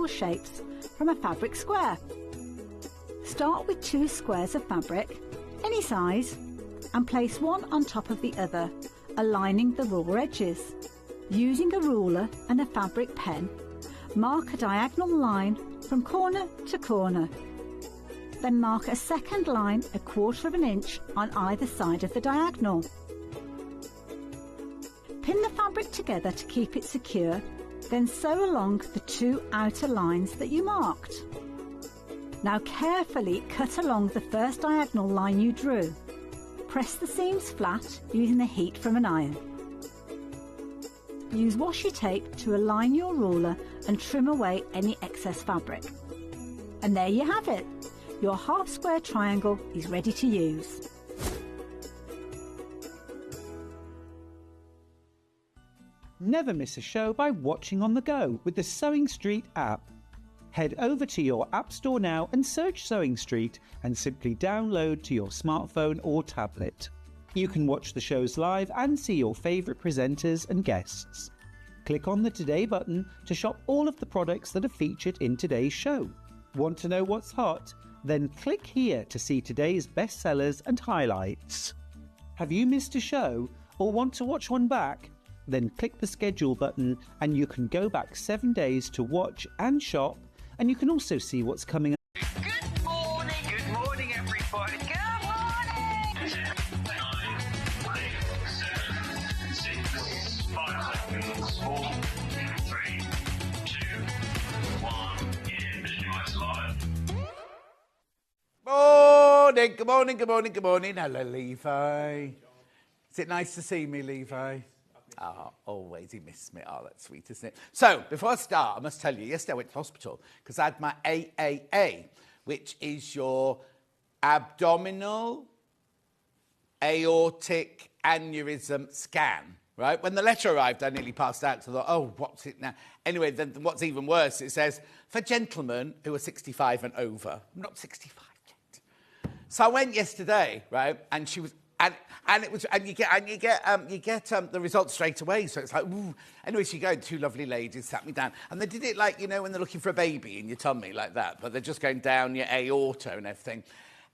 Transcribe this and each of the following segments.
triangle shapes from a fabric square. Start with 2 squares of fabric, any size, and place one on top of the other, aligning the raw edges. Using a ruler and a fabric pen, mark a diagonal line from corner to corner. Then mark a second line 1/4 inch on either side of the diagonal. Pin the fabric together to keep it secure, then sew along the 2 outer lines that you marked. Now carefully cut along the first diagonal line you drew. Press the seams flat using the heat from an iron. Use washi tape to align your ruler and trim away any excess fabric. And there you have it. Your half square triangle is ready to use. Never miss a show by watching on the go with the Sewing Street app. Head over to your app store now and search Sewing Street and simply download to your smartphone or tablet. You can watch the shows live and see your favourite presenters and guests. Click on the Today button to shop all of the products that are featured in today's show. Want to know what's hot? Then click here to see today's bestsellers and highlights. Have you missed a show or want to watch one back? Then click the schedule button and you can go back 7 days to watch and shop, and you can also see what's coming up. Good morning everybody. Good morning. 9, 8, 7, 6, 5 seconds, 4, 3, 2, 1, visualize live. Good morning. Hello, Levi. Is it nice to see me, Levi? Oh, always, he missed me. Oh, that's sweet, isn't it? So, before I start, I must tell you, yesterday I went to hospital because I had my AAA, which is your abdominal aortic aneurysm scan, right? When the letter arrived, I nearly passed out, so I thought, oh, what's it now? Anyway, then what's even worse, it says, for gentlemen who are 65 and over. I'm not 65 yet. So I went yesterday, right, and she was... And you get the results straight away. So it's like, ooh. Anyway, she go, 2 lovely ladies sat me down, and they did it like, you know, when they're looking for a baby in your tummy like that, but they're just going down your aorta and everything.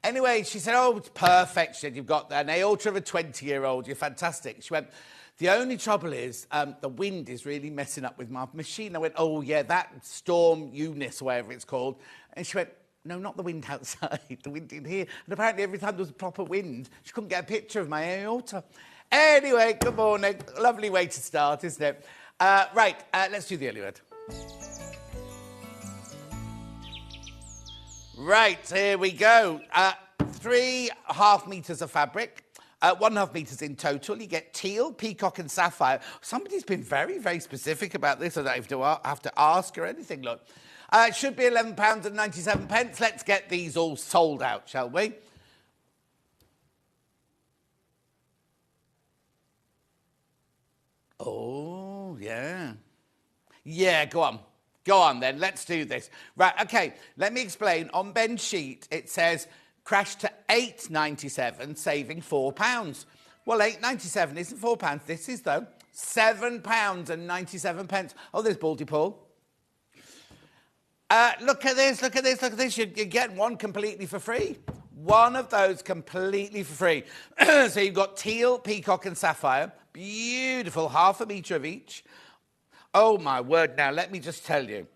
Anyway, she said, oh, it's perfect. She said, you've got an aorta of a 20-year-old. You're fantastic. She went, the only trouble is the wind is really messing up with my machine. I went, oh yeah, that storm Eunice or whatever it's called. And she went, no, not the wind outside, the wind in here. And apparently every time there was a proper wind, she couldn't get a picture of my aorta. Anyway, good morning. Lovely way to start, isn't it? Right, let's do the early word. Right, here we go. 3.5 metres of fabric. 1.5 metres in total. You get teal, peacock and sapphire. Somebody's been very, very specific about this. I don't have to ask or anything, look. It should be £11.97. Let's get these all sold out, shall we? Oh, yeah. Yeah, go on. Go on, then. Let's do this. Right, OK. Let me explain. On Ben's sheet, it says crash to £8.97, saving £4. Well, £8.97 isn't £4. This is, though, £7.97. Oh, there's Baldy Paul. Look at this, look at this, look at this. You get one completely for free. One of those completely for free. So you've got teal, peacock and sapphire. Beautiful, 1/2 metre of each. Oh, my word. Now, let me just tell you.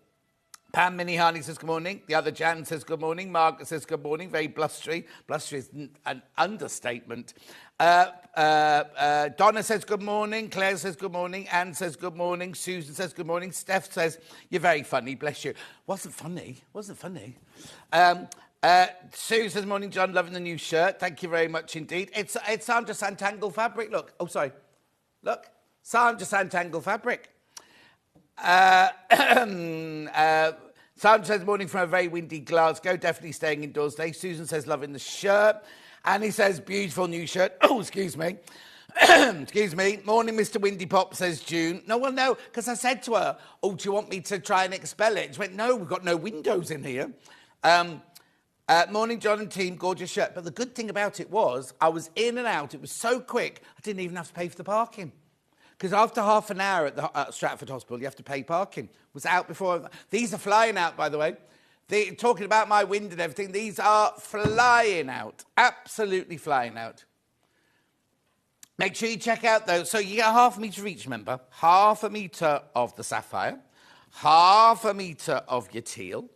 Pam Minnie Harney says good morning. The other Jan says good morning. Margo says good morning. Very blustery. Blustery is an understatement. Donna says good morning. Claire says good morning. Anne says good morning. Susan says good morning. Steph says, you're very funny, bless you. Wasn't funny. Sue says, morning, John, loving the new shirt. Thank you very much indeed. It's Sandra Santangle fabric. Look. Oh, sorry. Look. Sandra Santangle fabric. Sandra says, morning from a very windy Glasgow. Definitely staying indoors today. Susan says, loving the shirt. Annie says, beautiful new shirt. Oh, excuse me. Excuse me. Morning, Mr. Windy Pop, says June. No, well, no, because I said to her, oh, do you want me to try and expel it? She went, no, we've got no windows in here. Morning, John and team, gorgeous shirt. But the good thing about it was I was in and out. It was so quick, I didn't even have to pay for the parking. Because after half an hour at Stratford Hospital, you have to pay parking. Was out before. These are flying out, by the way. Talking about my wind and everything, these are flying out. Absolutely flying out. Make sure you check out those. So you get ½ metre each, remember. ½ metre of the sapphire, ½ metre of your teal,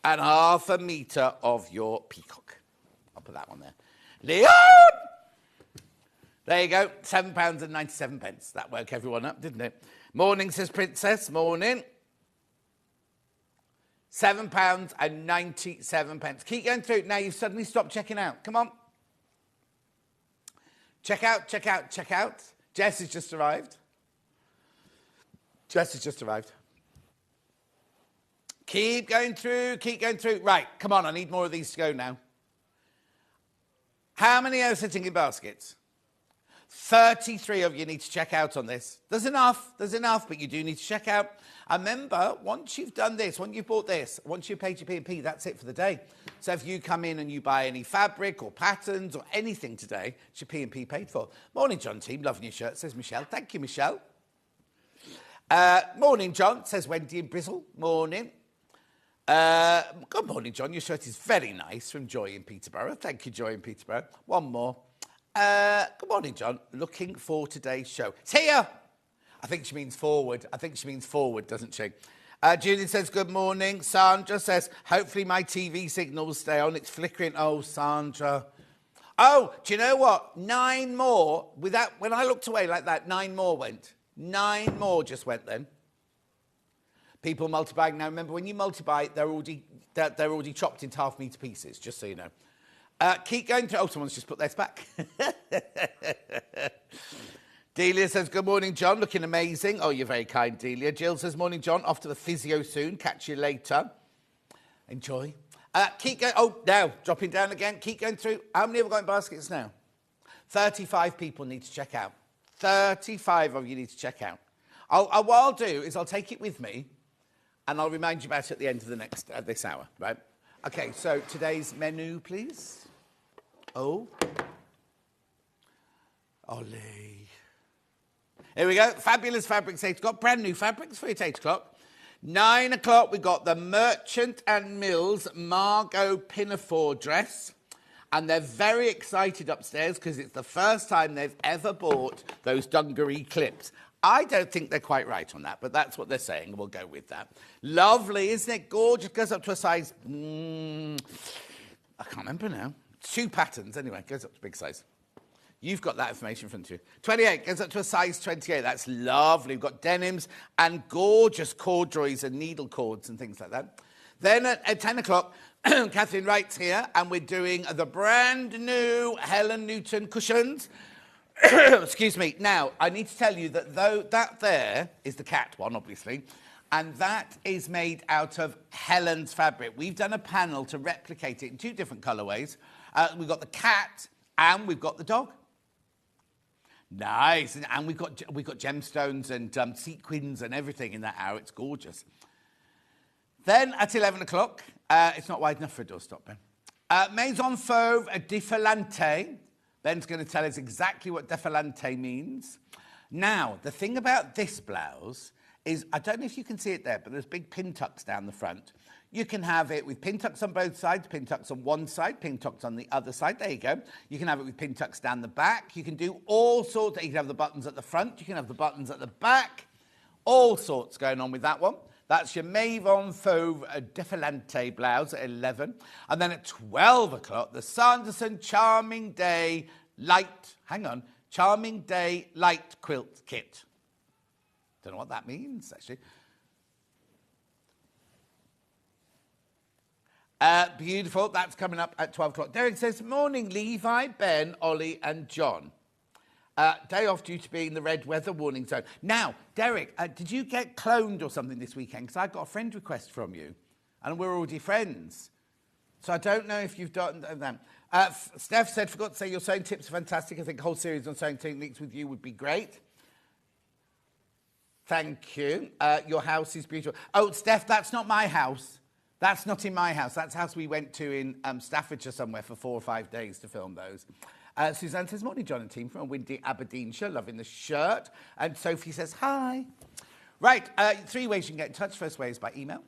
and ½ metre of your peacock. I'll put that one there. Leon! There you go, £7.97. That woke everyone up, didn't it? Morning, says Princess, morning. £7.97. Keep going through. Now you've suddenly stopped checking out. Come on. Check out, check out, check out. Jess has just arrived. Jess has just arrived. Keep going through, keep going through. Right, come on, I need more of these to go now. How many are sitting in baskets? 33 of you need to check out on this. There's enough, but you do need to check out. And remember, once you've done this, once you've bought this, once you've paid your P&P, that's it for the day. So if you come in and you buy any fabric or patterns or anything today, it's your P&P paid for. Morning, John team. Loving your shirt, says Michelle. Thank you, Michelle. Morning, John, says Wendy in Bristol. Morning. Good morning, John. Your shirt is very nice from Joy in Peterborough. Thank you, Joy in Peterborough. One more. Good morning, John. Looking for today's show. It's here. I think she means forward. I think she means forward, doesn't she? Julie says, good morning. Sandra says, hopefully my TV signal will stay on. It's flickering. Oh, Sandra. Oh, do you know what? 9 more. When I looked away like that, 9 more went. 9 more just went then. People multiplying. Now, remember, when you multiply, they're already chopped into ½ metre pieces, just so you know. Keep going through. Oh, someone's just put theirs back. Delia says, good morning, John. Looking amazing. Oh, you're very kind, Delia. Jill says, morning, John. Off to the physio soon. Catch you later. Enjoy. Keep going. Oh, now, dropping down again. Keep going through. How many have we got in baskets now? 35 people need to check out. 35 of you need to check out. What I'll do is I'll take it with me and I'll remind you about it at the end of the next this hour, right? Okay, so today's menu, please. Oh. Ollie. Here we go. Fabulous fabrics, 8 o'clock. Brand new fabrics for you at 8 o'clock. 9 o'clock, we got the Merchant and Mills Margo Pinafore dress. And they're very excited upstairs because it's the first time they've ever bought those Dungaree clips. I don't think they're quite right on that, but that's what they're saying. We'll go with that. Lovely, isn't it? Gorgeous. Goes up to a size... I can't remember now. 2 patterns, anyway. Goes up to a big size. You've got that information in front of you. 28 goes up to a size 28. That's lovely. We've got denims and gorgeous corduroys and needle cords and things like that. Then at 10 o'clock, Catherine Wright's here, and we're doing the brand new Helen Newton cushions. Excuse me. Now, I need to tell you that that there is the cat one, obviously, and that is made out of Helen's fabric. We've done a panel to replicate it in 2 different colourways. We've got the cat and we've got the dog. Nice. And we've got gemstones and sequins and everything in that hour. It's gorgeous. Then at 11 o'clock, it's not wide enough for a doorstop, Ben. Maison Fauve, a défilante. Ben's going to tell us exactly what défilante means. Now, the thing about this blouse is, I don't know if you can see it there, but there's big pin tucks down the front. You can have it with pin tucks on both sides, pin tucks on one side, pin tucks on the other side. There you go. You can have it with pin tucks down the back. You can do all sorts. You can have the buttons at the front. You can have the buttons at the back. All sorts going on with that one. That's your Maison Fauve défilante blouse at 11. And then at 12 o'clock, the Sanderson Charming Day Light Quilt Kit. Don't know what that means, actually. Beautiful. That's coming up at 12 o'clock. Derek says, morning, Levi, Ben, Ollie and John. Day off due to being in the red weather warning zone. Now, Derek, did you get cloned or something this weekend? Because I got a friend request from you, and we're already friends. So I don't know if you've done that. Steph said, forgot to say your sewing tips are fantastic. I think a whole series on sewing techniques with you would be great. Thank you. Your house is beautiful. Oh, Steph, that's not my house. That's not in my house. That's the house we went to in Staffordshire somewhere for 4 or 5 days to film those. Suzanne says, morning, John and team from windy Aberdeenshire. Loving the shirt. And Sophie says, hi. Right, 3 ways you can get in touch. First way is by email.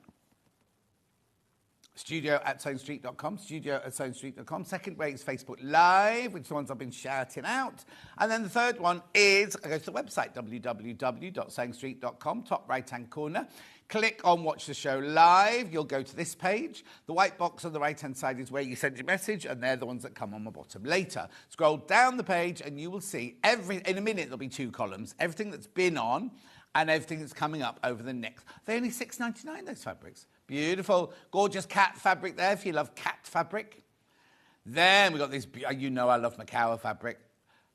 studio@sewingstreet.com, studio@sewingstreet.com. Second way is Facebook Live, which is the ones I've been shouting out. And then the third one is, go to the website, www.sewingstreet.com, top right-hand corner. Click on Watch the Show Live. You'll go to this page. The white box on the right-hand side is where you send your message, and they're the ones that come on the bottom later. Scroll down the page, and you will see in a minute, there'll be 2 columns. Everything that's been on and everything that's coming up over the next. They're only $6.99, those fabrics. Beautiful, gorgeous cat fabric there if you love cat fabric. Then we've got this, you know I love Macawa fabric.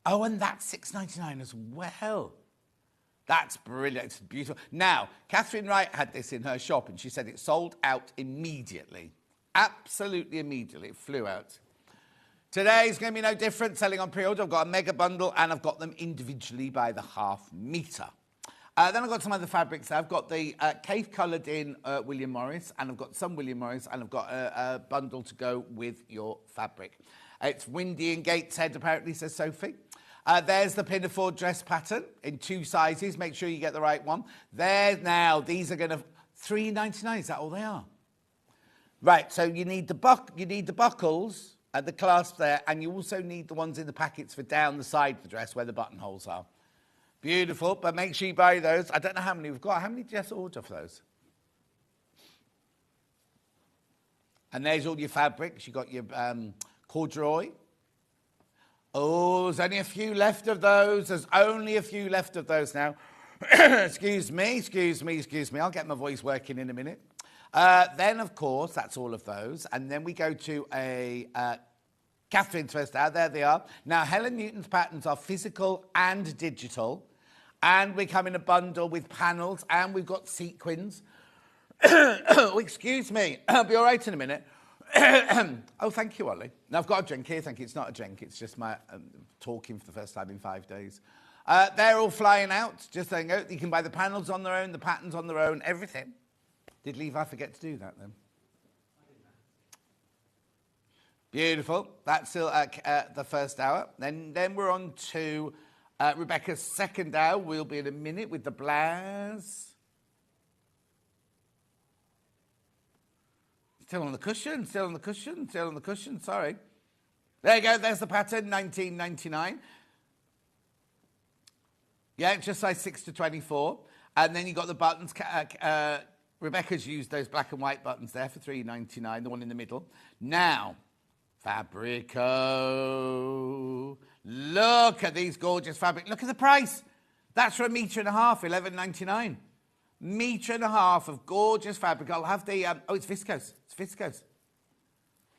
Oh, and that's $6.99 as well. That's brilliant, it's beautiful. Now, Catherine Wright had this in her shop and she said it sold out immediately. Absolutely immediately, it flew out. Today's going to be no different, selling on pre-order. I've got a mega bundle and I've got them individually by the half metre. Then I've got some other fabrics. I've got the cave coloured in William Morris, and I've got some William Morris, and I've got a bundle to go with your fabric. It's windy in Gateshead, apparently, says Sophie. There's the Pinafore dress pattern in 2 sizes. Make sure you get the right one. There now, these are going to $3.99. Is that all they are? Right. So you need the buckles and the clasp there, and you also need the ones in the packets for down the side of the dress where the buttonholes are. Beautiful, but make sure you buy those. I don't know how many we've got. How many do you have to order for those? And there's all your fabrics. You've got your corduroy. Oh, there's only a few left of those. There's only a few left of those now. Excuse me. I'll get my voice working in a minute. Then, of course, that's all of those. And then we go to a Catherine's first hour. There they are. Now, Helen Newton's patterns are physical and digital. And we come in a bundle with panels, and we've got sequins. Oh, excuse me. I'll be all right in a minute. Oh, thank you, Ollie. Now, I've got a drink here. Thank you. It's not a drink. It's just my talking for the first time in 5 days. They're all flying out. Just saying, you can buy the panels on their own, the patterns on their own, everything. Did Levi forget to do that, then? Beautiful. That's still the first hour. Then we're on to Rebecca's second hour. We'll be in a minute with the blouse. Still on the cushion, sorry. There you go, there's the pattern, $19.99. Yeah, just size 6 to 24. And then you got the buttons. Rebecca's used those black and white buttons there for $3.99, the one in the middle. Now, Fabrico. Look at these gorgeous fabric. Look at the price. That's for 1.5 meters, $11.99. Metre and a half of gorgeous fabric. I'll have the, it's viscose. It's viscose.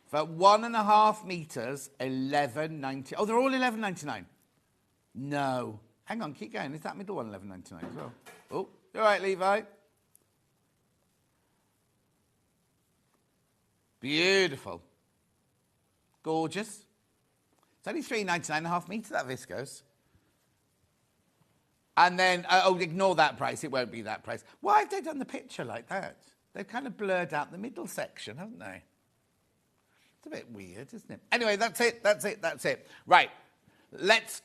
For 1.5 meters, $11.90. Oh, they're all $11.99. No. Hang on, keep going. Is that middle one $11.99 as well? Oh, all right, Levi. Beautiful. Gorgeous. It's only $3.99 1/2 metre, that viscose. And then, ignore that price. It won't be that price. Why have they done the picture like that? They've kind of blurred out the middle section, haven't they? It's a bit weird, isn't it? Anyway, that's it. Right. Let's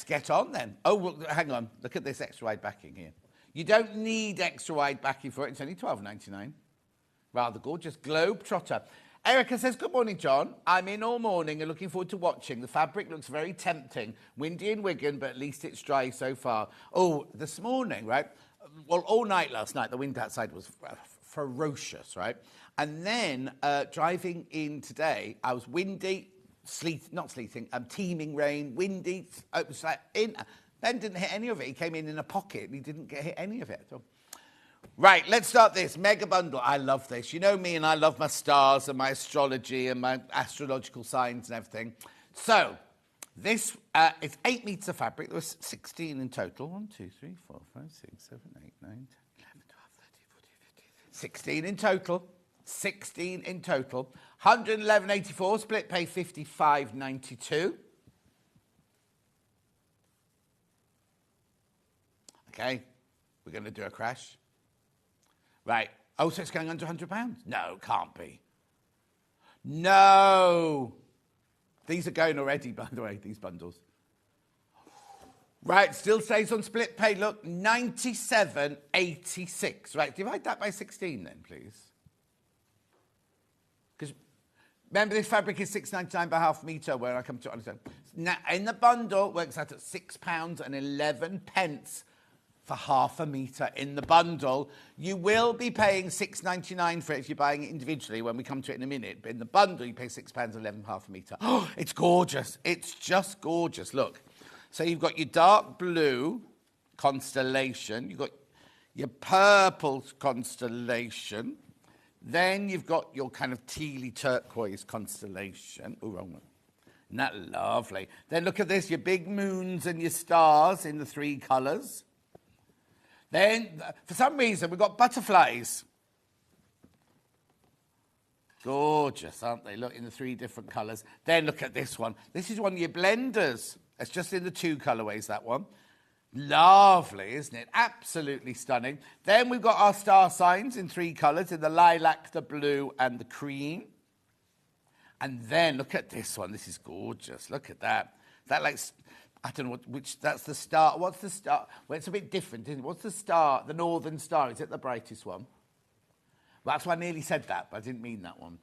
get on then. Oh, well, hang on. Look at this extra wide backing here. You don't need extra wide backing for it. It's only $12.99. Rather gorgeous. Globetrotter. Erica says, good morning, John. I'm in all morning and looking forward to watching. The fabric looks very tempting. Windy in Wigan, but at least it's dry so far. Oh, this morning, right? Well, all night last night, the wind outside was ferocious, right? And then driving in today, I was windy, teeming rain, windy. It was like Ben didn't hit any of it. He came in a pocket and he didn't hit any of it. So, right, let's start this. Mega bundle. I love this. You know me and I love my stars and my astrology and my astrological signs and everything. So, this is 8 meters of fabric. There was 16 in total. 1, 2, 3, 4, 5, 6, 7, 8, 9, 10, 11, 12, 13, 14, 15, 16 in total. 16 in total. 111.84. Split pay 55.92. Okay, we're going to do a crash. Right. Oh, so it's going under £100? No, it can't be. No. These are going already, by the way, these bundles. Right, still stays on split pay. Look, 97.86. Right, divide that by 16 then, please. Because remember, this fabric is £6.99 per half metre when I come to it. Now, in the bundle, works out at £6.11 for half a metre in the bundle. You will be paying £6.99 for it if you're buying it individually when we come to it in a minute. But in the bundle, you pay £6.11 per half a metre. Oh, it's gorgeous. It's just gorgeous. Look. So you've got your dark blue constellation. You've got your purple constellation. Then you've got your kind of tealy turquoise constellation. Oh, wrong one. Isn't that lovely? Then look at this, your big moons and your stars in the 3 colours. Then, for some reason, we've got butterflies. Gorgeous, aren't they? Look, in the 3 different colours. Then look at this one. This is one of your blenders. It's just in the 2 colourways, that one. Lovely, isn't it? Absolutely stunning. Then we've got our star signs in 3 colours, in the lilac, the blue, and the cream. And then look at this one. This is gorgeous. Look at that. That like, I don't know which, that's the star. What's the star? Well, it's a bit different, isn't it? What's the star? The northern star. Is it the brightest one? Well, that's why I nearly said that, but I didn't mean that one.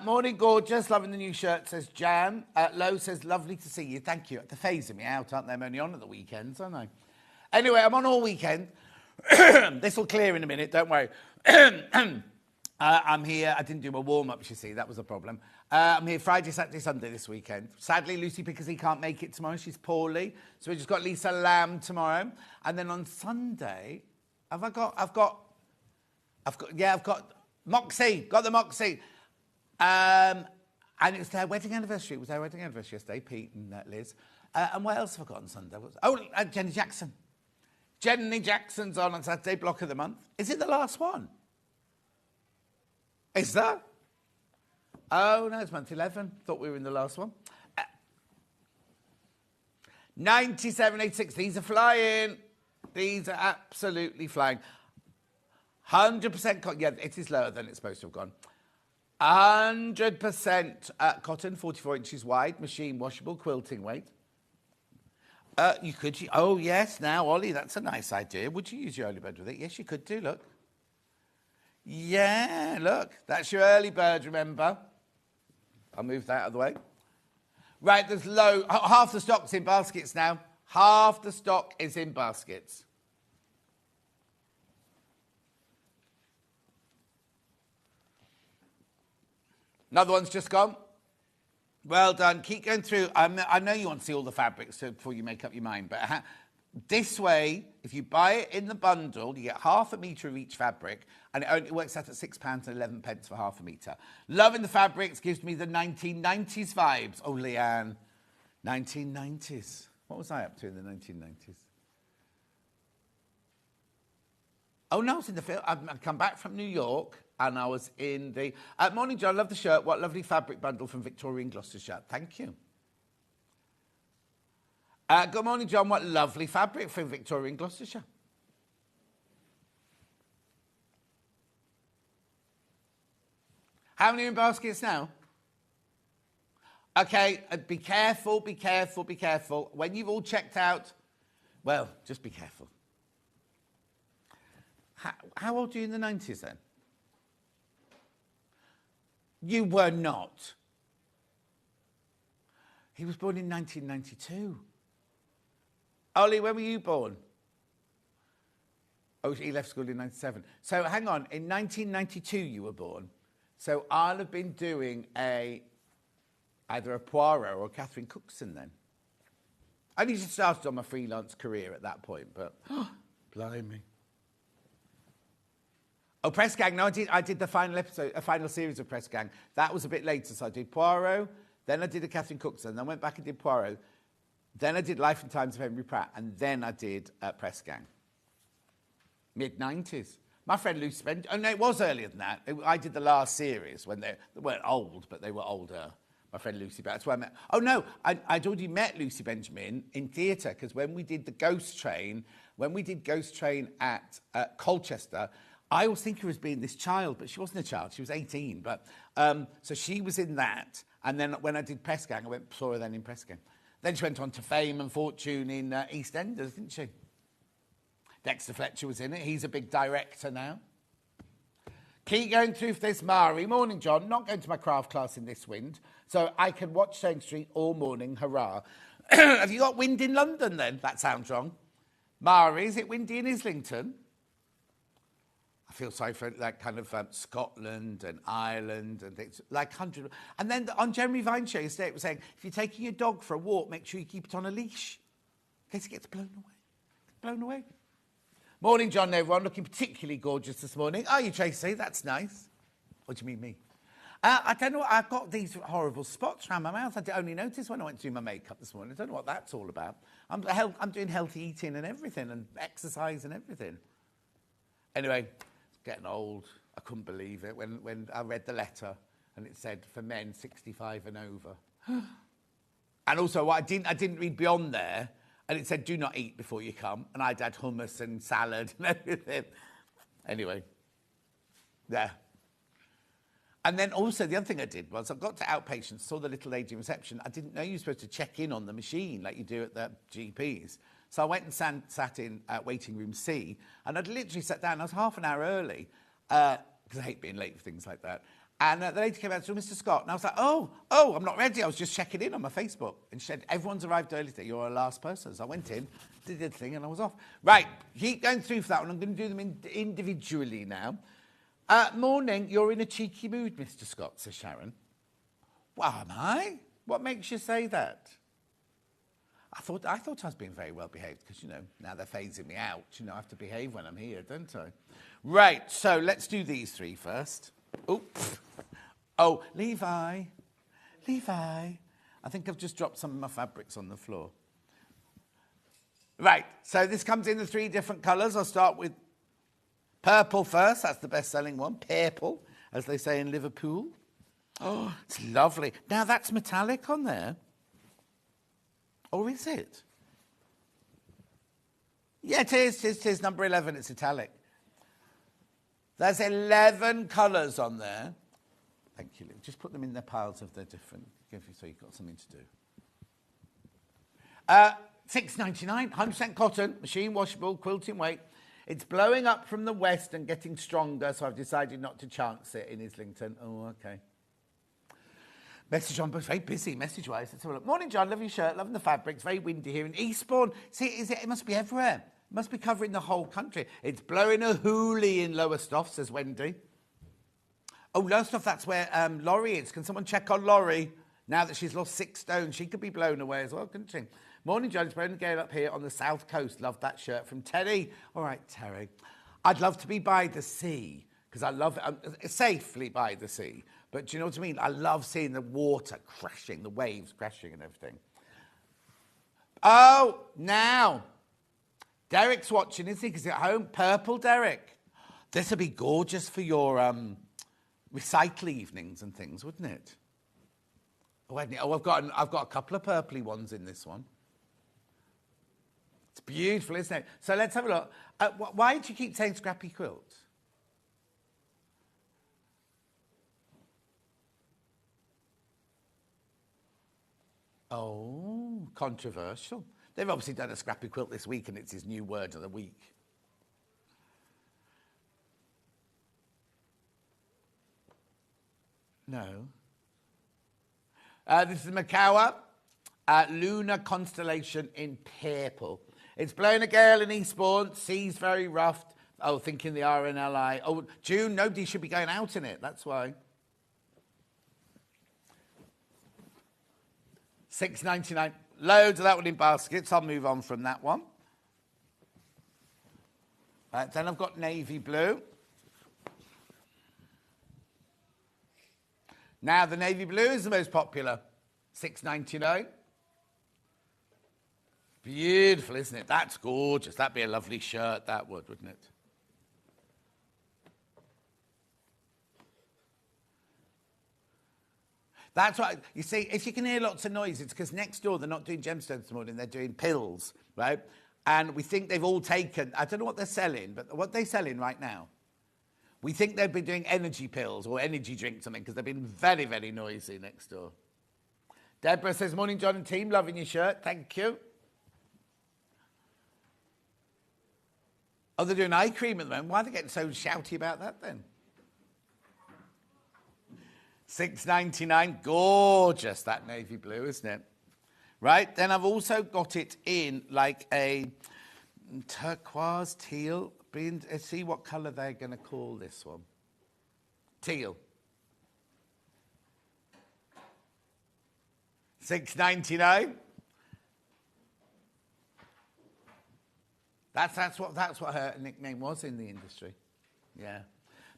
Morning, gorgeous. Loving the new shirt, says Jan. Lo says, lovely to see you. Thank you. They're phasing me out, aren't they? I'm only on at the weekends, aren't I? Anyway, I'm on all weekend. This will clear in a minute, don't worry. I'm here. I didn't do my warm-ups, you see. That was a problem. I'm here Friday, Saturday, Sunday this weekend. Sadly, Lucy Pickersy can't make it tomorrow. She's poorly. So we've just got Lisa Lamb tomorrow. And then on Sunday, I've got Moxie. Got the Moxie. And it was their wedding anniversary. It was their wedding anniversary yesterday, Pete and Liz. And what else have I got on Sunday? Jenny Jackson. Jenny Jackson's on Saturday, block of the month. Is it the last one? Is that? Oh, no, it's month 11. Thought we were in the last one. 97.86. These are flying. These are absolutely flying. 100% cotton. Yeah, it is lower than it's supposed to have gone. 100% cotton, 44 inches wide, machine washable, quilting weight. You could, oh yes, now Ollie, that's a nice idea. Would you use your early bird with it? Yes, you could do, look. Yeah, look, that's your early bird, remember? I'll move that out of the way. Right, there's half the stock's in baskets now. Half the stock is in baskets. Another one's just gone. Well done. Keep going through. I know you want to see all the fabrics before you make up your mind, but this way, if you buy it in the bundle, you get half a metre of each fabric, and it only works out at £6.11 for half a metre. Loving the fabrics gives me the 1990s vibes. Oh, Leanne, 1990s. What was I up to in the 1990s? Oh, no, I was in the film. I'd come back from New York, and I was in the... morning, John. Love the shirt. What lovely fabric bundle from Victoria in Gloucestershire. Thank you. Good morning, John. What lovely fabric from Victoria in Gloucestershire. How many are in baskets now? Okay, be careful, be careful, be careful. When you've all checked out, well, just be careful. How old are you in the 90s then? You were not. He was born in 1992. Ollie, when were you born? Oh, he left school in 97. So hang on, in 1992 you were born. So I'll have been doing either a Poirot or a Catherine Cookson then. I only just started on my freelance career at that point, but blimey. Oh, Press Gang. No, I did the final episode, a final series of Press Gang. That was a bit later, so I did Poirot, then I did a Catherine Cookson, then I went back and did Poirot, then I did Life and Times of Henry Pratt, and then I did Press Gang. Mid-90s. My friend Lucy Benjamin, oh no, it was earlier than that. I did the last series when they weren't old, but they were older. My friend Lucy, that's where I met. Oh no, I'd already met Lucy Benjamin in theatre, because when we did the Ghost Train, at Colchester, I always think her as being this child, but she wasn't a child. She was 18. But so she was in that. And then when I did Press Gang, I saw her then in Press Gang. Then she went on to fame and fortune in EastEnders, didn't she? Dexter Fletcher was in it. He's a big director now. Keep going through this, Mari. Morning, John. Not going to my craft class in this wind, so I can watch Sewing Street all morning. Hurrah. Have you got wind in London then? That sounds wrong. Mari, is it windy in Islington? I feel sorry for that kind of Scotland and Ireland and things, like 100. And then on Jeremy Vine's show yesterday, it was saying, if you're taking your dog for a walk, make sure you keep it on a leash in case it gets blown away. Blown away. Morning, John, everyone. Looking particularly gorgeous this morning. Are you, Tracy? That's nice. What do you mean, me? I don't know. I've got these horrible spots around my mouth. I only noticed when I went to do my makeup this morning. I don't know what that's all about. I'm doing healthy eating and everything and exercise and everything. Anyway, getting old. I couldn't believe it when I read the letter and it said for men 65 and over. And also, what I didn't read beyond there, and it said do not eat before you come. And I'd had hummus and salad and everything. Anyway, yeah. And then also the other thing I did was I got to outpatients, saw the little lady in reception. I didn't know you were supposed to check in on the machine like you do at the GPs. So I went and sat in waiting room C, and I'd literally sat down. I was half an hour early, because I hate being late for things like that. And the lady came out and said, Mr. Scott. And I was like, oh, I'm not ready. I was just checking in on my Facebook. And she said, everyone's arrived early today. You're our last person. So I went in, did the thing, and I was off. Right, keep going through for that one. I'm going to do them individually now. Morning, you're in a cheeky mood, Mr. Scott, says Sharon. Well, am I? What makes you say that? I thought I was being very well behaved because, you know, now they're phasing me out. You know, I have to behave when I'm here, don't I? Right, so let's do these three first. Oops. Oh, Levi. I think I've just dropped some of my fabrics on the floor. Right, so this comes in the three different colours. I'll start with purple first. That's the best-selling one. Purple, as they say in Liverpool. Oh, it's lovely. Now, that's metallic on there. Or is it? Yeah, it is. Number 11, it's italic. There's 11 colours on there. Thank you, Lou. Just put them in their piles of their different, so you've got something to do. $6.99, 100% cotton, machine washable, quilting weight. It's blowing up from the west and getting stronger, so I've decided not to chance it in Islington. Oh, okay. Message on, but very busy, message-wise. Let's have a look. Morning, John. Love your shirt. Loving the fabrics. Very windy here in Eastbourne. See, it must be everywhere. It must be covering the whole country. It's blowing a hoolie in Lowestoft, says Wendy. Oh, Lowestoft, that's where Laurie is. Can someone check on Laurie? Now that she's lost 6 stone, she could be blown away as well, couldn't she? Morning, John. It's blowing a gale up here on the south coast. Love that shirt from Terry. All right, Terry. I'd love to be by the sea, because I love it. Safely by the sea. But do you know what I mean? I love seeing the water crashing, the waves crashing and everything. Oh, now. Derek's watching, isn't he? Because he's at home. Purple, Derek. This would be gorgeous for your recital evenings and things, wouldn't it? Oh, I've got a couple of purpley ones in this one. It's beautiful, isn't it? So let's have a look. Why do you keep saying scrappy quilt? Oh, controversial. They've obviously done a scrappy quilt this week and it's his new word of the week. No. This is Makawa, lunar constellation in purple. It's blowing a gale in Eastbourne, seas very rough. Oh, thinking the RNLI. Oh, June, nobody should be going out in it, that's why. $6.99. Loads of that one in baskets. I'll move on from that one. Then I've got navy blue. Now, the navy blue is the most popular. $6.99. Beautiful, isn't it? That's gorgeous. That'd be a lovely shirt, that would, wouldn't it? That's right. You see, if you can hear lots of noise, it's because next door they're not doing gemstones this morning, they're doing pills, right? And we think they've all taken, I don't know what they're selling, but what they're selling right now? We think they've been doing energy pills or energy drinks or something because they've been very, very noisy next door. Deborah says, morning, John and team. Loving your shirt. Thank you. Oh, they're doing eye cream at the moment. Why are they getting so shouty about that then? $6.99. Gorgeous, that navy blue, isn't it? Right, then I've also got it in like a turquoise, teal. Let's see what colour they're going to call this one. Teal. $6.99. That's what her nickname was in the industry. Yeah.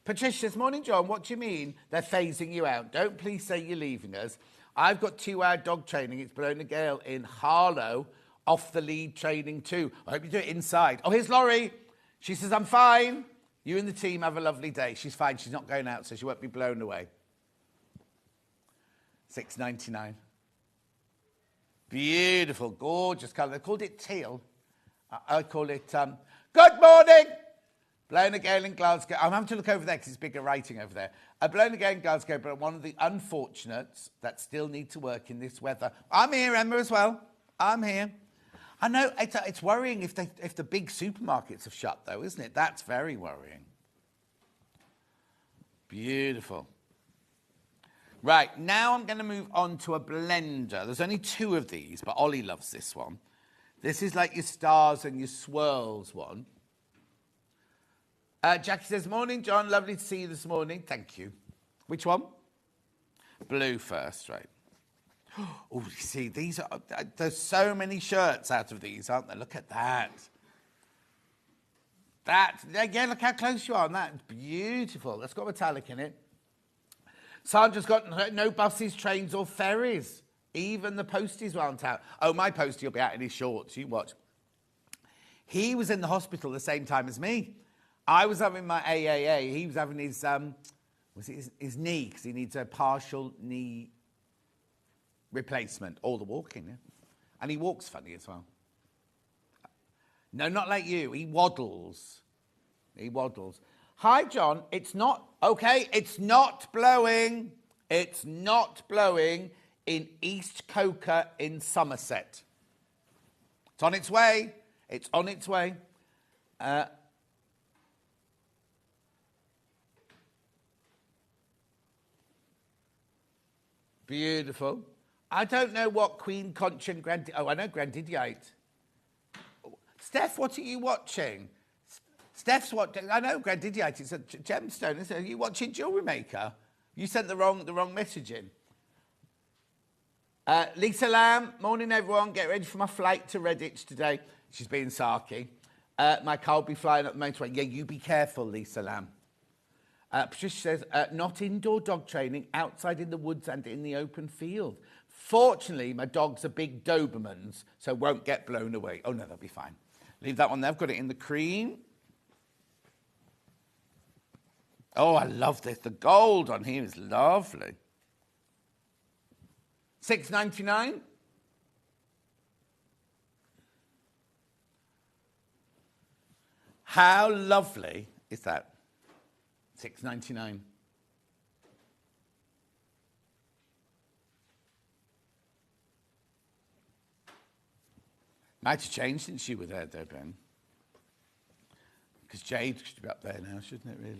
Patricia's morning, John. What do you mean they're phasing you out? Don't please say you're leaving us. I've got 2-hour dog training. It's blown a gale in Harlow off the lead training too. I hope you do it inside. Oh, here's Laurie. She says, I'm fine. You and the team have a lovely day. She's fine. She's not going out, so she won't be blown away. $6.99. Beautiful, gorgeous colour. They called it teal. I call it, good morning. Blown a gale in Glasgow. I'm having to look over there because it's bigger writing over there. Blown a gale in Glasgow, but one of the unfortunates that still need to work in this weather. I'm here, Emma, as well. I'm here. I know it's worrying if the big supermarkets have shut, though, isn't it? That's very worrying. Beautiful. Right, now I'm going to move on to a blender. There's only 2 of these, but Ollie loves this one. This is like your stars and your swirls one. Jackie says, morning, John. Lovely to see you this morning. Thank you. Which one? Blue first, right. Oh, you see, these are, there's so many shirts out of these, aren't there? Look at that. Yeah, look how close you are on that. It's beautiful. That's got metallic in it. Sandra's got no buses, trains or ferries. Even the posties aren't out. Oh, my postie will be out in his shorts. You watch. He was in the hospital the same time as me. I was having my AAA. He was having his, his knee, because he needs a partial knee replacement. All the walking, yeah. And he walks funny as well. No, not like you. He waddles. Hi, John. It's not, okay, it's not blowing. It's not blowing in East Coker in Somerset. It's on its way. It's on its way. Beautiful. I don't know what Queen Concha and Oh, I know Grandidiite. Steph, what are you watching? Steph's watching. I know Grandidiite. It's a gemstone, isn't it? Are you watching Jewelry Maker? You sent the wrong message in. Lisa Lamb, morning everyone. Get ready for my flight to Redditch today. She's being sarky. My car will be flying up the motorway. Yeah, you be careful, Lisa Lamb. Patricia says, not indoor dog training, outside in the woods and in the open field. Fortunately, my dogs are big Dobermans, so won't get blown away. Oh, no, they'll be fine. Leave that one there. I've got it in the cream. Oh, I love this. The gold on here is lovely. $6.99. How lovely is that? $6.99. Might have changed since you were there, though, Ben. Because Jade should be up there now, shouldn't it, really?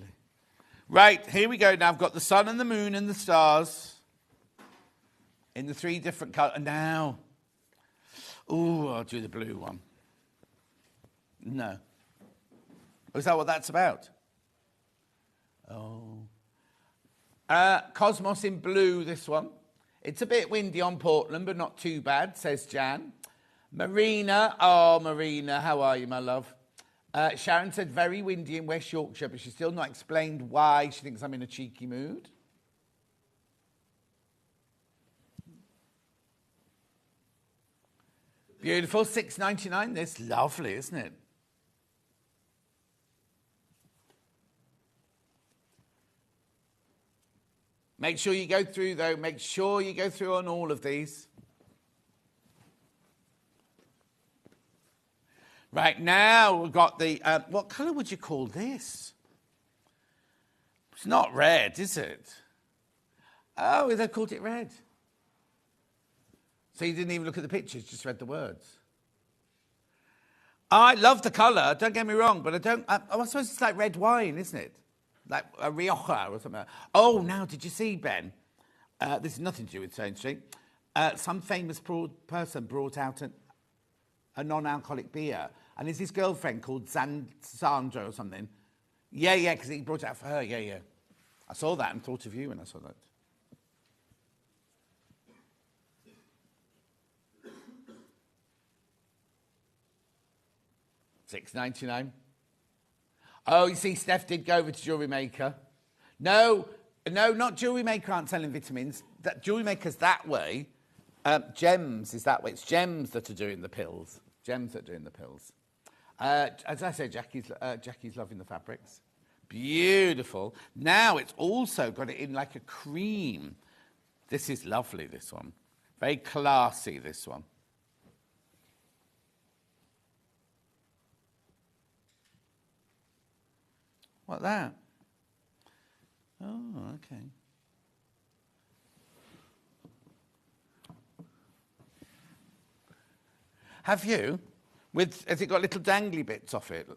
Right, here we go. Now I've got the sun and the moon and the stars in the 3 different colours. Now, ooh, I'll do the blue one. No. Is that what that's about? Oh. Cosmos in blue, this one. It's a bit windy on Portland, but not too bad, says Jan. Marina, oh, Marina, how are you, my love? Sharon said very windy in West Yorkshire, but she's still not explained why she thinks I'm in a cheeky mood. Beautiful, $6.99. This lovely, isn't it? Make sure you go through, though. Make sure you go through on all of these. Right, now we've got the... what colour would you call this? It's not red, is it? Oh, they called it red. So you didn't even look at the pictures, just read the words. I love the colour, don't get me wrong, but I suppose it's like red wine, isn't it? Like a Rioja or something. Oh, now, did you see, Ben? This is nothing to do with Sewing Street. Some famous person brought out a non-alcoholic beer, and it's his girlfriend called Sandra or something. Yeah, because he brought it out for her, yeah. I saw that and thought of you when I saw that. $6.99. Oh, you see, Steph did go over to Jewellery Maker. No, not Jewellery Maker aren't selling vitamins. That Jewellery Maker's that way. Gems is that way. It's Gems that are doing the pills. Gems that are doing the pills. As I said, Jackie's loving the fabrics. Beautiful. Now it's also got it in like a cream. This is lovely, this one. Very classy, this one. What's that? Oh, okay. Have you? Has it got little dangly bits off it?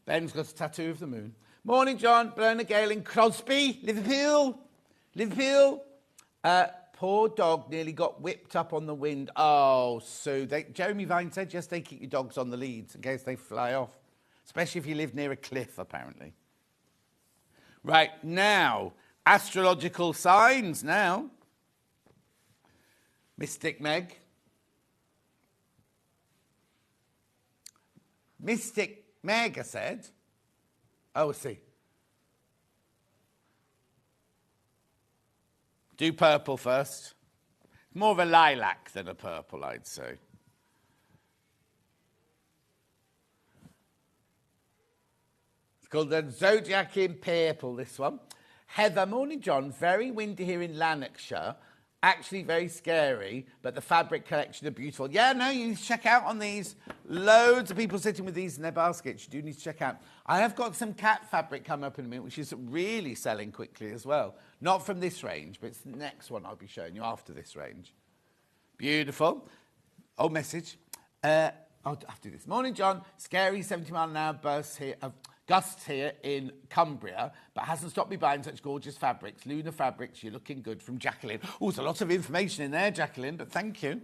Ben's got a tattoo of the moon. Morning, John. Blerner Gale in Crosby, Liverpool. Poor dog nearly got whipped up on the wind. Oh, Sue. Jeremy Vine said, yes, they keep your dogs on the leads in case they fly off. Especially if you live near a cliff, apparently. Right, now, astrological signs now. Mystic Meg. Mystic Meg, I said. Oh, I see. Do purple first. More of a lilac than a purple, I'd say. It's called the Zodiac in Purple, this one. Heather, morning, John. Very windy here in Lanarkshire. Actually very scary, but the fabric collection are beautiful. Yeah, no, you need to check out on these. Loads of people sitting with these in their baskets. You do need to check out. I have got some cat fabric coming up in a minute, which is really selling quickly as well. Not from this range, but it's the next one I'll be showing you after this range. Beautiful. Oh, message. I'll have to do this. Morning, John. Scary 70-mile-an-hour gusts here in Cumbria, but hasn't stopped me buying such gorgeous fabrics. Lunar fabrics, you're looking good, from Jacqueline. Oh, there's a lot of information in there, Jacqueline, but thank you.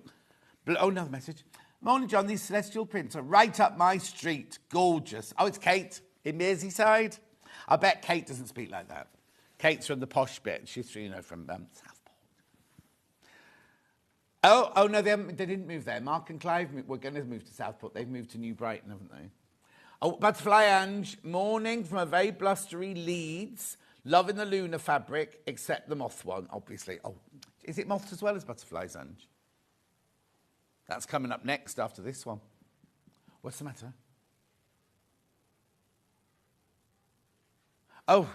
Oh, another message. Morning, John. These celestial prints are right up my street. Gorgeous. Oh, it's Kate in Merseyside. I bet Kate doesn't speak like that. Kate's from the posh bit. She's, from Southport. Oh no, they didn't move there. Mark and Clive were going to move to Southport. They've moved to New Brighton, haven't they? Oh, Butterfly Ange, morning from a very blustery Leeds. Loving the lunar fabric, except the moth one, obviously. Oh, is it moth as well as Butterfly's Ange? That's coming up next after this one. What's the matter? Oh.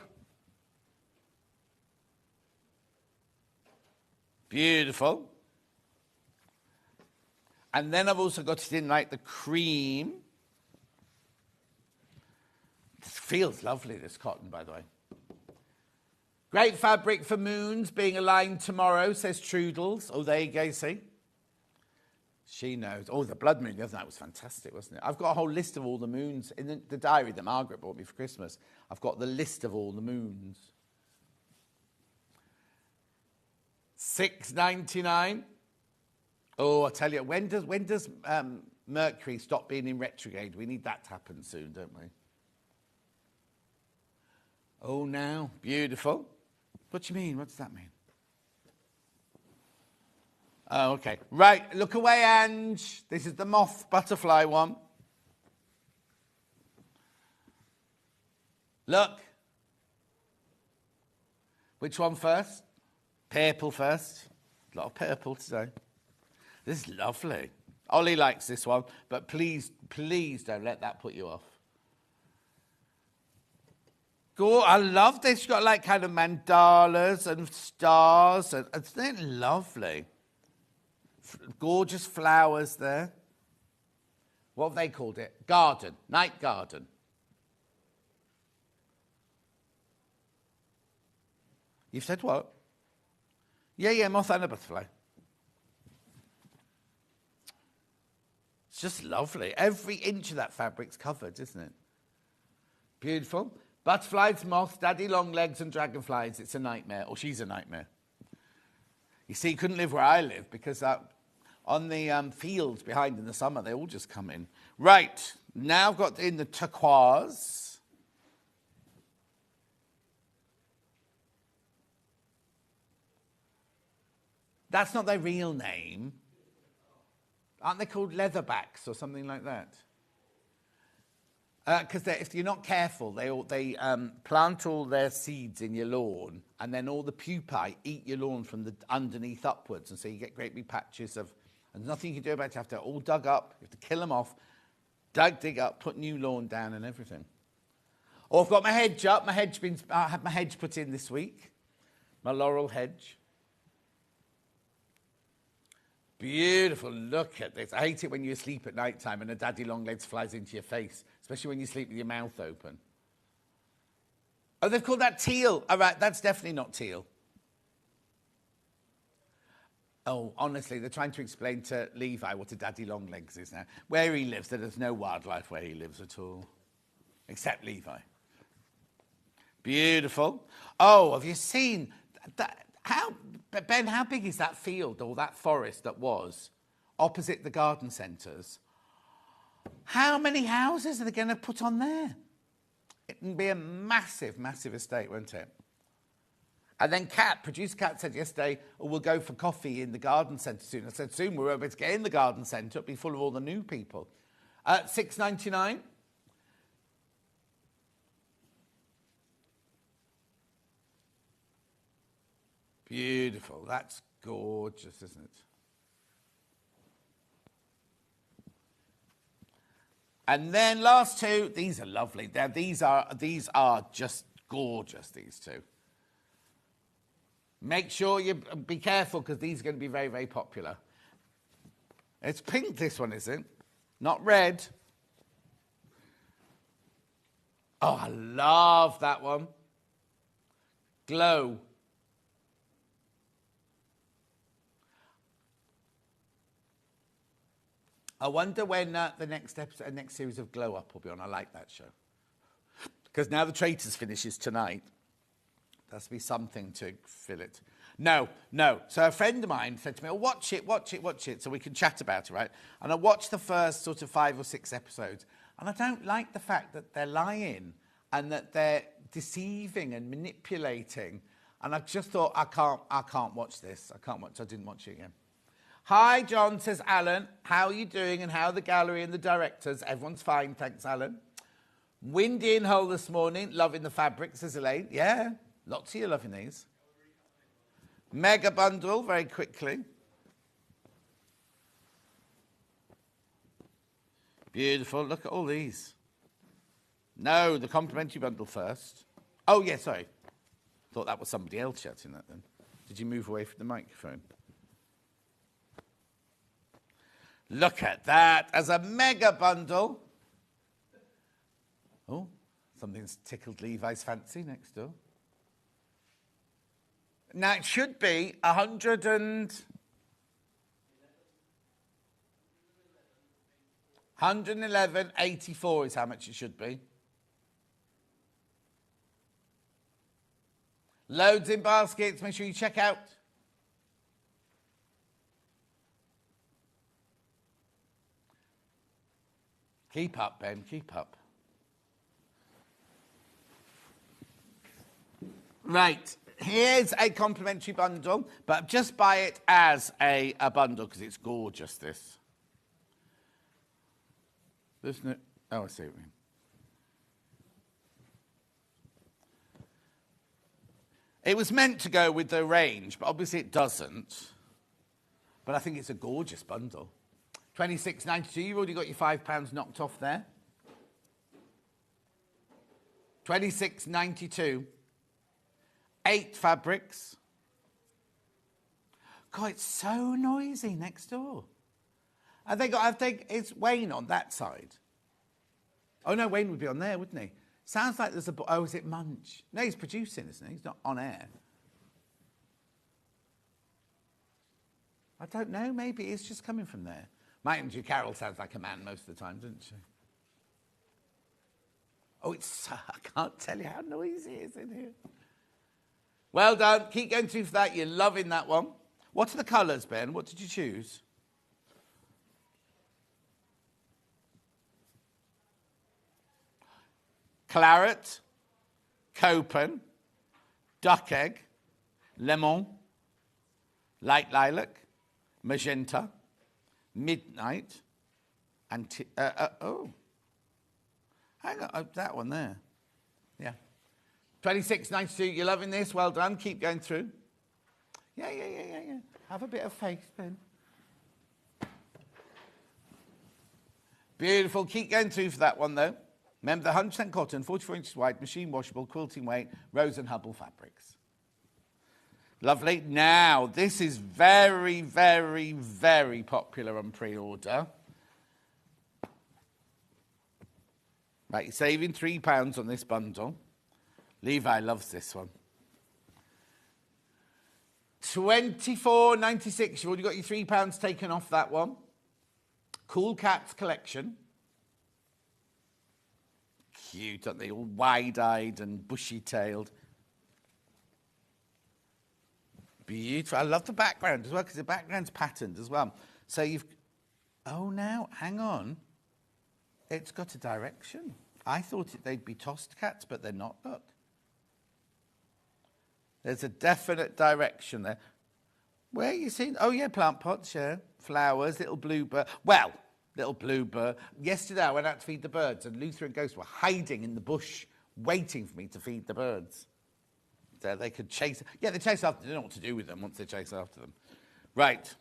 Beautiful. And then I've also got it in like the cream. This feels lovely, this cotton, by the way. Great fabric for moons being aligned tomorrow, says Trudels. Oh, there you go, see? She knows. Oh, the blood moon the other night was fantastic, wasn't it? I've got a whole list of all the moons in the diary that Margaret bought me for Christmas. I've got the list of all the moons. $6.99. Oh, I tell you, when does Mercury stop being in retrograde? We need that to happen soon, don't we? Oh, now, beautiful. What do you mean? What does that mean? Oh, okay. Right, look away, Ange. This is the moth butterfly one. Look. Which one first? Purple first. A lot of purple today. This is lovely. Ollie likes this one, but please don't let that put you off. I love this. You've got like kind of mandalas and stars. And isn't it lovely? Gorgeous flowers there. What have they called it? Garden. Night garden. You've said what? Yeah, moth and a butterfly. It's just lovely. Every inch of that fabric's covered, isn't it? Beautiful. Butterflies, moths, daddy long legs and dragonflies. It's a nightmare. Or she's a nightmare. You see, you couldn't live where I live because on the fields behind in the summer, they all just come in. Right. Now I've got in the turquoise. That's not their real name. Aren't they called leatherbacks or something like that? Because if you're not careful, they plant all their seeds in your lawn, and then all the pupae eat your lawn from the underneath upwards, and so you get great big patches of. And there's nothing you can do about it. You have to all dug up. You have to kill them off, dig up, put new lawn down, and everything. Oh, I've got my hedge up. I had my hedge put in this week. My laurel hedge. Beautiful. Look at this. I hate it when you're asleep at night time and a daddy long legs flies into your face, especially when you sleep with your mouth open. Oh, they've called that teal. All right, that's definitely not teal. Oh, honestly, they're trying to explain to Levi what a daddy long legs is now. Where he lives, there's no wildlife where he lives at all, except Levi. Beautiful. Oh, have you seen that? Ben, how big is that field or that forest that was opposite the garden centres? How many houses are they going to put on there? It can be a massive, massive estate, won't it? And then producer Kat said yesterday, oh, we'll go for coffee in the garden centre soon. I said, soon we're able to get in the garden centre. It'll be full of all the new people. $6.99. Beautiful. That's gorgeous, isn't it? And then last two, these are lovely. These are just gorgeous, these two. Make sure you be careful because these are going to be very, very popular. It's pink, this one, is it? Not red. Oh, I love that one. Glow. I wonder when the next series of Glow Up will be on. I like that show. Because now the Traitors finishes tonight. There has to be something to fill it. No. So a friend of mine said to me, oh, watch it, so we can chat about it, right? And I watched the first sort of 5 or 6 episodes, and I don't like the fact that they're lying and that they're deceiving and manipulating. And I just thought, I can't watch this. I didn't watch it again. Hi, John, says Alan. How are you doing and how are the gallery and the directors? Everyone's fine, thanks, Alan. Windy in Hull this morning. Loving the fabric, says Elaine. Yeah, lots of you loving these. Mega bundle, very quickly. Beautiful. Look at all these. No, the complimentary bundle first. Oh, yeah, sorry. Thought that was somebody else shouting that then. Did you move away from the microphone? Look at that as a mega bundle. Oh, something's tickled Levi's fancy next door. Now, it should be 111.84 is how much it should be. Loads in baskets. Make sure you check out. Keep up, Ben. Keep up. Right. Here's a complimentary bundle, but just buy it as a bundle because it's gorgeous, this. Isn't it? Oh, I see what you mean. It was meant to go with the range, but obviously it doesn't. But I think it's a gorgeous bundle. $26.92. You've already got your £5 knocked off there. $26.92. 8 fabrics. God, it's so noisy next door. Is Wayne on that side? Oh, no, Wayne would be on there, wouldn't he? Sounds like there's a... Oh, is it Munch? No, he's producing, isn't he? He's not on air. I don't know, maybe it's just coming from there. Mind you, Carol sounds like a man most of the time, doesn't she? Oh, I can't tell you how noisy it is in here. Well done. Keep going through for that. You're loving that one. What are the colours, Ben? What did you choose? Claret, copen, duck egg, lemon, light lilac, magenta, midnight, and hang on, that one there. Yeah. 26.92, you're loving this. Well done. Keep going through. Yeah. Have a bit of faith, Ben. Beautiful. Keep going through for that one, though. Remember, the 100% cotton, 44 inches wide, machine washable, quilting weight, Rose and Hubble fabrics. Lovely. Now, this is very, very, very popular on pre-order. Right, you're saving £3 on this bundle. Levi loves this one. £24.96. You've already got your £3 taken off that one. Cool Cats collection. Cute, aren't they? All wide-eyed and bushy-tailed. Beautiful. I love the background as well, because the background's patterned as well. So you've... Oh, now, hang on. It's got a direction. I thought they'd be tossed cats, but they're not. Look. There's a definite direction there. Where are you seeing? Oh, yeah, plant pots, yeah. Flowers, little bluebird. Well, little bluebird. Yesterday, I went out to feed the birds, and Luther and Ghost were hiding in the bush, waiting for me to feed the birds. So they could chase... Yeah, they chase after... They don't know what to do with them once they chase after them. Right.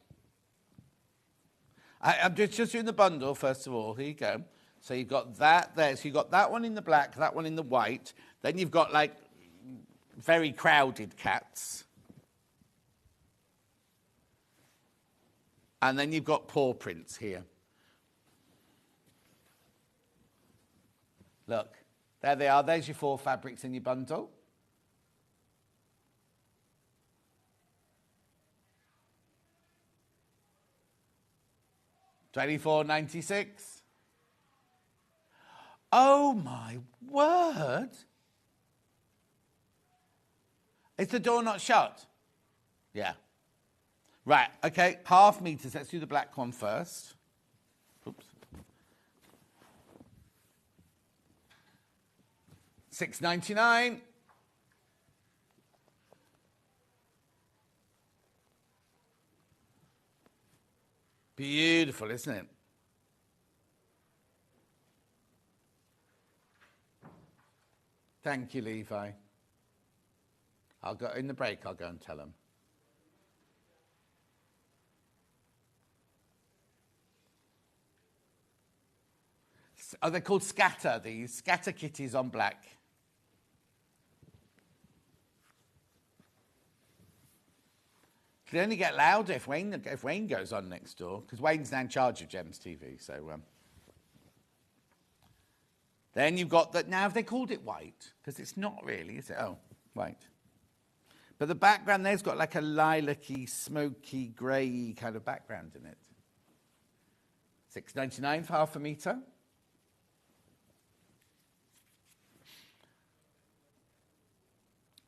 I'm just doing the bundle, first of all. Here you go. So you've got that there. So you've got that one in the black, that one in the white. Then you've got, like, very crowded cats. And then you've got paw prints here. Look, there they are. There's your 4 fabrics in your bundle. $24.96. Oh, my word. Is the door not shut? Yeah. Right, okay, ½ meters. Let's do the black one first. Oops. $6.99. Beautiful, isn't it? Thank you, Levi. I'll go in the break. I'll go and tell them. Oh, they're called scatter. These scatter kitties on black. They only get louder if Wayne goes on next door, because Wayne's now in charge of Gems TV. So then you've got that. Now, have they called it white? Because it's not really, is it? Oh, white. But the background there's got like a lilac-y, smoky, grey kind of background in it. $6.99 for ½ meter.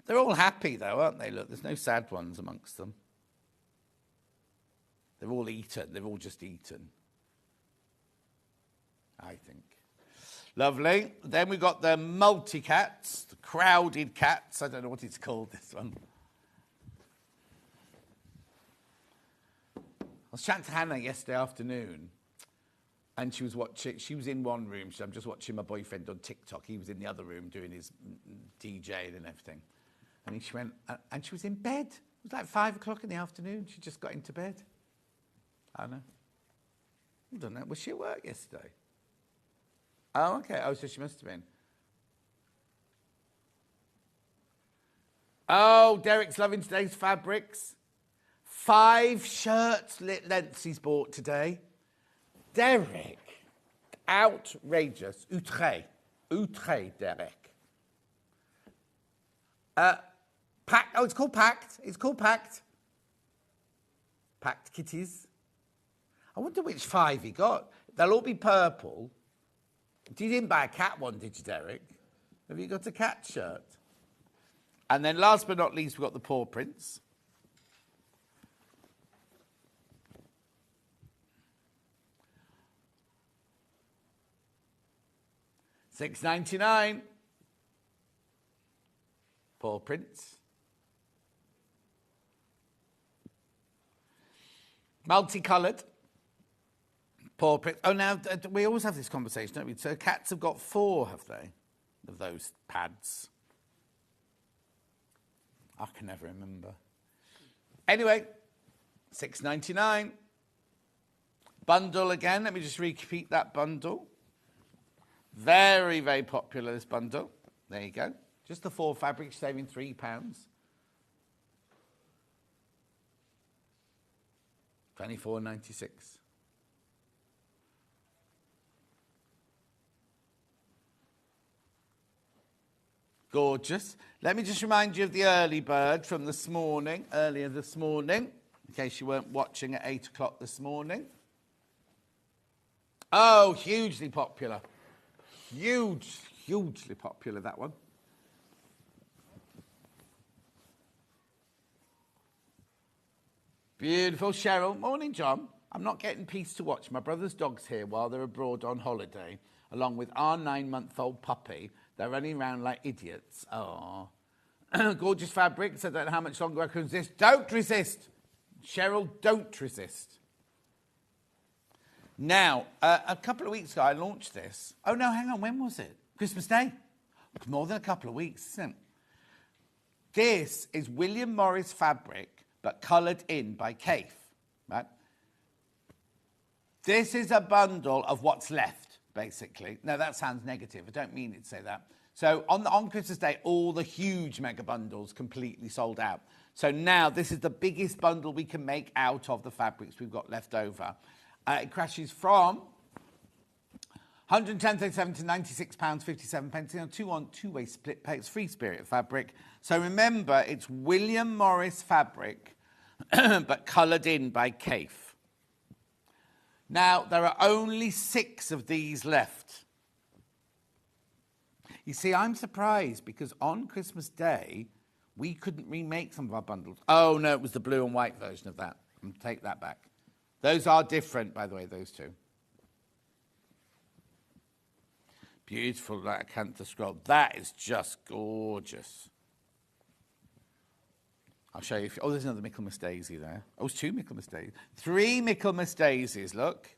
They're all happy, though, aren't they? Look, there's no sad ones amongst them. They're all eaten. They've all just eaten, I think. Lovely. Then we've got the multi-cats, the crowded cats. I don't know what it's called, this one. I was chatting to Hannah yesterday afternoon, and she was in one room. I'm just watching my boyfriend on TikTok. He was in the other room doing his DJing and everything. And she went, and she was in bed. It was like 5 o'clock in the afternoon. She just got into bed. I don't know. I don't know. Was she at work yesterday? Oh, okay. Oh, so she must have been. Oh, Derek's loving today's fabrics. 5 shirts lengths he's bought today. Derek. Outrageous. Outré, Derek. Packed. Oh, it's called Packed. It's called Packed. Packed kitties. I wonder which 5 he got. They'll all be purple. You didn't buy a cat one, did you, Derek? Have you got a cat shirt? And then last but not least, we've got the paw prints. $6.99. Paw prints. Multicoloured. Paw prints. Oh, now, we always have this conversation, don't we? So cats have got 4, have they, of those pads? I can never remember. Anyway, $6.99. Bundle again. Let me just repeat that bundle. Very, very popular, this bundle. There you go. Just the 4 fabrics, saving £3. $24.96. Gorgeous. Let me just remind you of the early bird from this morning, earlier this morning, in case you weren't watching at 8 o'clock this morning. Oh, hugely popular. Hugely popular, that one. Beautiful. Cheryl. Morning, John. I'm not getting peace to watch my brother's dogs here while they're abroad on holiday, along with our 9-month-old puppy. They're running around like idiots. Oh, gorgeous fabrics. I don't know how much longer I can resist. Don't resist. Cheryl, don't resist. Now, a couple of weeks ago, I launched this. Oh, no, hang on. When was it? Christmas Day? More than a couple of weeks, isn't it? This is William Morris fabric, but coloured in by Kaif, right? This is a bundle of what's left, basically. No, that sounds negative. I don't mean it to say that. So on Christmas Day, all the huge mega bundles completely sold out. So now this is the biggest bundle we can make out of the fabrics we've got left over. It crashes from £110.37 to £96.57. You know, two-way split pay. It's free spirit fabric. So remember, it's William Morris fabric, but coloured in by Kaif. Now, there are only 6 of these left. You see, I'm surprised because on Christmas Day, we couldn't remake some of our bundles. Oh, no, it was the blue and white version of that. Take that back. Those are different, by the way, those two. Beautiful, like a Acantha scroll. That is just gorgeous. I'll show you. Oh, there's another Michaelmas Daisy there. Oh, it's 2 Michaelmas Daisies. 3 Michaelmas Daisies, look.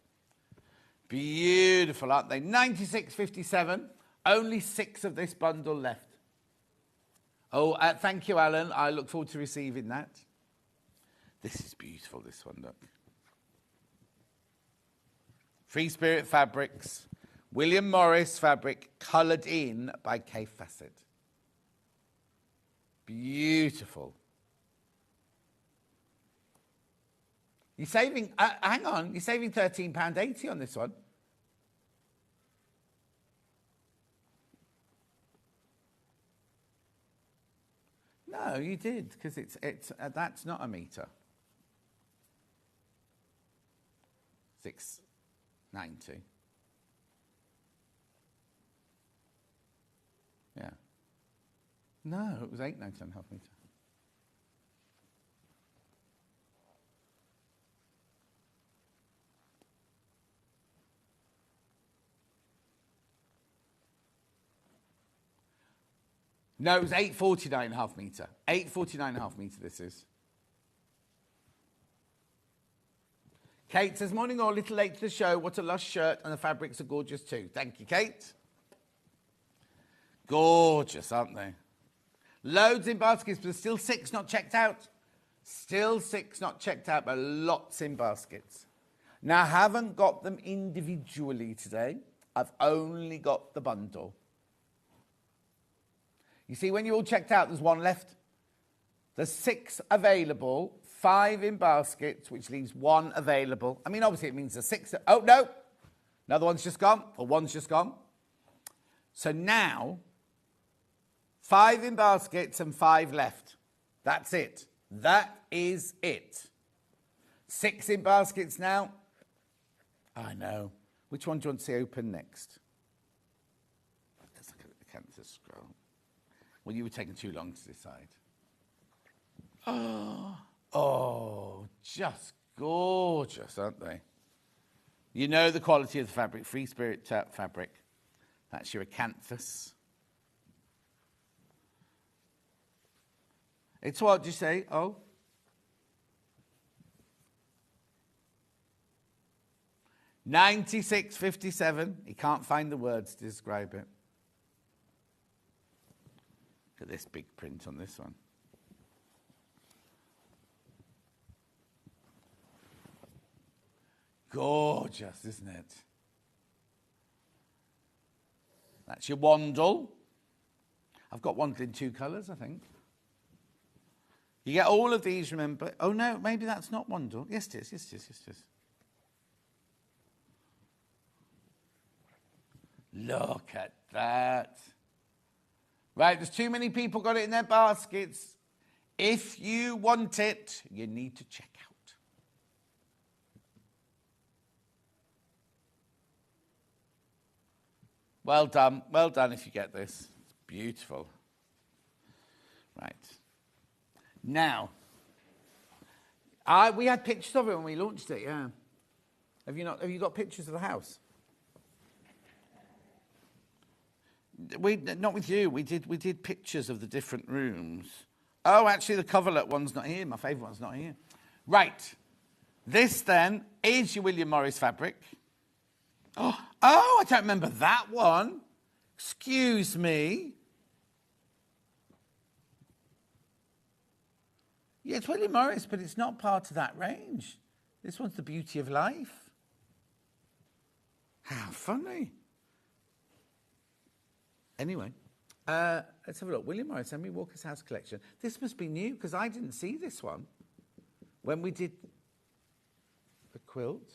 Beautiful, aren't they? $96.57. Only 6 of this bundle left. Oh, thank you, Alan. I look forward to receiving that. This is beautiful, this one, look. Free Spirit Fabrics. William Morris fabric, coloured in by Kaif Fassett. Beautiful. You're saving, hang on, you're saving £13.80 on this one. No, you did, because that's not a metre. $6.90. Yeah. No, it was $8.90 and a half metre. No, it was $8.49 and a half metre. $8.49 and a half metre this is. Kate says, morning or a little late to the show. What a lush shirt, and the fabrics are gorgeous too. Thank you, Kate. Gorgeous, aren't they? Loads in baskets, but there's still 6 not checked out. Still 6 not checked out, but lots in baskets. Now, I haven't got them individually today. I've only got the bundle. You see, when you're all checked out, there's 1 left. There's 6 available, 5 in baskets, which leaves 1 available. I mean, obviously, it means there's 6. Oh, no. Another one's just gone, or 1's just gone. So now, 5 in baskets and 5 left. That's it. That is it. 6 in baskets now. I know. Which one do you want to see open next? Let's look at the cancer scroll. Well, you were taking too long to decide. Oh, just gorgeous, aren't they? You know the quality of the fabric, Free Spirit fabric. That's your acanthus. It's what, do you say? Oh? $96.57. He can't find the words to describe it. Look at this big print on this one. Gorgeous, isn't it? That's your wandle. I've got wandle in 2 colours, I think. You get all of these, remember. Oh, no, maybe that's not wandle. Yes, it is. Yes, it is. Yes, it is. Look at that. Right, there's too many people got it in their baskets. If you want it, you need to check out. Well done. Well done if you get this. It's beautiful. Right. Now, we had pictures of it when we launched it, yeah. Have you got pictures of the house? Not with you. We did pictures of the different rooms. Oh, actually, the coverlet one's not here. My favourite one's not here. Right. This, then, is your William Morris fabric. Oh, I don't remember that one. Excuse me. Yeah, it's William Morris, but it's not part of that range. This one's the Beauty of Life. How funny. Anyway, let's have a look. William Morris, Emery Walker's House Collection. This must be new, because I didn't see this one when we did the quilt.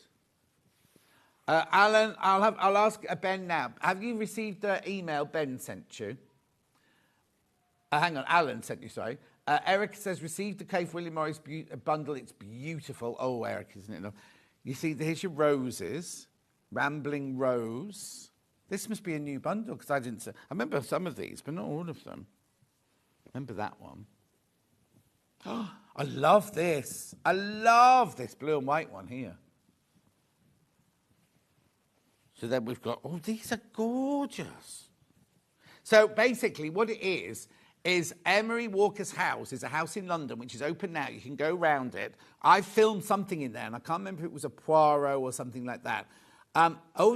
Alan, I'll ask Ben now. Have you received the email Ben sent you? Hang on, Alan sent you, sorry. Eric says, received the Cave William Morris bundle. It's beautiful. Oh, Eric, isn't it enough? You see, here's your roses. Rambling Rose. This must be a new bundle, because I didn't say. I remember some of these, but not all of them. Remember that one. Oh, I love this. I love this blue and white one here. So then we've got, oh, these are gorgeous. So basically what it is Emery Walker's house is a house in London, which is open now. You can go round it. I filmed something in there, and I can't remember if it was a Poirot or something like that.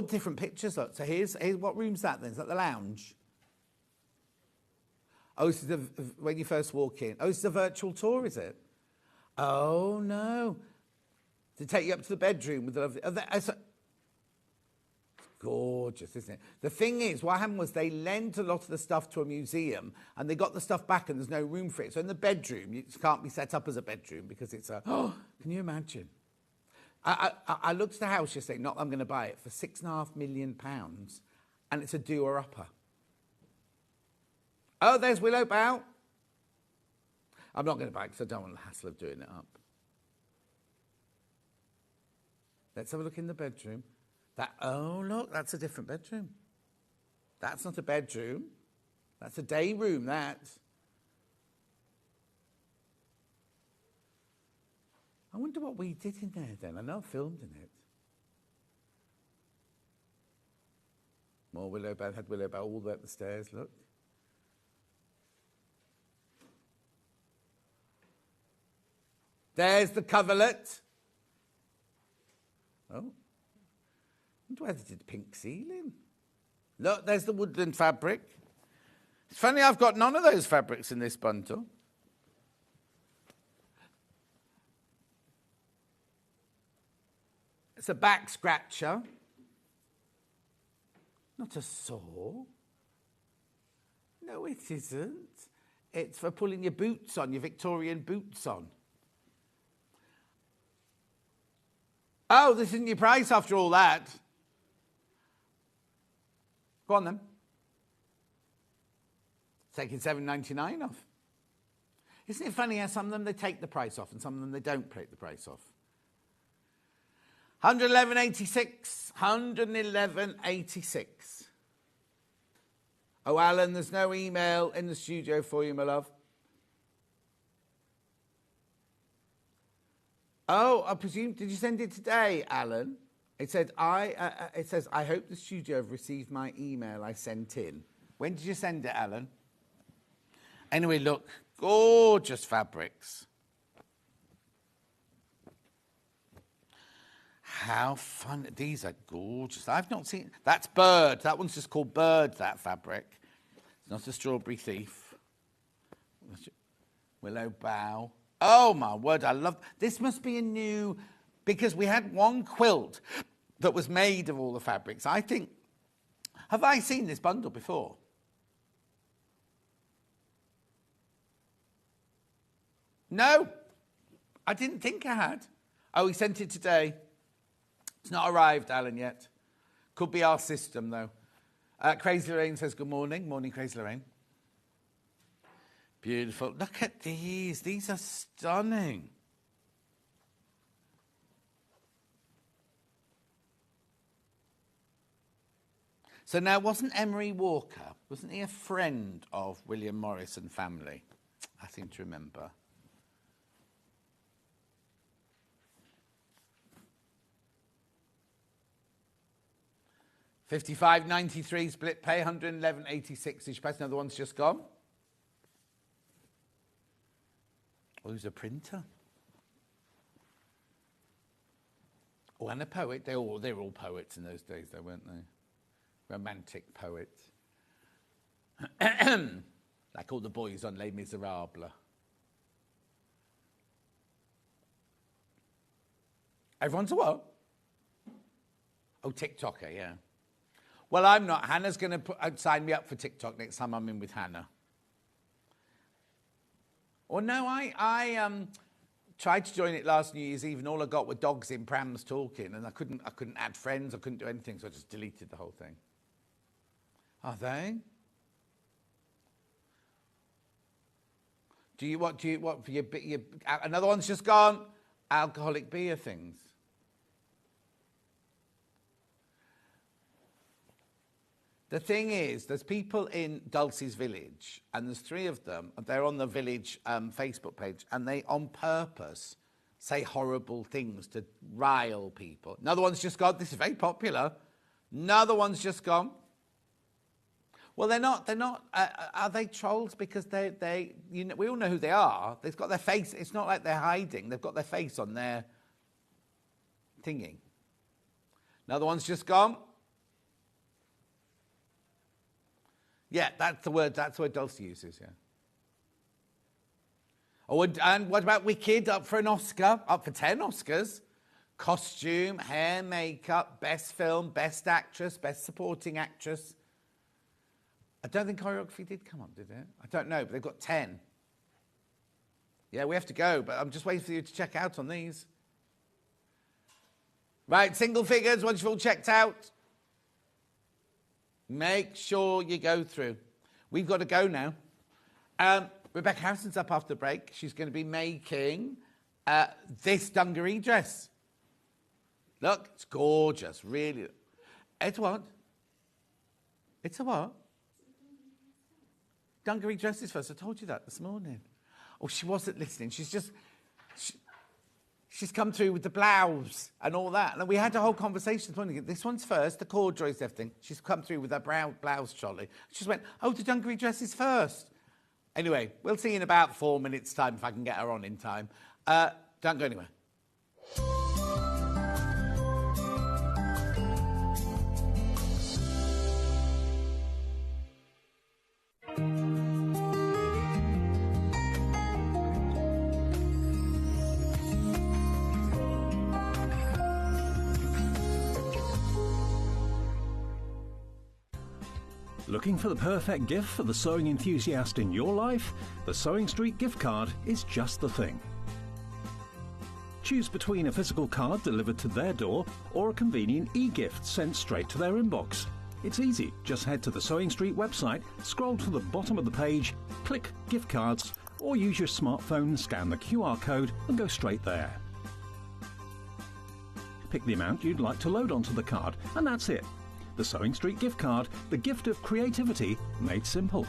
Different pictures. Look. So here's what room's that then? Is that the lounge? Oh, this is when you first walk in. Oh, this is a virtual tour, is it? Oh, no. To take you up to the bedroom with the lovely... gorgeous, isn't it? The thing is, what happened was they lent a lot of the stuff to a museum, and they got the stuff back, and there's no room for it. So in the bedroom, it can't be set up as a bedroom because it's a... Oh, can you imagine? I looked at the house yesterday, not that I'm going to buy it, for £6.5 million, and it's a doer-upper. Oh, there's Willow Bough. I'm not going to buy it because I don't want the hassle of doing it up. Let's have a look in the bedroom. Oh, look, that's a different bedroom. That's not a bedroom. That's a day room, that. I wonder what we did in there then. I know I filmed in it. More Willow Bough, had Willow Bough all the way up the stairs, look. There's the coverlet. Oh. I wonder why they did pink ceiling. Look, there's the woodland fabric. It's funny, I've got none of those fabrics in this bundle. It's a back scratcher. Not a saw. No, it isn't. It's for pulling your boots on, your Victorian boots on. Oh, this isn't your price after all that. Go on then. Taking $7.99 off. Isn't it funny how some of them they take the price off and some of them they don't take the price off? 111.86. 111.86. Oh, Alan, there's no email in the studio for you, my love. Oh, I presume, did you send it today, Alan? It said, it says, I hope the studio have received my email I sent in. When did you send it, Alan? Anyway, look, gorgeous fabrics. How fun. These are gorgeous. I've not seen... That's Bird. That one's just called Bird, that fabric. It's not a Strawberry Thief. Willow Bough. Oh, my word, I love... This must be a new... Because we had one quilt that was made of all the fabrics. I think... Have I seen this bundle before? No. I didn't think I had. Oh, he sent it today. It's not arrived, Alan, yet. Could be our system, though. Crazy Lorraine says good morning. Morning, Crazy Lorraine. Beautiful. Look at these. These are stunning. So now, wasn't Emery Walker, wasn't he a friend of William Morris and family? I seem to remember. $55.93 split pay, $111.86 each price. Another one's just gone. Oh, who's a printer? Oh, and a poet. They were all poets in those days, though, weren't they? Romantic poets. Like all the boys on Les Miserables. Everyone's a what? Oh, TikToker, yeah. Well, I'm not. Hannah's going to sign me up for TikTok next time I'm in with Hannah. Or no, I tried to join it last New Year's Eve, and all I got were dogs in prams talking, and I couldn't add friends, I couldn't do anything, so I just deleted the whole thing. Are they? Do you what for your another one's just gone? Alcoholic beer things. The thing is, there's people in Dulcie's village, and there's 3 of them. They're on the village Facebook page, and they, on purpose, say horrible things to rile people. Another one's just gone. This is very popular. Another one's just gone. Well, they're not. Are they trolls? Because we all know who they are. They've got their face. It's not like they're hiding. They've got their face on their thingy. Another one's just gone. Yeah, that's the word Dulcie uses, yeah. Oh, and what about Wicked? Up for an Oscar? Up for 10 Oscars. Costume, hair, makeup, best film, best actress, best supporting actress. I don't think choreography did come up, did it? I don't know, but they've got 10. Yeah, we have to go, but I'm just waiting for you to check out on these. Right, single figures, once you've all checked out. Make sure you go through. We've got to go now. Rebecca Harrison's up after the break. She's going to be making this dungaree dress. Look, it's gorgeous, really. It's what? It's a what? Dungaree dresses first. I told you that this morning. Oh, she wasn't listening. She's come through with the blouse and all that. And we had a whole conversation this morning. This one's first, the corduroys, everything. She's come through with her blouse trolley. She just went, oh, the dungaree dresses first. Anyway, we'll see in about 4 minutes' time if I can get her on in time. Don't go anywhere. Looking for the perfect gift for the sewing enthusiast in your life? The Sewing Street gift card is just the thing. Choose between a physical card delivered to their door or a convenient e-gift sent straight to their inbox. It's easy. Just head to the Sewing Street website, scroll to the bottom of the page, click Gift Cards, or use your smartphone, scan the QR code and go straight there. Pick the amount you'd like to load onto the card, and that's it. The Sewing Street gift card, the gift of creativity made simple.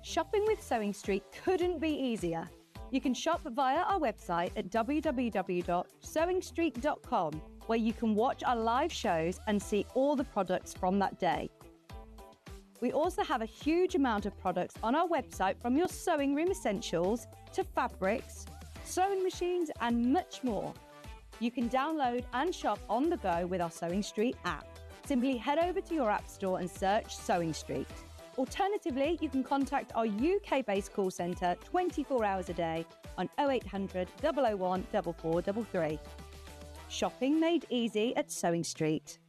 Shopping with Sewing Street couldn't be easier. You can shop via our website at www.sewingstreet.com, where you can watch our live shows and see all the products from that day. We also have a huge amount of products on our website, from your sewing room essentials to fabrics, sewing machines and much more. You can download and shop on the go with our Sewing Street app. Simply head over to your app store and search Sewing Street. Alternatively, you can contact our UK-based call centre 24 hours a day on 0800 001 4433. Shopping made easy at Sewing Street.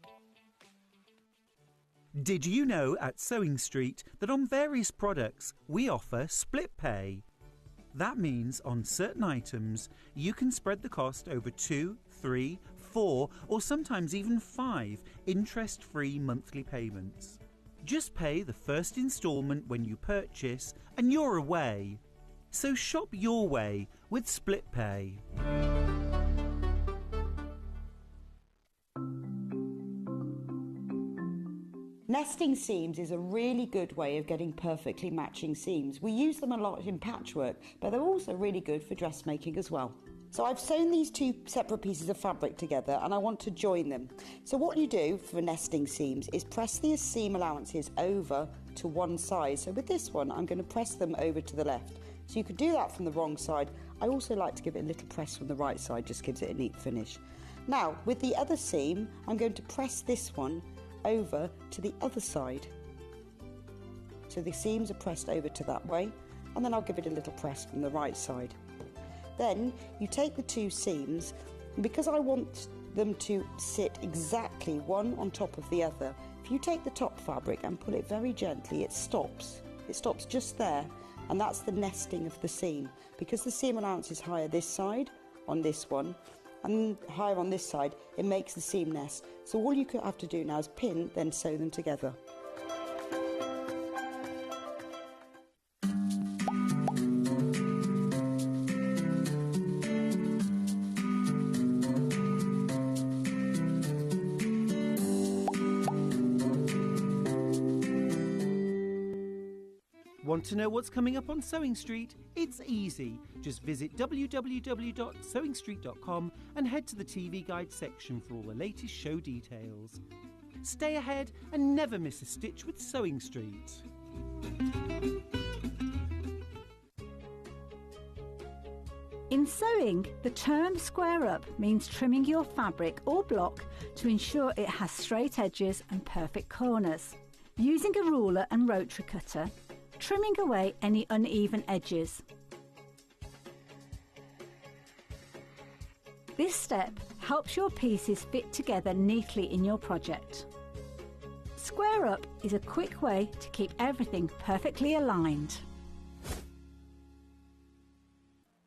Did you know at Sewing Street that on various products we offer split pay? That means on certain items you can spread the cost over 2, 3, 4 or sometimes even 5 interest-free monthly payments. Just pay the first instalment when you purchase and you're away. So shop your way with split pay. Nesting seams is a really good way of getting perfectly matching seams. We use them a lot in patchwork, but they're also really good for dressmaking as well. So I've sewn these two separate pieces of fabric together and I want to join them. So what you do for nesting seams is press the seam allowances over to one side. So with this one, I'm going to press them over to the left. So you could do that from the wrong side. I also like to give it a little press from the right side, just gives it a neat finish. Now, with the other seam, I'm going to press this one over to the other side. So the seams are pressed over to that way, and then I'll give it a little press from the right side. Then you take the two seams, and because I want them to sit exactly one on top of the other, if you take the top fabric and pull it very gently, it stops. It stops just there, and that's the nesting of the seam. Because the seam allowance is higher this side on this one, and higher on this side, it makes the seam nest. So all you have to do now is pin, then sew them together. Want to know what's coming up on Sewing Street? It's easy. Just visit www.sewingstreet.com and head to the TV Guide section for all the latest show details. Stay ahead and never miss a stitch with Sewing Street. In sewing, the term square up means trimming your fabric or block to ensure it has straight edges and perfect corners. Using a ruler and rotary cutter, trimming away any uneven edges. This step helps your pieces fit together neatly in your project. Square up is a quick way to keep everything perfectly aligned.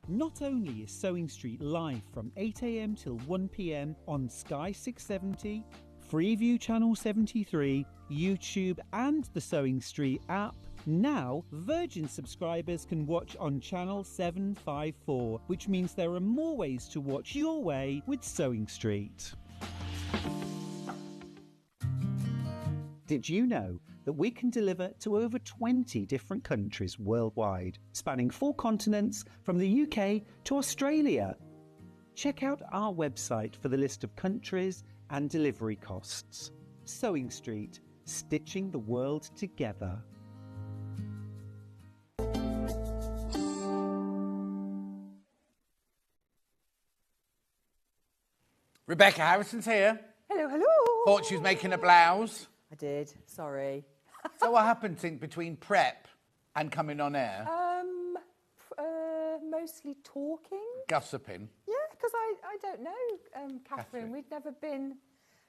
Not only is Sewing Street live from 8 AM till 1 PM on Sky 670, Freeview Channel 73, YouTube and the Sewing Street app, now Virgin subscribers can watch on Channel 754, which means there are more ways to watch your way with Sewing Street. Did you know that we can deliver to over 20 different countries worldwide, spanning 4 continents from the UK to Australia? Check out our website for the list of countries and delivery costs. Sewing Street, stitching the world together. Rebecca Harrison's here. Hello, hello. Thought she was making a blouse. I did, sorry. So what happened between prep and coming on air? Mostly talking. Gossiping. Yeah, because I don't know, Catherine. We've never been...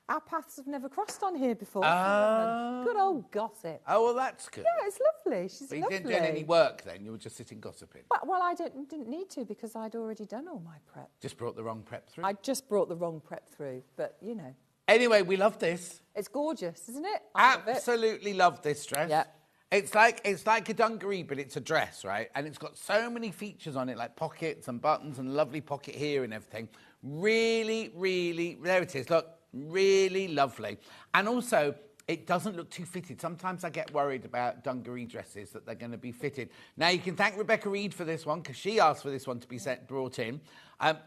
Our paths have never crossed on here before. Oh. Good old gossip. Oh, well, that's good. Yeah, it's lovely. She's But you lovely. didn't do any work then? You were just sitting gossiping? Well, I didn't need to because I'd already done all my prep. Just brought the wrong prep through? I just brought the wrong prep through, but, you know. Anyway, we love this. It's gorgeous, isn't it? I love it. Absolutely love this dress. Yeah. It's like a dungaree, but it's a dress, right? And it's got so many features on it, like pockets and buttons and lovely pocket here and everything. Really, really, there it is. Look, really lovely. And also, it doesn't look too fitted. Sometimes I get worried about dungaree dresses that they're going to be fitted. Now, you can thank Rebecca Reed for this one because she asked for this one to be brought in.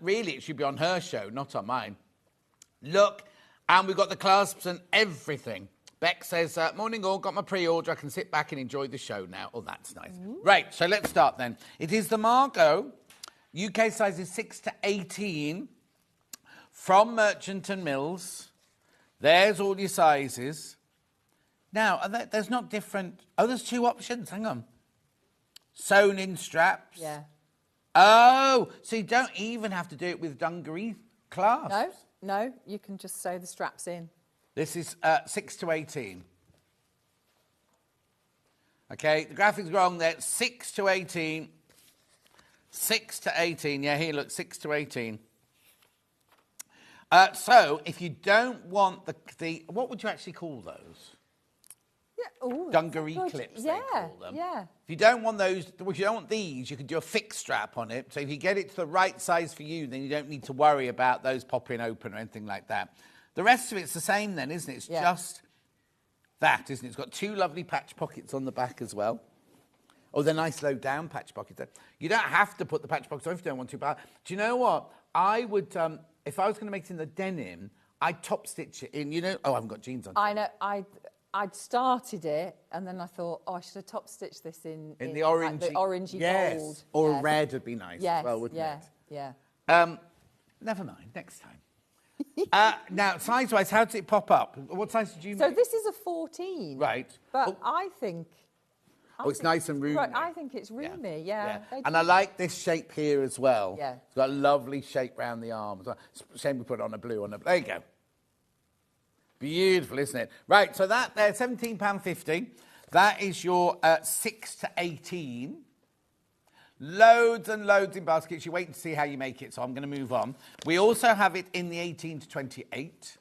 Really, it should be on her show, not on mine. Look, and we've got the clasps and everything. Beck says, morning all, got my pre-order. I can sit back and enjoy the show now. Oh, that's nice. Right, so let's start then. It is the Margo, UK sizes 6 to 18, from Merchant and Mills. There's all your sizes. Now, there's not different... Oh, there's 2 options. Hang on. Sewn-in straps. Yeah. Oh, so you don't even have to do it with dungaree clasps. No, you can just sew the straps in. This is 6 to 18. Okay, the graphic's wrong there. 6 to 18. 6 to 18. Yeah, here, look, 6 to 18. So, if you don't want the... What would you actually call those? Yeah, ooh, Dungaree clips, they call them. Yeah. If you don't want those, if you don't want these, you can do a fixed strap on it. So if you get it to the right size for you, then you don't need to worry about those popping open or anything like that. The rest of it's the same then, isn't it? It's just that, isn't it? It's got 2 lovely patch pockets on the back as well. Oh, they're nice low down patch pockets. You don't have to put the patch pockets on if you don't want to, but do you know what? I would, if I was going to make it in the denim, I'd top stitch it in, you know. Oh, I haven't got jeans on. I know, I'd started it, and then I thought, oh, I should have top stitched this in the orangey, like the orangey gold. Or a red would be nice yes, as well, wouldn't it? Yeah. Never mind, next time. Now, size-wise, how does it pop up? What size did you make? So this is a 14. Right. But I think... it's nice and roomy. Right, I think it's roomy, yeah. And I like this shape here as well. Yeah. It's got a lovely shape round the arm as well. It's a shame we put it on a blue on a... There you go. Beautiful, isn't it? Right, so that there, £17.50. That is your 6 to 18. Loads and loads in baskets. You wait to see how you make it, so I'm going to move on. We also have it in the 18 to 28,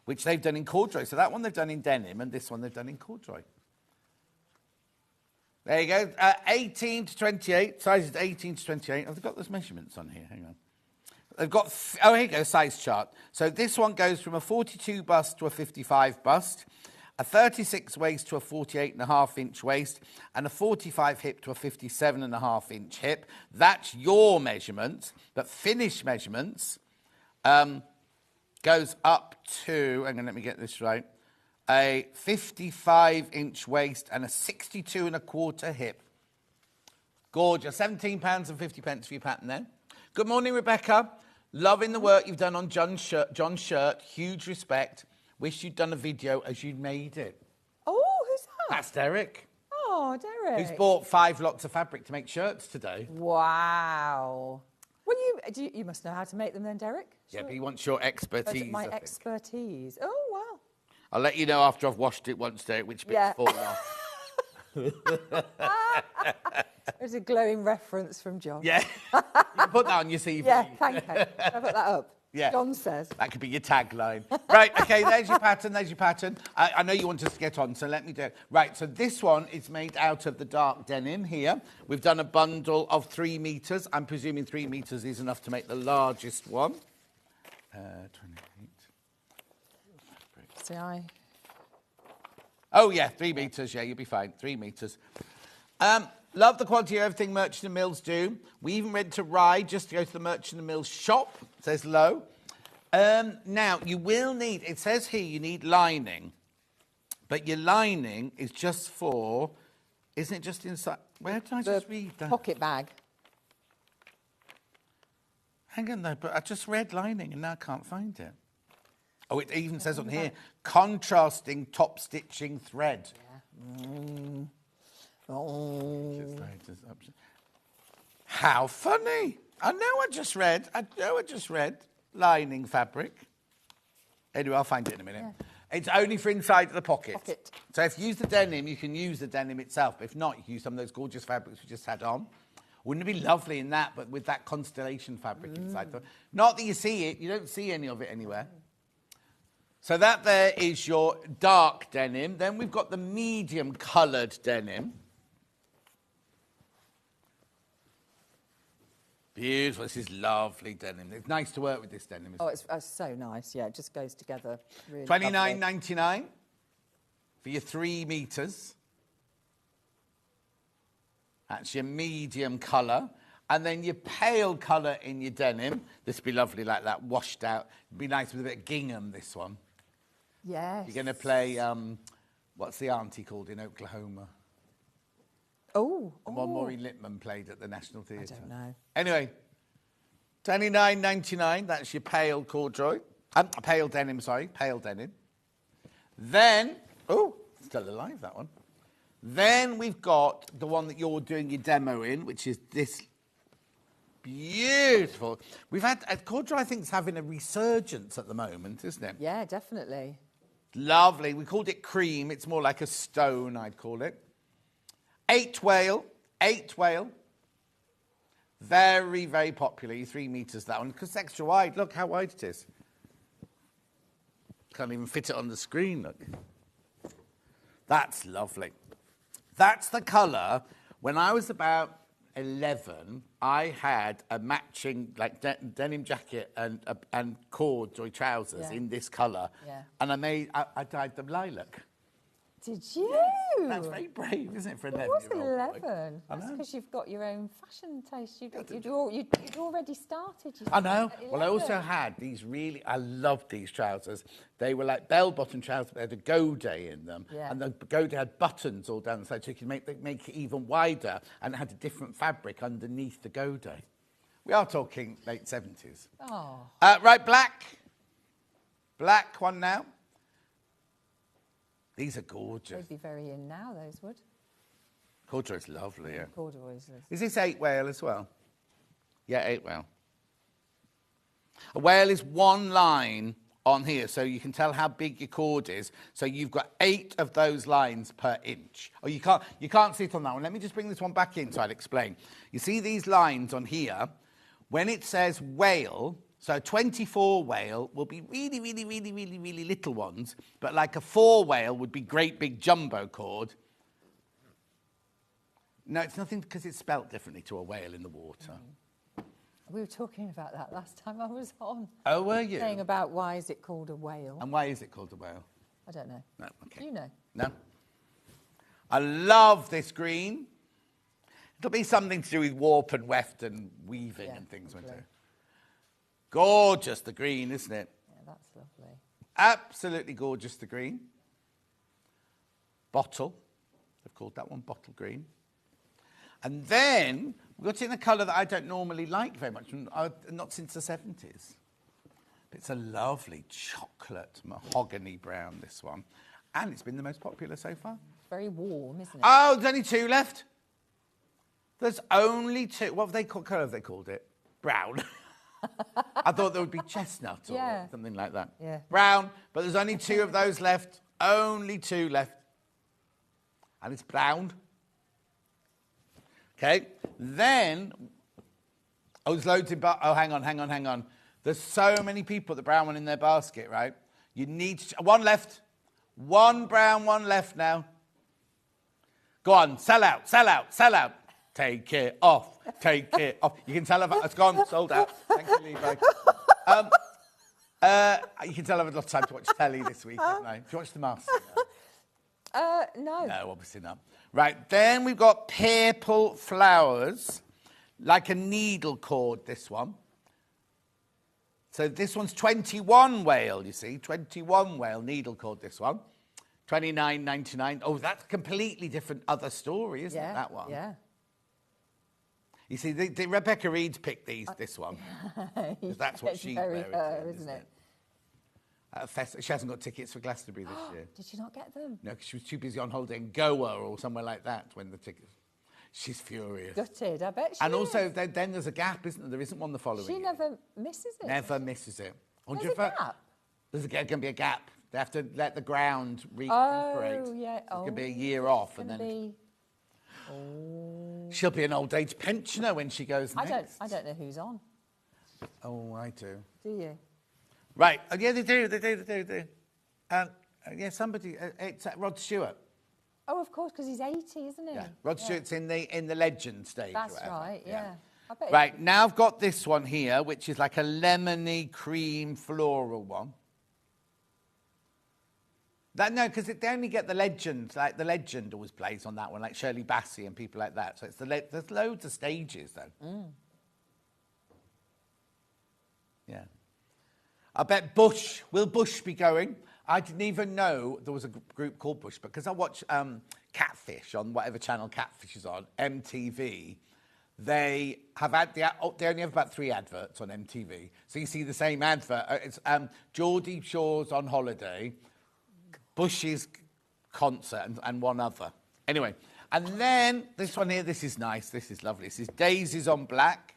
which they've done in corduroy. So that one they've done in denim, and this one they've done in corduroy. There you go. 18 to 28. Sizes 18 to 28. Have they got those measurements on here? Hang on. They've got... Oh, here you go, size chart. So this one goes from a 42 bust to a 55 bust, a 36 waist to a 48.5-inch waist, and a 45 hip to a 57.5-inch hip. That's your measurements. But finished measurements goes up to... Hang on, let me get this right. A 55-inch waist and a 62.25 hip. Gorgeous. £17.50 for your pattern then. Good morning, Rebecca. Loving the work you've done on John's shirt. Huge respect. Wish you'd done a video as you made it. Oh, who's that? That's Derek. Oh, Derek. Who's bought 5 lots of fabric to make shirts today. Wow. Well, you must know how to make them then, Derek? Yeah, but he wants your expertise. My expertise. Oh, wow. I'll let you know after I've washed it once, Derek, which bit's fallen off. There's a glowing reference from John. Yeah. You can put that on your CV. Yeah, thank you. I'll put that up. Yeah. John says. That could be your tagline. Right, okay, there's your pattern, I know you want us to get on, so let me do it. Right, so this one is made out of the dark denim here. We've done a bundle of 3 metres. I'm presuming 3 metres is enough to make the largest one. 28. See, Oh, yeah, 3 metres. Yeah, you'll be fine. 3 metres. Love the quality of everything Merchant and Mills do. We even went to Rye just to go to the Merchant and Mills shop. It says low. Now, you will need... It says here you need lining. But your lining is just for... Isn't it just inside... Where did I just read that? Pocket bag. Hang on, though. But I just read lining and now I can't find it. Oh, it even says on here, contrasting top stitching thread. Yeah. Oh. How funny. I know I just read lining fabric. Anyway, I'll find it in a minute. Yeah. It's only for inside of the pocket. So if you use the denim, you can use the denim itself. But if not, you can use some of those gorgeous fabrics we just had on. Wouldn't it be lovely in that, but with that constellation fabric inside? Not that you see it. You don't see any of it anywhere. So that there is your dark denim. Then we've got the medium coloured denim. Beautiful. This is lovely denim. It's nice to work with this denim. Oh, it's so nice. Yeah, it just goes together really. $29.99 for your 3 meters. That's your medium colour. And then your pale colour in your denim. This would be lovely like that, washed out. It'd be nice with a bit of gingham, this one. Yes. You're going to play, what's the auntie called in Oklahoma? Oh. The one Maureen Lipman played at the National Theatre. I don't know. Anyway, $29.99. That's your pale corduroy. Pale denim, sorry. Pale denim. Then, still alive, that one. Then we've got the one that you're doing your demo in, which is this beautiful. We've had, corduroy I think is having a resurgence at the moment, isn't it? Yeah, definitely. Lovely. We called it cream. It's more like a stone, I'd call it. 8 wale. Very, very popular. Your 3 meters, that one, because it's extra wide. Look how wide it is. Can't even fit it on the screen, look. That's lovely. That's the colour. When I was about 11, I had a matching like denim jacket and corduroy trousers in this colour. Yeah. And I dyed them lilac. Did you? Yes. That's very brave, isn't it, for an 11-year-old? It was 11. That's because you've got your own fashion taste. You'd already started. I know. Well, I also had these I loved these trousers. They were like bell-bottom trousers, but they had a godet in them. Yeah. And the godet had buttons all down the side, so you could make it even wider, and it had a different fabric underneath the godet. We are talking late 70s. Oh. Right, black. Black one now. These are gorgeous. They'd be very in now, those would. Corduroy's lovely, yeah. Corduroy's. Is this 8 wale as well? Yeah, 8 wale. A wale is one line on here, so you can tell how big your cord is. So you've got 8 of those lines per inch. Oh, you can't see it on that one. Let me just bring this one back in so I'll explain. You see these lines on here? When it says wale, so 24 wale will be really, really, really, really, really little ones, but like a 4 wale would be great big jumbo cord. No, it's nothing because it's spelt differently to a whale in the water. We were talking about that last time I was on. Oh, were you? Saying about why is it called a whale? And why is it called a whale? I don't know. No, okay. You know? No. I love this green. It'll be something to do with warp and weft and weaving and things, won't it? Gorgeous, the green, isn't it? Yeah, that's lovely. Absolutely gorgeous, the green. Bottle. They've called that one bottle green. And then we've got it in a colour that I don't normally like very much, not since the 70s. It's a lovely chocolate mahogany brown, this one. And it's been the most popular so far. It's very warm, isn't it? Oh, there's only 2 left. There's only 2. What colour have they called it? Brown. I thought there would be chestnut or something like that. Yeah. Brown, but there's only 2 of those left. Only 2 left. And it's brown. Okay. Then, there's loads of... hang on. There's so many people with the brown one in their basket, right? You need to... One left. One brown, one left now. Go on, sell out. Take it off. You can tell it's gone, sold out. Thank you, Levi. You can tell I've had a lot of time to watch telly this week, haven't I? Do you watch The Master? No. No, obviously not. Right, then we've got purple flowers, like a needle cord, this one. So this one's 21 wale, you see. 21 wale needle cord, this one. $29.99. Oh, that's a completely different other story, isn't it, that one? Yeah. You see, Rebecca Reed's picked this one. That's what she's wearing, isn't it? She hasn't got tickets for Glastonbury this year. Did she not get them? No, because she was too busy on holiday in Goa or somewhere like that when the tickets... She's furious. Gutted, I bet she is. And also, then there's a gap, isn't there? There isn't one the following year. She never misses it. Never misses it. There's a gap? There's going to be a gap. They have to let the ground recuperate. Oh, yeah. So it's going to be a year off. And then she'll be an old age pensioner when she goes next. I don't know who's on. Oh, I do. Do you? Right. Oh, yeah, they do. Yeah, somebody... it's Rod Stewart. Oh, of course, because he's 80, isn't he? Yeah. Rod Stewart's in the legend stage. That's right, yeah. Right, now I've got this one here, which is like a lemony cream floral one. No, because they only get the legend, like the legend always plays on that one, like Shirley Bassey and people like that. So it's there's loads of stages, though. Yeah. I bet Bush, will Bush be going? I didn't even know there was a group called Bush, because I watch Catfish on whatever channel Catfish is on, MTV. They have they only have about 3 adverts on MTV. So you see the same advert. It's Geordie Shore's on holiday, Bush's concert, and one other. Anyway, and then this one here, this is nice, this is lovely. This is Daisies on Black.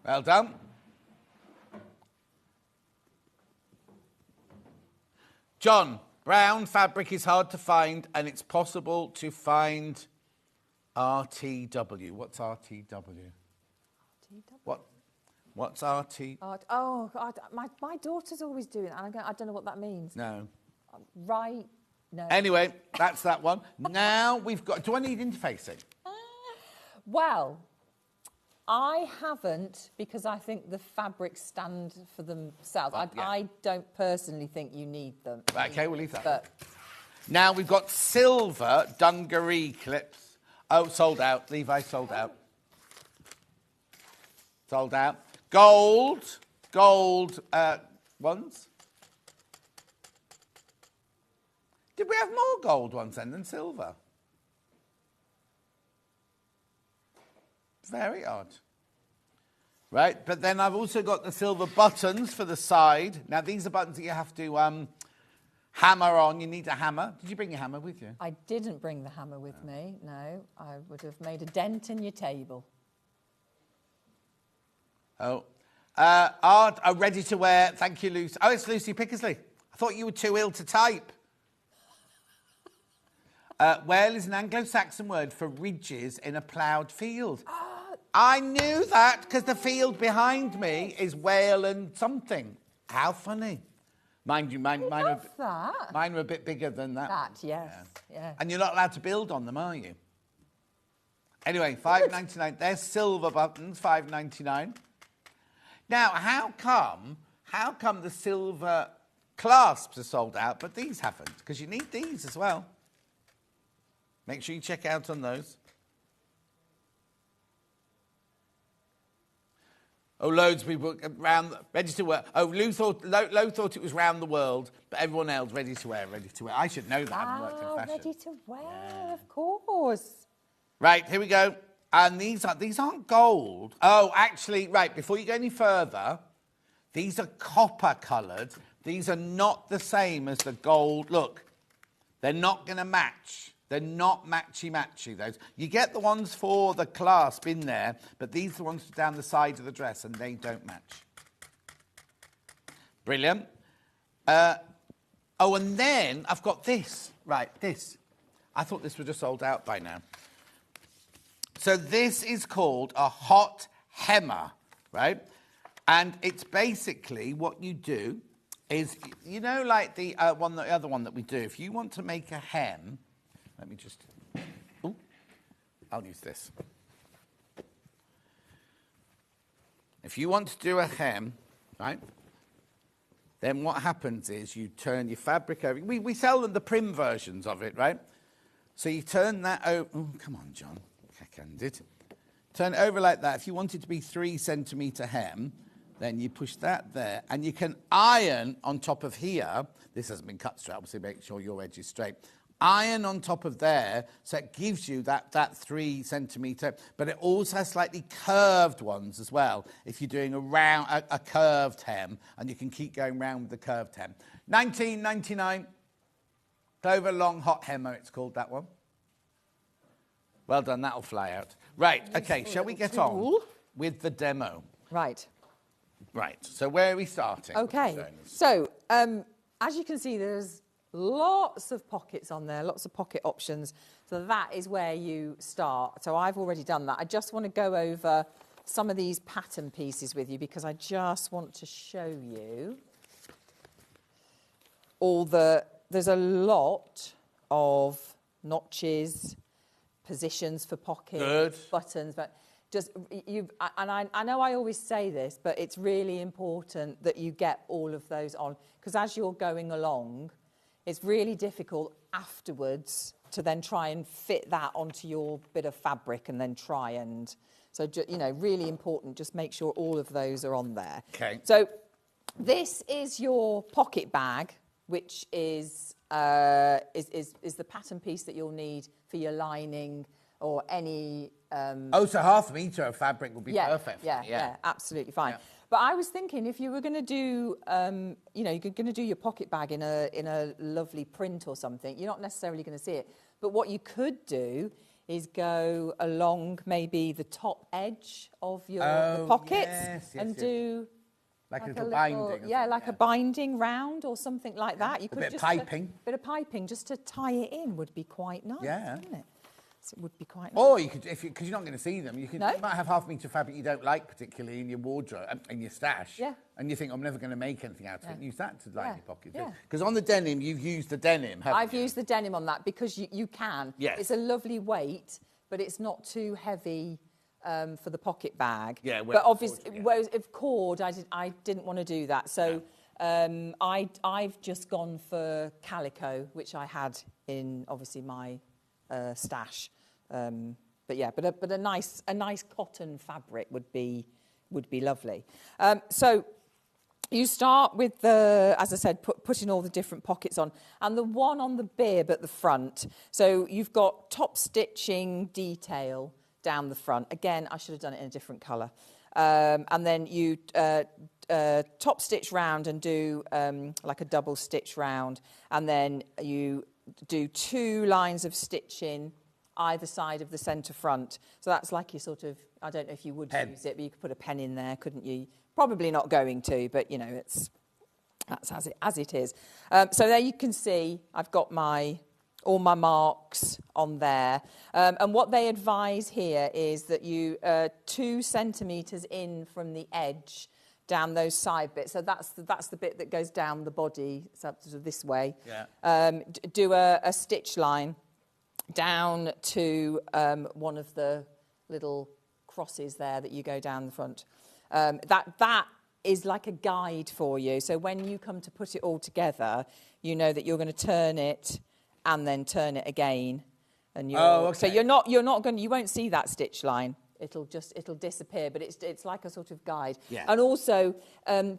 Well done. John, brown fabric is hard to find, and it's possible to find RTW. What's RTW? RTW? What's RT? Oh, God, my daughter's always doing it, and I don't know what that means. No. Right, no. Anyway, that's that one. Now we've got... Do I need interfacing? Well, I haven't, because I think the fabrics stand for themselves. I don't personally think you need them. Right, okay, we'll leave that. But now we've got silver Dungaree clips. Oh, sold out. Levi, sold out. Sold out. Gold ones. Did we have more gold ones then than silver? Very odd. Right, but then I've also got the silver buttons for the side. Now, these are buttons that you have to hammer on. You need a hammer. Did you bring your hammer with you? I didn't bring the hammer with me, no. I would have made a dent in your table. Oh. Art, ready to wear. Thank you, Lucy. Oh, it's Lucy Pickersley. I thought you were too ill to type. Well is an Anglo-Saxon word for ridges in a ploughed field. I knew that because the field behind me is whale and something. How funny. Mind you, mine were a bit bigger than that. That, yes. Yeah. And you're not allowed to build on them, are you? Anyway, $5.99. There's silver buttons, $5.99. Now, how come the silver clasps are sold out, but these haven't? Because you need these as well. Make sure you check out on those. Oh, loads of people ready to wear. Oh, Lo thought it was round the world, but everyone else ready to wear. I should know that. I haven't worked in fashion. Ready to wear, of course. Right, here we go. And these aren't gold. Oh, actually, right, before you go any further, these are copper coloured. These are not the same as the gold. Look, they're not going to match. They're not matchy-matchy, those. You get the ones for the clasp in there, but these are the ones down the side of the dress, and they don't match. Brilliant. Oh, and then I've got this. Right, this. I thought this was just sold out by now. So this is called a hot hemmer, right? And it's basically what you do is, you know, like the other one that we do. If you want to make a hem, let me just, I'll use this. If you want to do a hem, right, then what happens is you turn your fabric over. We sell them the prim versions of it, right? So you turn that over. Oh, come on, John. Cack-handed. Turn it over like that. If you want it to be 3 centimetre hem, then you push that there. And you can iron on top of here. This hasn't been cut straight, obviously make sure your edge is straight. Iron on top of there, so it gives you that 3 centimetre, but it also has slightly curved ones as well, if you're doing a curved hem, and you can keep going round with the curved hem. $19.99, Clover Long Hot Hemmer, it's called, that one. Well done, that'll fly out. Right, okay, shall we get on with the demo? Right. Right, so where are we starting? Okay, so as you can see, there's lots of pockets on there, lots of pocket options. So that is where you start. So I've already done that. I just want to go over some of these pattern pieces with you because I just want to show you all the there's a lot of notches, positions for pockets, Good. buttons, but just I know I always say this, but it's really important that you get all of those on, because as you're going along, it's really difficult afterwards to then try and fit that onto your bit of fabric and then try and, so, you know, really important, just make sure all of those are on there. Okay. So this is your pocket bag, which is the pattern piece that you'll need for your lining or any... so half a metre of fabric would be perfect. Yeah, absolutely fine. Yeah. But I was thinking, if you were going to do, you know, you're going to do your pocket bag in a lovely print or something, you're not necessarily going to see it. But what you could do is go along maybe the top edge of your the pockets do... Like a little binding. A binding round or something like that. You could bit of just piping. A bit of piping just to tie it in would be quite nice, wouldn't it? So it would be quite nice. Or you could, because you're not going to see them, you No. might have half a metre of fabric you don't like particularly in your wardrobe, in your stash. Yeah. And you think, I'm never going to make anything out of it. And use that to line your pocket. Yeah. Because on the denim, you've used the denim, haven't I've you? used the denim on that because you can. Yes. It's a lovely weight, but it's not too heavy for the pocket bag. Yeah, but obviously, whereas if cord, I didn't want to do that. So I've just gone for calico, which I had in obviously my stash. But a nice cotton fabric would be lovely. So you start with as I said, putting all the different pockets on, and the one on the bib at the front. So you've got top stitching detail down the front. Again, I should have done it in a different colour. And then you top stitch round and do like a double stitch round, and then you do 2 lines of stitching either side of the centre front. So that's like your sort of, I don't know if you would use it, but you could put a pen in there, couldn't you? Probably not going to, but you know, that's as it is. So there you can see I've got all my marks on there. And what they advise here is that you 2 centimetres in from the edge down those side bits. So that's the bit that goes down the body, so sort of this way. Yeah. Do a stitch line down to one of the little crosses there that you go down the front. That is like a guide for you. So when you come to put it all together, you know that you're going to turn it and then turn it again. And so you won't see that stitch line. It'll disappear, but it's like a sort of guide. Yeah. And also,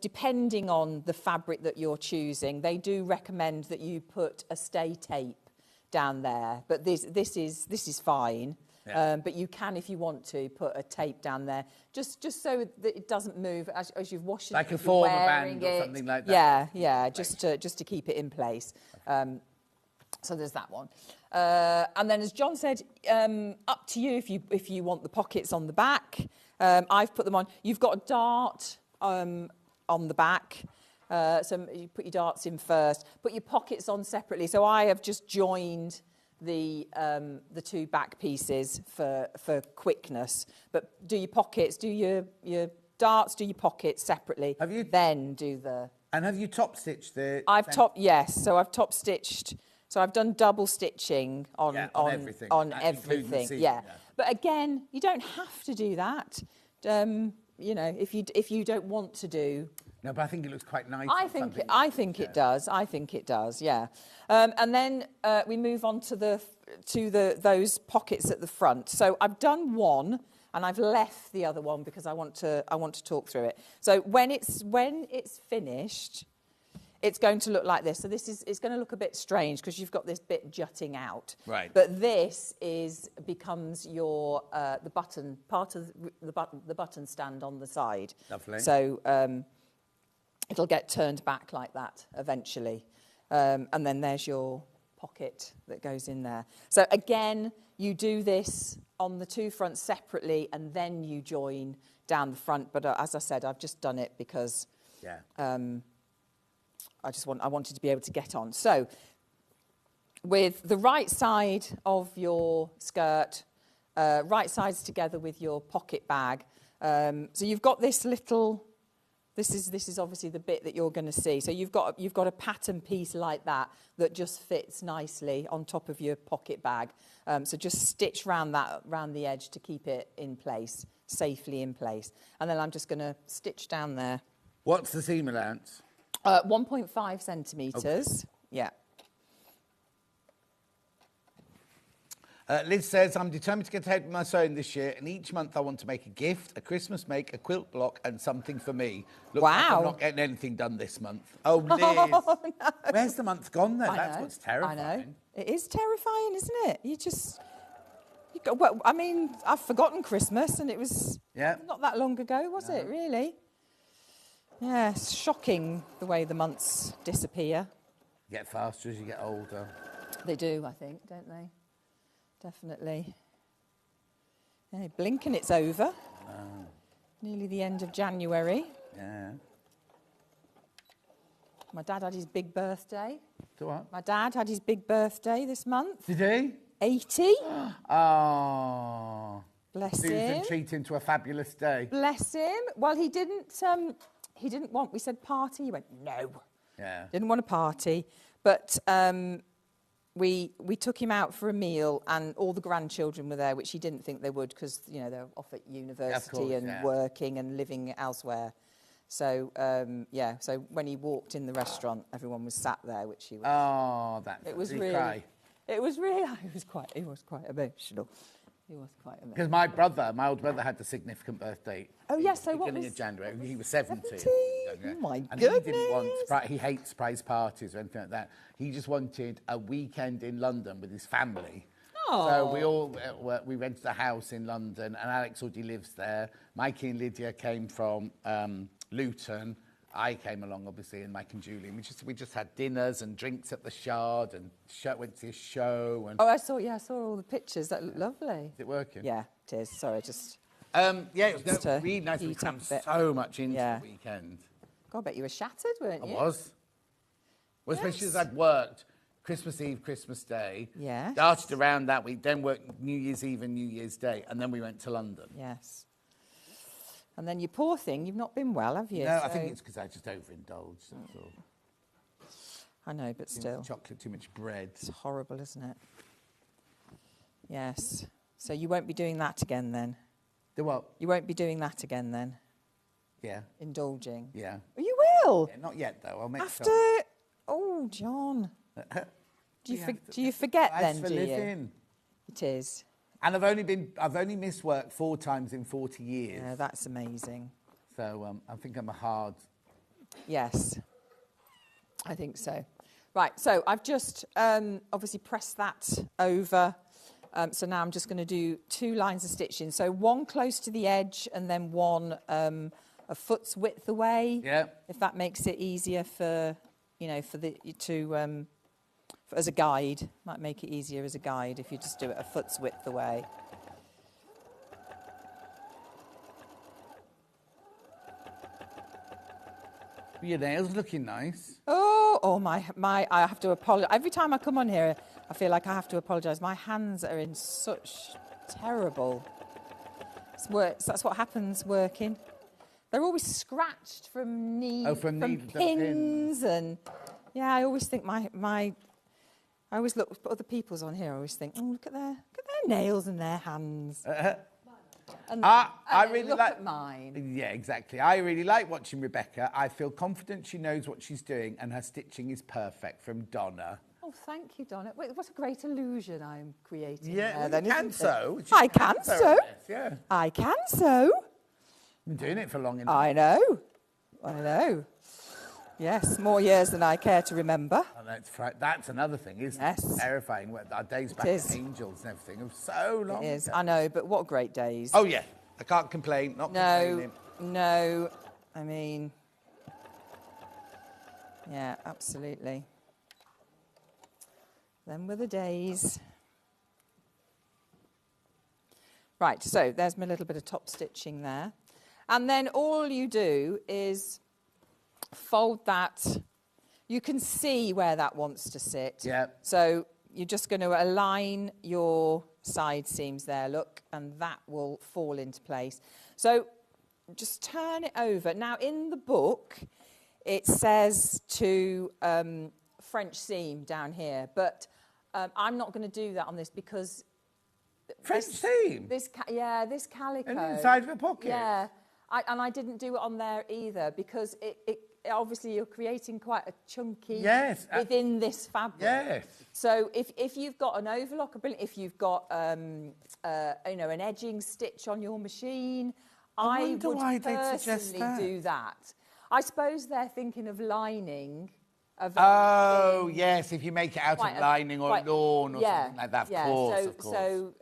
depending on the fabric that you're choosing, they do recommend that you put a stay tape down there. But this is fine. Yeah. But you can, if you want to, put a tape down there, just so that it doesn't move as you've washed it. Like a former band or something like that. Yeah, just to keep it in place. So there's that one. And then, as John said, up to you if you want the pockets on the back. I've put them on. You've got a dart on the back. So you put your darts in first. Put your pockets on separately. So I have just joined the 2 back pieces for quickness. But do your pockets, do your darts, do your pockets separately. Have you? Then do the... And have you top stitched the... Yes. So I've top stitched... So I've done double stitching on everything. Yeah. But again, you don't have to do that. You know, if you don't want to do. No, but I think it looks quite nice. I think it does. I think it does. Yeah. And then we move on to those pockets at the front. So I've done one and I've left the other one because I want to talk through it. So when it's finished, it's going to look like this. So it's going to look a bit strange because you've got this bit jutting out. Right. But this becomes your the button part of the button stand on the side. Lovely. So it'll get turned back like that eventually, and then there's your pocket that goes in there. So again, you do this on the 2 fronts separately, and then you join down the front. But as I said, I've just done it because. Yeah. I wanted to be able to get on. So with the right side of your skirt, right sides together with your pocket bag. So you've got this little This is obviously the bit that you're going to see. So you've got a pattern piece like that just fits nicely on top of your pocket bag. So just stitch round the edge to keep it in place, safely in place. And then I'm just going to stitch down there. What's the seam allowance? 1.5 centimetres. Okay. Yeah. Liz says, I'm determined to get ahead with my sewing this year, and each month I want to make a gift, a Christmas make, a quilt block, and something for me. Looks wow. Like I'm not getting anything done this month. Oh, Liz. Oh, no. Where's the month gone then? That's what's terrifying. I know. It is terrifying, isn't it? Well, I mean, I've forgotten Christmas, and it was not that long ago, was it, really? Yeah, it's shocking the way the months disappear. You get faster as you get older. They do, I think, don't they? Definitely. Yeah, blink and it's over. Nearly the end of January. Yeah. My dad had his big birthday. Do what? My dad had his big birthday this month. Did he? 80. Oh. Bless Susan him. treat him to a fabulous day. Bless him. Well, he didn't want, we said party. He went, no. Yeah. Didn't want a party. But we took him out for a meal, and all the grandchildren were there, which he didn't think they would because, you know, they're off at university working and living elsewhere. So, so when he walked in the restaurant, everyone was sat there, which he was... Oh, it was really... Cry? It was really... He was quite emotional. He was quite emotional. Because my older brother had a significant birthday. Oh, yes, so what was... Beginning of January. He was 70. Oh, my goodness. He didn't want... He hates surprise parties or anything like that. He just wanted a weekend in London with his family. Oh. So we rented a house in London, and Alex already lives there. Mikey and Lydia came from Luton. I came along, obviously, and Mike and Julie. We just had dinners and drinks at the Shard, and went to see a show. And I saw all the pictures. That looked lovely. Is it working? Yeah, it is. Sorry, just... it was really nice. We crammed so much into the weekend. God, I bet you were shattered, weren't you? I was. Well, especially as I'd worked Christmas Eve, Christmas Day. Yeah. Started around that week, then worked New Year's Eve and New Year's Day, and then we went to London. Yes. And then you poor thing, you've not been well, have you? No, I think it's because I just overindulged, that's all. I know, but still. Too much chocolate, too much bread. It's horrible, isn't it? Yes. So you won't be doing that again then? Do what? You won't be doing that again then? Yeah. Indulging? Yeah. Oh, you will? Yeah, not yet, though. I'll make After... Oh, John. Do you forget then, do you? It is. And I've only missed work 4 times in 40 years. Yeah, that's amazing. So I think I'm a hard... Yes, I think so. Right, so I've just obviously pressed that over. So now I'm just going to do 2 lines of stitching. So one close to the edge and then one a foot's width away. Yeah. If that makes it easier for, as a guide. Might make it easier as a guide if you just do it a foot's width away. Your nails looking nice. My! I have to apologise. Every time I come on here, I feel like I have to apologise. My hands are in such terrible... That's what happens working. They're always scratched from from pins and... Yeah, I always think I always look at other people's on here. I always think, look at their nails and their hands. I really look like at mine. Yeah, exactly. I really like watching Rebecca. I feel confident she knows what she's doing, and her stitching is perfect. From Donna. Oh, thank you, Donna. Wait, what a great illusion I'm creating. Yeah, there, you can sew. I can sew. Yeah, I can sew. I've been doing it for long enough. I know. Yes, more years than I care to remember. Oh, that's another thing, isn't it? It's terrifying. Our days back as angels and everything. It was so long. It is. Ago. I know, but what great days. Oh, yeah. I can't complain. Complaining. No. I mean, yeah, absolutely. Them were the days. Right, so there's my little bit of top stitching there. And then all you do is... fold that. You can see where that wants to sit. Yeah. So you're just going to align your side seams there, look, and that will fall into place. So just turn it over. Now, in the book, it says to French seam down here, but I'm not going to do that on this because... French seam? This calico. And inside of a pocket? Yeah. I didn't do it on there either because it obviously you're creating quite a chunky within this fabric. Yes. So if you've got an overlock, if you've got an edging stitch on your machine, I would personally do that. I suppose they're thinking of lining. Oh, yes, if you make it out of lining or lawn or something like that, of course. So,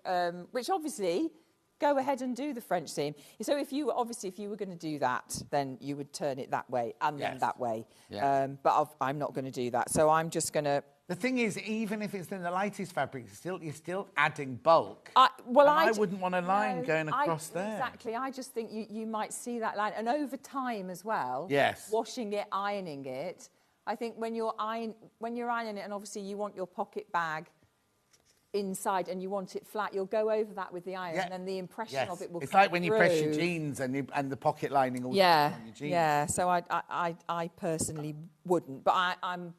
which obviously, go ahead and do the French seam. So if you were going to do that, then you would turn it that way and then that way. Yeah. But I'm not going to do that. So I'm just going to... The thing is, even if it's in the lightest fabric, you're still adding bulk. I wouldn't want a line going across there. Exactly. I just think you might see that line. And over time as well, washing it, ironing it, I think when you're ironing it, and obviously you want your pocket bag inside and you want it flat, you'll go over that with the iron, and then the impression of it will come through. It's like when you press your jeans and the pocket lining all on your jeans. Yeah, so I personally wouldn't. But I'm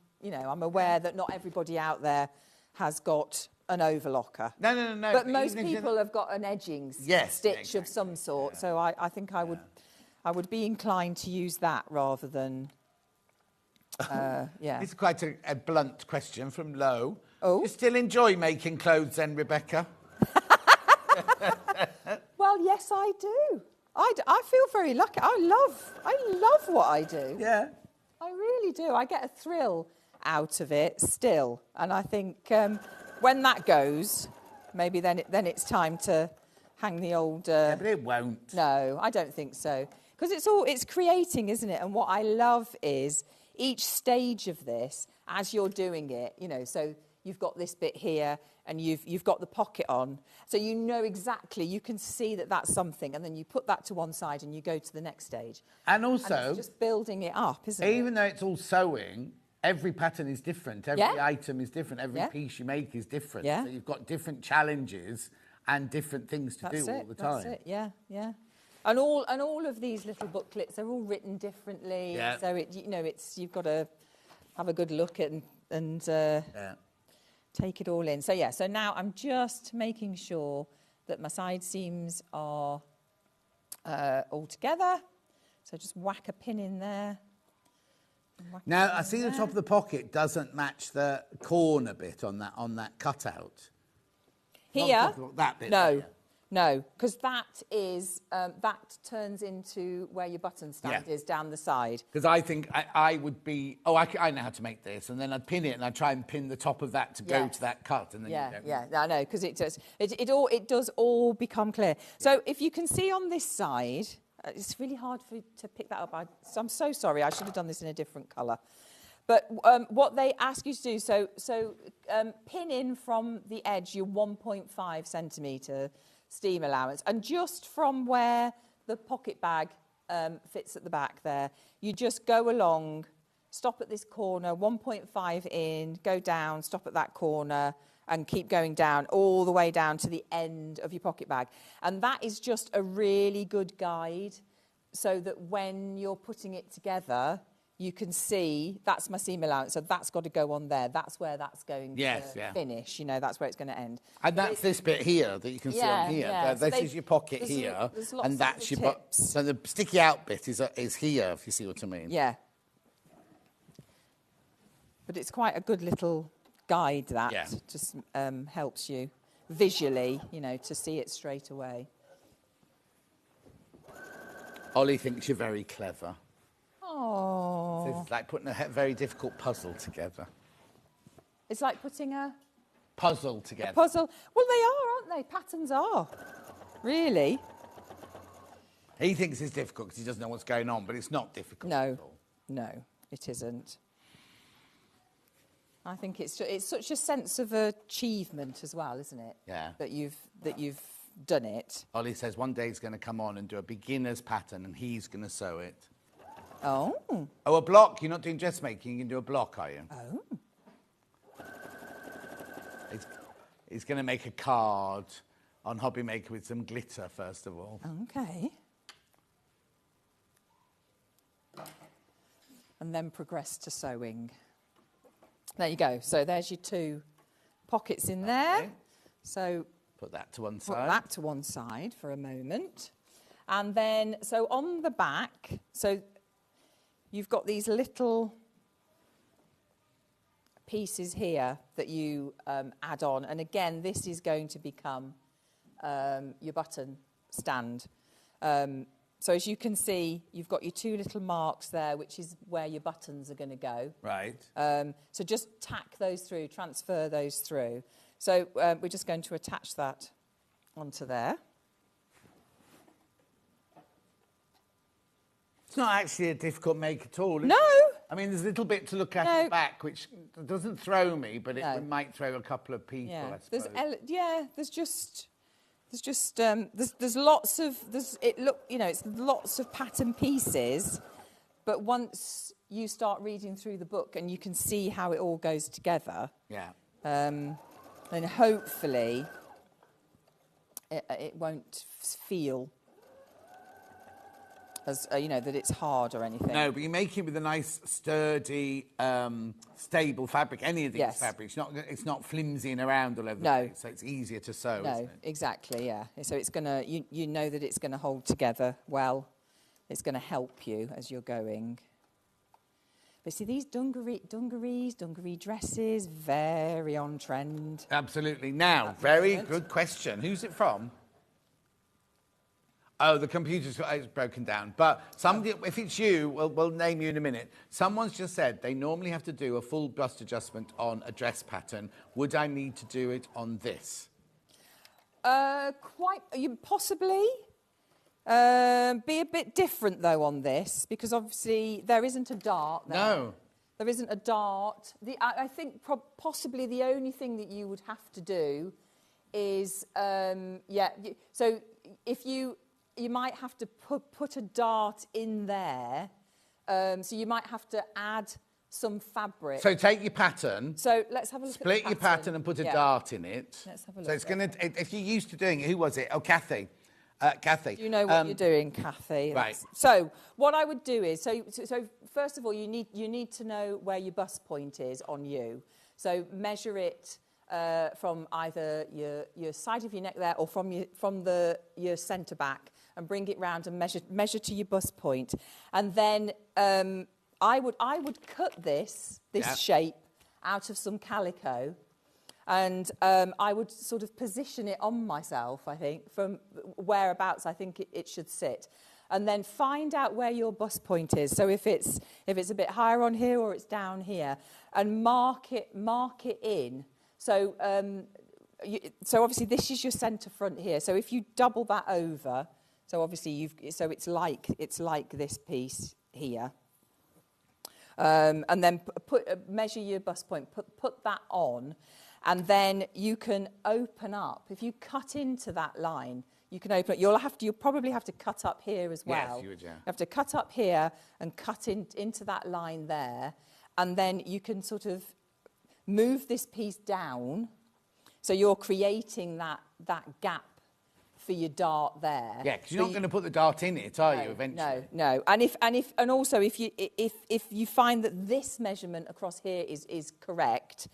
aware that not everybody out there has got an overlocker. No. But most people have got an edging stitch of some sort. Yeah. So I think I would be inclined to use that rather than... It's quite a blunt question from Lo. Oh. You still enjoy making clothes then, Rebecca? Well, yes, I do. I feel very lucky. I love what I do. Yeah. I really do. I get a thrill out of it still. And I think when that goes, maybe then it's time to hang the old... Yeah, but it won't. No, I don't think so. Because it's creating, isn't it? And what I love is... each stage of this, as you're doing it, so you've got this bit here and you've got the pocket on. So you know exactly, you can see that that's something, and then you put that to one side and you go to the next stage. And also... and it's just building it up, isn't it? Even though it's all sewing, every pattern is different. Every item is different. Every piece you make is different. Yeah. So you've got different challenges and different things to do all the time. That's it, yeah. And all of these little booklets are all written differently. Yeah. So you've got to have a good look at and take it all in. So now I'm just making sure that my side seams are all together. So just whack a pin in there. Now I see the top of the pocket doesn't match the corner bit on that cutout. Here, that bit. No, because that that turns into where your button stand is down the side. Because I think I would be... I know how to make this, and then I'd pin it, and I'd try and pin the top of that to go to that cut, and then I know, because it does all become clear. So if you can see on this side, it's really hard to pick that up. I'm so sorry. I should have done this in a different colour. But what they ask you to do, so pin in from the edge your 1.5 centimetre steam allowance, and just from where the pocket bag fits at the back there, you just go along, stop at this corner, 1.5 in, go down, stop at that corner, and keep going down all the way down to the end of your pocket bag. And that is just a really good guide, so that when you're putting it together, you can see that's my seam allowance, so that's got to go on there. That's where that's going to finish. That's where it's going to end. And that's this bit here that you can see on here. Yeah. This is your pocket here, and that's your tips. So the sticky out bit is here, if you see what I mean. Yeah. But it's quite a good little guide that just helps you visually, to see it straight away. Ollie thinks you're very clever. Oh. So it's like putting a very difficult puzzle together. It's like putting a... puzzle together. A puzzle. Well, they are, aren't they? Patterns are. Really. He thinks it's difficult because he doesn't know what's going on, but it's not difficult at all. No, it isn't. I think it's such a sense of achievement as well, isn't it? Yeah. That you've done it. Ollie says one day he's going to come on and do a beginner's pattern, and he's going to sew it. Oh. Oh, a block. You're not doing dressmaking. You can do a block, are you? Oh. He's going to make a card on Hobby Maker with some glitter, first of all. Okay. and then progress to sewing. There you go. So there's your 2 pockets in there. Okay. So put that to one put side. that to one side for a moment. And then, so on the back, so you've got these little pieces here that you add on. And again, this is going to become your button stand. So as you can see, you've got your 2 little marks there, which is where your buttons are going to go. Right. So just tack those through, transfer those through. So we're just going to attach that onto there. It's not actually a difficult make at all, is No. it? I mean, there's a little bit to look at No. the back, which doesn't throw me, but No. it might throw a couple of people, Yeah. I suppose. There's lots of it's lots of pattern pieces, but once you start reading through the book and you can see how it all goes together, Yeah. then hopefully it won't feel as that it's hard or anything. No, but you make it with a nice, sturdy, stable fabric. Any of these Yes. fabrics, it's not flimsying around all over the No. place, so it's easier to sew. No, isn't it? exactly, yeah. So it's gonna, you know that it's gonna hold together well. It's gonna help you as you're going. But see, these dungaree dresses, very on trend. Absolutely. Now, very good question. Who's it from? Oh, the computer's it's broken down. But somebody, if it's you, we'll name you in a minute. Someone's just said they normally have to do a full bust adjustment on a dress pattern. Would I need to do it on this? Possibly. Be a bit different, though, on this, because obviously there isn't a dart there. No. There isn't a dart. I think possibly the only thing that you would have to do is, so if you might have to put a dart in there, so you might have to add some fabric. So take your pattern. So let's have a look at the Split your pattern and put a dart in it. Let's have a look. So it's going to, if you're used to doing it, who was it? Oh, Kathy. Kathy. You know what you're doing, Kathy. Right. So what I would do is, so first of all, you need to know where your bust point is on you. So measure it from either your side of your neck there, or from your centre back, and bring it round and measure to your bust point. And then I would cut this shape out of some calico, and I would sort of position it on myself, I think, from whereabouts I think it should sit. And then find out where your bust point is. So if it's a bit higher on here or it's down here, and mark it in. So so obviously this is your centre front here. So if you double that over, so obviously it's like this piece here. And then measure your bust point. Put that on, and then you can open up. If you cut into that line, you can open it. You'll probably have to cut up here as well. Yes, you would, yeah. You have to cut up here and cut into that line there, and then you can sort of move this piece down, so you're creating that gap for your dart there. Yeah, because you're not going to put the dart in it, are you? Eventually. No. And also if you find that this measurement across here is correct,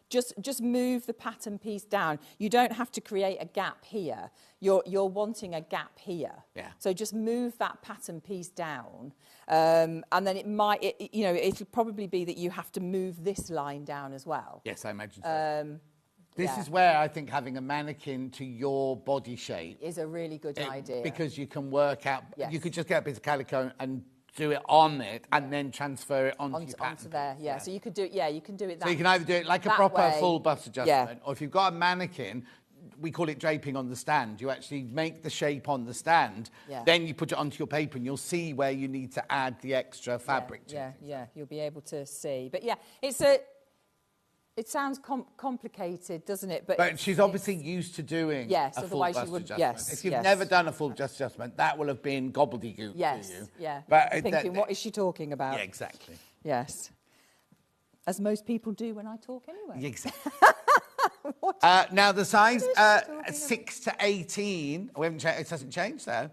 just move the pattern piece down. You don't have to create a gap here. You're wanting a gap here. Yeah. So just move that pattern piece down, and then it'll probably be that you have to move this line down as well. Yes, I imagine so. This Yeah. is where I think having a mannequin to your body shape Is a really good idea. because you can work out. Yes. You could just get a bit of calico and do it on it, and then transfer it onto your pattern. onto there. Yeah. So you could do it. Yeah, you can do it that. So you can either do it like a that proper way. full bust adjustment, Yeah. or if you've got a mannequin, we call it draping on the stand. You actually make the shape on the stand, Yeah. then you put it onto your paper, and you'll see where you need to add the extra fabric to it. Yeah, you'll be able to see. But yeah, it sounds complicated, doesn't it? But she's obviously used to doing Yes, a full otherwise bust you would- adjustment. yes, If you've yes. never done a full bust adjustment, that will have been gobbledygook Yes, to you. yeah. But Thinking, what is she talking about? Yeah, exactly. Yes. As most people do when I talk anyway. Exactly. Now the size 6 to 18. We haven't it hasn't changed though.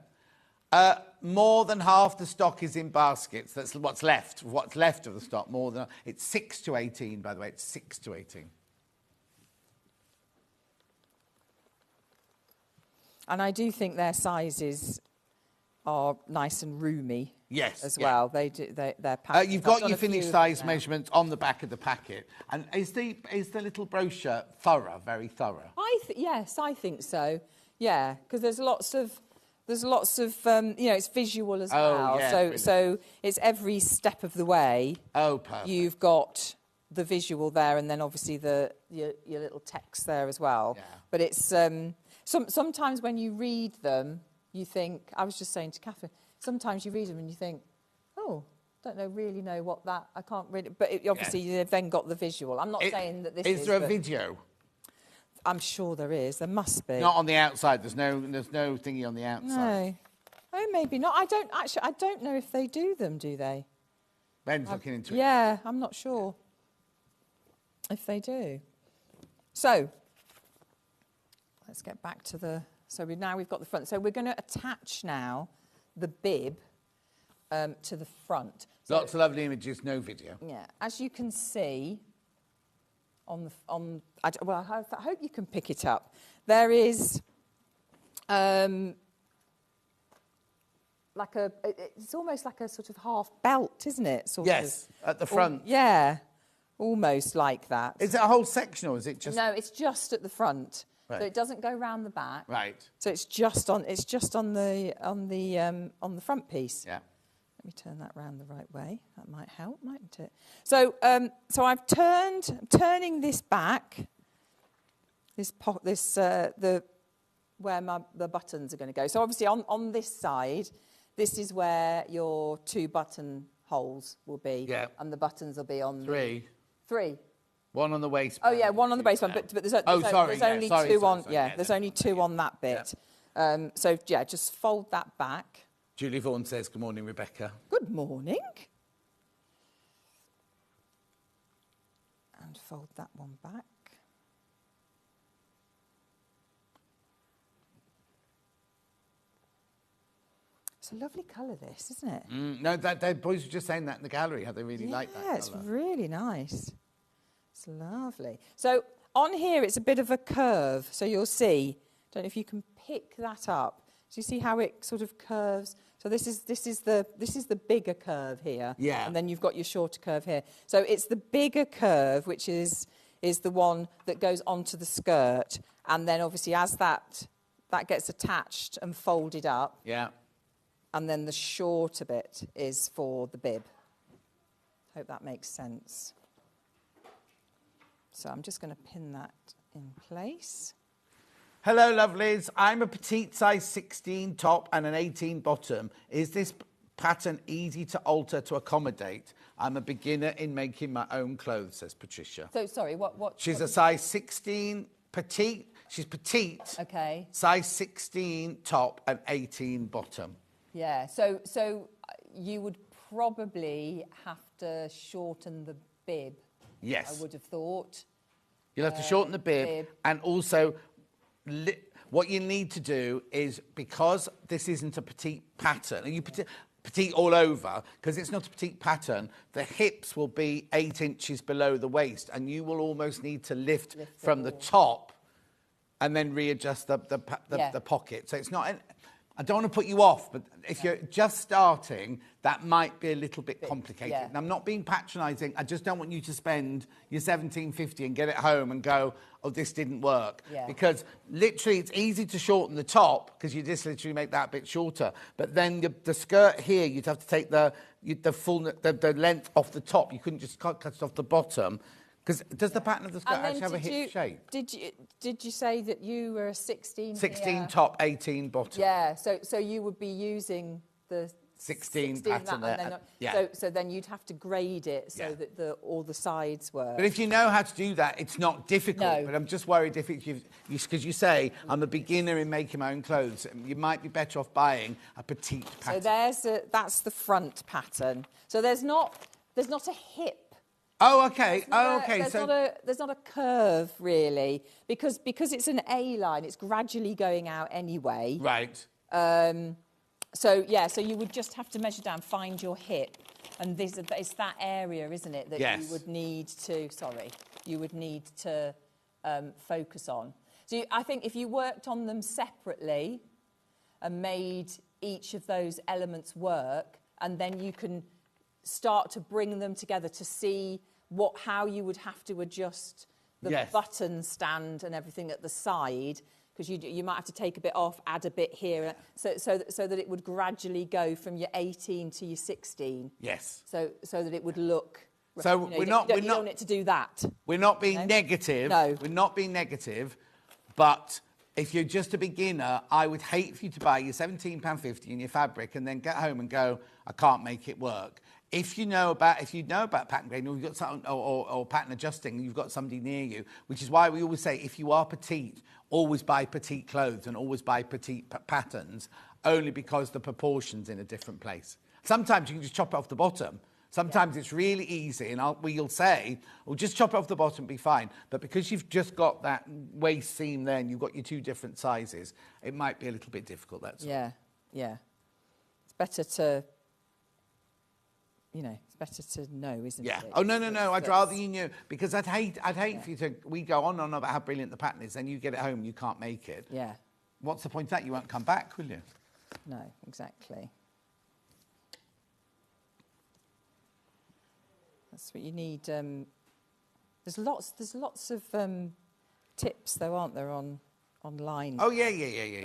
more than half the stock is in baskets. That's what's left. What's left of the stock, more than... It's 6 to 18, by the way. It's 6 to 18. And I do think their sizes are nice and roomy. Yes, as yeah. well. They're packed. You've got your finished size measurements on the back of the packet. And is the little brochure thorough, very thorough? Yes, I think so. Yeah, because there's lots of it's visual as well. Yeah, so it's every step of the way. Oh, perfect. You've got the visual there, and then obviously your little text there as well. Yeah. But it's sometimes when you read them, you think. I was just saying to Catherine. Sometimes you read them and you think, oh, really know what that, I can't really, but obviously you've then got the visual. I'm not saying that this is... Is there a video? I'm sure there is, there must be. Not on the outside, there's no thingy on the outside. No. Oh, maybe not. I don't know if they do them, do they? Ben's looking into it. Yeah, I'm not sure if they do. So, let's get back to the... So we've got the front. So we're going to attach now the bib to the front. So, lots of lovely images, no video. Yeah, as you can see I hope you can pick it up. There is it's almost like a sort of half belt, isn't it? Yes, at the front. Yeah, almost like that. Is it a whole section or is it just? No, it's just at the front. Right. So it doesn't go round the back. Right. So it's just on the front piece. Yeah. Let me turn that round the right way. That might help, mightn't it? So I'm turning this back. Where the buttons are going to go. So obviously on this side, this is where your 2 button holes will be. Yeah. And the buttons will be on 3. 3. One on the waistband. Oh yeah, one on the waistband, but there's only two on. Yeah, there's only 2 on that bit. Yeah. So yeah, just fold that back. Julie Vaughan says, "Good morning, Rebecca." Good morning. And fold that one back. It's a lovely colour, this, isn't it? No, the boys were just saying that in the gallery, how they really like that colour. Yeah, it's really nice. It's lovely. So on here, it's a bit of a curve. So you'll see. Don't know if you can pick that up. Do you see how it sort of curves? So this is the bigger curve here. Yeah. And then you've got your shorter curve here. So it's the bigger curve, which is the one that goes onto the skirt, and then obviously as that gets attached and folded up. Yeah. And then the shorter bit is for the bib. Hope that makes sense. So I'm just going to pin that in place. Hello, lovelies. I'm a petite size 16 top and an 18 bottom. Is this pattern easy to alter to accommodate? I'm a beginner in making my own clothes, says Patricia. So, sorry, what? She's a size 16 petite. She's petite. Okay. Size 16 top and 18 bottom. Yeah, so you would probably have to shorten the bib. Yes. I would have thought. You'll have to shorten the bib. And also, what you need to do is, because this isn't a petite pattern, and you petite all over, because it's not a petite pattern, the hips will be 8 inches below the waist, and you will almost need to lift from the top and then readjust the pocket. So it's not... I don't want to put you off, but if you're just starting, that might be a little bit complicated. Yeah. And I'm not being patronising. I just don't want you to spend your $17.50 and get it home and go, oh, this didn't work. Yeah. Because literally it's easy to shorten the top because you just literally make that bit shorter. But then the skirt here, you'd have to take the length off the top. You couldn't just cut it off the bottom. Because does the pattern of the skirt actually have a hip shape? Did you say that you were a 16 16 here? top, 18 bottom. Yeah, so you would be using the 16 pattern there. So then you'd have to grade it so that all the sides were. But if you know how to do that, it's not difficult. No. But I'm just worried if because you say, I'm a beginner in making my own clothes, you might be better off buying a petite pattern. So that's the front pattern. So there's not a hip. Oh, okay. There's not a curve really because it's an A line. It's gradually going out anyway. Right. So you would just have to measure down, find your hip, and it's that area, isn't it, that Yes. you would need to focus on. So I think if you worked on them separately and made each of those elements work, and then you can start to bring them together to see how you would have to adjust the Yes. button stand and everything at the side, because you might have to take a bit off, add a bit here, so that it would gradually go from your 18 to your 16. Yes. So that it would look. So you don't want it to do that. We're not being negative. No. We're not being negative, but if you're just a beginner, I would hate for you to buy your £17.50 in your fabric and then get home and go, I can't make it work. If you know about pattern grading, or you've got some, or pattern adjusting, you've got somebody near you, which is why we always say, if you are petite, always buy petite clothes and always buy petite patterns, only because the proportion's in a different place. Sometimes you can just chop it off the bottom. Sometimes it's really easy, and we'll say, well, just chop it off the bottom, be fine. But because you've just got that waist seam there and you've got your two different sizes, it might be a little bit difficult, that's all. Yeah. It's better to... it's better to know, isn't it? Yeah. Oh, no. I'd rather you knew, because I'd hate for you to, we go on and on about how brilliant the pattern is, then you get it home and you can't make it. Yeah. What's the point of that? You won't come back, will you? No, exactly. That's what you need. There's lots of tips, though, aren't there, online? Oh, yeah.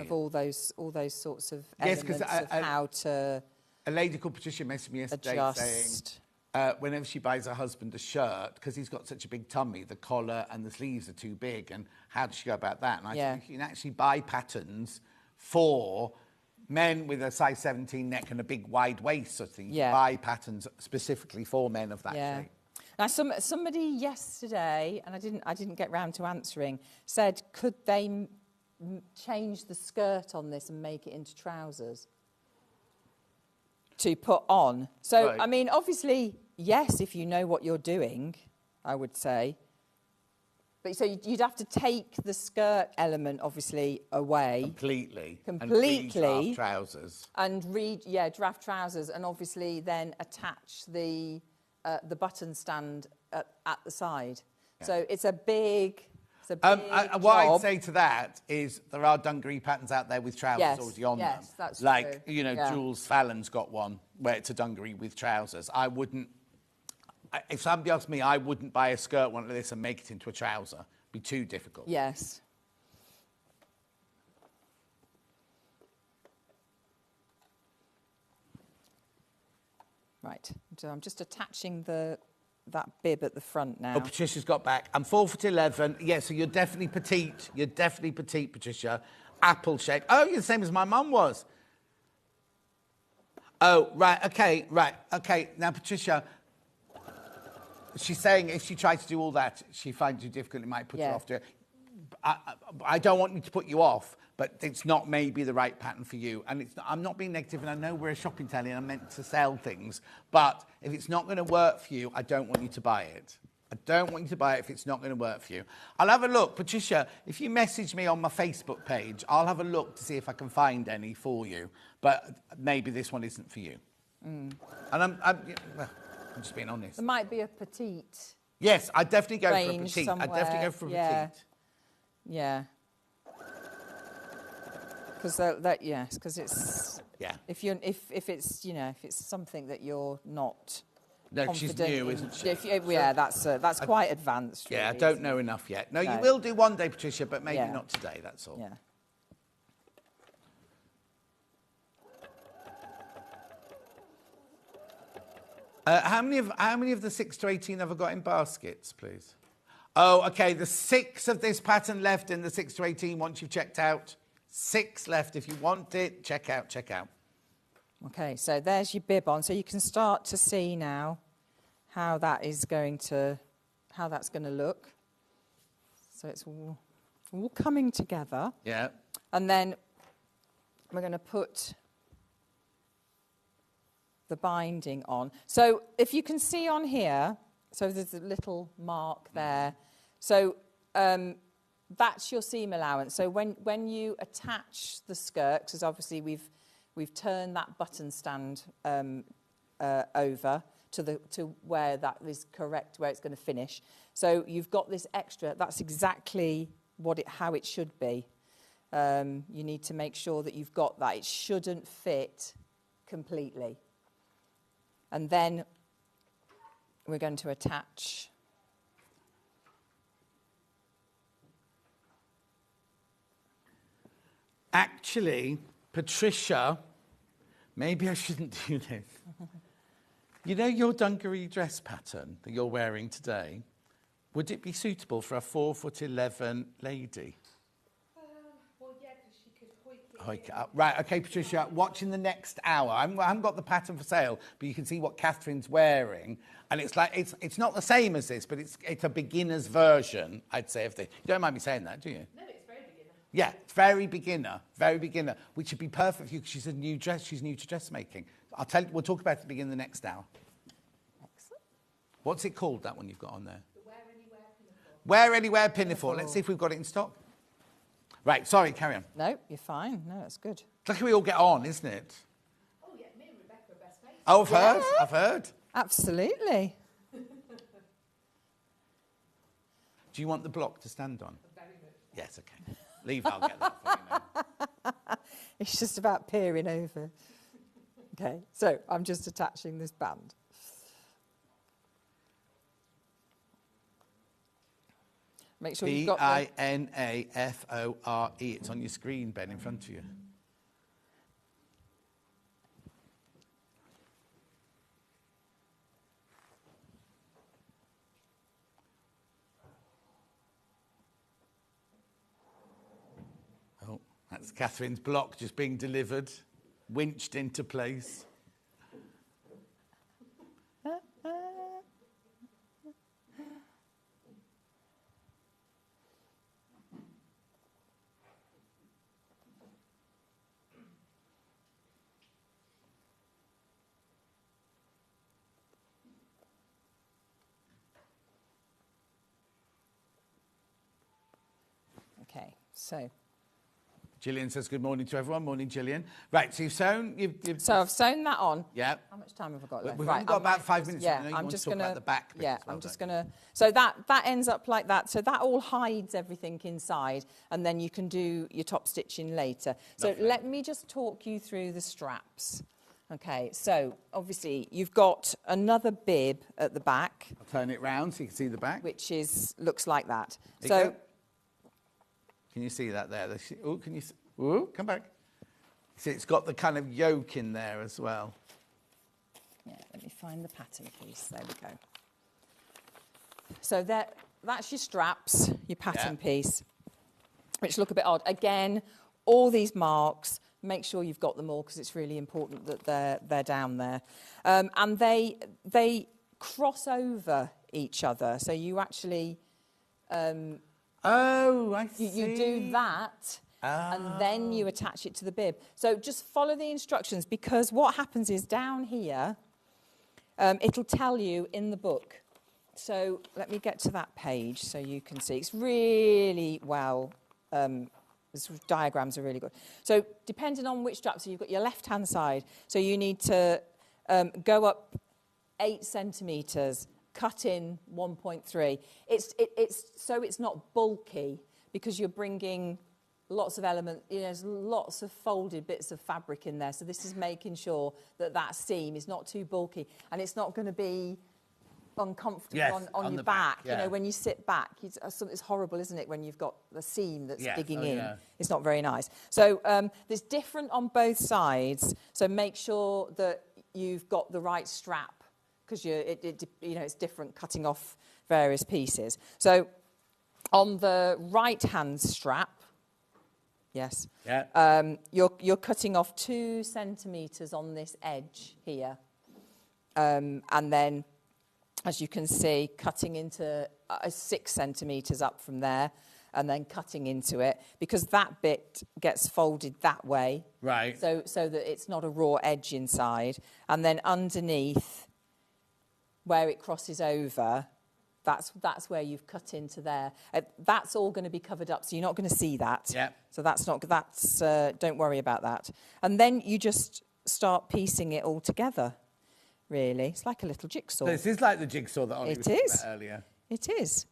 Of all those sorts of elements of how to... A lady called Patricia messaged me yesterday adjust. saying whenever she buys her husband a shirt, because he's got such a big tummy, the collar and the sleeves are too big, and how does she go about that? And I said, you can actually buy patterns for men with a size 17 neck and a big wide waist sort of thing. You can buy patterns specifically for men of that shape. Now, somebody yesterday, and I didn't get round to answering, said, could they change the skirt on this and make it into trousers to put on? So, Right. I mean, obviously, yes, if you know what you're doing, I would say. But so you'd have to take the skirt element, obviously, away. Completely. And redraft trousers. And draft trousers, and obviously then attach the button stand at the side. Yeah. So it's a big... what I'd say to that is there are Dungaree patterns out there with trousers already on them. Yes, that's like, true. Jules Fallon's got one where it's a Dungaree with trousers. I wouldn't... If somebody asked me, I wouldn't buy a skirt one like this and make it into a trouser. It'd be too difficult. Yes. Right. So I'm just attaching that bib at the front now. Oh, Patricia's got back. I'm 4'11". Yeah, so you're definitely petite. You're definitely petite, Patricia. Apple shape. Oh, you're the same as my mum was. Oh, right. Okay. Now, Patricia, she's saying if she tries to do all that, she finds you difficult, it might put her off to it. I don't want you to put you off, but it's not maybe the right pattern for you. And I'm not being negative, and I know we're a shopping tally and I'm meant to sell things, but if it's not going to work for you, I don't want you to buy it. I don't want you to buy it if it's not going to work for you. I'll have a look. Patricia, if you message me on my Facebook page, I'll have a look to see if I can find any for you. But maybe this one isn't for you. And I'm just being honest. There might be a petite. Yes, I'd definitely go for a petite. Somewhere. I'd definitely go for a petite. Yeah. Because because it's if it's something that you're not. No, she's new, isn't she? That's quite advanced. Yeah, really, I don't know enough yet. No, you will do one day, Patricia, but maybe not today. That's all. Yeah. How many of the 6 to 18 have I got in baskets, please? Oh, okay. The 6 of this pattern left in the 6 to 18 once you've checked out. 6 left. If you want it, check out. Okay, so there's your bib on. So you can start to see now how that's going to look. So it's all coming together. Yeah. And then we're going to put the binding on. So if you can see on here, so there's a little mark there. So that's your seam allowance. So when you attach the skirt, because obviously we've turned that button stand over to where that is correct, where it's going to finish. So you've got this extra. That's exactly how it should be. You need to make sure that you've got that. It shouldn't fit completely. And then we're going to attach Actually, Patricia, maybe I shouldn't do this. You know your dungaree dress pattern that you're wearing today? Would it be suitable for a 4'11" lady? Well, yeah, because she could hoik it. Right, okay, Patricia, watch in the next hour. I haven't got the pattern for sale, but you can see what Catherine's wearing. And it's like, it's not the same as this, but it's a beginner's version, I'd say, of this. You don't mind me saying that, do you? No, it's very beginner. Yeah, it's very beginner, which would be perfect for you because she's new to dressmaking. I'll tell you, we'll talk about it at the beginning of the next hour. Excellent. What's it called, that one you've got on there? The Wear Anywhere Pinafore. Wear Anywhere Pinafore. Let's see if we've got it in stock. Right, sorry, carry on. No, you're fine. No, that's good. It's like we all get on, isn't it? Oh, yeah, me and Rebecca are best mates. Oh, I've heard. Absolutely. Do you want the block to stand on? Very good. Yes, okay. Leave, I'll get that for you now. It's just about peering over. Okay, so I'm just attaching this band. Make sure you've got Pinafore. It's on your screen, Ben, in front of you. Oh, that's Catherine's block just being delivered, winched into place. Okay, so. Gillian says good morning to everyone. Morning, Gillian. Right, so you've sewn. So I've sewn that on. Yeah. How much time have I got left? We've only got about 5 minutes. Yeah, I know you I'm want just to talk going about the back bit Yeah, as well, I'm just don't going to. So that ends up like that. So that all hides everything inside, and then you can do your top stitching later. So Lovely. let me just talk you through the straps. Okay, so obviously you've got another bib at the back. I'll turn it round so you can see the back. Which looks like that. There So you go. Can you see that there? Oh, can you see? Oh, come back. See, it's got the kind of yoke in there as well. yeah, let me find the pattern piece. There we go. So that's your straps, your pattern piece, which look a bit odd. Again, all these marks, make sure you've got them all because it's really important that they're down there. And they cross over each other. So you actually... Oh, I see. You do that, and then you attach it to the bib. So just follow the instructions, because what happens is down here, it'll tell you in the book. So let me get to that page so you can see. It's really well, the diagrams are really good. So depending on which strap, so you've got your left-hand side, so you need to go up 8 centimetres, cut in 1.3. So it's not bulky, because you're bringing lots of elements, there's lots of folded bits of fabric in there. So this is making sure that seam is not too bulky, and it's not going to be uncomfortable on your back. Yeah. When you sit back, it's horrible, isn't it, when you've got the seam that's digging in. Yeah. It's not very nice. So there's different on both sides, so make sure that you've got the right strap, because it's different cutting off various pieces. So on the right-hand strap, you're cutting off 2 centimetres on this edge here. And then, as you can see, cutting into 6 centimetres up from there, and then cutting into it, because that bit gets folded that way. Right. So that it's not a raw edge inside. And then underneath, where it crosses over, That's where you've cut into there. That's all going to be covered up, so you're not going to see that. Yeah. So don't worry about that. And then you just start piecing it all together, really. It's like a little jigsaw. So this is like the jigsaw that Ollie was talking about earlier. It is.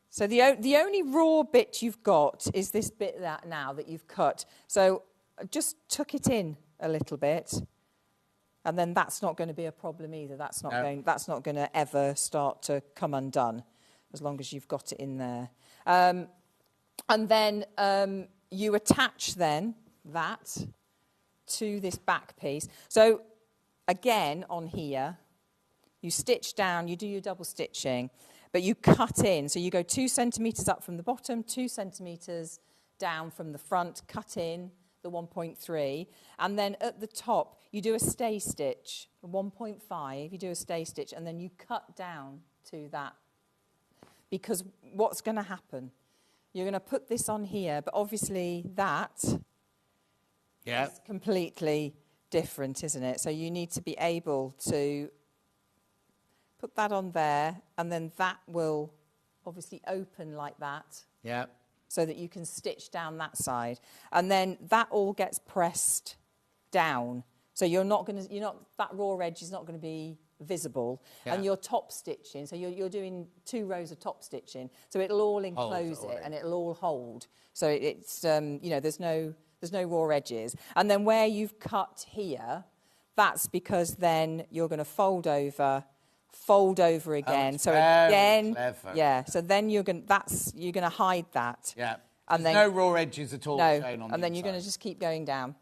So the only raw bit you've got is this bit now that you've cut. So just tuck it in a little bit. And then that's not going to be a problem either. That's not going to ever start to come undone, as long as you've got it in there. And then you attach then that to this back piece. So again, on here, you stitch down. You do your double stitching, but you cut in. So you go 2 centimetres up from the bottom, 2 centimetres down from the front, cut in the 1.3, and then at the top you do a stay stitch, 1.5, you do a stay stitch, and then you cut down to that. Because what's going to happen? You're going to put this on here, but obviously that is completely different, isn't it? So you need to be able to put that on there, and then that will obviously open like that. Yeah. So that you can stitch down that side. And then that all gets pressed down. So that raw edge is not going to be visible. Yeah. And you're top stitching, so you're doing 2 rows of top stitching. So it'll all enclose it and it'll all hold. So it's, there's no raw edges. And then where you've cut here, that's because then you're going to fold over again. So again, clever. Yeah. So then you're going to hide that. Yeah. And There's no raw edges at all. No. Shown on And then the you're going to just keep going down.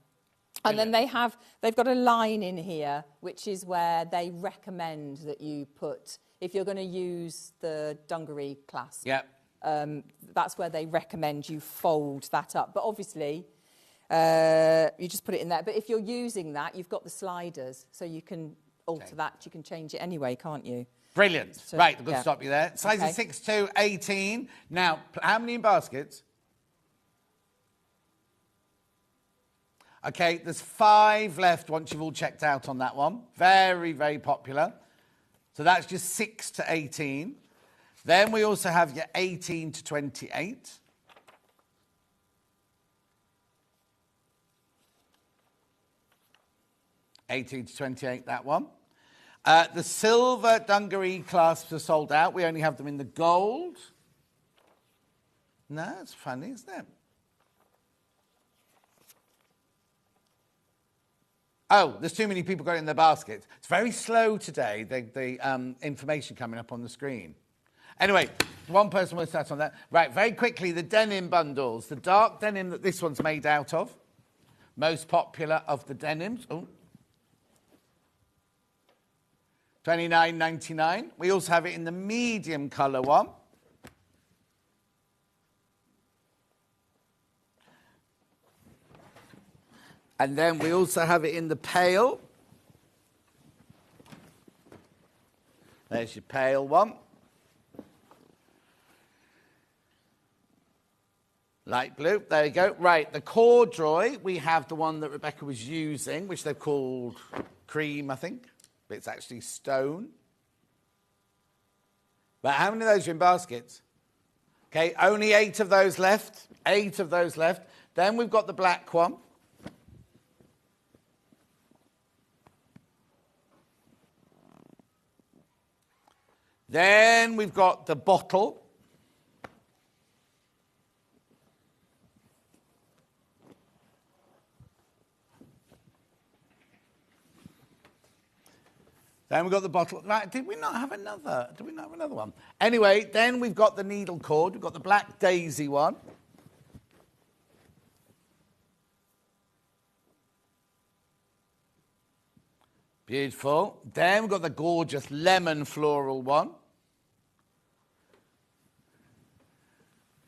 Brilliant. And then they've got a line in here, which is where they recommend that you put, if you're going to use the Dungaree clasp. Yeah. That's where they recommend you fold that up. But obviously, you just put it in there. But if you're using that, you've got the sliders, so you can alter that. You can change it anyway, can't you? Brilliant. So, right, I'm going to stop you there. Size is 6 to 18. Now, how many in baskets? Okay, there's 5 left once you've all checked out on that one. Very, very popular. So that's just 6 to 18. Then we also have your 18 to 28. $18 to $28, that one. The silver Dungaree clasps are sold out. We only have them in the gold. No, it's funny, isn't it? Oh, there's too many people got it in their baskets. It's very slow today, the information coming up on the screen. Anyway, one person will start on that. Right, very quickly, the denim bundles. The dark denim that this one's made out of. Most popular of the denims. Oh. $29.99. We also have it in the medium colour one. And then we also have it in the pale. There's your pale one. Light blue, there you go. Right, the corduroy, we have the one that Rebecca was using, which they've called cream, I think. But it's actually stone. But how many of those are in baskets? Okay, only 8 of those left. 8 of those left. Then we've got the black one. Then we've got the bottle. Then we've got the bottle. Right, did we not have another? Did we not have another one? Anyway, then we've got the needle cord. We've got the black daisy one. Beautiful. Then we've got the gorgeous lemon floral one.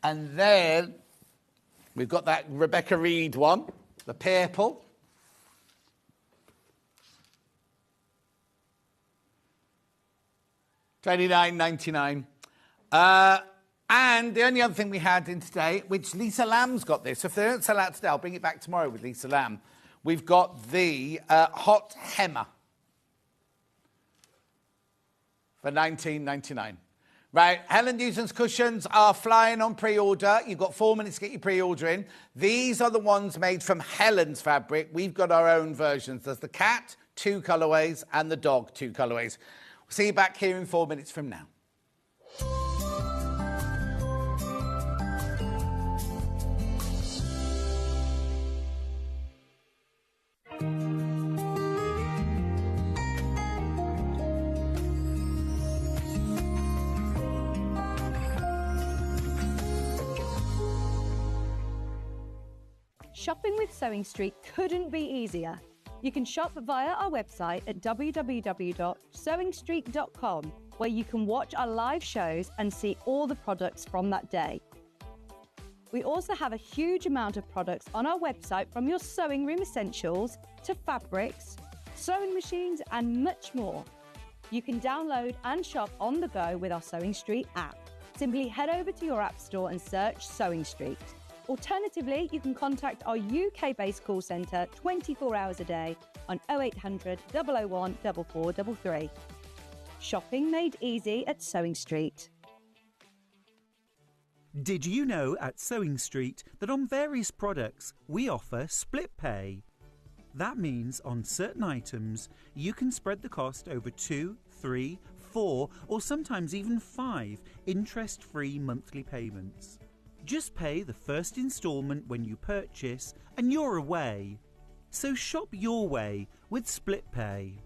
And then we've got that Rebecca Reed one, the purple. $29.99. And the only other thing we had in today, which Lisa Lamb's got this. So if they don't sell out today, I'll bring it back tomorrow with Lisa Lamb. We've got the hot hemmer for $19.99. Right, Helen Newton's cushions are flying on pre-order. You've got 4 minutes to get your pre-order in. These are the ones made from Helen's fabric. We've got our own versions. There's the cat, 2 colourways, and the dog, 2 colourways. We'll see you back here in 4 minutes from now. Shopping with Sewing Street couldn't be easier. You can shop via our website at www.sewingstreet.com, where you can watch our live shows and see all the products from that day. We also have a huge amount of products on our website, from your sewing room essentials to fabrics, sewing machines and much more. You can download and shop on the go with our Sewing Street app. Simply head over to your app store and search Sewing Street. Alternatively, you can contact our UK-based call centre 24 hours a day on 0800 001 4433. Shopping made easy at Sewing Street. Did you know at Sewing Street that on various products we offer split pay? That means on certain items you can spread the cost over 2, 3, 4 or sometimes even 5 interest-free monthly payments. Just pay the first instalment when you purchase and you're away. So shop your way with split pay.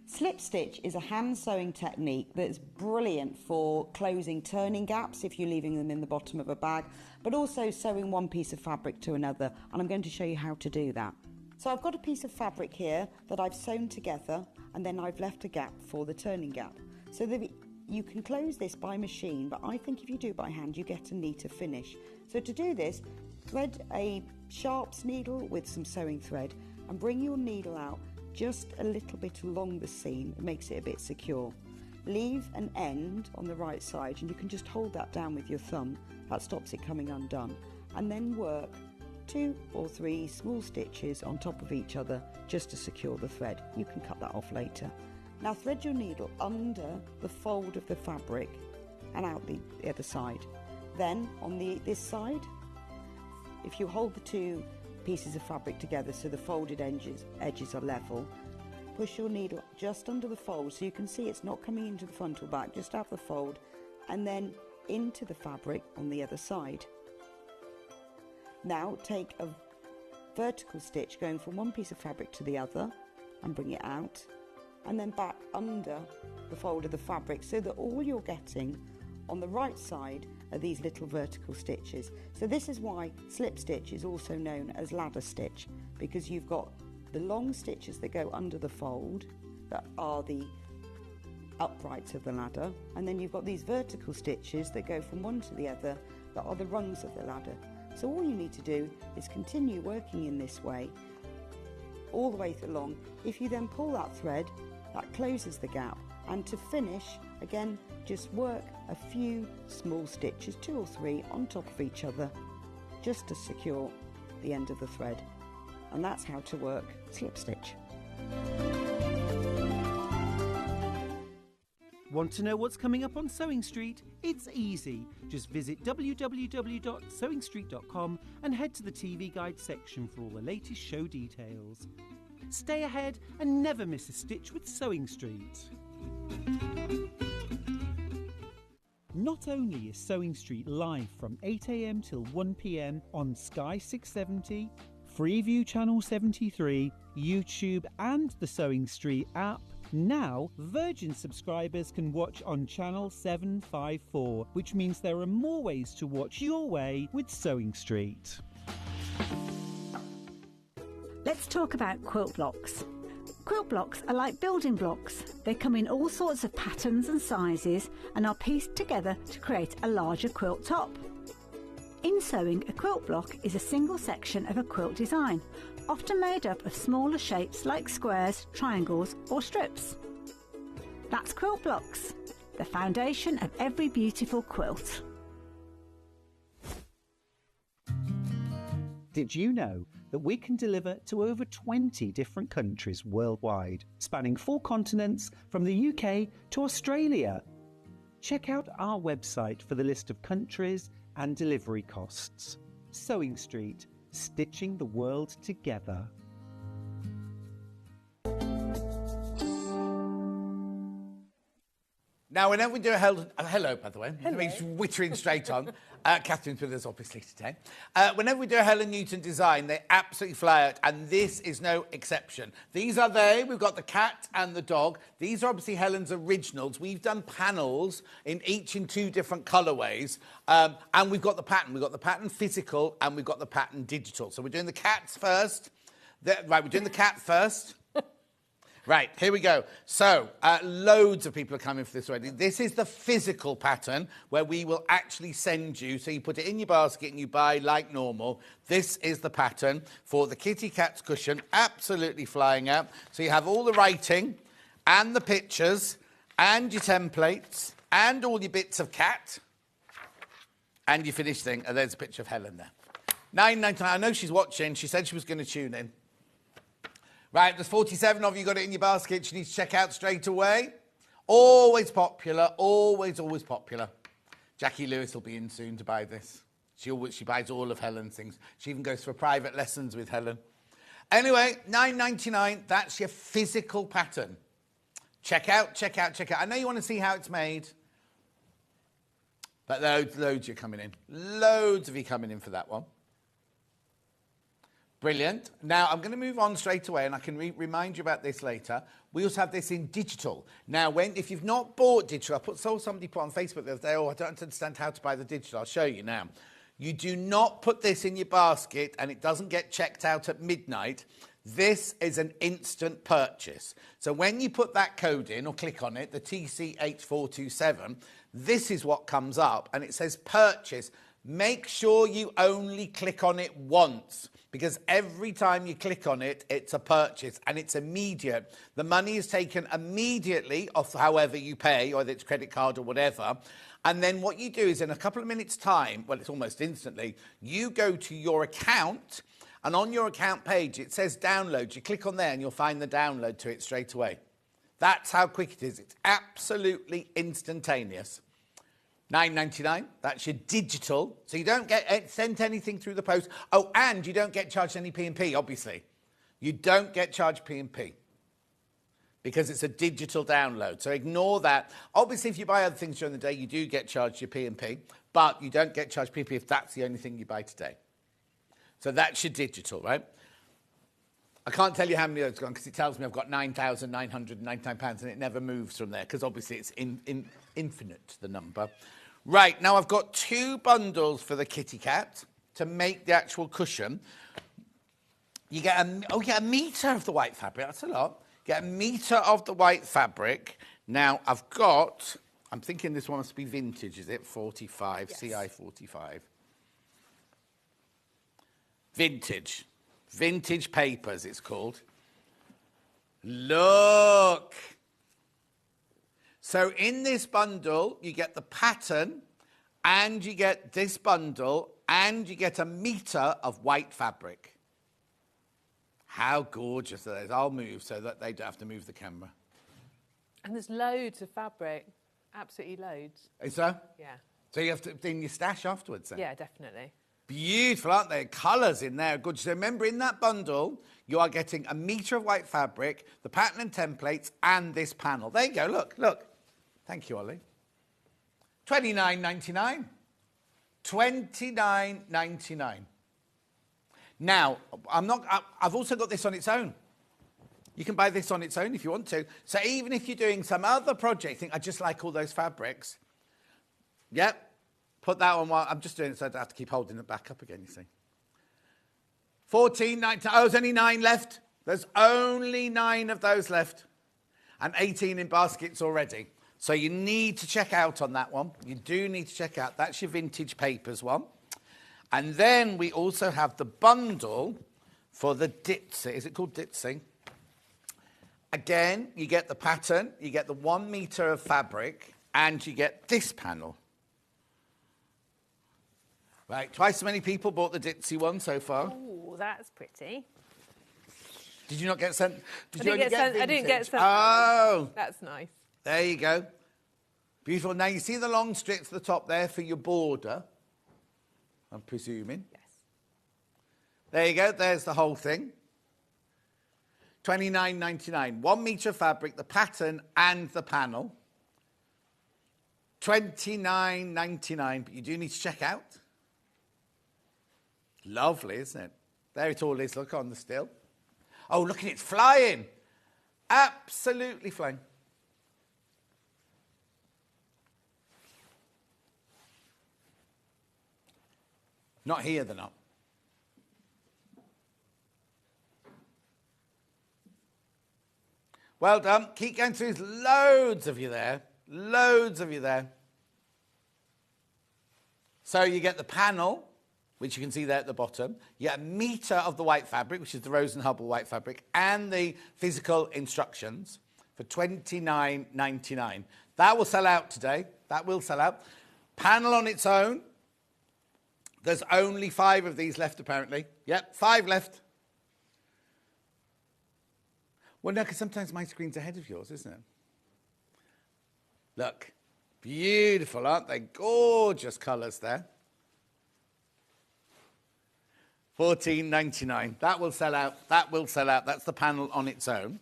Slip stitch is a hand sewing technique that's brilliant for closing turning gaps if you're leaving them in the bottom of a bag, but also sewing one piece of fabric to another, and I'm going to show you how to do that. So I've got a piece of fabric here that I've sewn together, and then I've left a gap for the turning gap. So that you can close this by machine, but I think if you do it by hand you get a neater finish. So to do this, thread a sharps needle with some sewing thread and bring your needle out just a little bit along the seam. It makes it a bit secure. Leave an end on the right side and you can just hold that down with your thumb. That stops it coming undone. And then work 2 or 3 small stitches on top of each other just to secure the thread. You can cut that off later. Now thread your needle under the fold of the fabric and out the other side. Then on this side, if you hold the 2 pieces of fabric together so the folded edges are level, push your needle just under the fold so you can see it's not coming into the front or back, just out the fold, and then into the fabric on the other side. Now take a vertical stitch going from one piece of fabric to the other and bring it out, and then back under the fold of the fabric so that all you're getting on the right side are these little vertical stitches. So this is why slip stitch is also known as ladder stitch, because you've got the long stitches that go under the fold that are the uprights of the ladder, and then you've got these vertical stitches that go from one to the other that are the rungs of the ladder. So all you need to do is continue working in this way all the way along. If you then pull that thread, that closes the gap, and to finish, again, just work a few small stitches, 2 or 3 on top of each other, just to secure the end of the thread. And that's how to work slip stitch. Want to know what's coming up on Sewing Street? It's easy. Just visit www.sewingstreet.com and head to the TV Guide section for all the latest show details. Stay ahead and never miss a stitch with Sewing Street. Not only is Sewing Street live from 8 AM till 1 PM on Sky 670, Freeview Channel 73, YouTube and the Sewing Street app, now Virgin subscribers can watch on Channel 754, which means there are more ways to watch your way with Sewing Street. Let's talk about quilt blocks. Quilt blocks are like building blocks. They come in all sorts of patterns and sizes and are pieced together to create a larger quilt top. In sewing, a quilt block is a single section of a quilt design, often made up of smaller shapes like squares, triangles or strips. That's quilt blocks, the foundation of every beautiful quilt. Did you know that we can deliver to over 20 different countries worldwide, spanning 4 continents from the UK to Australia? Check out our website for the list of countries and delivery costs. Sewing Street, stitching the world together. Now, whenever we do hello, by the way. He's wittering straight on. Catherine's with us, obviously, today. Whenever we do a Helen Newton design, they absolutely fly out, and this is no exception. These are we've got the cat and the dog. These are obviously Helen's originals. We've done panels in 2 different colourways, and we've got the pattern. We've got the pattern physical, and we've got the pattern digital. So we're doing the cats first. We're doing the cat first. Right, here we go. So, loads of people are coming for this already. This is the physical pattern where we will actually send you. So you put it in your basket and you buy like normal. This is the pattern for the kitty cat's cushion, absolutely flying out. So you have all the writing and the pictures and your templates and all your bits of cat and your finished thing. And there's a picture of Helen there. £9.99. I know she's watching. She said she was going to tune in. Right, there's 47 of you got it in your basket. You need to check out straight away. Always popular, always popular. Jackie Lewis will be in soon to buy this. She buys all of Helen's things. She even goes for private lessons with Helen. Anyway, £9.99, that's your physical pattern. Check out. I know you want to see how it's made. But loads are coming in. Loads of you coming in for that one. Brilliant. Now, I'm going to move on straight away, and I can remind you about this later. We also have this in digital. Now, if you've not bought digital, somebody put on Facebook the other day, I don't understand how to buy the digital. I'll show you now. You do not put this in your basket, and it doesn't get checked out at midnight. This is an instant purchase. So when you put that code in, or click on it, the TC8427, this is what comes up, and it says purchase. Make sure you only click on it once, because every time you click on it, it's a purchase and it's immediate. The money is taken immediately off however you pay, whether it's credit card or whatever. And then what you do is in a couple of minutes' time, well, it's almost instantly, you go to your account, and on your account page, it says download. You click on there and you'll find the download to it straight away. That's how quick it is. It's absolutely instantaneous. £9.99, that's your digital. So you don't get sent anything through the post. Oh, and you don't get charged any P&P, obviously. You don't get charged P&P because it's a digital download. So ignore that. Obviously, if you buy other things during the day, you do get charged your P&P, but you don't get charged P&P if that's the only thing you buy today. So that's your digital, right? I can't tell you how many of those gone because it tells me I've got £9,999 and it never moves from there because obviously it's infinite, the number. Right, now I've got 2 bundles for the kitty cat to make the actual cushion. You get a metre of the white fabric. That's a lot. Get a metre of the white fabric. Now I'm thinking this one must be vintage, is it? 45, yes. CI 45. Vintage. Vintage papers, it's called. Look. So in this bundle, you get the pattern, and you get this bundle, and you get a metre of white fabric. How gorgeous are those? I'll move so that they don't have to move the camera. And there's loads of fabric. Absolutely loads. Is there? Yeah. So you have to in your stash afterwards then? Yeah, definitely. Beautiful, aren't they? Colours in there. Good. So remember, in that bundle, you are getting a metre of white fabric, the pattern and templates, and this panel. There you go. Look. Thank you, Ollie. $29.99. $29.99. Now, I've also got this on its own. You can buy this on its own if you want to. So even if you're doing some other project, think I just like all those fabrics. Yep. Put that on while I'm just doing it so I don't have to keep holding it back up again, you see. $14.99. Oh, there's only 9 left. There's only 9 of those left. And 18 in baskets already. So you need to check out on that one. You do need to check out. That's your vintage papers one. And then we also have the bundle for the ditzy. Is it called ditzy? Again, you get the pattern, you get the 1 metre of fabric, and you get this panel. Right, twice as many people bought the ditzy one so far. Oh, that's pretty. Did you not get sent? I didn't get sent. Oh, That's nice. there you go. Beautiful. Now, you see the long strips at the top there for your border, I'm presuming. Yes. There you go. There's the whole thing. $29.99. 1 metre of fabric, the pattern and the panel. $29.99. But you do need to check out. Lovely, isn't it? There it all is. Look on the still. Oh, look at it flying. Absolutely flying. Not here, they're not. Well done. Keep going through. There's loads of you there. Loads of you there. So you get the panel, which you can see there at the bottom. You get a metre of the white fabric, which is the Rose and Hubble white fabric, and the physical instructions for $29.99. That will sell out today. That will sell out. Panel on its own. There's only 5 of these left, apparently. Yep, 5 left. Well, no, because sometimes my screen's ahead of yours, isn't it? Look, beautiful, aren't they? Gorgeous colours there. $14.99. That will sell out. That will sell out. That's the panel on its own.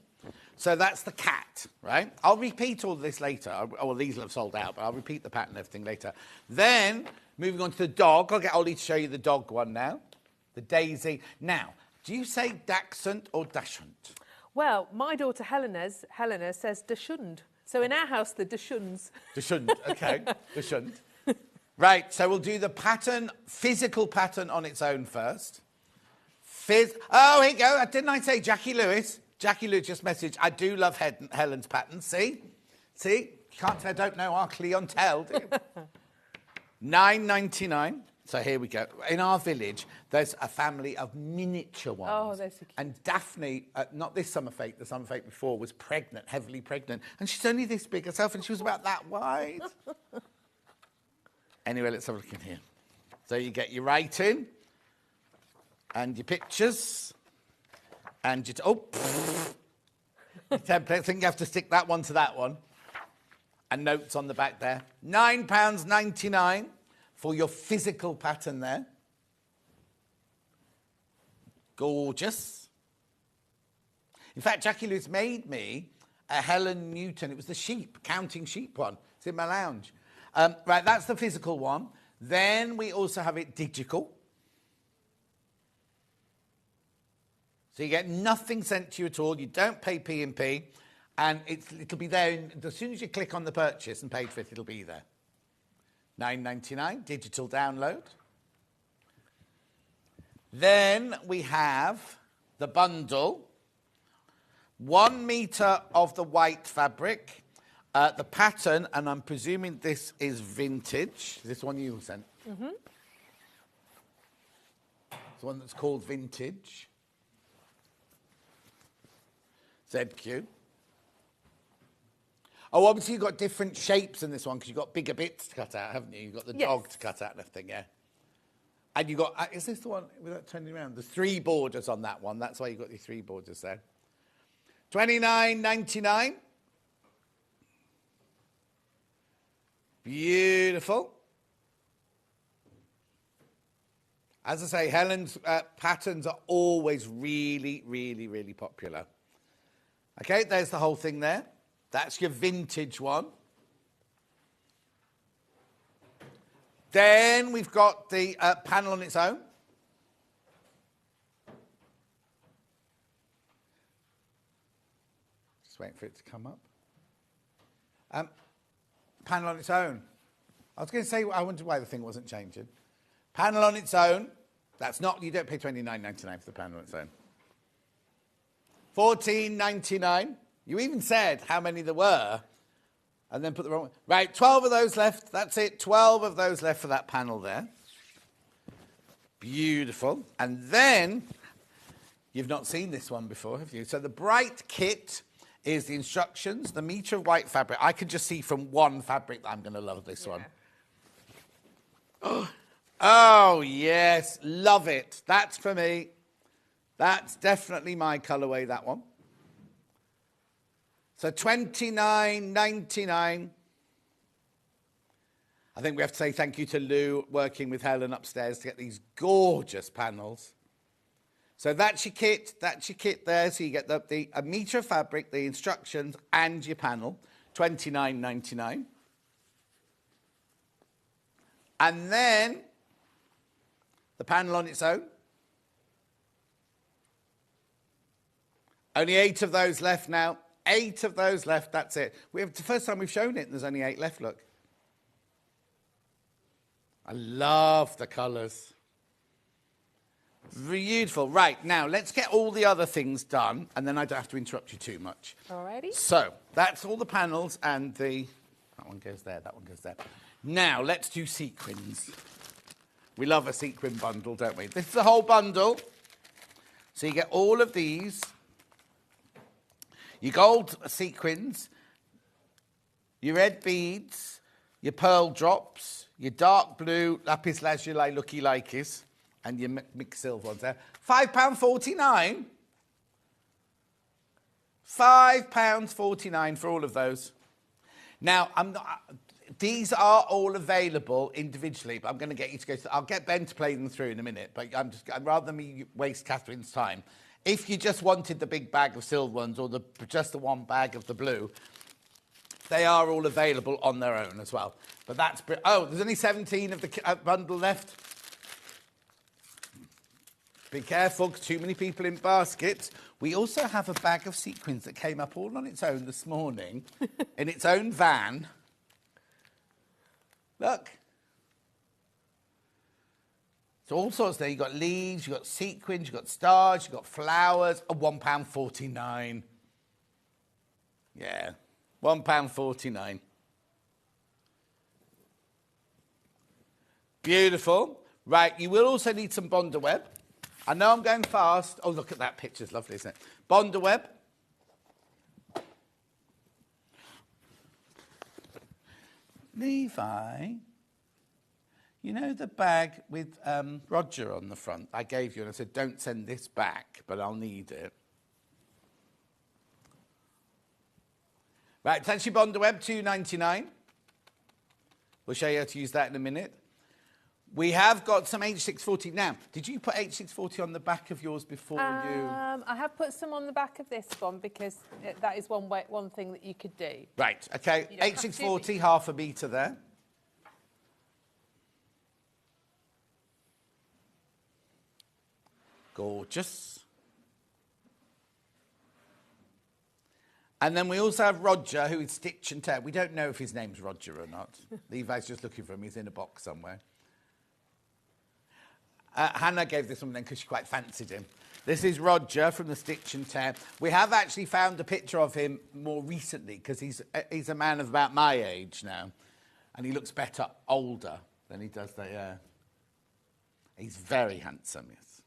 So that's the cat, right? I'll repeat all this later. Well, these will have sold out, but I'll repeat the pattern and everything later. Then, moving on to the dog. I'll get Ollie to show you the dog one now. The daisy. Now, do you say dachshund or dachshund? Well, my daughter Helena says dachshund. So in our house, the dachshunds. Dachshund, okay. Dachshund. Right, so we'll do the pattern, physical pattern on its own first. Oh, here you go. Didn't I say Jackie Lewis? Jackie Lewis just messaged, I do love Helen's pattern. See? See? You can't say I don't know our clientele, do you? $9.99. So here we go. In our village, there's a family of miniature ones. Oh, they're so cute. And Daphne, not this summer fete, the summer fete before, was pregnant, heavily pregnant. And she's only this big herself, and she was about that wide. Anyway, let's have a look in here. So you get your writing, and your pictures, and your... your template. I think you have to stick that one to that one. And notes on the back there. £9.99 for your physical pattern there. Gorgeous. In fact, Jackie Lewis made me a Helen Newton. It was the sheep, counting sheep one. It's in my lounge. Right, that's the physical one. Then we also have it digital. So you get nothing sent to you at all. You don't pay P&P. And it'll be there. As soon as you click on the purchase and pay for it, it'll be there. $9.99, digital download. Then we have the bundle. 1 metre of the white fabric. The pattern, and I'm presuming this is vintage. Is this one you sent? Mm-hmm. It's the one that's called vintage. ZQ. Oh, obviously you've got different shapes in this one because you've got bigger bits to cut out, haven't you? You've got the dog to cut out and everything, yeah. And you've got, is this the one, without turning around, there's 3 borders on that one. That's why you've got your 3 borders there. $29.99. Beautiful. As I say, Helen's patterns are always really, really, really popular. Okay, there's the whole thing there. That's your vintage one. Then we've got the panel on its own. Just waiting for it to come up. Panel on its own. I was going to say, I wondered why the thing wasn't changing. Panel on its own. That's not, you don't pay $29.99 for the panel on its own. $14.99. You even said how many there were, and then put the wrong one. Right, 12 of those left. That's it. 12 of those left for that panel there. Beautiful. And then You've not seen this one before, have you? So the bright kit is the instructions, the metre of white fabric. I can just see from one fabric that I'm going to love this one. Oh, yes, love it. That's for me. That's definitely my colourway, that one. So $29.99. I think we have to say thank you to Lou working with Helen upstairs to get these gorgeous panels. So that's your kit there. So you get a metre of fabric, the instructions, and your panel, $29.99. And then the panel on its own. Only 8 of those left now. 8 of those left, that's it. It's the first time we've shown it, and there's only 8 left, look. I love the colours. Beautiful. Right, now let's get all the other things done, and then I don't have to interrupt you too much. Alrighty. So, that's all the panels and the... That one goes there, that one goes there. Now, let's do sequins. We love a sequin bundle, don't we? This is the whole bundle. So you get all of these. Your gold sequins, your red beads, your pearl drops, your dark blue lapis lazuli looky-likeys, and your mixed silver ones there. £5.49. £5.49 for all of those. Now, these are all available individually, but I'm going to get you to go. I'll get Ben to play them through in a minute, but rather than me waste Catherine's time, if you just wanted the big bag of silver ones or just the one bag of the blue, they are all available on their own as well. But that's... Oh, there's only 17 of the bundle left. Be careful, too many people in baskets. We also have a bag of sequins that came up all on its own this morning in its own van. Look. So all sorts there. You've got leaves, you've got sequins, you've got stars, you've got flowers. £1.49. Yeah, £1.49. Beautiful. Right, you will also need some Bondaweb. I know I'm going fast. Oh, look at that picture. It's lovely, isn't it? Bondaweb. Levi, you know the bag with Roger on the front? I gave you, and I said, don't send this back, but I'll need it. Right, it's actually Bondaweb, $2.99. We'll show you how to use that in a minute. We have got some H640. Now, did you put H640 on the back of yours before you... I have put some on the back of this one because that is one thing that you could do. Right, OK. H640, half a metre there. Gorgeous. And then we also have Roger, who is Stitch and Tear. We don't know if his name's Roger or not. Levi's just looking for him. He's in a box somewhere. Hannah gave this one then because she quite fancied him. This is Roger from the Stitch and Tear. We have actually found a picture of him more recently because he's a man of about my age now. And he looks better older than he does there. He's very handsome, yes.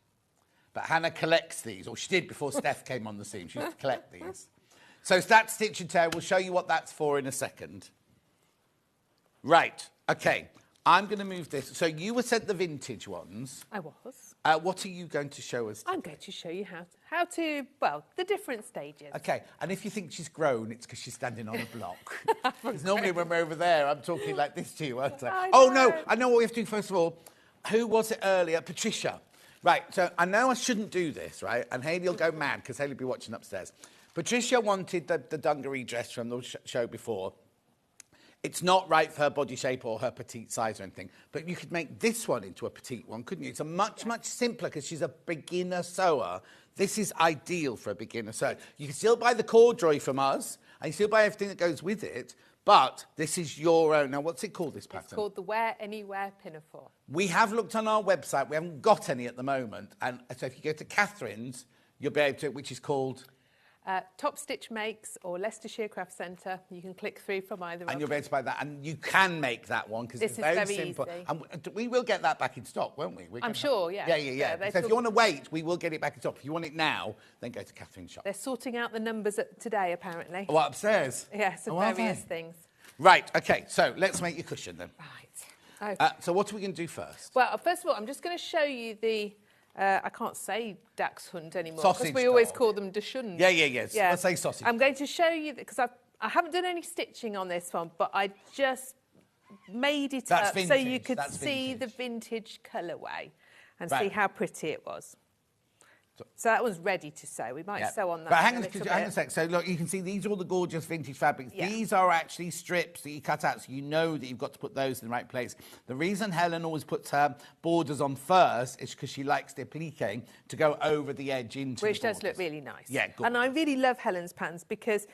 But Hannah collects these, or she did before Steph came on the scene. She used to collect these. So that's Stitch and Tear. We'll show you what that's for in a second. Right, OK. I'm going to move this. So you were sent the vintage ones. I was. What are you going to show us? I'm going to show you how to, well, the different stages. OK, and if you think she's grown, it's because she's standing on a block. Because normally when we're over there, I'm talking like this to you, aren't I? Oh, no, I know what we have to do first of all. Who was it earlier? Patricia. Right, so I know I shouldn't do this, right? And Hayley will go mad because Hayley will be watching upstairs. Patricia wanted the dungaree dress from the show before. It's not right for her body shape or her petite size or anything, but you could make this one into a petite one, couldn't you? It's a much simpler because she's a beginner sewer. This is ideal for a beginner sewer. You can still buy the corduroy from us, and you still buy everything that goes with it, but this is your own. Now, what's it called, this pattern? It's called the Wear Anywhere Pinafore. We have looked on our website. We haven't got any at the moment, and so if you go to Catherine's, you'll be able to, which is called... Top Stitch Makes or Leicestershire Craft Centre. You can click through from either. And you'll be able to buy that. And you can make that one because it's very simple. Easy. And we will get that back in stock, won't we? I'm sure, yeah. Yeah. So if you want to wait, we will get it back in stock. If you want it now, then go to Catherine's shop. They're sorting out the numbers today, apparently. What, upstairs? Yes, of various things. Right, OK. So let's make your cushion then. Right. Okay. So what are we going to do first? Well, first of all, I'm just going to show you the... I can't say Dachshund anymore Sausage because we always dog. call them Dachshund. Yeah. Let's say sausage. I'm going to show you because I haven't done any stitching on this one, but I just made it up so you could see the vintage colourway and see how pretty it was. So that was ready to sew. We might sew on that. But hang on a sec. So look, you can see these are all the gorgeous vintage fabrics. Yeah. These are actually strips that you cut out, so you know that you've got to put those in the right place. The reason Helen always puts her borders on first is because she likes the appliqué to go over the edge into Which the does look really nice. Yeah, good. And I really love Helen's patterns because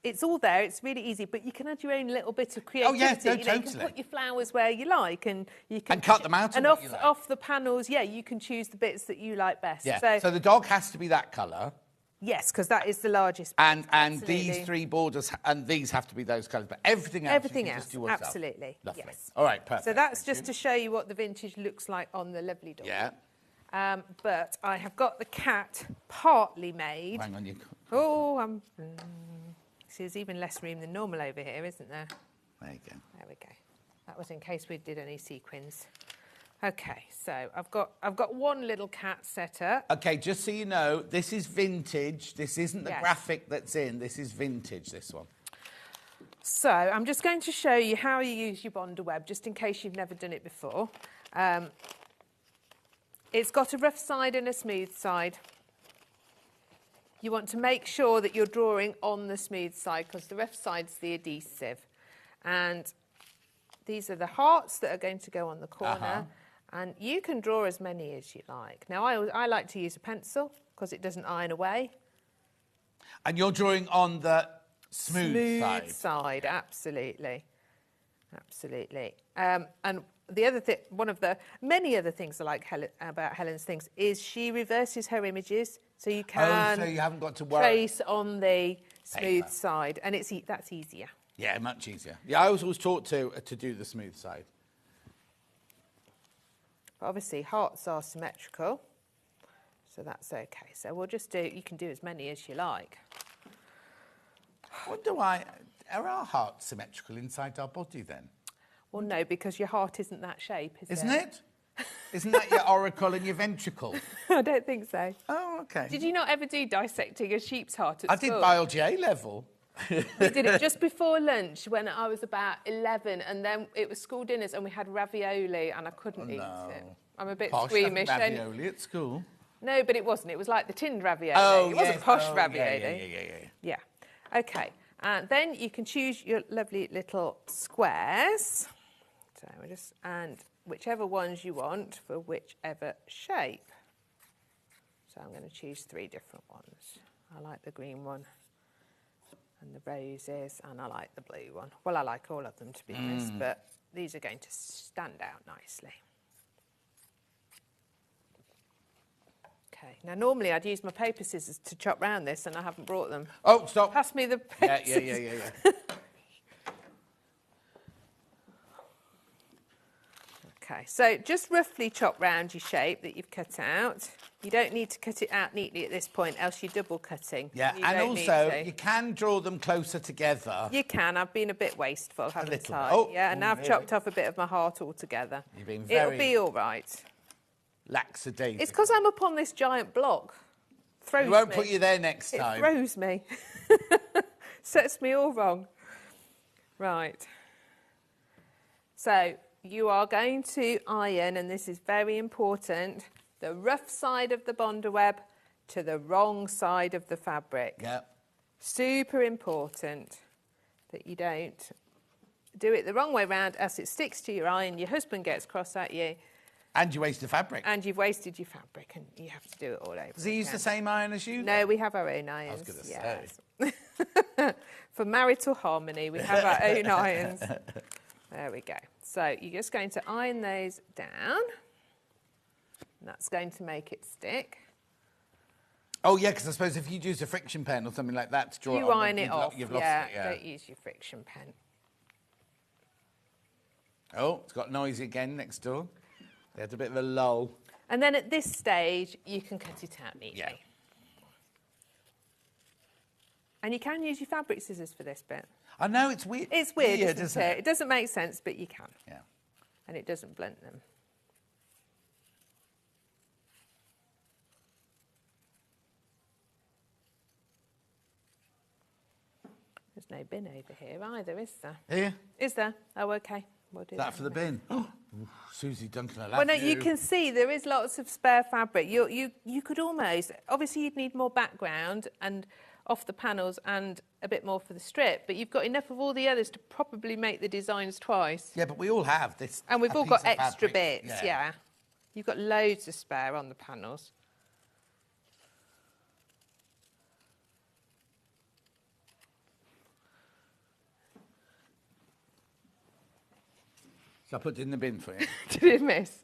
it's all there, it's really easy, but you can add your own little bit of creativity. Totally. You can put your flowers where you like and you can... And cut them out and off the panels, you can choose the bits that you like best. Yeah, so the dog has to be that colour. Yes, because that is the largest. And these three borders, and these have to be those colours, but everything else, just do yourself. Absolutely. Lovely. Yes. All right, perfect. So that's just to show you what the vintage looks like on the lovely dog. Yeah. But I have got the cat partly made. Hang on, you... Oh, see, there's even less room than normal over here, isn't there? There you go. There we go. That was in case we did any sequins. Okay, so I've got one little cat set up. Okay, just so you know, this is vintage. This isn't the graphic that's in. This is vintage, this one. So I'm just going to show you how you use your Bonder web, just in case you've never done it before. It's got a rough side and a smooth side. You want to make sure that you're drawing on the smooth side because the rough side's the adhesive. And these are the hearts that are going to go on the corner. And you can draw as many as you like. Now, I like to use a pencil because it doesn't iron away. And you're drawing on the smooth side? Smooth side, absolutely. Absolutely. And the other thing, one of the many other things I like about Helen's things is she reverses her images. So you can so you haven't got to worry. Trace on the smooth side, and that's easier. Yeah, much easier. Yeah, I was always taught to do the smooth side. But obviously, hearts are symmetrical, so that's okay. So we'll just do. You can do as many as you like. Are our hearts symmetrical inside our body then? Well, no, because your heart isn't that shape, Isn't it? Isn't that your auricle and your ventricle? I don't think so. Oh, OK. Did you not ever do dissecting a sheep's heart at school? I did biology A level. We did it just before lunch when I was about 11, and then it was school dinners and we had ravioli and I couldn't eat it. I'm a bit squeamish. Ravioli at school? No, but it wasn't. It was like the tinned ravioli. Oh, it wasn't posh ravioli. Yeah. OK. And then you can choose your lovely little squares. So we're and whichever ones you want for whichever shape. So I'm going to choose 3 different ones. I like the green one and the roses, and I like the blue one. Well, I like all of them, to be honest, but these are going to stand out nicely. Okay, now normally I'd use my paper scissors to chop round this, and I haven't brought them. Oh, stop. Pass me the paper scissors. Yeah. Okay, so just roughly chop round your shape that you've cut out. You don't need to cut it out neatly at this point, else you're double cutting. Yeah, and also you can draw them closer together. You can. I've been a bit wasteful, haven't I? Oh, yeah, and now I've chopped off a bit of my heart altogether. You've been very... It'll be all right. Lackadaisical. It's because I'm up on this giant block. Throws we won't me. put you there next time. It throws me. Sets me all wrong. Right. So you are going to iron, and this is very important, the rough side of the Bonder web to the wrong side of the fabric. Yeah. Super important that you don't do it the wrong way round, else it sticks to your iron, your husband gets cross at you. And you waste the fabric. And you've wasted your fabric, and you have to do it all over. Does he use the same iron as you? No, we have our own irons. I was going to say. For marital harmony, we have our own irons. There we go. So you're just going to iron those down. And that's going to make it stick. Oh, yeah, because I suppose if you'd used a friction pen or something like that to draw You it on, iron it off. you've lost Yeah, it, yeah. don't use your friction pen. Oh, it's got noisy again next door. They had a bit of a lull. And then at this stage, you can cut it out neatly. Yeah. And you can use your fabric scissors for this bit. I know, it's weird. It's weird, Yeah, isn't it? It doesn't make sense, but you can. Yeah. And it doesn't blunt them. There's no bin over here either, is there? Here? Is there? Oh, okay. We'll do That for the bin. Oh, Susie Duncan, I love Well, no, you can see there is lots of spare fabric. You could almost, obviously you'd need more background and off the panels and a bit more for the strip, but you've got enough of all the others to probably make the designs twice. Yeah, but we all have this. And we've a all piece got of extra fabric. bits, yeah. You've got loads of spare on the panels. Shall I put it in the bin for you? Did it miss?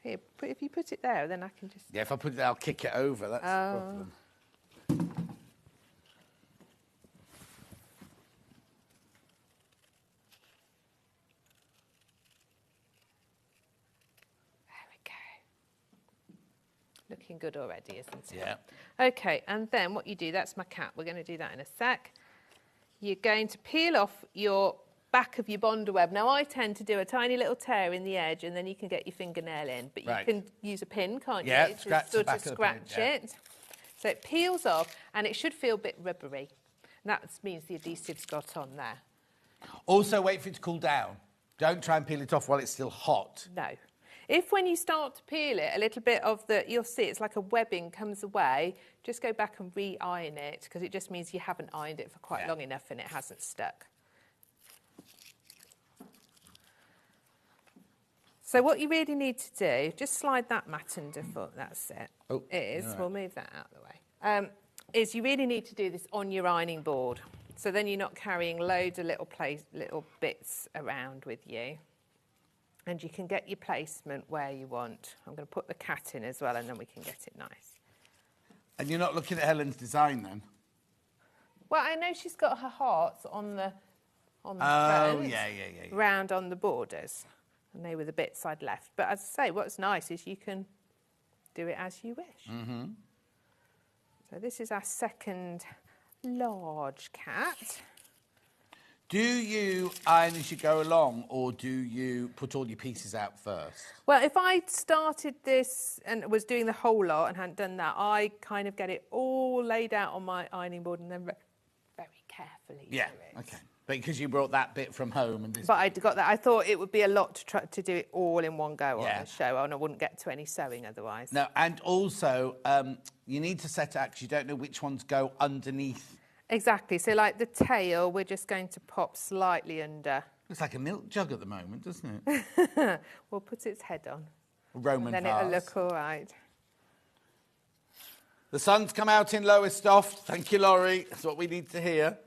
Here, if you put it there, then I can just... Yeah, if I put it there, I'll kick it over. That's the problem. There we go. Looking good already, isn't it? Yeah. Okay, and then what you do, that's my cat. We're going to do that in a sec. You're going to peel off your back of your Bonder web. Now, I tend to do a tiny little tear in the edge, and then you can get your fingernail in. But you can use a pin, can't you? Yeah, scratch the sort back of of the scratch pin, it. So it peels off, and it should feel a bit rubbery. And that means the adhesive's got on there. Also, wait for it to cool down. Don't try and peel it off while it's still hot. No. If when you start to peel it, a little bit of the, you'll see it's like a webbing comes away, just go back and re-iron it, because it just means you haven't ironed it for quite long enough and it hasn't stuck. So what you really need to do, just slide that mat underfoot, that's it, we'll move that out of the way, is you really need to do this on your ironing board. So then you're not carrying loads of little bits around with you. And you can get your placement where you want. I'm going to put the cat in as well, and then we can get it nice. And you're not looking at Helen's design then? Well, I know she's got her hearts on the front, yeah. round on the borders. And they were the bits I'd left. But as I say, what's nice is you can do it as you wish. Mm-hmm. So this is our second large cat. Do you iron as you go along, or do you put all your pieces out first? Well, if I started this and was doing the whole lot and hadn't done that, I kind of get it all laid out on my ironing board and then very carefully do it. Okay. Because you brought that bit from home and this. But I got that. I thought it would be a lot to try to do it all in one go on the show, and I wouldn't get to any sewing otherwise. No, and also you need to set out because you don't know which ones go underneath. Exactly. So like the tail, we're just going to pop slightly under. Looks like a milk jug at the moment, doesn't it? We'll put its head on. A Roman and then vase. it'll look all right. The sun's come out in Lowestoft. Thank you, Laurie. That's what we need to hear.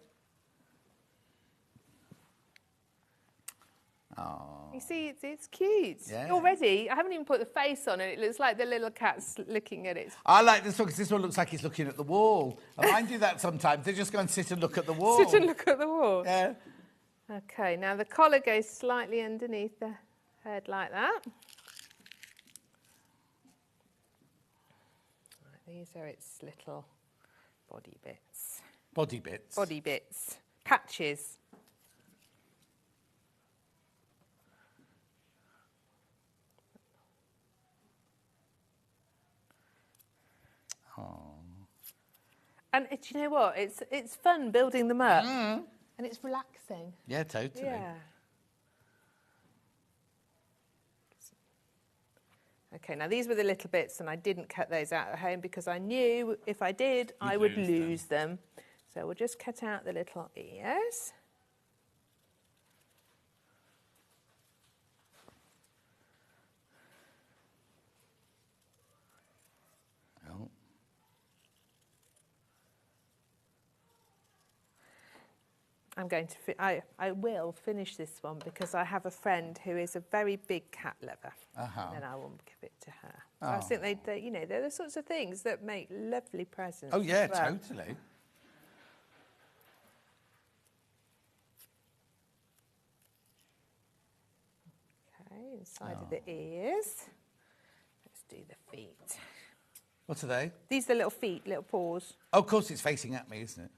Oh. You see, it's cute. Yeah. Already, I haven't even put the face on it. It looks like the little cat's looking at it. I like this one because this one looks like he's looking at the wall. And mine do that sometimes. They just go and sit and look at the wall. Sit and look at the wall. Yeah. Okay, now the collar goes slightly underneath the head like that. Right, these are its little body bits. Body bits. Body bits. Patches. And do you know what? It's fun building them up, and it's relaxing. Yeah, totally. Yeah. Okay, now these were the little bits, and I didn't cut those out at home because I knew if I did, I would lose them. So we'll just cut out the little ears. I will finish this one because I have a friend who is a very big cat lover, and then I will give it to her. So I think they're the sorts of things that make lovely presents. Oh yeah, as well. totally. Okay, inside of the ears. Let's do the feet. What are they? These are little feet, little paws. Oh, of course, it's facing at me, isn't it?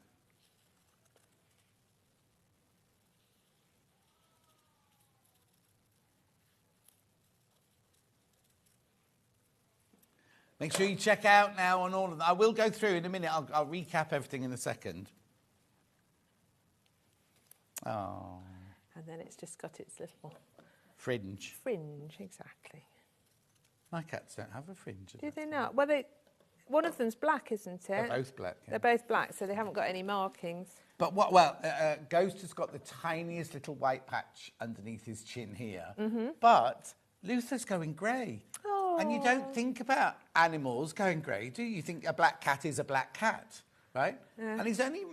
Make sure you check out now on all of them. I will go through in a minute. I'll recap everything in a second. Oh. And then it's just got its little Fringe. fringe, exactly. My cats don't have a fringe. Do they not? Well, one of them's black, isn't it? They're both black. Yeah. They're both black, so they haven't got any markings. But what? Well, Ghost has got the tiniest little white patch underneath his chin here. But Luther's going grey. Oh. And you don't think about animals going grey, do you? You think a black cat is a black cat, right? Yeah. And he's only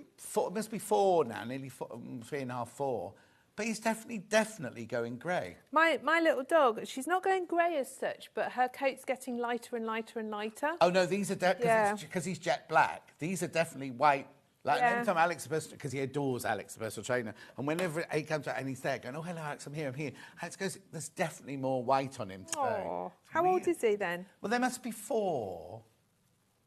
must be 4 now, nearly 3.5, 4. But he's definitely going grey. My little dog, she's not going grey as such, but her coat's getting lighter and lighter and lighter. Oh no, these are because he's jet black. These are definitely white. Like every time Alex, because he adores Alex, the personal trainer, and whenever he comes out and he's there going, "Oh hello Alex, I'm here, I'm here." Alex goes, "There's definitely more white on him today." Oh, how old is he then? Well, they must be 4.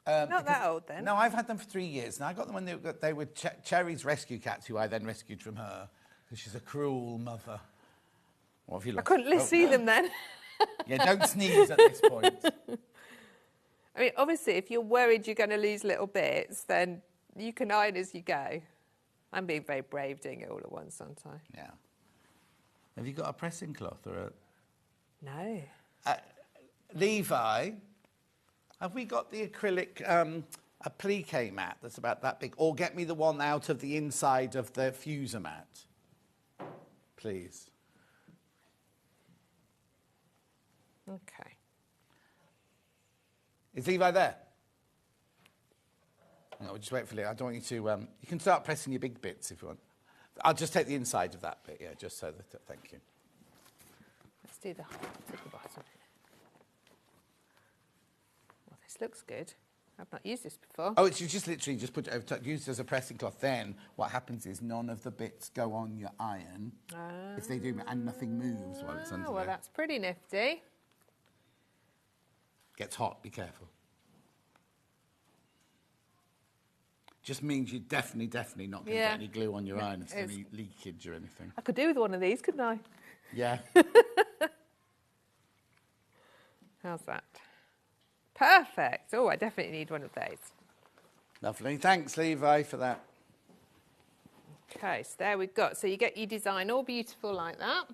Not that old then. No, I've had them for 3 years, and I got them when they were Cherry's rescue cats, who I then rescued from her because she's a cruel mother. What have you looked? I couldn't see them then. Yeah, don't sneeze at this point. I mean, obviously, if you're worried you're going to lose little bits, then you can iron as you go. I'm being very brave doing it all at once, aren't I? Yeah. Have you got a pressing cloth or a... No. Levi, have we got the acrylic applique mat that's about that big? Or get me the one out of the inside of the fuser mat, please. Okay. Is Levi there? No, we'll just wait for Levi. I don't want you to... you can start pressing your big bits if you want. I'll just take the inside of that bit, yeah, just so that... thank you. Let's do the top at the bottom. Well, this looks good. I've not used this before. Oh, it's you just literally just put it over top, used as a pressing cloth. Then what happens is none of the bits go on your iron. If they do, and nothing moves while it's under well, there. that's pretty nifty. Gets hot, be careful. Just means you're definitely not going to get any glue on your iron if there's any leakage or anything. I could do with one of these, couldn't I? Yeah. How's that? Perfect. Oh, I definitely need one of those. Lovely. Thanks, Levi, for that. Okay, so there we've got. So you get your design all beautiful like that.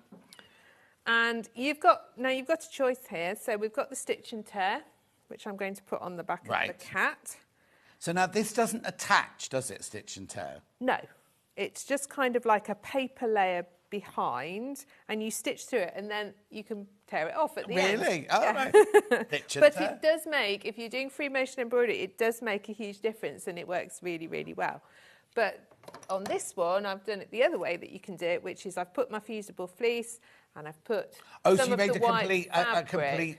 And you've got a choice here. So we've got the stitch and tear, which I'm going to put on the back of the cat. So now this doesn't attach, does it, stitch and tear? No, it's just kind of like a paper layer behind, and you stitch through it, and then you can tear it off at the end. Really? Oh, right. Stitch and But tear. it does make, if you're doing free motion embroidery, it does make a huge difference, and it works really, really well. But on this one, I've done it the other way that you can do it, which is I've put my fusible fleece, and I've put some of the white fabric.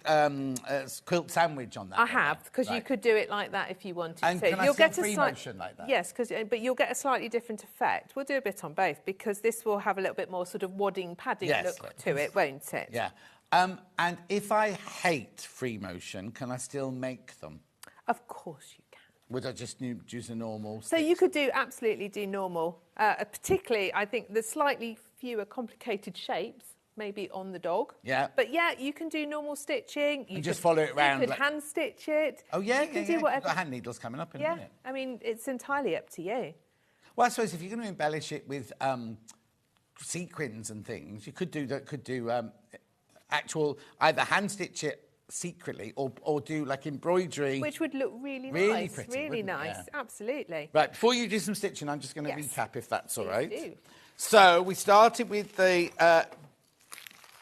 Quilt sandwich on that. I have, because you could do it like that if you wanted and to. Can I still free motion like that? Yes, but you'll get a slightly different effect. We'll do a bit on both, because this will have a little bit more sort of wadding, padding look to it, won't it? Yeah. And if I hate free motion, can I still make them? Of course you can. Would I just use a normal So you could absolutely do normal. Particularly, I think the slightly fewer complicated shapes, maybe on the dog. Yeah. But yeah, you can do normal stitching. You just follow it around. You could hand stitch it. Oh, yeah, you can do whatever. You've got hand needles coming up in a minute. I mean, it's entirely up to you. Well, I suppose if you're going to embellish it with sequins and things, you could do actual, either hand stitch it secretly or do like embroidery. Which would look really nice. Pretty, really nice, yeah. Absolutely. Right, before you do some stitching, I'm just going to recap if that's all right. Do. So we started with the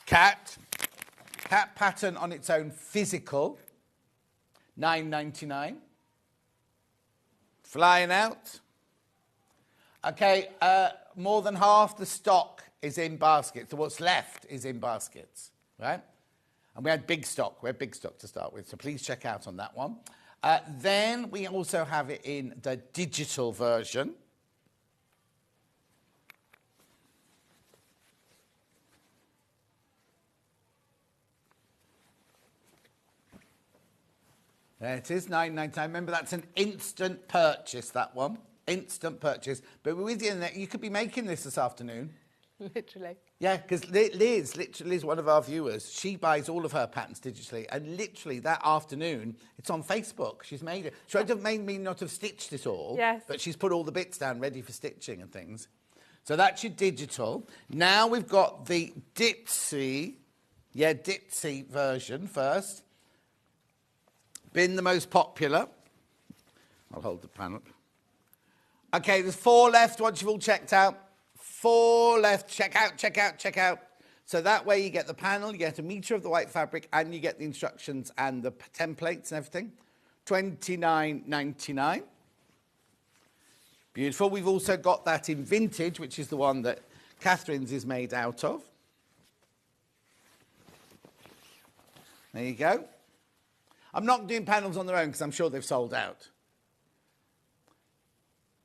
cat pattern on its own, physical, $9.99. Flying out. Okay, more than half the stock is in baskets. So what's left is in baskets, right? And we had big stock. We had big stock to start with, so please check out on that one. Then we also have it in the digital version. There it is, £9.99. Remember, that's an instant purchase, that one. Instant purchase. But with the internet, you could be making this afternoon. Literally. Yeah, because Liz, one of our viewers, she buys all of her patterns digitally, and literally that afternoon, it's on Facebook. She's made it. She may not have stitched it all, yes, but she's put all the bits down ready for stitching and things. So that's your digital. Now we've got the Dipsy version first. Been the most popular. I'll hold the panel. Okay, there's 4 left once you've all checked out. 4 left. Check out, check out, check out. So that way you get the panel, you get a metre of the white fabric, and you get the instructions and the templates and everything. $29.99. Beautiful. We've also got that in vintage, which is the one that Catherine's is made out of. There you go. I'm not doing panels on their own because I'm sure they've sold out.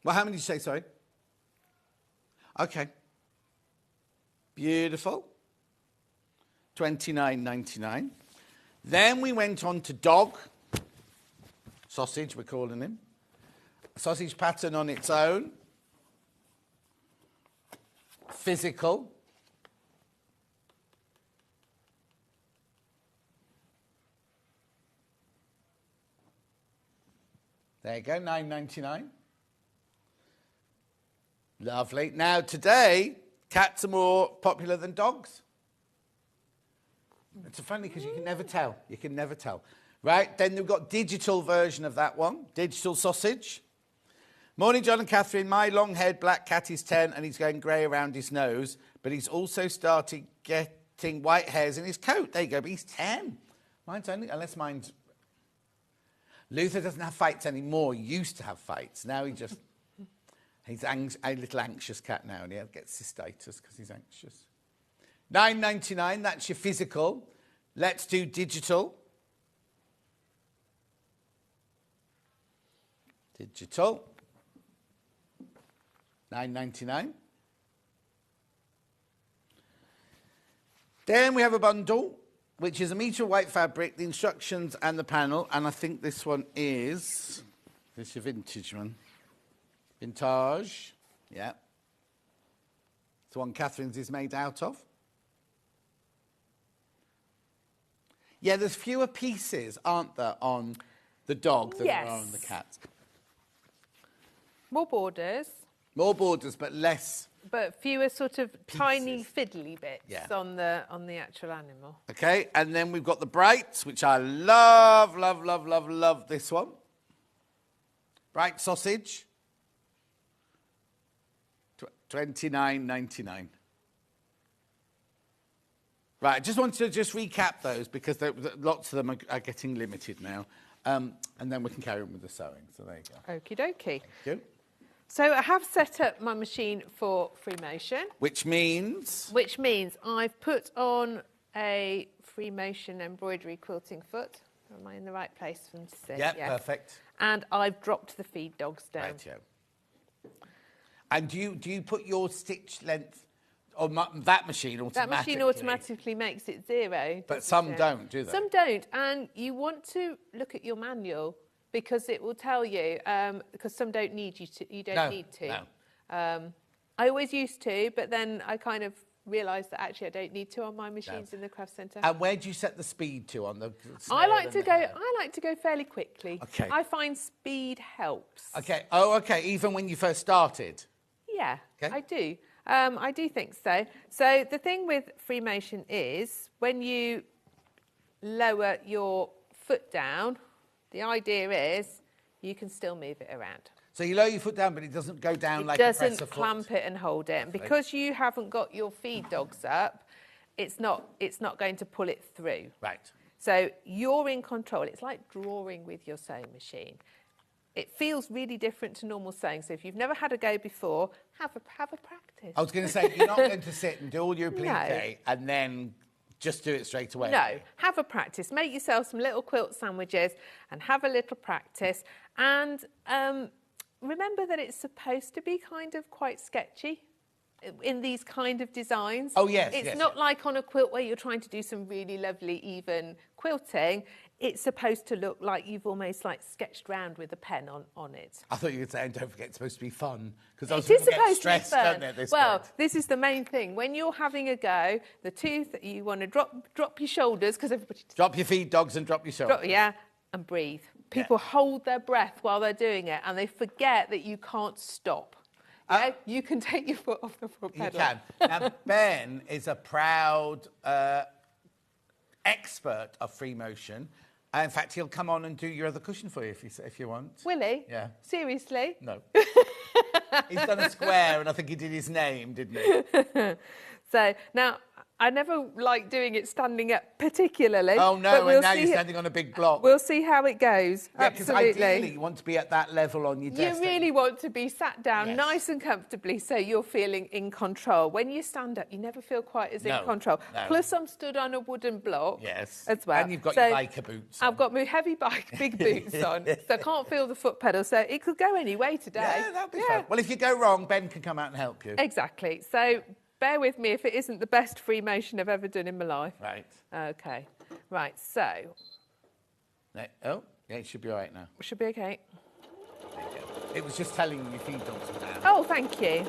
Well, how many did you say, sorry? Okay. Beautiful. $29.99. Then we went on to dog. Sausage, we're calling him. Sausage pattern on its own. Physical. There you go, $9.99. Lovely. Now, today, cats are more popular than dogs. It's funny because you can never tell. You can never tell. Right, then we've got digital version of that one. Digital sausage. Morning, John and Catherine. My long-haired black cat is 10 and he's going grey around his nose, but he's also started getting white hairs in his coat. There you go, but he's 10. Mine's only, unless mine's... Luther doesn't have fights anymore. He used to have fights. Now he just... He's a little anxious cat now, and he gets cystitis because he's anxious. $9.99, that's your physical. Let's do digital. Digital. $9.99. Then we have a bundle, which is a metre of white fabric, the instructions and the panel. And I think this one is... This is your vintage one. Vintage. Yeah. It's the one Catherine's is made out of. Yeah, there's fewer pieces, aren't there, on the dog than there are on the cat. More borders. More borders, but less... But fewer sort of pieces. tiny fiddly bits on the actual animal. Okay, and then we've got the brights, which I love, love, love, love, love this one. Bright sausage. $29.99. Right, I just wanted to recap those because lots of them are getting limited now. And then we can carry on with the sewing. So there you go. Okie dokie. Thank you. So I have set up my machine for free motion. Which means? Which means I've put on a free motion embroidery quilting foot. Am I in the right place for them to see? Yeah, yes. Perfect. And I've dropped the feed dogs down. Right, and do you put your stitch length on that machine automatically? That machine automatically makes it 0. But some don't, do they? Some don't. And you want to look at your manual because it will tell you, because some don't need you to, you don't need to. No. I always used to, but then I kind of realised that actually I don't need to on my machines in the craft centre. And where do you set the speed to on the I like to go fairly quickly. Okay. I find speed helps. Okay. Oh, okay. Even when you first started? Yeah, okay. I do. I do think so. So the thing with free motion is when you lower your foot down, the idea is you can still move it around. So you lower your foot down, but it doesn't go down like a presser foot? It doesn't clamp it and hold it. And because you haven't got your feed dogs up, it's not going to pull it through. Right. So you're in control. It's like drawing with your sewing machine. it feels really different to normal sewing. So if you've never had a go before, have a practice. I was going to say, you're not going to sit and do all your appliqué and then just do it straight away. No, have a practice. Make yourself some little quilt sandwiches and have a little practice. And remember that it's supposed to be kind of quite sketchy in these kind of designs. Oh, yes. It's not like on a quilt where you're trying to do some really lovely, even quilting. It's supposed to look like you've almost like sketched round with a pen on it. I thought you were saying, don't forget, it's supposed to be fun. Because I was It is get supposed stressed, to be fun. don't they, at this Well, point? this is the main thing. When you're having a go, the tooth, you want to drop your shoulders, because everybody... Drop your feet, dogs, and drop your shoulders. And breathe. People hold their breath while they're doing it, and they forget that you can't stop. You can take your foot off the foot pedal. You can. Now, Ben is a proud expert of free motion. In fact, he'll come on and do your other cushion for you if you want. Will he? Yeah. Seriously? No. He's done a square, and I think he did his name, didn't he? So, now, I never like doing it standing up particularly. Oh, no, but and now you're standing on a big block. We'll see how it goes. Yeah, because Absolutely. ideally you want to be at that level on your desk. You really want to be sat down nice and comfortably so you're feeling in control. When you stand up, you never feel quite as in control. No. Plus, I'm stood on a wooden block as well. And you've got your biker boots on. I've got my heavy big boots on, so I can't feel the foot pedal. So it could go any way today. Yeah, that'll be fun. Well, if you go wrong, Ben can come out and help you. Exactly. So bear with me if it isn't the best free motion I've ever done in my life. Right. Okay. Right, so... Oh, yeah, it should be all right now. Should be okay. There you go. It was just telling you your feet don't down. Oh, thank you.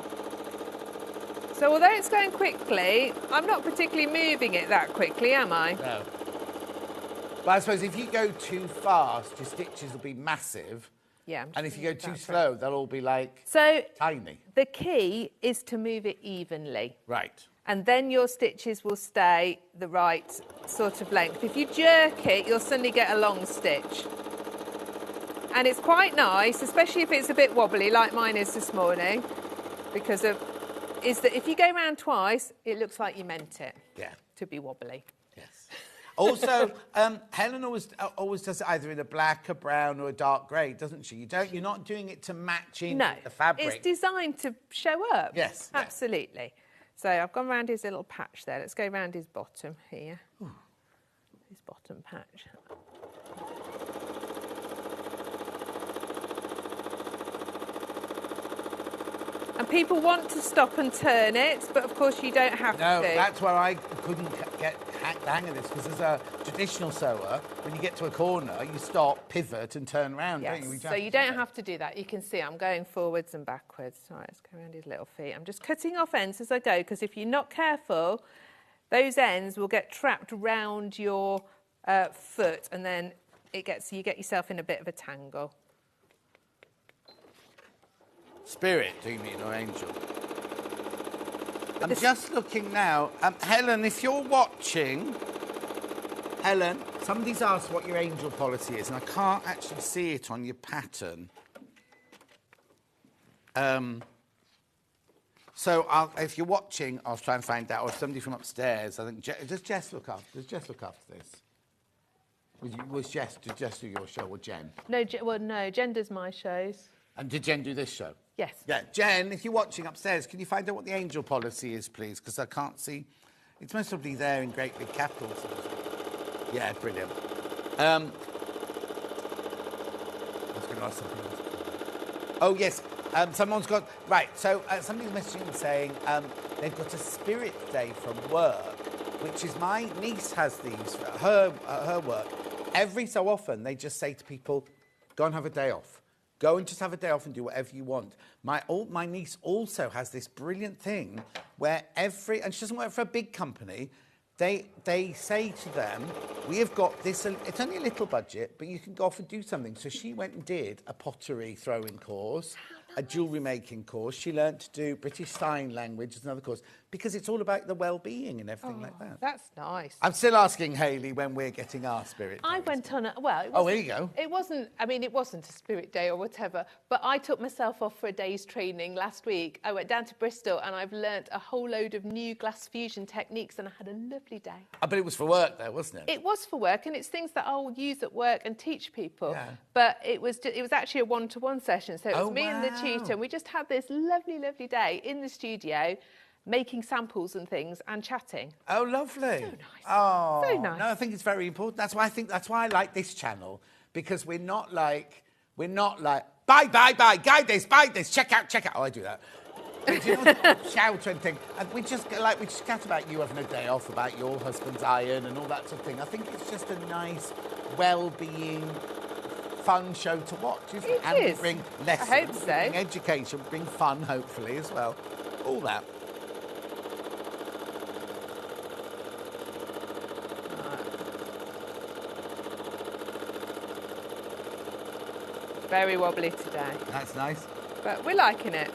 So although it's going quickly, I'm not particularly moving it that quickly, am I? No. But I suppose if you go too fast, your stitches will be massive. Yeah. And if you go too slow, they'll all be like tiny. The key is to move it evenly. Right. And then your stitches will stay the right sort of length. If you jerk it, you'll suddenly get a long stitch. And it's quite nice, especially if it's a bit wobbly, like mine is this morning, is that if you go round twice, it looks like you meant it to be wobbly. Yes. Also, Helen always does it either in a black, a brown, or a dark grey, doesn't she? You're not doing it to match in the fabric. It's designed to show up. Yes. Absolutely. So I've gone round his little patch there. Let's go round his bottom here. Ooh. His bottom patch. And people want to stop and turn it, but of course you don't have to. No, that's where I couldn't get the hang of this, because as a traditional sewer, when you get to a corner, you stop, pivot, and turn around, don't you? So you don't have to do that. You can see I'm going forwards and backwards. All right, let's go around his little feet. I'm just cutting off ends as I go, because if you're not careful, those ends will get trapped round your foot, and then you get yourself in a bit of a tangle. Spirit, do you mean, or angel? I'm just looking now. Helen, if you're watching... Helen, somebody's asked what your angel policy is, and I can't actually see it on your pattern. So if you're watching, I'll try and find out. Or if somebody from upstairs, I think... Does Jess look after this? Did Jess do your show, or Jen? No, Jen does my shows. And did Jen do this show? Yes. Yeah, Jen, if you're watching upstairs, can you find out what the angel policy is, please? Because I can't see. It's most probably there in great big capitals. Yeah, brilliant. I was going to ask something else. Oh, yes. Someone's got... Right, so somebody's messaging saying they've got a spirit day from work, which is my niece has these, her work. Every so often, they just say to people, go and have a day off. Go and just have a day off and do whatever you want. My niece also has this brilliant thing where and she doesn't work for a big company, they say to them, we have got this, it's only a little budget, but you can go off and do something. So she went and did a pottery throwing course, a jewellery making course. She learnt to do British Sign Language as another course, because it's all about the well-being and everything like that. That's nice. I'm still asking Hayley when we're getting our spirit I days. went on here you go. It wasn't a spirit day or whatever, but I took myself off for a day's training last week. I went down to Bristol and I've learnt a whole load of new glass fusion techniques, and I had a lovely day. But it was for work though, wasn't it? It was was for work, and it's things that I'll use at work and teach people. Yeah. But it was actually a one-to-one session. So it was Oh, me and the wow. tutor, and we just had this lovely, lovely day in the studio, making samples and things and chatting. Oh, lovely. So nice. Oh, So nice. No, I think it's very important. That's why I like this channel, because we're not like, buy, buy this, check out. Oh, I do that. But you know, shout and thing. And we just chat about you having a day off, about your husband's iron and all that sort of thing. I think it's just a nice, well-being, fun show to watch, isn't it? And is. we bring lessons, I hope so. we bring education, we bring fun, hopefully, as well. All that. Very wobbly today, That's nice. but we're liking it.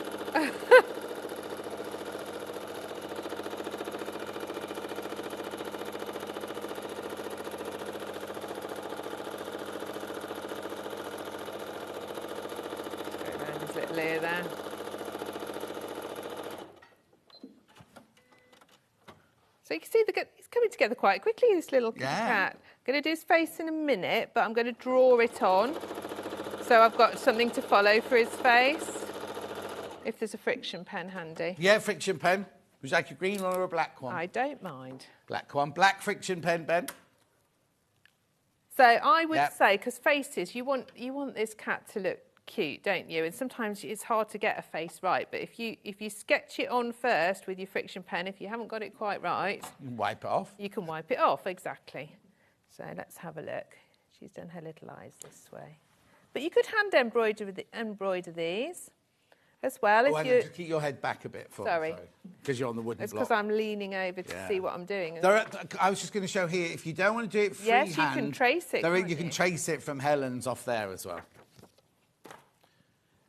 Go around his little ear there. So you can see it's coming together quite quickly, this little cat. I'm going to do his face in a minute, but I'm going to draw it on. So I've got something to follow for his face. If there's a friction pen handy. Yeah, friction pen. Would you like a green one or a black one? I don't mind. Black one. Black friction pen, Ben. So I would Yep. say, because faces, you want this cat to look cute, don't you? And sometimes it's hard to get a face right. But if you sketch it on first with your friction pen, if you haven't got it quite right, You can wipe it off. you can wipe it off, exactly. So let's have a look. She's done her little eyes this way. But you could hand embroider these as well. Oh, if and just keep your head back a bit for Sorry. because you're on the wooden It's block. because I'm leaning over to Yeah. see what I'm doing. I was just going to show here, if you don't want to do it freehand... Yes, you can trace it, can't You can you? trace it from Helen's off there as well.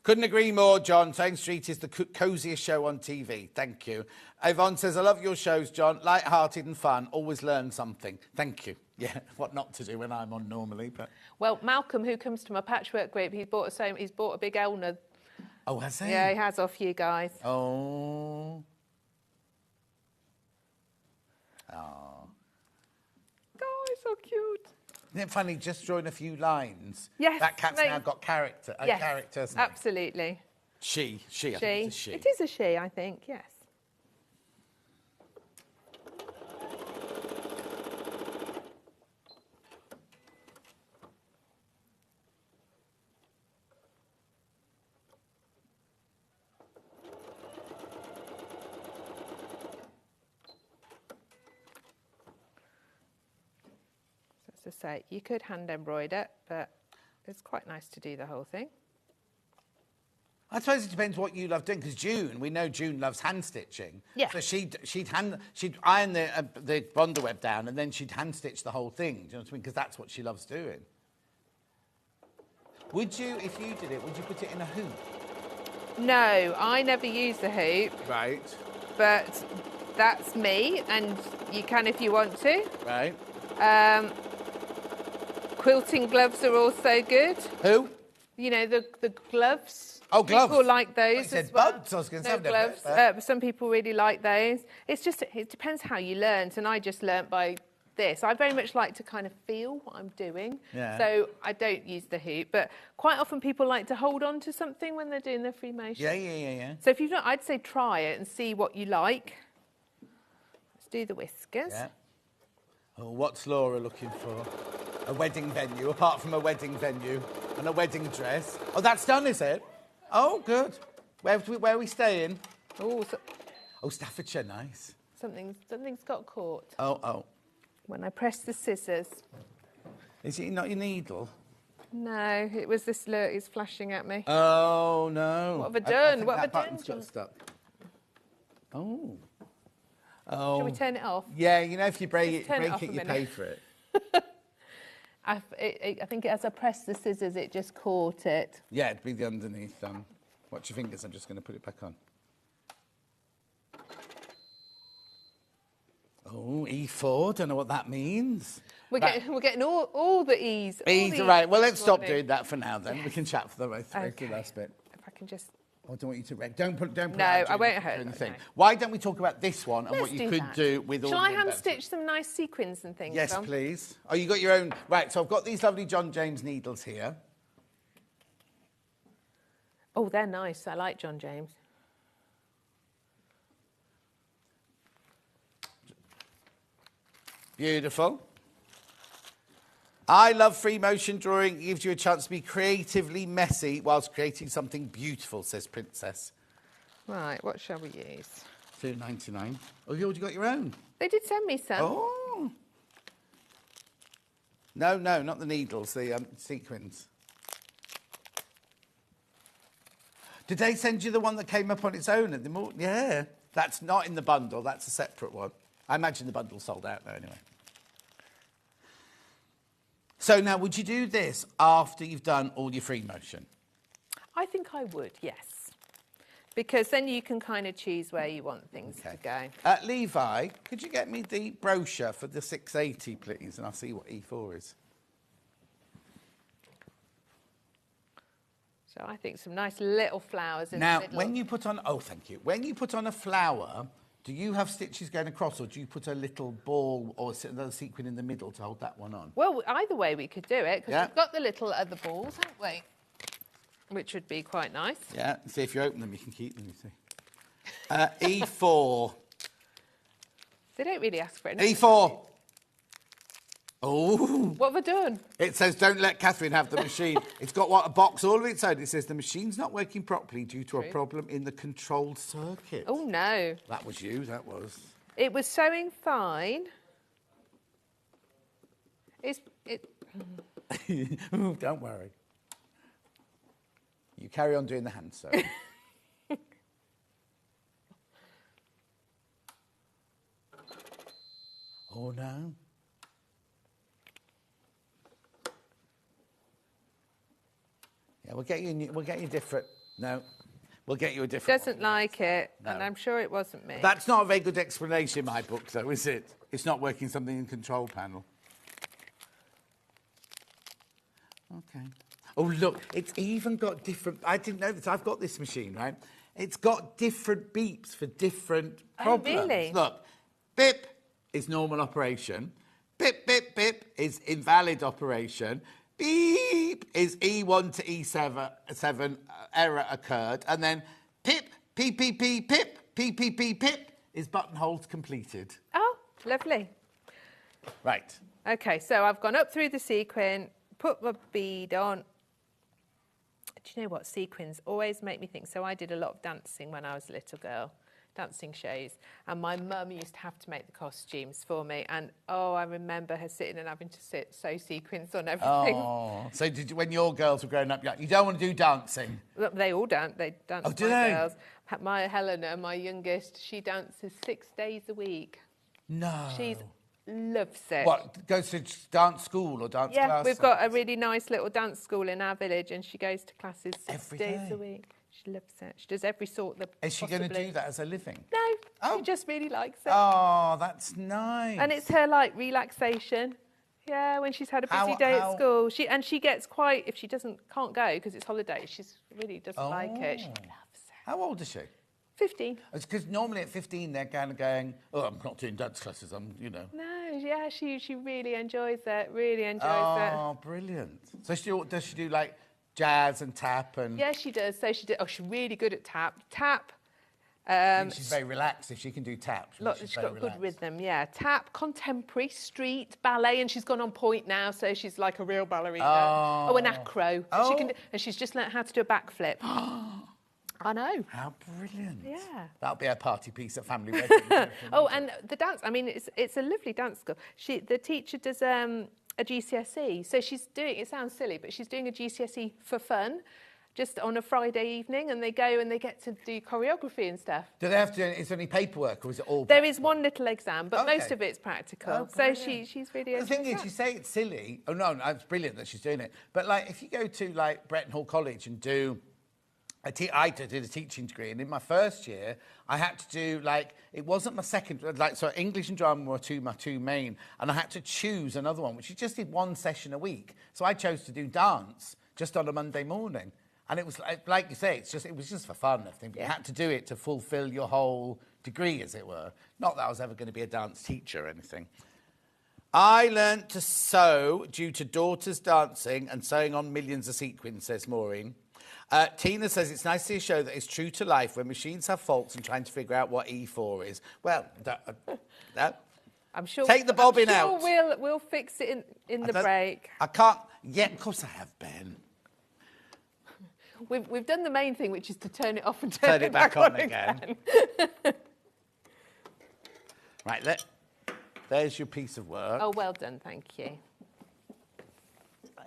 Couldn't agree more, John. Sewing Street is the cosiest show on TV. Thank you. Yvonne says, I love your shows, John. Light-hearted and fun. Always learn something. Thank you. Yeah, what not to do when I'm on normally, but... Well, Malcolm, who comes to my patchwork group, he's bought a big Elna. Oh, has he? Yeah, he has off you guys. Oh. Oh. Oh, he's so cute. Isn't it funny, just drawing a few lines? Yes, That cat's mate. now got character. A Yes, character, hasn't it? absolutely. She. I think She. it's a she. It is a she, I think, yes. As I say, you could hand embroider, but it's quite nice to do the whole thing. I suppose it depends what you love doing, because we know June loves hand stitching. Yeah. So she'd iron the bonder web down, and then she'd hand stitch the whole thing. Do you know what I mean? Because that's what she loves doing. Would you, if you did it, would you put it in a hoop? No, I never use the hoop, Right. but that's me, and you can if you want to. Right. Quilting gloves are also good. Who? You know, the gloves. Oh, gloves. People like those You said as well. buds. I was going to No say I've never heard gloves. that. Some people really like those. It depends how you learnt, and I just learnt by this. I very much like to kind of feel what I'm doing. Yeah. So I don't use the hoop, but quite often people like to hold on to something when they're doing their free motion. Yeah. So if you've not, I'd say try it and see what you like. Let's do the whiskers. Yeah. Oh, what's Laura looking for? A wedding venue, apart from a wedding venue and a wedding dress. Oh, that's done, is it? Oh, good. Where are we staying? Oh, Staffordshire, nice. something's got caught. Oh. When I press the scissors. Is it not your needle? No, it was this alert is flashing at me. Oh, no. What have I I done? think What have that I done, button's got John? stuck. Oh. Shall we turn it off? Yeah, you know, if you break turn it off it, a you minute. pay for it. I think as I pressed the scissors, it just caught it. Yeah, it'd be the underneath. Watch your fingers. I'm just going to put it back on. Oh, E4. Don't know what that means. We're getting all the E's. all the E's, right. Well, let's this stop morning. doing that for now then. We can chat for the rest of the last bit. If I can just I don't want you to wreck. Don't put No, it out I won't during hurt the it, thing. no. Why don't we talk about this one and Let's what you do could that. do with all Shall the I hand embellishments? stitch some nice sequins and things? Yes, Tom? please. Oh, you got your own. Right, so I've got these lovely John James needles here. Oh, they're nice. I like John James. Beautiful. I love free motion drawing. It gives you a chance to be creatively messy whilst creating something beautiful, says Princess. Right, what shall we use? $2.99. Oh, you already got your own? They did send me some. Oh. No, not the needles, the sequins. Did they send you the one that came up on its own at the morning? Yeah. That's not in the bundle. That's a separate one. I imagine the bundle sold out though anyway. So now, would you do this after you've done all your free motion? I think I would, yes. Because then you can kind of choose where you want things to go. Levi, could you get me the brochure for the 680, please? And I'll see what E4 is. So I think some nice little flowers in the Now, middle. when you put on... Oh, thank you. When you put on a flower, do you have stitches going across or do you put a little ball or another sequin in the middle to hold that one on? Well, either way we could do it, because Yeah. we've got the little other balls, haven't we? Which would be quite nice. Yeah, see if you open them, you can keep them, you see. E4. They don't really ask for anything. E4. Oh. What have I done? It says, don't let Catherine have the machine. It's got what, a box all of its own. It says, the machine's not working properly due to a problem in the controlled circuit. Oh, no. That was you, that was. It was sewing fine. Don't worry. You carry on doing the hand sewing. Oh, no. Yeah, we'll get you different. No, we'll get you a different Doesn't one. like it, No. and I'm sure it wasn't me. That's not a very good explanation in my book, though, is it? It's not working something in control panel. Okay. Oh, look, it's even got different... I didn't know this. I've got this machine, right? It's got different beeps for different problems. Really? Look, bip is normal operation. Bip, bip, bip is invalid operation. Beep is E1 to E7 error occurred. And then pip, PPP, pip, PPP, pip is buttonholes completed. Oh, lovely. Right. Okay, so I've gone up through the sequin, put my bead on. Do you know what? Sequins always make me think. So I did a lot of dancing when I was a little girl, dancing shows. And my mum used to have to make the costumes for me. And, oh, I remember her sitting and having to sew sequins on everything. Oh, so did you, when your girls were growing up, you don't want to do dancing? Look, they all dance. They dance. Oh, do my they? girls. My Helena, my youngest, she dances 6 days a week. No. She loves it. What, goes to dance school or dance class? Yeah, we've got a really nice little dance school in our village, and she goes to classes Every 6 days day? a week. She loves it. She does every sort of... Is she going to possibly. do that as a living? No, Oh. she just really likes it. Oh, that's nice. And it's her, like, relaxation. Yeah, when she's had a busy How- day how- at school. She gets quite... If she can't go because it's holiday, she really doesn't like it. She loves it. How old is she? 15. It's because normally at 15 they're kind of going, oh, I'm not doing dance classes, I'm, you know. No, yeah, she really enjoys it. Really enjoys Oh, brilliant. So does she do like jazz and tap and... it. Yeah, she does. So she did. Oh, she's really good at tap. Tap. she's very relaxed if she can do tap. She's got good rhythm, yeah. Tap, contemporary, street, ballet, and she's gone on point now, so she's like a real ballerina. Oh, an acro. Oh. She can and she's just learnt how to do a backflip. I know. How brilliant. Yeah. That'll be a party piece at family wedding. Oh, and the dance, I mean, it's a lovely dance school. The teacher does a GCSE, so she's doing, it sounds silly, but she's doing a GCSE for fun, just on a Friday evening, and they go and they get to do choreography and stuff. Do they have to, is there any paperwork or is it all... There is one little exam, but Okay. most of it's practical. Oh, so brilliant. she's really... The thing enjoying is, that. you say it's silly. Oh, no, it's brilliant that she's doing it. But, like, if you go to, like, Bretton Hall College and do... I did a teaching degree, and in my first year, I had to do, like, it wasn't my second... Like, so English and drama were my two main, and I had to choose another one, which you just did one session a week. So I chose to do dance just on a Monday morning. And it was like you say, it was just for fun. I think you had to do it to fulfil your whole degree, as it were. Not that I was ever going to be a dance teacher or anything. I learnt to sew due to daughters dancing and sewing on millions of sequins, says Maureen. Tina says it's nice to see a show that is true to life when machines have faults and trying to figure out what E4 is. Well, I'm sure. Take the bobbin out. We'll fix it in the break. I can't. Yeah, of course I have, Ben. We've done the main thing, which is to turn it off and turn it back on again. Right, there's your piece of work. Oh, well done, thank you.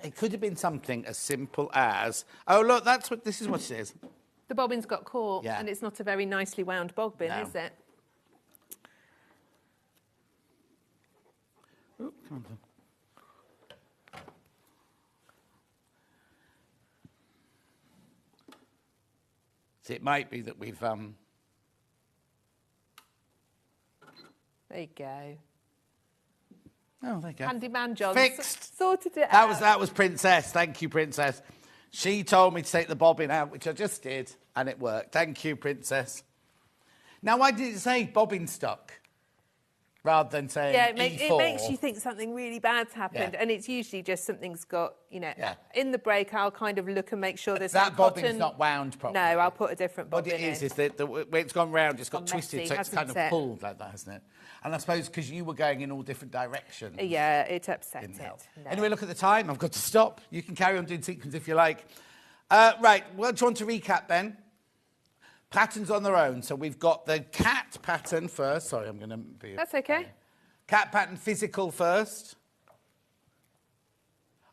It could have been something as simple as, oh, look, this is what it is. The bobbin's got caught, Yeah. and it's not a very nicely wound bobbin, No. is it? Ooh, come on. So it might be that we've... There you go. Oh, there you go. Handyman John Fixed. Sorted it out. That was Princess. Thank you, Princess. She told me to take the bobbin out, which I just did, and it worked. Thank you, Princess. Now, why did it say bobbin stuck rather than saying Yeah, E4? it makes you think something really bad's happened, Yeah. and it's usually just something's got, Yeah. in the break I'll kind of look and make sure there's that some bobbin's cotton. not wound properly. No, I'll put a different What bobbin it is in. that the way it's gone round, it's got Gone twisted, messy, so it's kind hasn't of it? pulled like that, hasn't it? And I suppose because you were going in all different directions. Yeah, it upset Didn't it. help. No. Anyway, look at the time. I've got to stop. You can carry on doing sequins if you like. Right, well, do you want to recap, Ben? Patterns on their own. So we've got the cat pattern first. Sorry, I'm going to be... That's okay. Cat pattern physical first.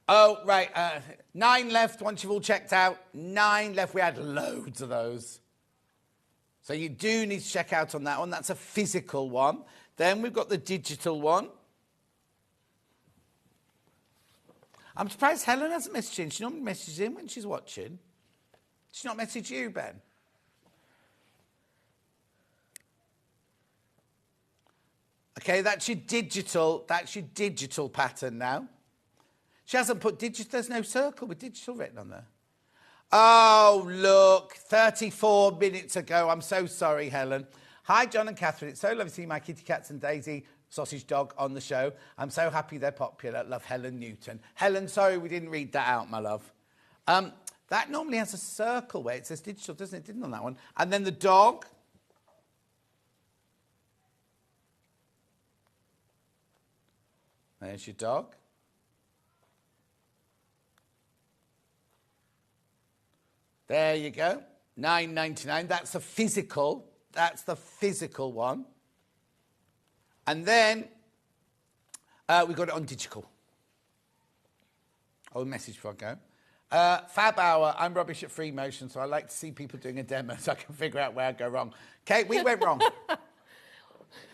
Oh, right. 9 left once you've all checked out. 9 left. We had loads of those. So you do need to check out on that one. That's a physical one. Then we've got the digital one. I'm surprised Helen hasn't messaged in. She normally messages in when she's watching. She's not messaged you, Ben. Okay, that's your digital pattern now. She hasn't put digital, there's no circle with digital written on there. Oh, look, 34 minutes ago. I'm so sorry, Helen. Hi, John and Catherine. It's so lovely to see my kitty cats and Daisy sausage dog on the show. I'm so happy they're popular. Love, Helen Newton. Helen, sorry we didn't read that out, my love. That normally has a circle where it says digital, doesn't it? Didn't on that one. And then the dog. There's your dog. There you go. $9.99. That's the physical. That's the physical one. And then we got it on digital. Oh, message before I go. Fab Hour. I'm rubbish at free motion, so I like to see people doing a demo so I can figure out where I go wrong. Kate, we went wrong.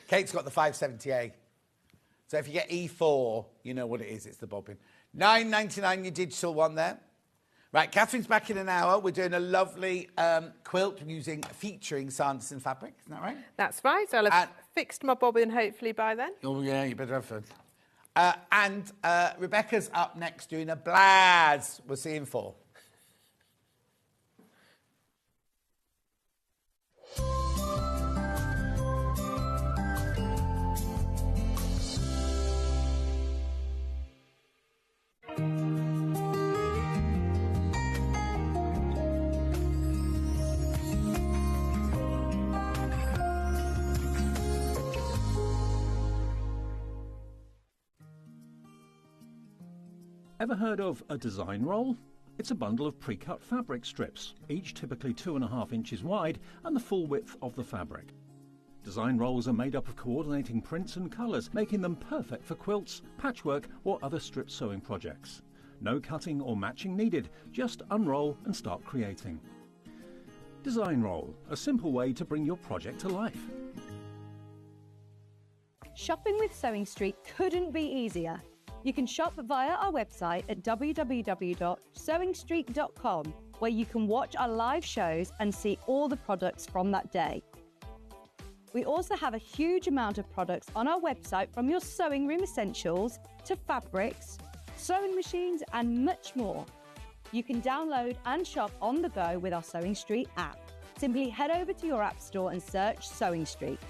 Kate's got the 570A. So if you get E4, you know what it is. It's the bobbin. $9.99, your digital one there. Right, Catherine's back in an hour. We're doing a lovely quilt featuring Sanderson fabric. Isn't that right? That's right. I'll have fixed my bobbin hopefully by then. Oh, yeah, you better have fun. And Rebecca's up next doing a blouse. We'll see you in 4. Ever heard of a design roll? It's a bundle of pre-cut fabric strips, each typically 2.5 inches wide and the full width of the fabric. Design rolls are made up of coordinating prints and colours, making them perfect for quilts, patchwork or other strip sewing projects. No cutting or matching needed, just unroll and start creating. Design roll, a simple way to bring your project to life. Shopping with Sewing Street couldn't be easier. You can shop via our website at www.sewingstreet.com, where you can watch our live shows and see all the products from that day. We also have a huge amount of products on our website, from your sewing room essentials to fabrics, sewing machines and much more. You can download and shop on the go with our Sewing Street app. Simply head over to your app store and search Sewing Street.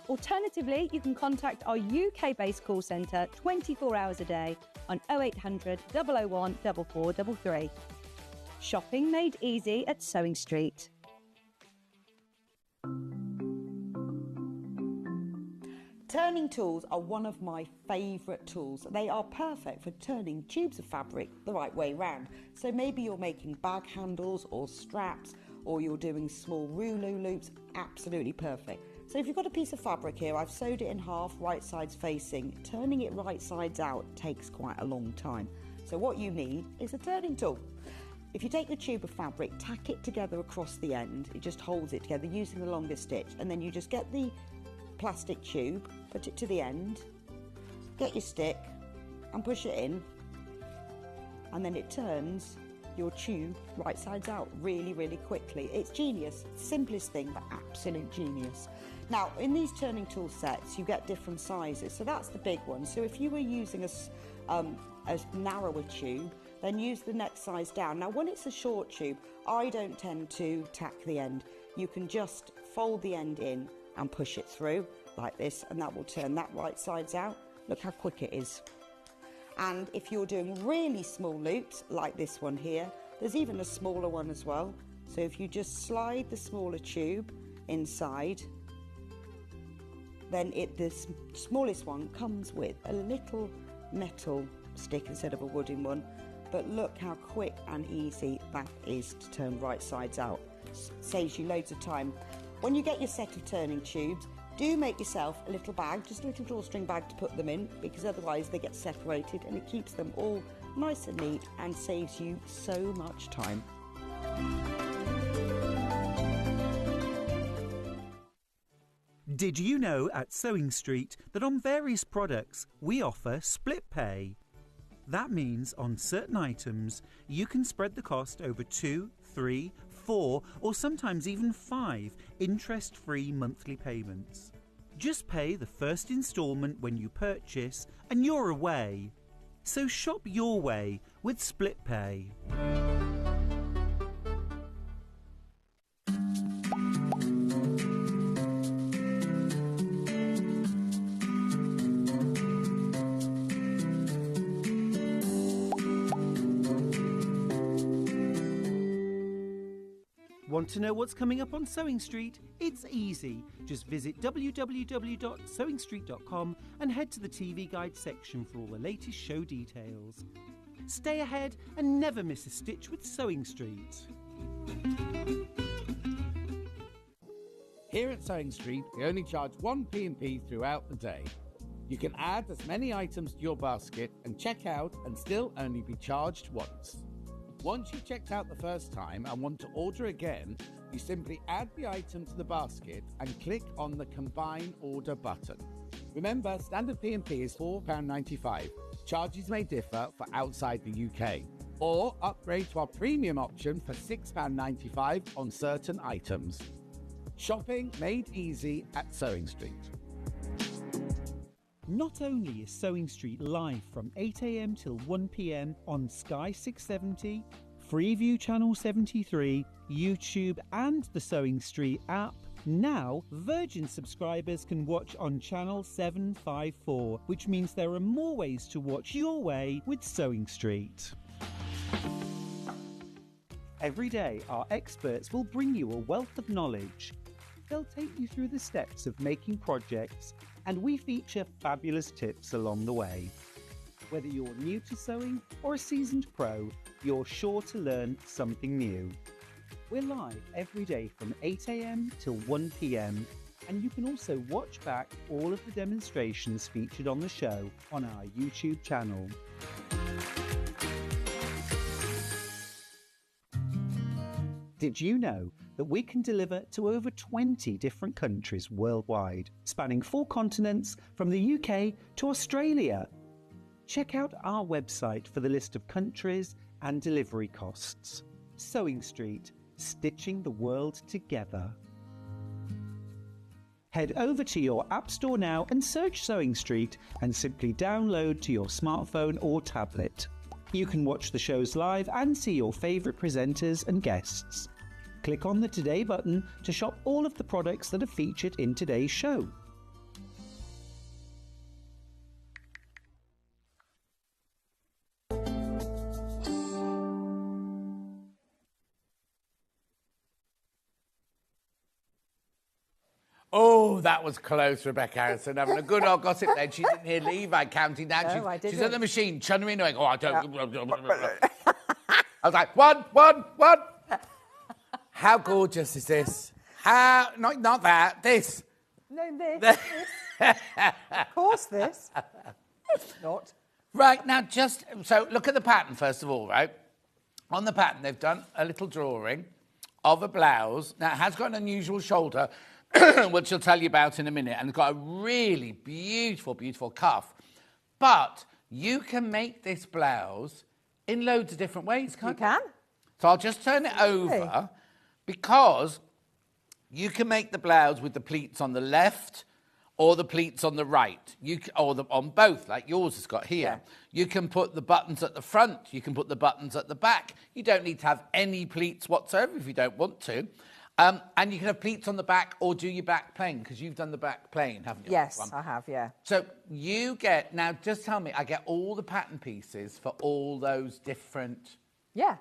Alternatively, you can contact our UK-based call centre 24 hours a day on 0800 001 4433. Shopping made easy at Sewing Street. Turning tools are one of my favourite tools. They are perfect for turning tubes of fabric the right way round. So maybe you're making bag handles or straps, or you're doing small rouleau loops, absolutely perfect. So if you've got a piece of fabric here, I've sewed it in half, right sides facing. Turning it right sides out takes quite a long time. So what you need is a turning tool. If you take the tube of fabric, tack it together across the end, it just holds it together using the longest stitch, and then you just get the plastic tube, put it to the end, get your stick and push it in, and then it turns your tube right sides out really, really quickly. It's genius. Simplest thing, but absolute genius. Now, in these turning tool sets, you get different sizes. So that's the big one. So if you were using a narrower tube, then use the next size down. Now, when it's a short tube, I don't tend to tack the end. You can just fold the end in and push it through like this, and that will turn that right sides out. Look how quick it is. And if you're doing really small loops like this one here, there's even a smaller one as well. So if you just slide the smaller tube inside, then the smallest one comes with a little metal stick instead of a wooden one. But look how quick and easy that is to turn right sides out. Saves you loads of time. When you get your set of turning tubes, do make yourself a little bag, just a little drawstring bag to put them in, because otherwise they get separated, and it keeps them all nice and neat and saves you so much time. Did you know at Sewing Street that on various products we offer split pay? That means on certain items you can spread the cost over 2, 3, 4 or sometimes even 5 interest-free monthly payments. Just pay the first instalment when you purchase and you're away. So shop your way with split pay. Want to know what's coming up on Sewing Street? It's easy. Just visit www.sewingstreet.com and head to the TV Guide section for all the latest show details. Stay ahead and never miss a stitch with Sewing Street. Here at Sewing Street, we only charge one P&P throughout the day. You can add as many items to your basket and check out and still only be charged once. Once you've checked out the first time and want to order again, you simply add the item to the basket and click on the Combine Order button. Remember, standard P&P is £4.95. Charges may differ for outside the UK. Or upgrade to our premium option for £6.95 on certain items. Shopping made easy at Sewing Street. Not only is Sewing Street live from 8 a.m. till 1 p.m. on Sky 670, Freeview Channel 73, YouTube and the Sewing Street app, now Virgin subscribers can watch on Channel 754, which means there are more ways to watch your way with Sewing Street. Every day, our experts will bring you a wealth of knowledge. They'll take you through the steps of making projects, and we feature fabulous tips along the way. Whether you're new to sewing or a seasoned pro, you're sure to learn something new. We're live every day from 8 a.m. till 1 p.m, and you can also watch back all of the demonstrations featured on the show on our YouTube channel. Did you know that we can deliver to over 20 different countries worldwide, spanning 4 continents from the UK to Australia? Check out our website for the list of countries and delivery costs. Sewing Street, stitching the world together. Head over to your App Store now and search Sewing Street and simply download to your smartphone or tablet. You can watch the shows live and see your favourite presenters and guests. Click on the Today button to shop all of the products that are featured in today's show. Oh, that was close, Rebecca Harrison, having a good old gossip there. She didn't hear Levi counting down. No, I didn't. She's at the machine, chunnering away. Oh, I don't... I was like, one. How gorgeous is this? How... Not that, this. No, this. Of course, this. Not. Right, now just... So look at the pattern, first of all, right? On the pattern, they've done a little drawing of a blouse. Now, it has got an unusual shoulder, which I'll tell you about in a minute, and it's got a really beautiful cuff. But you can make this blouse in loads of different ways, can't you? You can. So I'll just turn it over, because you can make the blouse with the pleats on the left or the pleats on the right, on both, like yours has got here. Yeah. You can put the buttons at the front, you can put the buttons at the back. You don't need to have any pleats whatsoever if you don't want to. And you can have pleats on the back or do your back plain, because you've done the back plain, haven't you? Yes, I have, yeah. So you get, now just tell me, I get all the pattern pieces for all those different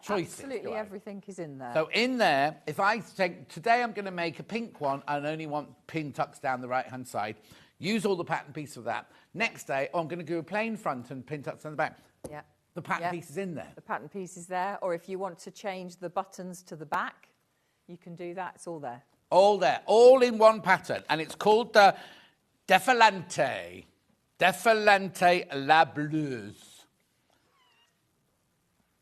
choices. Absolutely, everything is in there. So in there, if I take, today I'm going to make a pink one and only want pin tucks down the right-hand side, use all the pattern piece for that. Next day, I'm going to do a plain front and pin tucks on the back. Yeah. The pattern piece is in there. The pattern piece is there, or if you want to change the buttons to the back, you can do that. It's all there. All there, all in one pattern. And it's called the Défilante La Blouse.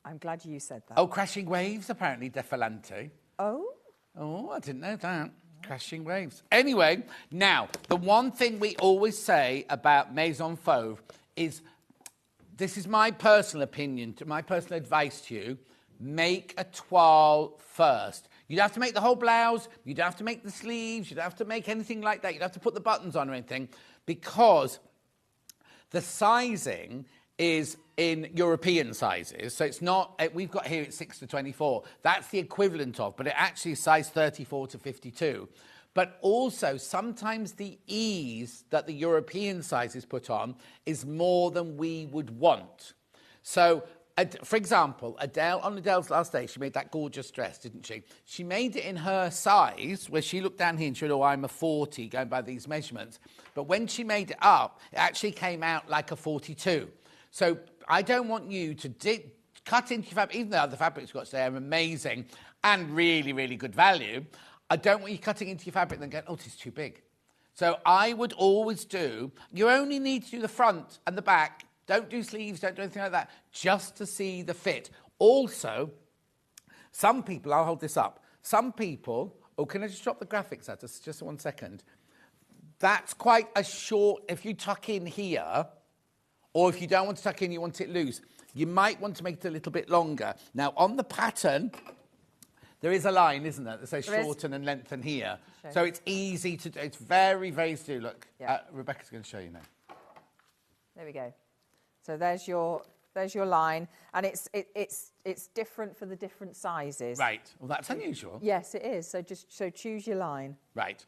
I'm glad you said that. Oh, Crashing Waves, apparently, Défilante. Oh? Oh, I didn't know that. Crashing Waves. Anyway, now, the one thing we always say about Maison Fauve is, this is my personal opinion, my personal advice to you, make a toile first. You don't have to make the whole blouse, you don't have to make the sleeves, you don't have to make anything like that, you don't have to put the buttons on or anything, because the sizing is in European sizes, so it's not, we've got here it's 6 to 24, that's the equivalent of, but it actually is size 34 to 52. But also, sometimes the ease that the European sizes put on is more than we would want. So, for example, Adele, on Adele's last day, she made that gorgeous dress, didn't she? She made it in her size, where she looked down here and she went, oh, I'm a 40, going by these measurements. But when she made it up, it actually came out like a 42. So I don't want you to cut into your fabric, even though the fabrics you've got today are amazing and really, really good value. I don't want you cutting into your fabric and then going, oh, this is too big. So I would always do, you only need to do the front and the back. Don't do sleeves, don't do anything like that, just to see the fit. Also, some people, I'll hold this up, some people, oh, can I just drop the graphics at us just 1 second? That's quite a short, if you tuck in here, or if you don't want to tuck in, you want it loose, you might want to make it a little bit longer. Now, on the pattern, there is a line, isn't there, that says shorten and lengthen here. Sure. So it's easy to do, it's very, very easy to do. Look, Rebecca's going to show you now. There we go. So there's your line, and it's different for the different sizes. Right. Well, that's unusual. Yes, it is. So choose your line. Right.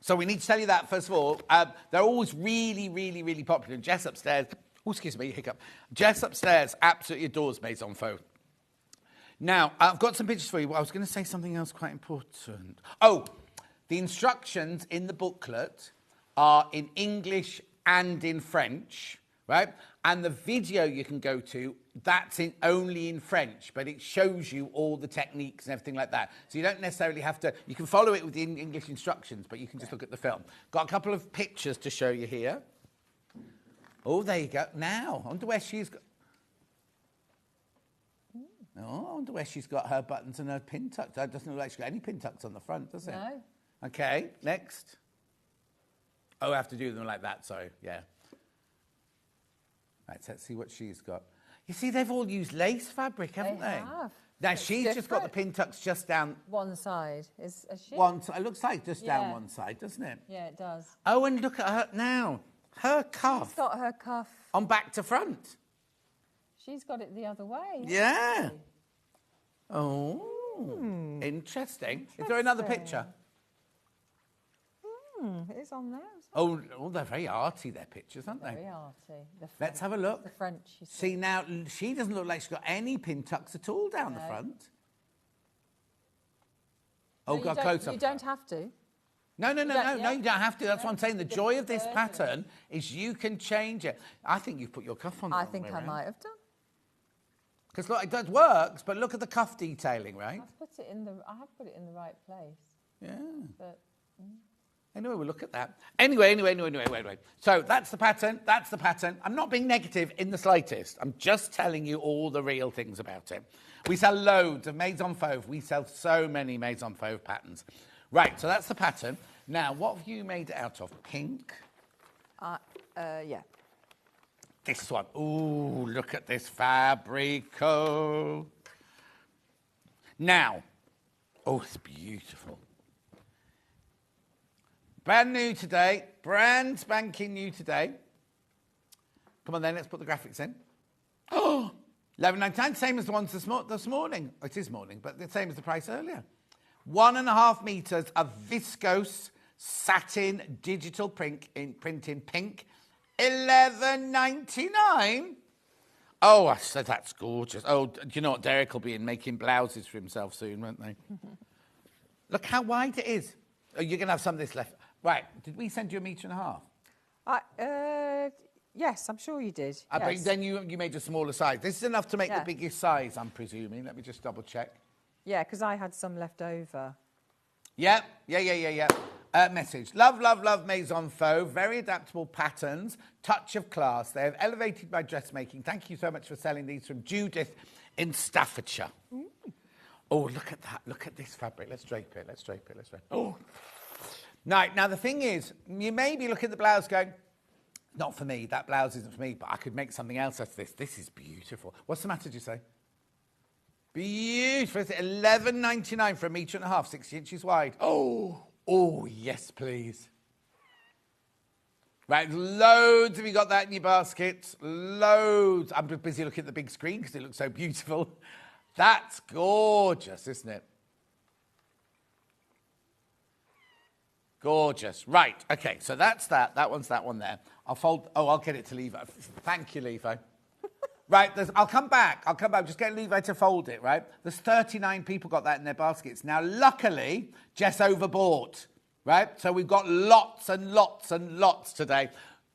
So we need to tell you that first of all. They're always really, really, really popular. Jess upstairs. Oh, excuse me, hiccup. Jess upstairs absolutely adores Maison Fauve. Now I've got some pictures for you. I was going to say something else quite important. Oh, the instructions in the booklet are in English and in French. Right? And the video you can go to, that's only in French, but it shows you all the techniques and everything like that. So you don't necessarily have to, you can follow it with the English instructions, but you can just look at the film. Got a couple of pictures to show you here. Oh, there you go. Now, I wonder where she's got... Oh, I wonder where she's got her buttons and her pin tucks. That doesn't look like she's got any pin tucks on the front, does it? No. Okay, next. Oh, I have to do them like that, sorry, yeah. Right, so let's see what she's got. You see, they've all used lace fabric, haven't they? Have. Now, she's just got the pin tucks just down... One side. Is she? One side. It looks like just down one side, doesn't it? Yeah, it does. Oh, and look at her now. Her cuff. She's got her cuff. On back to front. She's got it the other way. Yeah. Oh, interesting. Is there another picture? It is on there as well. Oh, they're very arty, their pictures, aren't they? Very arty. Let's have a look. The French. See, now, she doesn't look like she's got any pin tucks at all down the front. Oh, No, got close up. You don't have to. No, you don't have to. That's what I'm saying. The joy of this prefer pattern is you can change it. I think you've put your cuff on. I think I might have done. Because look, it does works, but look at the cuff detailing, right? I have put it in the right place. Yeah. But, Anyway, we'll look at that. Anyway, wait. So that's the pattern. That's the pattern. I'm not being negative in the slightest. I'm just telling you all the real things about it. We sell loads of Maison Fauve. We sell so many Maison Fauve patterns. Right, so that's the pattern. Now, what have you made it out of? Pink? yeah. This one. Ooh, look at this fabrico. Now, oh, it's beautiful. Brand new today. Brand spanking new today. Come on then, let's put the graphics in. Oh, $11.99, same as the ones this morning. It is morning, but the same as the price earlier. 1.5 meters of viscose satin digital print in pink. $11.99. Oh, I said that's gorgeous. Oh, do you know what? Derek will be making blouses for himself soon, won't they? Look how wide it is. Oh, you're going to have some of this left. Right, did we send you 1.5 meters? Yes, I'm sure you did. But then you made a smaller size. This is enough to make the biggest size, I'm presuming. Let me just double check. Yeah, because I had some left over. Yeah. Message. Love Maison Fauve. Very adaptable patterns. Touch of class. They have elevated by dressmaking. Thank you so much for selling these from Judith in Staffordshire. Oh, look at that. Look at this fabric. Let's drape it. Oh. Now, the thing is, you may be looking at the blouse going, not for me. That blouse isn't for me, but I could make something else out of this. This is beautiful. What's the matter, did you say? Beautiful. It's $11.99 for 1.5 meters, 60 inches wide. Oh, yes, please. Right, loads. Have you got that in your baskets? Loads. I'm just busy looking at the big screen because it looks so beautiful. That's gorgeous, isn't it? Gorgeous. Right, okay, so that's that. That one's that one there. I'll get it to Levi. Thank you, Levi. Right, I'll come back. Just get Levi to fold it, right? There's 39 people got that in their baskets. Now, luckily, Jess overbought, right? So we've got lots and lots and lots today.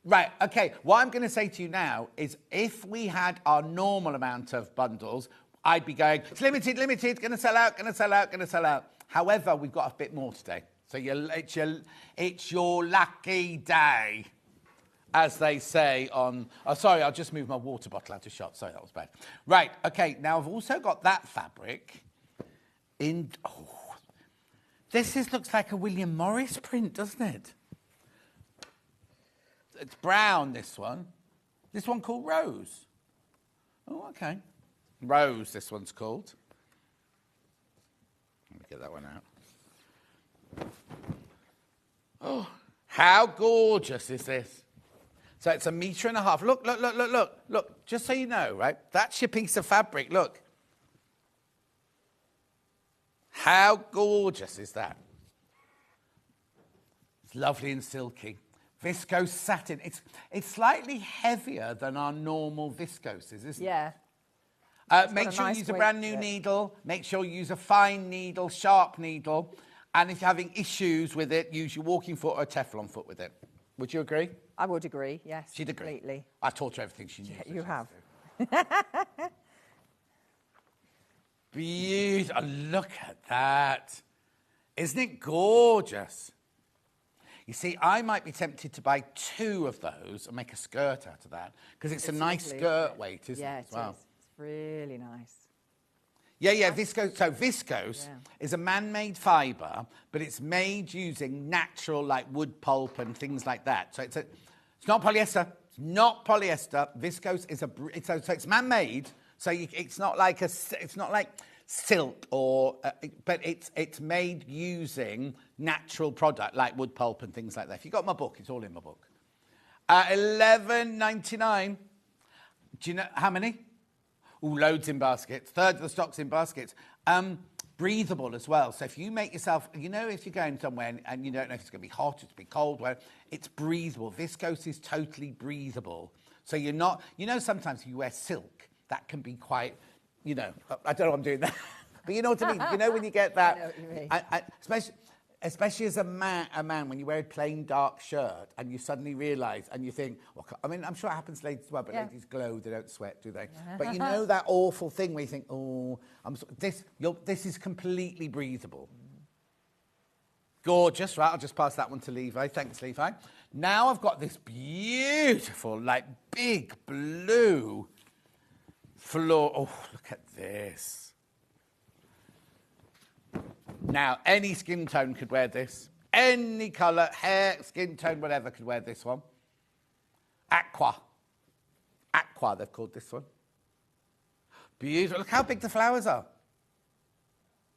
Right, okay, what I'm going to say to you now is if we had our normal amount of bundles, I'd be going, it's limited, going to sell out. However, we've got a bit more today. So it's your lucky day, as they say on... Oh, sorry, I'll just move my water bottle out of shot. Sorry, that was bad. Right, OK, now I've also got that fabric in... Oh, this looks like a William Morris print, doesn't it? It's brown, this one. This one called Rose. Oh, OK. Rose, this one's called. Let me get that one out. Oh, how gorgeous is this? So it's 1.5 meters. Look. Just so you know, right? That's your piece of fabric. Look. How gorgeous is that? It's lovely and silky. Viscose satin. It's slightly heavier than our normal viscoses, isn't it? Yeah. Make sure you use a brand new needle. Make sure you use a fine needle, sharp needle. And if you're having issues with it, use your walking foot or a Teflon foot with it. Would you agree? I would agree, yes. She'd agree. Completely. I taught her everything she knew. Yeah, you have. Beautiful. Oh, look at that. Isn't it gorgeous? You see, I might be tempted to buy 2 of those and make a skirt out of that because it's a nice lovely, skirt weight, isn't it? Yeah, as well? Is. It's really nice. Yeah, viscose. So viscose is a man-made fibre, but it's made using natural, like wood pulp and things like that. So it's not polyester. It's not polyester. Viscose is it's man-made. So it's not like silk or, but it's made using natural product like wood pulp and things like that. If you got my book, it's all in my book. $11.99. Do you know how many? Ooh, loads in baskets. Third of the stock's in baskets. Breathable as well. So if you make yourself, you know, if you're going somewhere and you don't know if it's going to be hot, it's going to be cold, well, it's breathable. Viscose is totally breathable. So you're not, you know, sometimes if you wear silk, that can be quite, you know, I don't know what I'm doing there, but you know what I mean. You know when you get that, I know what you mean. especially as a man, when you wear a plain dark shirt and you suddenly realise and you think, well, I mean, I'm sure it happens to ladies as well, but ladies glow, they don't sweat, do they? But you know that awful thing where you think, oh, this is completely breathable. Gorgeous. Right, I'll just pass that one to Levi. Thanks, Levi. Now I've got this beautiful, like, big blue floor. Oh, look at this. Now, any skin tone could wear this. Any colour, hair, skin tone, whatever could wear this one. Aqua. Aqua, they've called this one. Beautiful. Look how big the flowers are.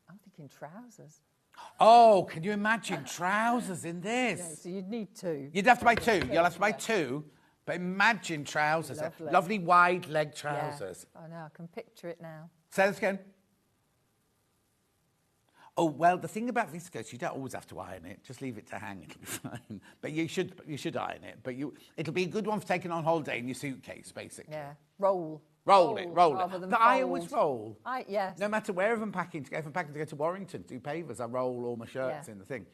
I'm thinking trousers. Oh, can you imagine trousers in this? Yeah, so you'd need two. You'd have to buy two. You'll have to buy two. But imagine trousers. Lovely wide leg trousers. Yeah. I know, I can picture it now. Say this again. Oh, well, the thing about viscose, you don't always have to iron it. Just leave it to hang, it'll be fine. But you should iron it. But it'll be a good one for taking on holiday in your suitcase, basically. Yeah, roll it. I always roll. Yes. No matter where I'm packing, to go to Warrington, do pavers, I roll all my shirts in the thing.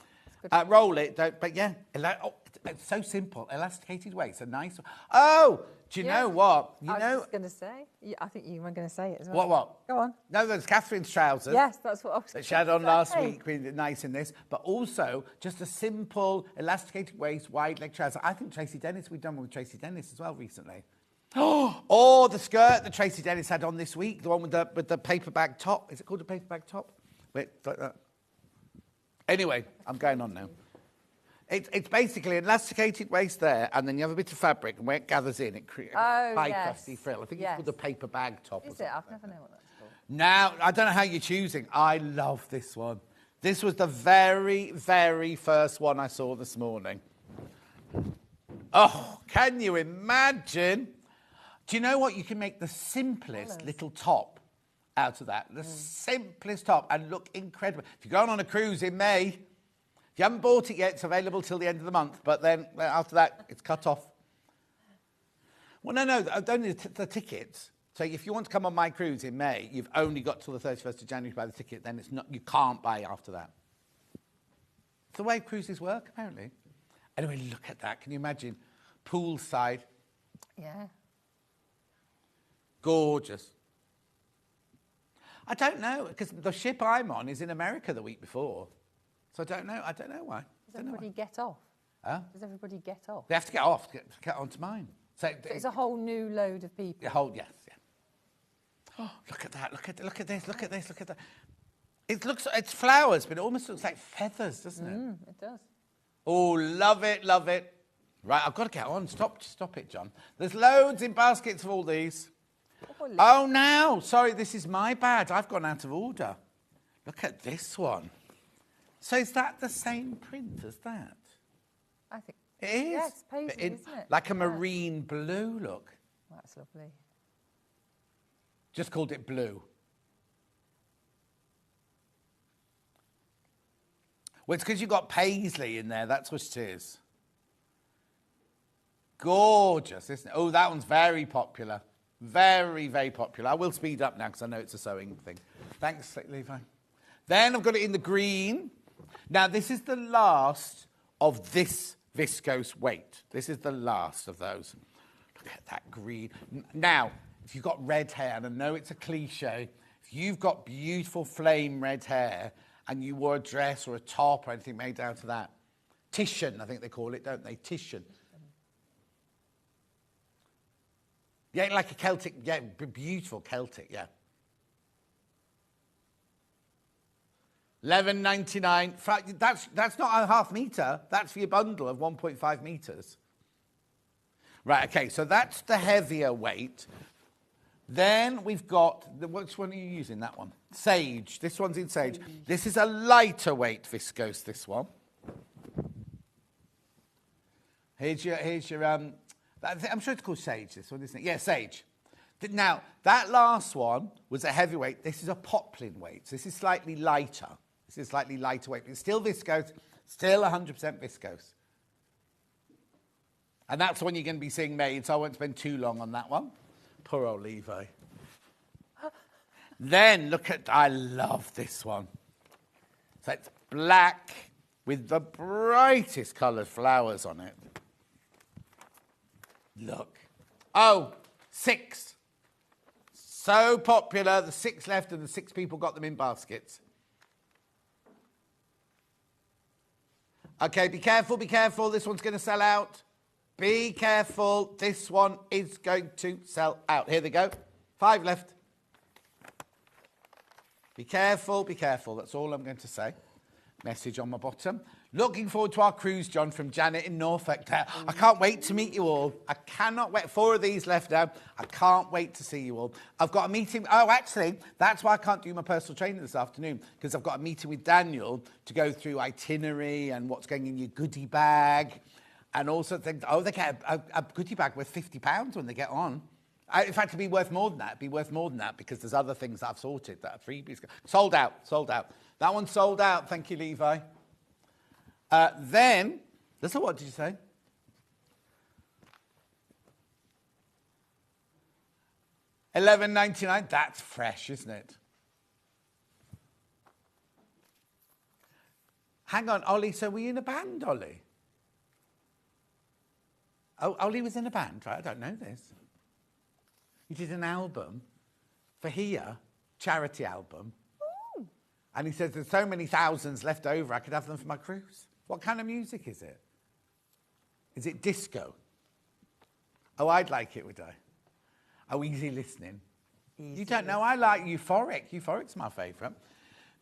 Roll it, but yeah, it's so simple. Elasticated waist, a nice one. Oh, do you know what? I was just going to say, I think you were going to say it as well. What? Go on. No, there's Catherine's trousers. Yes, that's what I was that she had on last week, really nice in this. But also, just a simple, elasticated waist, wide leg trouser. I think Tracy Dennis, we've done one with Tracy Dennis as well recently. Oh, the skirt that Tracy Dennis had on this week, the one with the paper bag top. Is it called a paper bag top? Wait, like that. Anyway, I'm going on now. It's basically an elasticated waist there, and then you have a bit of fabric, and where it gathers in, it creates a high crusty frill. I think it's called the paper bag top. Is it? I've never known what that's called. Now, I don't know how you're choosing. I love this one. This was the very, very first one I saw this morning. Oh, can you imagine? Do you know what? You can make the simplest little top out of that. The simplest top, and look incredible. If you're going on a cruise in May, if you haven't bought it yet, it's available till the end of the month. But then after that, it's cut off. Well, no, only the tickets. So if you want to come on my cruise in May, you've only got till the 31st of January to buy the ticket. Then you can't buy after that. It's the way cruises work, apparently. Anyway, look at that. Can you imagine? Poolside. Yeah. Gorgeous. I don't know, because the ship I'm on is in America the week before. So I don't know why. Does everybody get off? Huh? Does everybody get off? They have to get off to get onto mine. So it's a whole new load of people. Yes. Oh, look at that! Look at this! Look at this! Look at that! It's flowers, but it almost looks like feathers, doesn't it? It does. Oh, love it, love it. Right, I've got to get on. Stop it, John. There's loads in baskets of all these. Oh, now, sorry, this is my bad. I've gone out of order. Look at this one. So is that the same print as that? I think it is. Yes, paisley, isn't it? Like a marine blue look. That's lovely. Just called it blue. Well, it's because you've got paisley in there. That's what it is. Gorgeous, isn't it? Oh, that one's very popular. Very, very popular. I will speed up now because I know it's a sewing thing. Thanks, Levi. Then I've got it in the green. Now, this is the last of this viscose weight. This is the last of those. Look at that green. Now, if you've got red hair, and I know it's a cliche, if you've got beautiful flame red hair and you wore a dress or a top or anything made out of that, Titian, I think they call it, don't they? Titian. Yeah, like a Celtic, yeah, beautiful Celtic, yeah. $11.99. That's not a half metre. That's for your bundle of 1.5 metres. Right, okay, so that's the heavier weight. Then we've got, which one are you using, that one? Sage. This one's in sage. This is a lighter weight viscose, this one. Here's your I'm sure it's called sage, this one, isn't it? Yeah, sage. Now, that last one was a heavyweight. This is a poplin weight. So this is slightly lighter. This is slightly lighter weight, but it's still viscose, still 100% viscose. And that's the one you're going to be seeing made, so I won't spend too long on that one. Poor old Levi. Then, look at, I love this one. So it's black with the brightest coloured flowers on it. Look. Oh, 6. So popular, the 6 left and the 6 people got them in baskets. Okay, be careful, this one's going to sell out. Be careful, this one is going to sell out. Here they go, 5 left. Be careful, that's all I'm going to say. Message on my bottom. Looking forward to our cruise, John, from Janet in Norfolk. I can't wait to meet you all. I cannot wait. 4 of these left now. I can't wait to see you all. I've got a meeting. Oh, actually, that's why I can't do my personal training this afternoon, because I've got a meeting with Daniel to go through itinerary and what's going in your goodie bag and also things. Oh, they get a goodie bag worth £50 when they get on. In fact, it'd be worth more than that. It'd be worth more than that because there's other things that I've sorted that are freebies. Sold out. That one's sold out. Thank you, Levi. Then, so what did you say? $11.99. That's fresh, isn't it? Hang on, Ollie. So were you in a band, Ollie? Oh, Ollie was in a band, right? I don't know this. He did an album for here, charity album. Ooh. And he says there's so many thousands left over, I could have them for my cruise. What kind of music is it? Is it disco? Oh, I'd like it, would I? Oh, easy listening. You don't know, I like Euphoric. Euphoric's my favourite.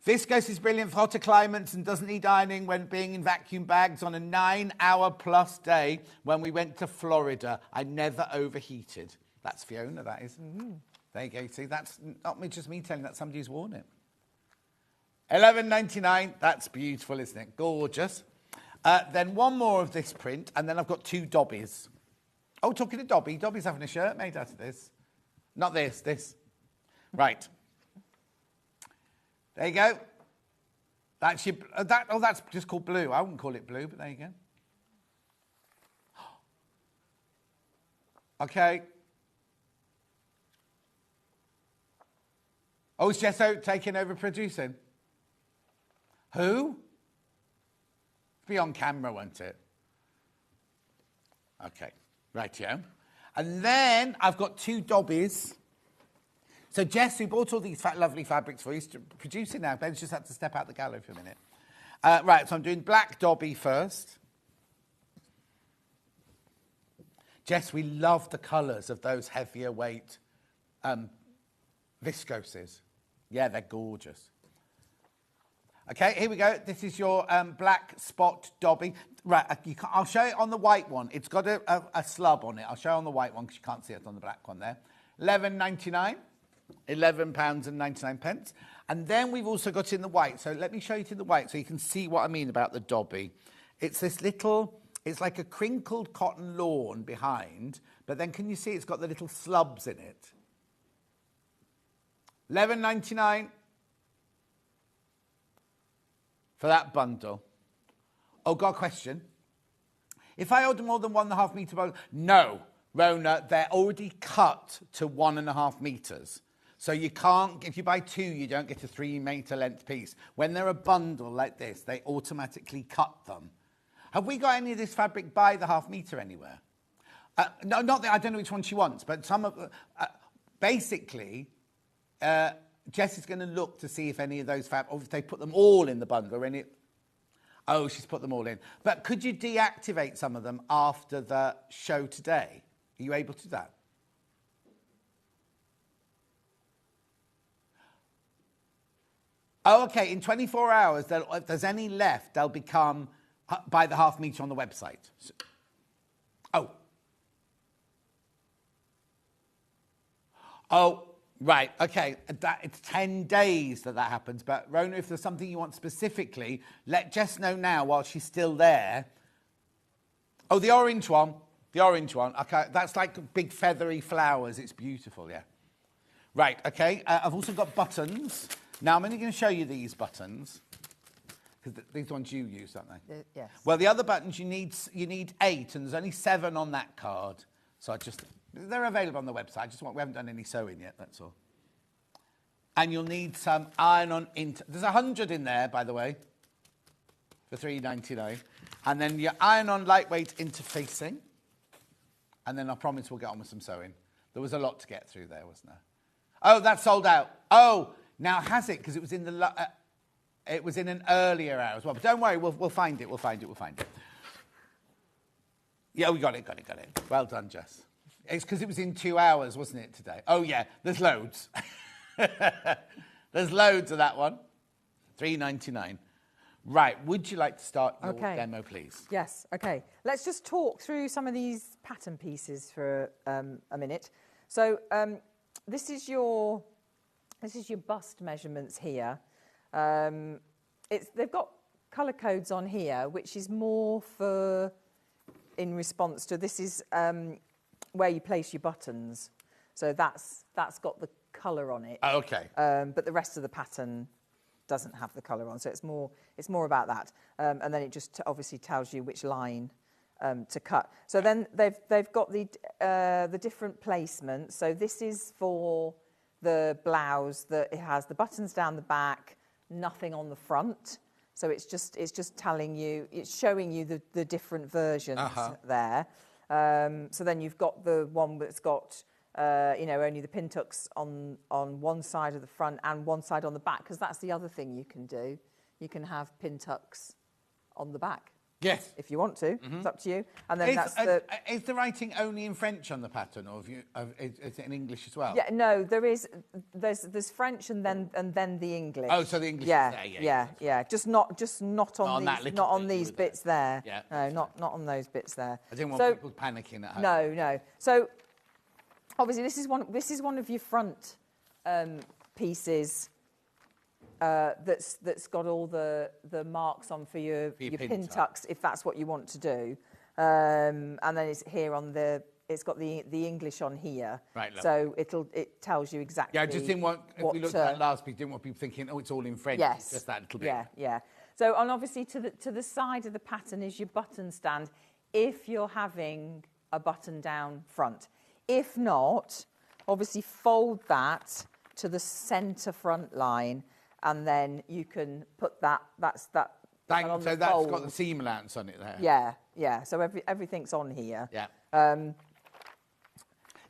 Viscose is brilliant for hotter climates and doesn't need ironing when being in vacuum bags on a 9-hour-plus day when we went to Florida. I never overheated. That's Fiona, that is. Mm-hmm. There you go. See, that's not just me telling that, somebody's worn it. $11.99. That's beautiful, isn't it? Gorgeous. Then one more of this print, and then I've got 2 Dobbies. Oh, talking to Dobby. Dobby's having a shirt made out of this. Not this. Right. There you go. That's your, that's just called blue. I wouldn't call it blue, but there you go. Okay. Oh, is Gesso taking over producing? Who? Be on camera, won't it? Okay, right, yeah. And then I've got 2 Dobbies. So Jess, who bought all these lovely fabrics for you, is producing now. Ben's just had to step out the gallery for a minute. Right, so I'm doing black Dobby first. Jess, we love the colours of those heavier weight viscoses. Yeah, they're gorgeous. Okay, here we go. This is your black spot Dobby. Right, I'll show it on the white one. It's got a slub on it. I'll show it on the white one because you can't see it on the black one there. £11.99. £11.99. And then we've also got in the white. So let me show you in the white so you can see what I mean about the Dobby. It's this little, it's like a crinkled cotton lawn behind, but then can you see it's got the little slubs in it? £11.99 for that bundle. Oh, got a question. If I order more than 1.5 metre bundle, no, Rona, they're already cut to 1.5 metres. So you can't, if you buy 2, you don't get a 3 metre length piece. When they're a bundle like this, they automatically cut them. Have we got any of this fabric by the 1/2 metre anywhere? No, not that, I don't know which one she wants, but some of, basically, Jess is going to look to see if any of those fabric, or if they put them all in the bundle or any. Oh, she's put them all in. But could you deactivate some of them after the show today? Are you able to do that? Oh, okay. In 24 hours, if there's any left, they'll become by the 1/2 metre on the website. So, oh, right. Okay. It's 10 days that happens. But Rona, if there's something you want specifically, let Jess know now while she's still there. Oh, the orange one. The orange one. Okay, that's like big feathery flowers. It's beautiful, yeah. Right, okay. I've also got buttons. Now, I'm only going to show you these buttons, because these ones you use, aren't they? Yes. Well, the other buttons, you need 8, and there's only 7 on that card. So they're available on the website. We haven't done any sewing yet, that's all. And you'll need some iron-on there's 100 in there, by the way, for $3.99. And then your iron-on lightweight interfacing. And then I promise we'll get on with some sewing. There was a lot to get through there, wasn't there? Oh, that's sold out. Oh, now has it? Because it was in it was in an earlier hour as well. But don't worry, we'll find it. We'll find it. Yeah, we got it. Well done, Jess. It's because it was in 2 hours, wasn't it, today? Oh, yeah, there's loads. There's loads of that one. $3.99. Right, would you like to start your demo, please? Yes, okay. Let's just talk through some of these pattern pieces for a minute. So this is your bust measurements here. They've got colour codes on here, which is more in response to this is where you place your buttons. So that's got the colour on it. Oh, okay. But the rest of the pattern doesn't have the colour on, so it's more about that. And then it just obviously tells you which line to cut. So then they've got the different placements. So this is for the blouse that it has the buttons down the back, nothing on the front. So it's just telling you, it's showing you the different versions there. So then you've got the one that's got only the pin tucks on one side of the front and one side on the back, because that's the other thing you can do. You can have pin tucks on the back. Yes. If you want to. Mm-hmm. It's up to you. And then is the writing only in French on the pattern, or is it in English as well? Yeah, no, there's French and then the English. Oh, so the English is there, yeah. Just not on these bits there. Yeah. No, not on those bits there. I didn't want people panicking at home. No. So obviously this is one of your front pieces that's got all the marks on for your pin tucks, if that's what you want to do. And then it's here on it's got the English on here. Right. So it tells you exactly. Yeah, I just didn't want, if we looked at that last piece, didn't want people thinking, oh, it's all in French. Yes. It's just that little bit. Yeah. So, and obviously to the side of the pattern is your button stand, if you're having a button down front. If not, obviously fold that to the centre front line, and then you can put that's got the seam allowance on it there. Yeah. So everything's on here. Yeah.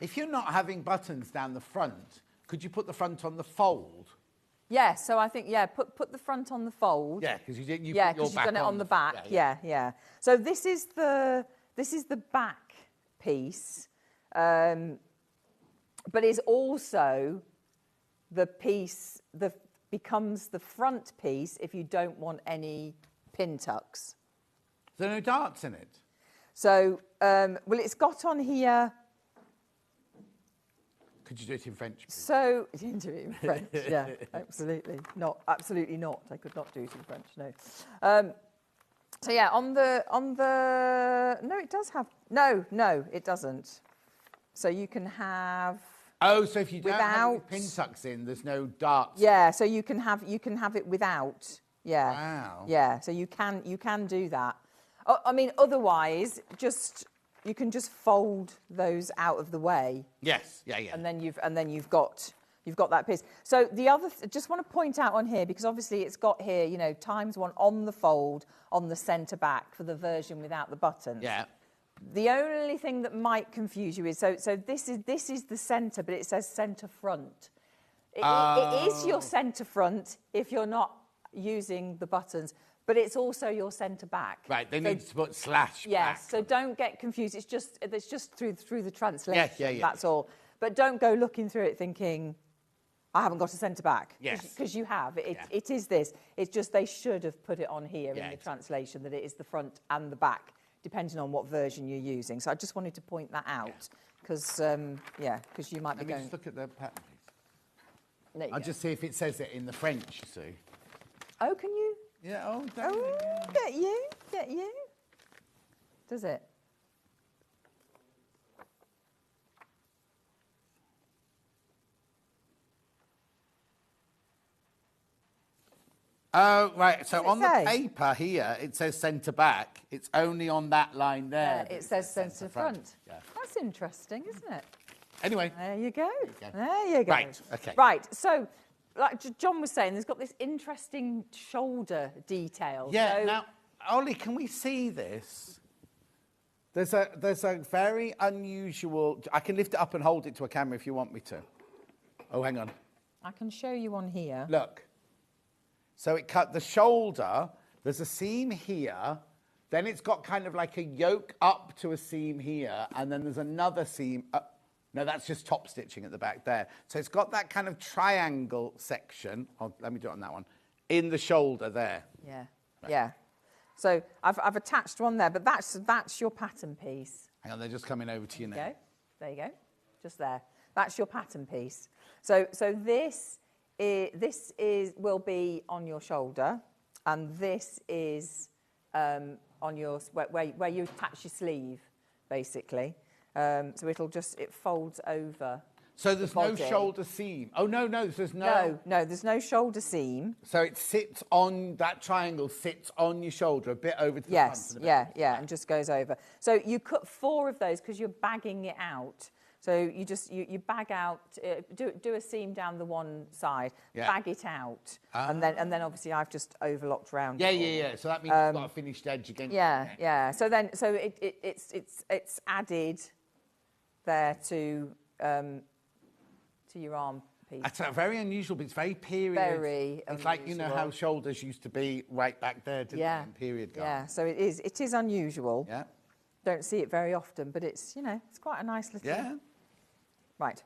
If you're not having buttons down the front, could you put the front on the fold? Yeah. So I think put the front on the fold. Yeah, because you've done it on the back. Yeah. So this is the back piece, but is also the piece that becomes the front piece if you don't want any pin tucks. There are no darts in it? So, it's got on here... Could you do it in French, please? So, you can do it in French, yeah, absolutely not. Absolutely not. I could not do it in French, no. So, yeah, on the... No, it does have... No, it doesn't. So you can have... Oh, so if you don't have pin tucks in, there's no darts. Yeah, so you can have it without. Yeah. Wow. Yeah, so you can do that. I mean, otherwise, you can just fold those out of the way. Yes. Yeah. And then you've got that piece. So the other, just want to point out on here, because obviously it's got here, ×1 on the fold on the centre back for the version without the buttons. Yeah. The only thing that might confuse you is, so this is the centre, but it says centre front. It is your centre front if you're not using the buttons, but it's also your centre back. Right, they need to put slash yes, back. So don't get confused. It's just through the translation. Yeah. That's all. But don't go looking through it thinking, I haven't got a centre back. Yes. Because you have. It is this. It's just they should have put it on here in the translation that it is the front and the back, depending on what version you're using. So I just wanted to point that out, because you might be going... Just look at the pattern piece. I'll just see if it says it in the French, you see. Oh, can you? Yeah, Get you. Does it? Oh, right. So What on does it the say? paper here, it says centre back. It's only on that line there. that It says centre front. Yeah. That's interesting, isn't it? Anyway. There you go. go. There you go. Right, okay. Right, so like John was saying, there's got this interesting shoulder detail. Yeah, So, now, Ollie, can we see this? There's a very unusual... I can lift it up and hold it to a camera if you want me to. Oh, hang on. I can show you on here. Look. So it cut the shoulder. There's a seam here. Then it's got kind of like a yoke up to a seam here. And then there's another seam... no, that's just top stitching at the back there. So it's got that kind of triangle section. Oh, let me do it on that one. In the shoulder there. Yeah, yeah. So I've attached one there, but that's your pattern piece. Hang on, they're just coming over to you now. There you go. Just there. That's your pattern piece. So this will be on your shoulder, and this is on your where you attach your sleeve, basically. So it folds over. So there's no body. shoulder seam. Oh no, there's no. No, there's no shoulder seam. So it sits on that triangle, sits on your shoulder a bit over to the front. Yes, of the back. yeah, and just goes over. So you cut 4 of those because you're bagging it out. So you bag out, do a seam down the one side, bag it out, and then obviously I've just overlocked round. Yeah. So that means you've got a finished edge again. Yeah. So it's added there to your arm piece. That's very unusual, but it's very period. Very It's like, you know, how shoulders used to be right back there, didn't they, in period garb. Yeah, so it is unusual. Yeah. Don't see it very often, but it's, it's quite a nice little... Yeah. Right.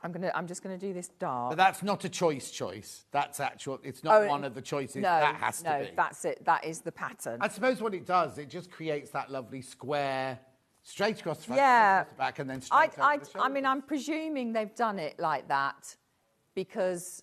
I'm just gonna do this dark. But that's not a choice. That's actual, it's not one of the choices. That has to be. No, that's it. That is the pattern. I suppose what it does, it just creates that lovely square, straight across the front, Yeah. straight across the back, and then straight over the shoulder. I mean, I'm presuming they've done it like that because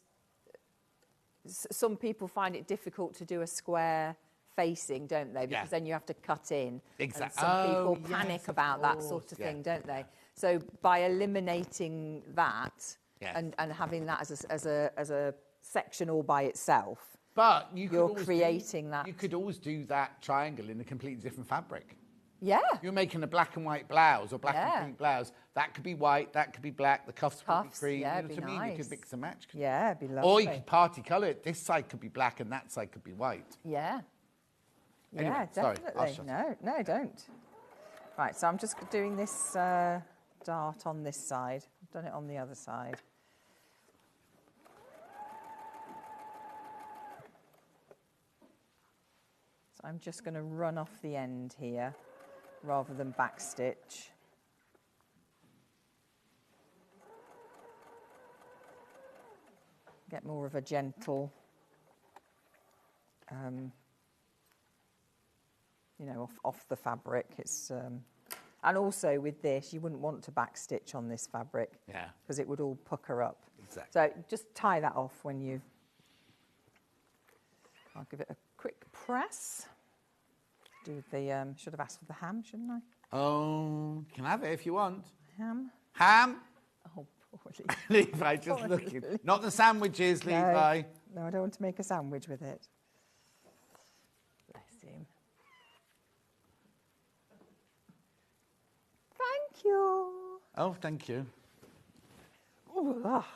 some people find it difficult to do a square facing, don't they? Because then you have to cut in. Exactly. And some people panic about that sort of thing, don't they? So by eliminating that and having that as a section all by itself, but you're creating that. You could always do that triangle in a completely different fabric. Yeah. You're making a black and white blouse or black and pink blouse. That could be white, that could be black, the cuffs could be cream. Yeah, you know what I mean? nice. You could mix and match. Yeah, it'd be lovely. Or you could party colour it. This side could be black and that side could be white. Yeah. Anyway, yeah, sorry, definitely. No, don't. Right, so I'm just doing this dart on this side. I've done it on the other side. So I'm just going to run off the end here rather than backstitch. Get more of a gentle, off the fabric. It's and also with this, you wouldn't want to backstitch on this fabric, because it would all pucker up. Exactly. So just tie that off when you. I'll give it a quick press. Do the should have asked for the ham, shouldn't I? Oh, you can have it if you want. Ham. Ham. Oh, poor Levi, just looking. Not the sandwiches, Levi. No, I don't want to make a sandwich with it. Bless him. Thank you. Oh, thank you. Ooh, ah.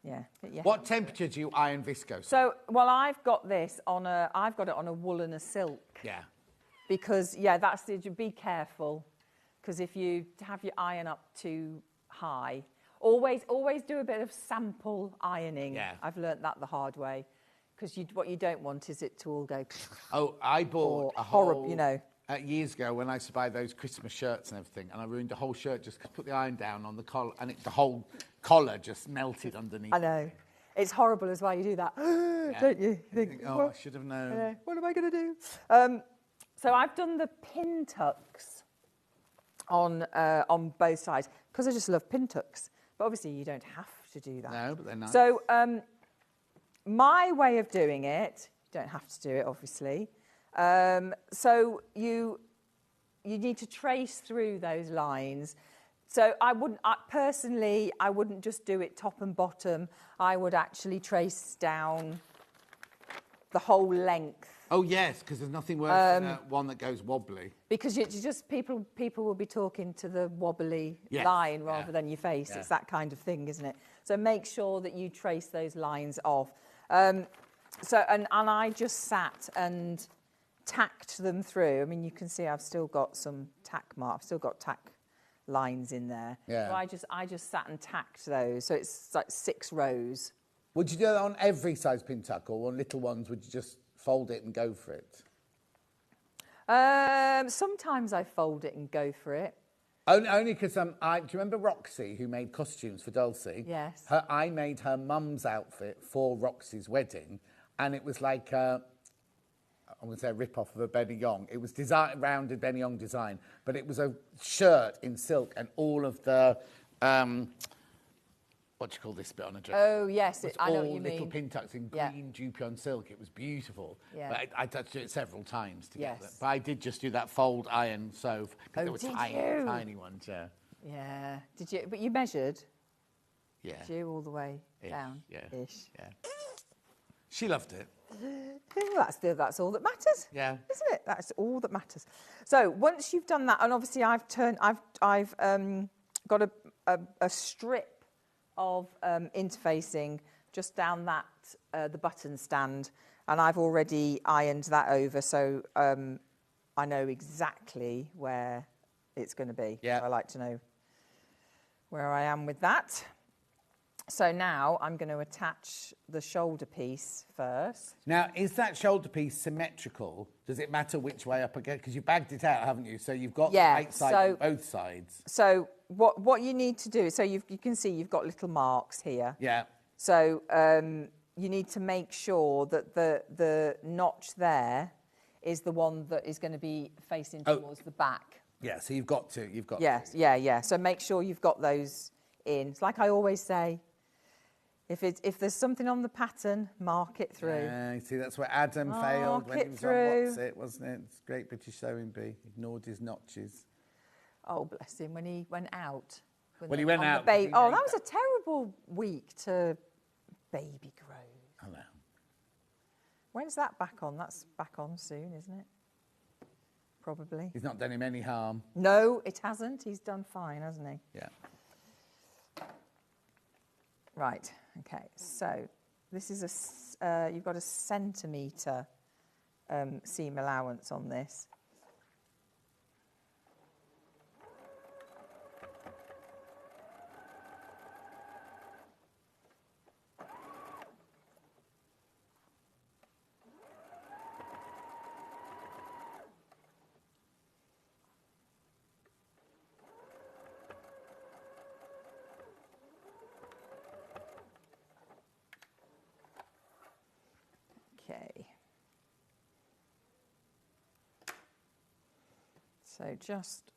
Yeah. What temperature do you iron viscose? So, well, I've got it on a wool and a silk. Yeah. Because that's be careful, because if you have your iron up too high, always do a bit of sample ironing. Yeah. I've learnt that the hard way, because what you don't want is it to all go. Oh, I bought a horrible, whole, years ago when I used to buy those Christmas shirts and everything, and I ruined the whole shirt just because I put the iron down on the collar, and the whole collar just melted underneath. I know. It's horrible as well. You do that, don't you? You think, I should have known. What am I going to do? So I've done the pin tucks on both sides because I just love pin tucks. But obviously you don't have to do that. No, but they're nice. So my way of doing it, you don't have to do it, obviously. So you need to trace through those lines. So personally, I wouldn't just do it top and bottom. I would actually trace down the whole length. Oh yes, because there's nothing worse than one that goes wobbly. Because you just people will be talking to the wobbly Yes, line rather yeah, than your face. yeah. It's that kind of thing, isn't it? So make sure that you trace those lines off. And I just sat and tacked them through. I mean, you can see I've still got some tack marks. I've still got tack lines in there. Yeah. So I just sat and tacked those. So it's like 6 rows. Would you do that on every size pin tuck, or on little ones, would you just fold it and go for it? Sometimes I fold it and go for it. Only because do you remember Roxy, who made costumes for Dulcie? Yes. I made her mum's outfit for Roxy's wedding, and it was like I'm going to say a rip-off of a Benny-Yong. It was rounded Benny-Yong design, but it was a shirt in silk, and all of the what do you call this bit on a dress? Oh yes, I know what you all mean. little pin tucks in green Dupion silk. It was beautiful. Yeah. But I had to do it several times to get Yes. that. But I did just do that fold iron Fauve because they were did tiny, you? tiny ones. Yeah. Yeah. Did you? But you measured. Yeah. Did you all the way down? Yeah. Ish. Yeah. She loved it. Well, that's all that matters. Yeah. Isn't it? That's all that matters. So once you've done that, and obviously I've got a strip of interfacing just down that the button stand, and I've already ironed that over, so I know exactly where it's going to be. Yeah. I like to know where I am with that. So now I'm going to attach the shoulder piece first. Now, is that shoulder piece symmetrical? Does it matter which way up again? Because you bagged it out, haven't you? So you've got the right side on both sides. So what you need to do, so you can see you've got little marks here. Yeah. So you need to make sure that the notch there is the one that is going to be facing towards the back. Yeah, so you've got to. Yes, yeah. So make sure you've got those in. It's like I always say, if there's something on the pattern, mark it through. Yeah, you see, that's where Adam failed when he was on What's It, wasn't it? It's Great British Sewing Bee. Ignored his notches. Oh, bless him, when he went out. He went out. That was a terrible week to baby grow. I know. When's that back on? That's back on soon, isn't it? Probably. He's not done him any harm. No, it hasn't. He's done fine, hasn't he? Yeah. Right. Okay. So this is you've got a centimetre seam allowance on this. Okay. So just,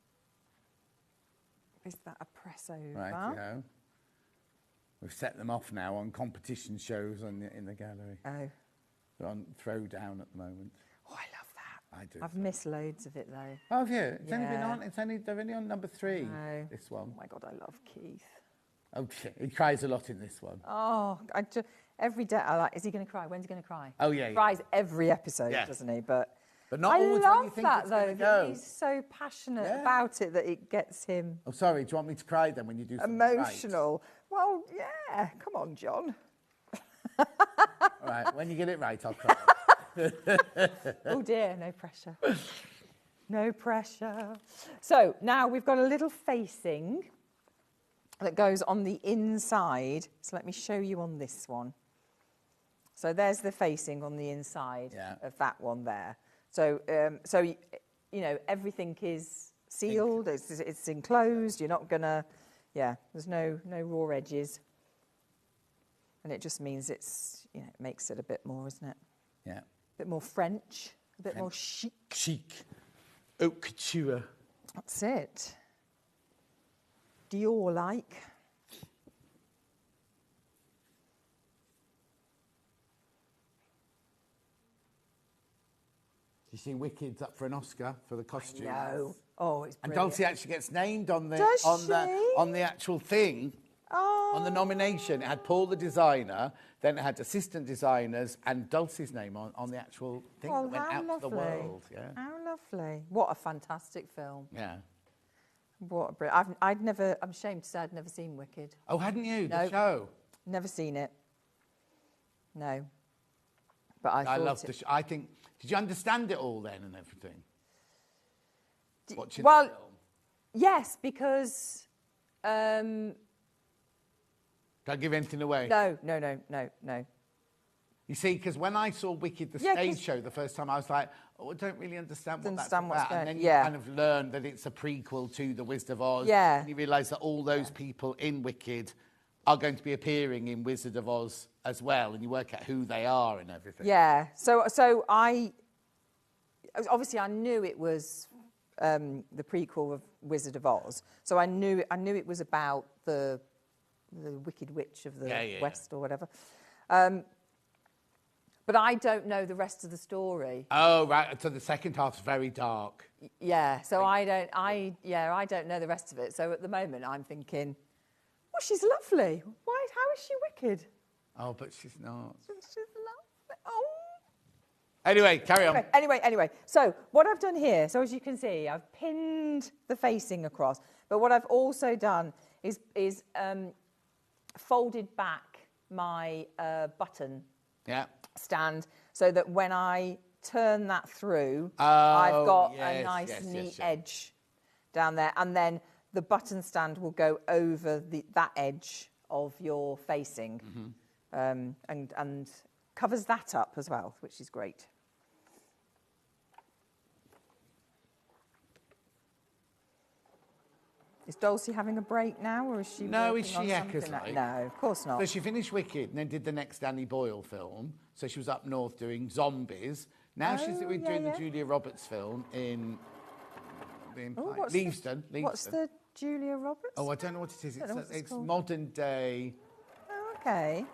is that a press over? Right, yeah. We've set them off now on competition shows in the gallery. Oh. They're on Throwdown at the moment. Oh, I love that. I do. I've missed loads of it though. Oh, have you? It's only been Yeah. on. They're only on number 3. No. This one. Oh my God, I love Keith. Okay, he cries a lot in this one. Oh, every day I like, is he going to cry? When's he going to cry? Oh, yeah. He cries every episode, Yes. doesn't he? But not I always love when you think that it's though. going to go. He's so passionate Yeah. about it that it gets him Oh, sorry. Do you want me to cry then when you do something emotional. Well, yeah. Come on, John. Right? All right. When you get it right, I'll cry. Oh dear, no pressure. No pressure. So now we've got a little facing that goes on the inside. So let me show you on this one. So there's the facing on the inside of that one there. So, you know, everything is sealed. It's enclosed. You're not gonna, there's no raw edges. And it just means it's, you know, it makes it a bit more, isn't it? Yeah. A bit more French, a bit more chic. Chic. Haute couture. That's it. Dior-like. You see Wicked's up for an Oscar for the costume. No. Oh, it's And brilliant. Dulcie actually gets named on the Does on the actual thing. Oh. On the nomination, it had Paul the designer, then it had assistant designers and Dulcie's name on the actual thing that went how out lovely. to the world. Yeah. How lovely. What a fantastic film. Yeah. What a brilliant. I'm ashamed to say I'd never seen Wicked. Oh, hadn't you? No. The show. Never seen it. No. But I I thought loved it. the show. I think. Did you understand it all then and everything? Watching well, the film. yes, because Don't give anything away. no. You see, because when I saw Wicked, the Yeah, stage 'cause- show, the first time, I was like, oh, I don't really understand what that's Understand what's about. And going- then yeah. you kind of learn that it's a prequel to The Wizard of Oz. Yeah. And you realise that all those people in Wicked are going to be appearing in Wizard of Oz as well. And you work out who they are and everything. Yeah. So obviously I knew it was the prequel of Wizard of Oz. So I knew it was about the Wicked Witch of the West or whatever. But I don't know the rest of the story. Oh, right. So the second half's very dark. Yeah. So I don't know the rest of it. So at the moment I'm thinking, well, she's lovely. Why? How is she wicked? Oh, but she's not. She's lovely. Oh. Anyway, carry on. Anyway, so what I've done here, so as you can see, I've pinned the facing across, but what I've also done is folded back my button stand so that when I turn that through, I've got a nice neat edge down there, and then the button stand will go over that edge of your facing, and covers that up as well, which is great. Is Dulcie having a break now, or is she? No, is working she on something Eccles-like? No, of course not. So she finished Wicked and then did the next Danny Boyle film. So she was up north doing zombies. Now she's doing the Julia Roberts film in Leavesden. What's the Julia Roberts? Oh, I don't know what it is. It's called. modern day Oh, okay.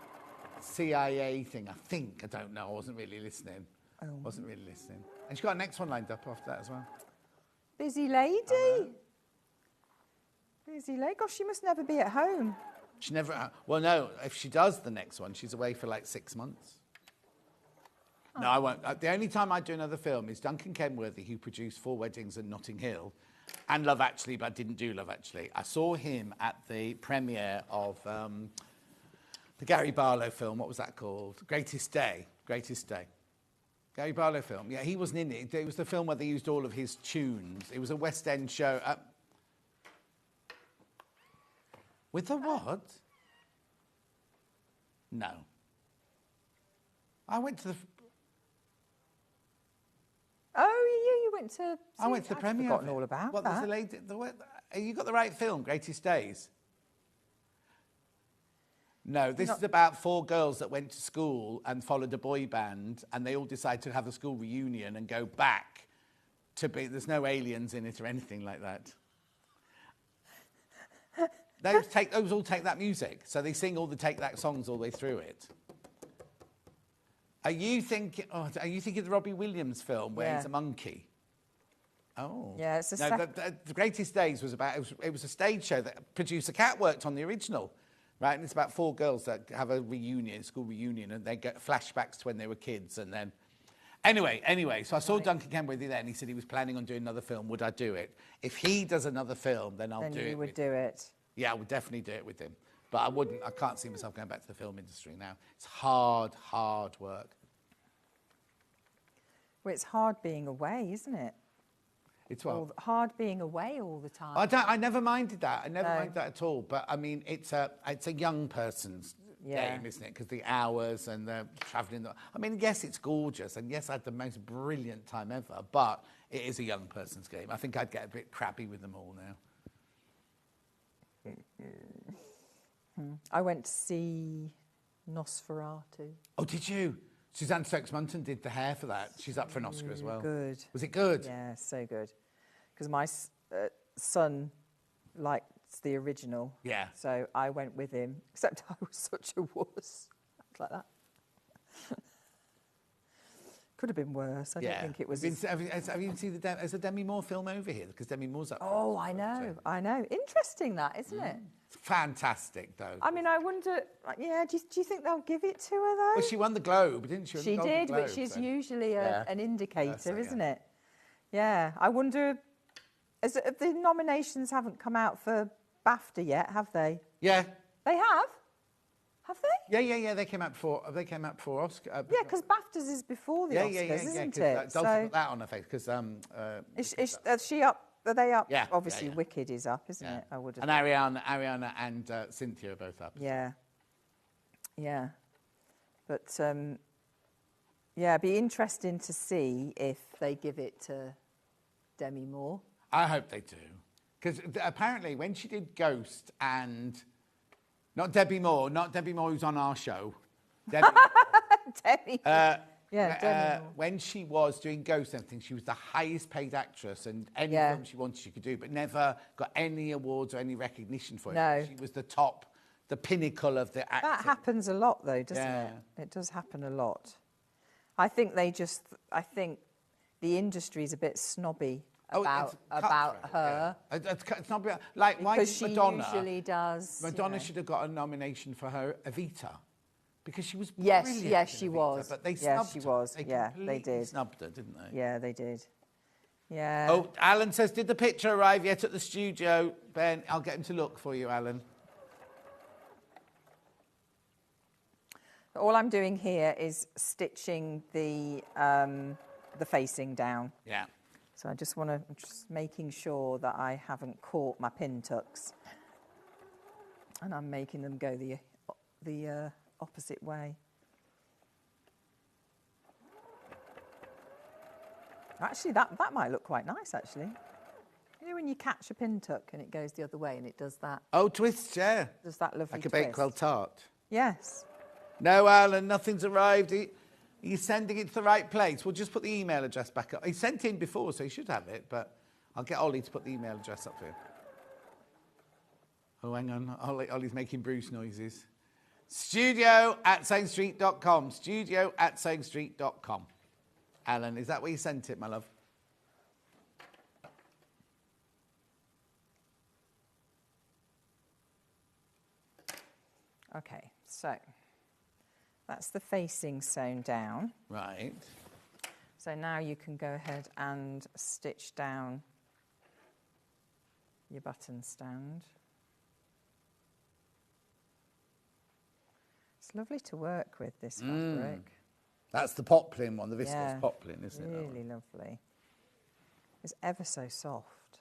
CIA thing, I think. I don't know. I wasn't really listening. And she's got a next one lined up after that as well. Busy lady. Busy lady. Gosh, she must never be at home. She never... Well, no. If she does the next one, she's away for like 6 months. Oh. No, I won't. The only time I do another film is Duncan Kenworthy, who produced 4 Weddings and Notting Hill, and Love Actually, but I didn't do Love Actually. I saw him at the premiere of the Gary Barlow film. What was that called? Greatest Day. Gary Barlow film. Yeah, he wasn't in it. It was the film where they used all of his tunes. It was a West End show. With the what? No. I went to the... Oh, you went to... I went to the premiere. I've forgotten all about what that. Was the lady... you got the right film, Greatest Days? No, this is about 4 girls that went to school and followed a boy band, and they all decided to have a school reunion and go back to be... There's no aliens in it or anything like that. Those all take that music, so they sing all the take that songs all the way through it. Are you thinking of the Robbie Williams film where he's a monkey? Oh. Yeah, it's the Greatest Days was about... It was a stage show that producer Cat worked on the original, right? And it's about 4 girls that have a reunion, school reunion, and they get flashbacks to when they were kids, and then... Anyway, so I saw Duncan Kenworthy there, and he said he was planning on doing another film. Would I do it? If he does another film, then I'll do it. Then you would do it. Yeah, I would definitely do it with him. But I can't see myself going back to the film industry now. It's hard work. Well, it's hard being away, isn't it? It's what? Hard being away all the time. I never minded that. I never minded that at all. But, I mean, it's a young person's game, isn't it? Because the hours and the travelling. I mean, yes, it's gorgeous. And, yes, I had the most brilliant time ever. But it is a young person's game. I think I'd get a bit crappy with them all now. I went to see Nosferatu. Oh, did you? Suzanne Stokes-Munton did the hair for that. She's up for an Oscar as well. Good. Was it good? Yeah, so good. Because my son likes the original. Yeah. So I went with him, except I was such a wuss. I was like that. Could have been worse. I don't think it was. Have you seen there's a Demi Moore film over here? Because Demi Moore's up. Oh, I know. Interesting that, isn't it? It's fantastic, though. I mean, I wonder, yeah, do you think they'll give it to her, though? Well, she won the Globe, didn't she? She did, but she's usually an indicator, isn't it? Yeah, I wonder, the nominations haven't come out for BAFTA yet, have they? Yeah. They have? Have they? Yeah. They came out before Oscar. Yeah, because BAFTAs is before the Oscars, isn't it? Don't put that on her face, because... is she up? Are they up? Yeah. Obviously, Wicked is up, isn't it? I would have. And Ariana and Cynthia are both up. Yeah. Yeah. But, it'd be interesting to see if they give it to Demi Moore. I hope they do. Because apparently when she did Ghost and... Not Debbie Moore who's on our show. Debbie Moore. When she was doing Ghost and everything, she was the highest paid actress, and any film she wanted she could do, but never got any awards or any recognition for it. No. She was the pinnacle of the acting. That happens a lot, though, doesn't it? It does happen a lot. I think the industry's a bit snobby about her. It's not like why because did Madonna? She usually does. Madonna should have got a nomination for her Evita, because she was yes, brilliant she in Evita, was. But they snubbed she her. was. They did. Snubbed her, didn't they? Yeah, they did. Yeah. Oh, Alan says, did the picture arrive yet at the studio? Ben, I'll get him to look for you, Alan. All I'm doing here is stitching the facing down. Yeah. So I'm just making sure that I haven't caught my pin tucks, and I'm making them go the opposite way. Actually, that might look quite nice, actually. You know when you catch a pin tuck and it goes the other way and it does that? Oh, twist, yeah. Does that lovely like a twist. baked quail tart. Yes. No, Alan, nothing's arrived. He's sending it to the right place. We'll just put the email address back up. He sent in before, so he should have it, but I'll get Ollie to put the email address up for him. Oh, hang on. Ollie's making Bruce noises. studio@sewingstreet.com. studio@sewingstreet.com. Alan, is that where you sent it, my love? Okay, so that's the facing sewn down. Right. So now you can go ahead and stitch down your button stand. It's lovely to work with, this fabric. That's the poplin one, the viscose poplin, isn't it? Really lovely. It's ever so soft.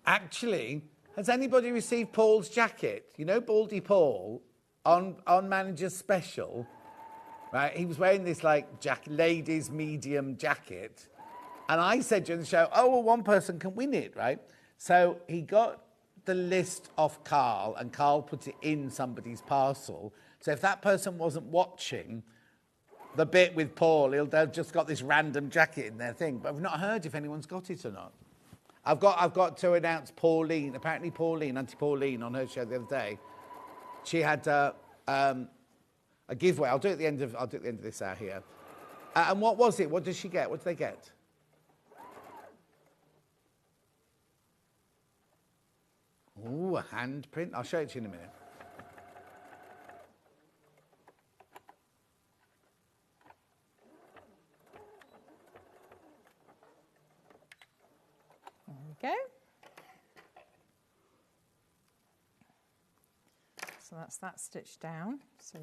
Actually, has anybody received Paul's jacket? You know Baldy Paul on Manager's Special, right? He was wearing this like ladies medium jacket, and I said during the show, oh, well, one person can win it, right? So he got the list off Carl, and Carl put it in somebody's parcel. So if that person wasn't watching the bit with Paul, they've just got this random jacket in their thing. But I've not heard if anyone's got it or not. I've got to announce Pauline. Apparently Pauline, Auntie Pauline, on her show the other day, she had a giveaway. I'll do it at the end of this hour here. And what was it? What did she get? What did they get? Ooh, a handprint. I'll show it to you in a minute. Go. So that's that stitched down. So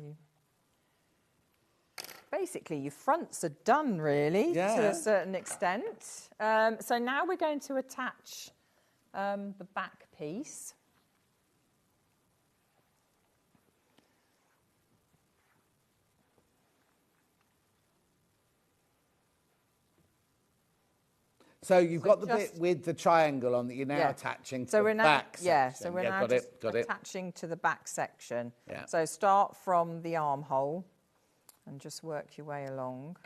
basically your fronts are done really to a certain extent. So now we're going to attach the back piece. So you've got the bit with the triangle on that you're now attaching to the back section. So we're now just attaching to the back section. Yeah. So start from the armhole and just work your way along.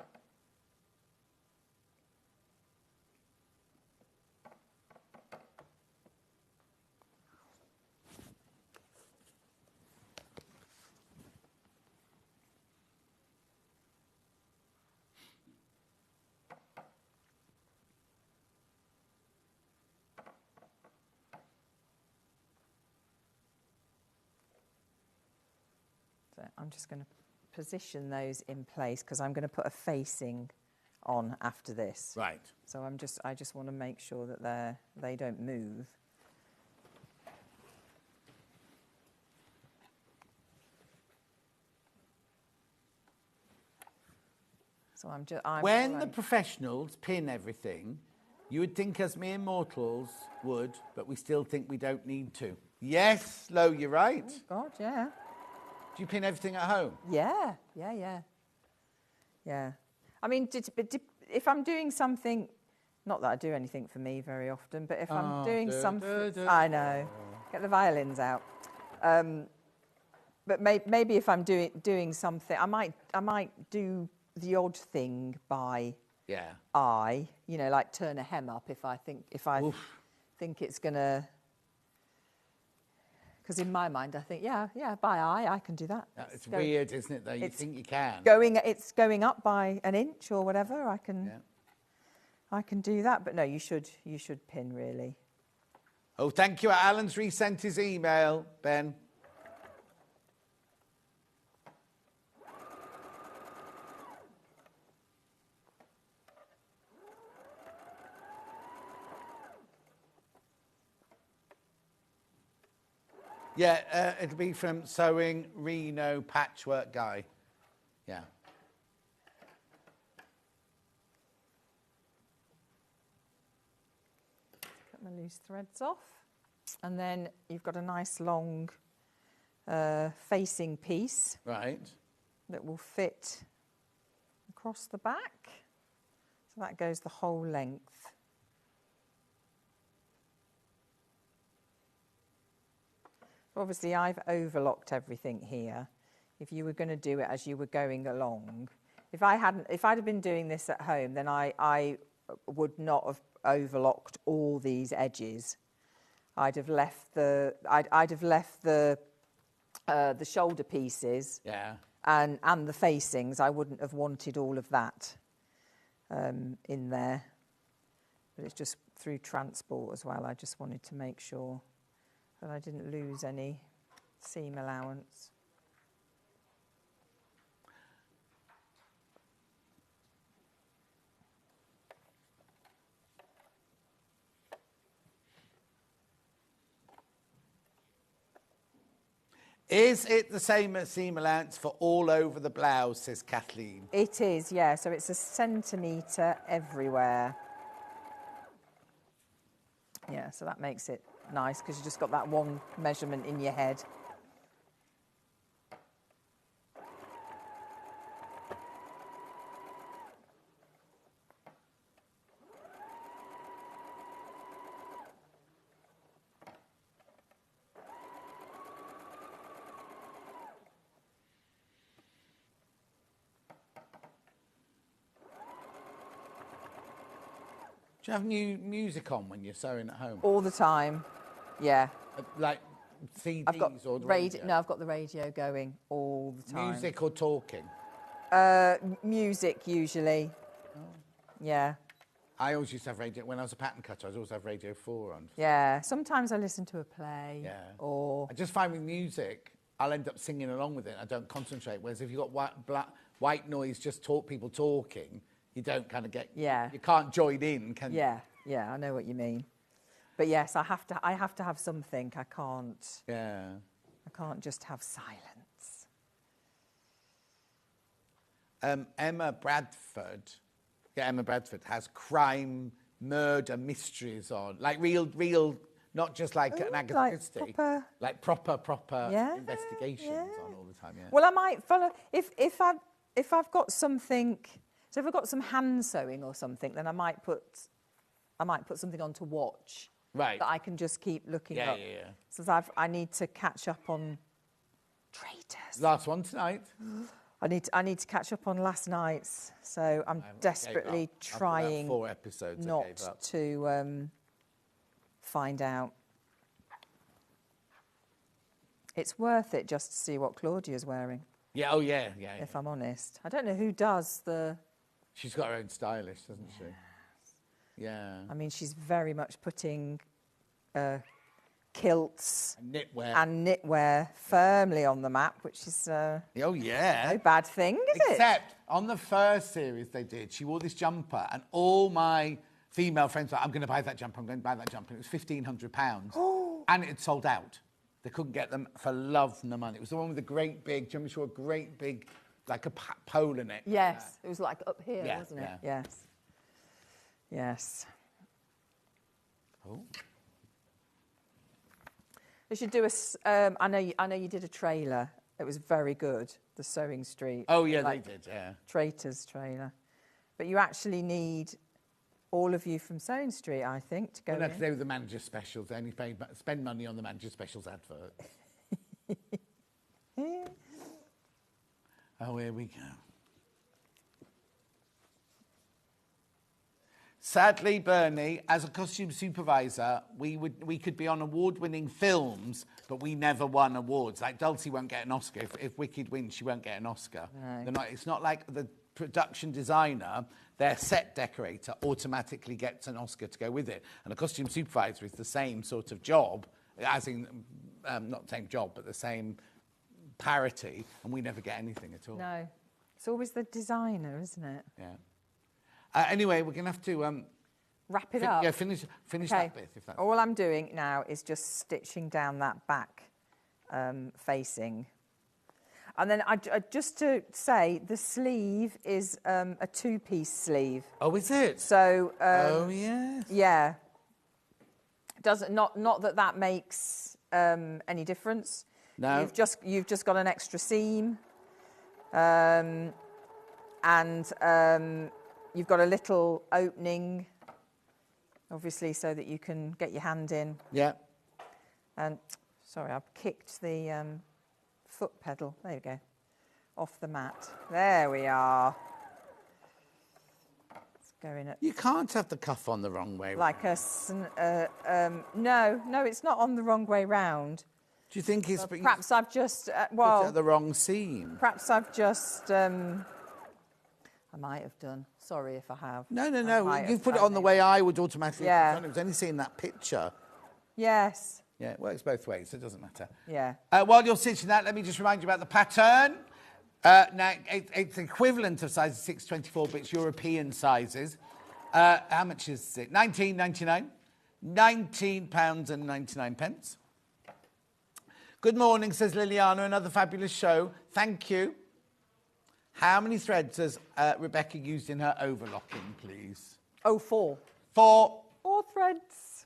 So I'm just going to position those in place because I'm going to put a facing on after this. Right. So I just want to make sure that they don't move. So when the professionals pin everything, you would think us mere mortals would, but we still think we don't need to. Yes, Lo, you're right. Oh, God, yeah. Do you pin everything at home? Yeah. I mean, if I'm doing something, not that I do anything for me very often, but if I'm doing something, I know, get the violins out. But maybe if I'm doing something, I might do the odd thing by eye, you know, like turn a hem up if I think it's gonna. Because in my mind, I think, by eye, I can do that. It's weird, isn't it, though? You think you can. It's going up by an inch or whatever. I can do that. But no, you should pin, really. Oh, thank you. Alan's resent his email, Ben. Yeah, it'll be from Sewing Reno Patchwork Guy. Yeah. Cut my loose threads off. And then you've got a nice long facing piece. Right. That will fit across the back. So that goes the whole length. Obviously, I've overlocked everything here. If you were going to do it as you were going along, if I'd have been doing this at home, then I would not have overlocked all these edges. I'd have left the shoulder pieces, and the facings. I wouldn't have wanted all of that in there. But it's just through transport as well. I just wanted to make sure that I didn't lose any seam allowance. Is it the same as seam allowance for all over the blouse, says Kathleen? It is, yeah. So it's 1 centimetre everywhere. Yeah, so that makes it nice because you just got that one measurement in your head. Do you have new music on when you're sewing at home? All the time, yeah. Like CDs I've got or the radio? No, I've got the radio going all the time. Music or talking? Music usually. Oh. Yeah. I always used to have radio. When I was a pattern cutter, I always have Radio 4 on. Yeah. Sometimes I listen to a play. Yeah. Or I just find with music, I'll end up singing along with it. I don't concentrate. Whereas if you've got white noise, just people talking, you don't kind of get. Yeah. You can't join in, can you? Yeah. I know what you mean. But yes, I have to have something. I can't. Yeah. I can't just have silence. Emma Bradford has crime, murder, mysteries on, like real, not just like an Agatha Christie, like proper investigations on all the time. Yeah. Well, I might follow if I've got something. So if I've got some hand sewing or something, then I might put something on to watch. Right. That I can just keep looking up. Yeah. So I need to catch up on Traitors. Last one tonight. I need to catch up on last night's. So I'm desperately trying 4 episodes not to find out. It's worth it just to see what Claudia's wearing. Yeah. Oh yeah. If I'm honest, I don't know who does the. She's got her own stylist, doesn't she? Yeah. I mean, she's very much putting kilts Knitwear. and knitwear firmly on the map, which is Oh, yeah. no bad thing, is it? Except on the first series they did, she wore this jumper and all my female friends were like, I'm going to buy that jumper, I'm going to buy that jumper. And it was £1,500 and it had sold out. They couldn't get them for love nor money. It was the one with the great big, do you remember she wore a great big, like a pole in it? Yes, it was like up here, Yeah, wasn't it? yeah. Yes. Yes. Oh. We should do I know you did a trailer. It was very good, the Sewing Street. Oh, yeah, like, they did, yeah. Traitors trailer. But you actually need all of you from Sewing Street, I think, to go Well, no, in. 'cause they were the manager specials. They only spend money on the manager specials advert. Oh, here we go. Sadly, Bernie, as a costume supervisor, we could be on award-winning films, but we never won awards. Like Dulcie won't get an Oscar. If Wicked wins, she won't get an Oscar. No. It's not like the production designer, their set decorator automatically gets an Oscar to go with it. And a costume supervisor is the same sort of job, as in, not the same job, but the same parity, and we never get anything at all. No. It's always the designer, isn't it? Yeah. Anyway, we're going to have to... Wrap it up. Yeah, finish that bit. If that's... All I'm doing now is just stitching down that back facing. And then just to say, the sleeve is a two-piece sleeve. Oh, is it? So... oh, yes. Yeah. Not that makes any difference. No. You've just got an extra seam. You've got a little opening, obviously, so that you can get your hand in. Yeah. And, sorry, I've kicked the foot pedal. There you go. Off the mat. There we are. It's going at... You can't have the cuff on the wrong way. Like no, it's not on the wrong way round. Do you think it's... Perhaps I've just... Put it at the wrong seam. Perhaps I've just... I might have done. Sorry if I have. No. might You've have put it done on the way I would automatically Yeah. have done. It was only seeing that picture. Yes. Yeah, it works both ways, so it doesn't matter. Yeah. While you're stitching that, let me just remind you about the pattern. Now, it's equivalent of sizes 6 to 24, but it's European sizes. How much is it? £19.99. £19.99. Good morning, says Liliana. Another fabulous show. Thank you. How many threads has Rebecca used in her overlocking, please? Oh, 4. 4. 4 threads.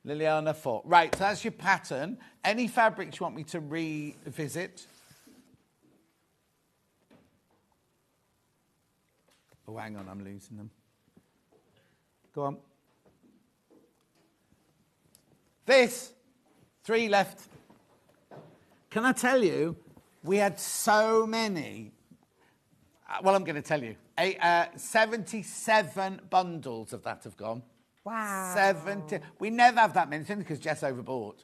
Liliana, 4. Right, so that's your pattern. Any fabrics you want me to revisit? Oh, hang on, I'm losing them. Go on. This. 3 left. Can I tell you, we had so many... Well, I'm going to tell you. 77 bundles of that have gone. Wow. 70. We never have that many, it's only because Jess overbought.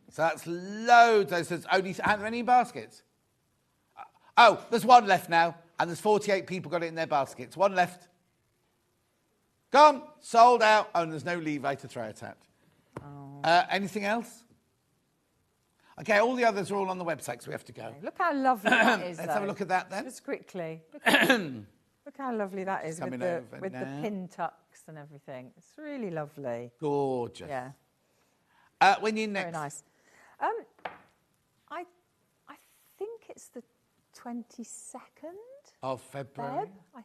So that's loads. There's only, how many baskets? Oh, there's 1 left now, and there's 48 people got it in their baskets. 1 left. Gone, sold out, and there's no Levi to throw it at. Oh. Anything else? Okay, all the others are all on the website, so we have to go. Look how lovely that is. Let's have a look at that then. Just quickly. Look how lovely that is Coming with over the now. pin tucks and everything. It's really lovely. Gorgeous. Yeah. When you next? Very nice. I think it's the 22nd Of February. Feb. I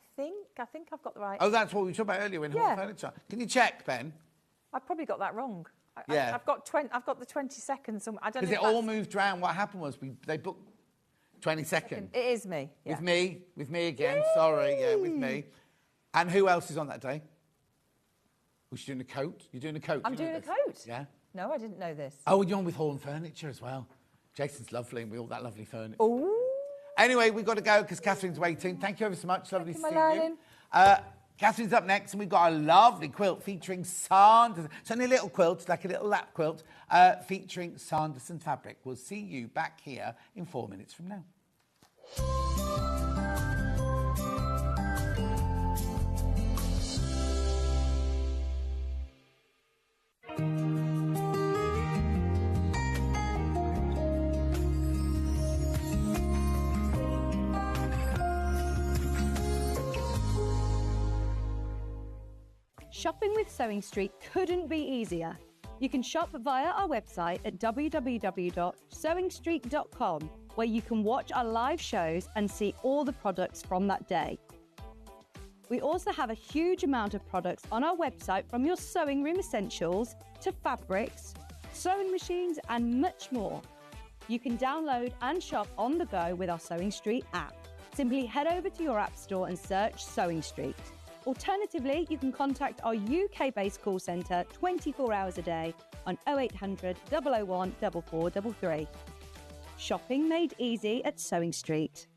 think I've got the right. Oh, that's what we talked about earlier when Yeah. Home Furniture. Can you check, Ben? I probably got that wrong. Yeah. I've got the 22nd somewhere. I don't know. Because if it all that's- moved around. What happened was they booked 22nd. It is me. Yeah. With me again. Sorry, yeah, with me. And who else is on that day? Was she doing a coat? You're doing a coat. I'm do you know doing a this? coat. Yeah. No, I didn't know this. Oh, and you're on with Home Furniture as well. Jason's lovely, and with all that lovely furniture. Oh. Anyway, we've got to go because Catherine's waiting. Thank you ever so much. Lovely to you, my see darling. you. Catherine's up next, and we've got a lovely quilt featuring Sanderson. It's only a little quilt, it's like a little lap quilt, featuring Sanderson fabric. We'll see you back here in 4 minutes from now. Shopping with Sewing Street couldn't be easier. You can shop via our website at www.sewingstreet.com, where you can watch our live shows and see all the products from that day. We also have a huge amount of products on our website, from your sewing room essentials to fabrics, sewing machines and much more. You can download and shop on the go with our Sewing Street app. Simply head over to your app store and search Sewing Street. Alternatively, you can contact our UK-based call centre 24 hours a day on 0800 001 4433. Shopping made easy at Sewing Street.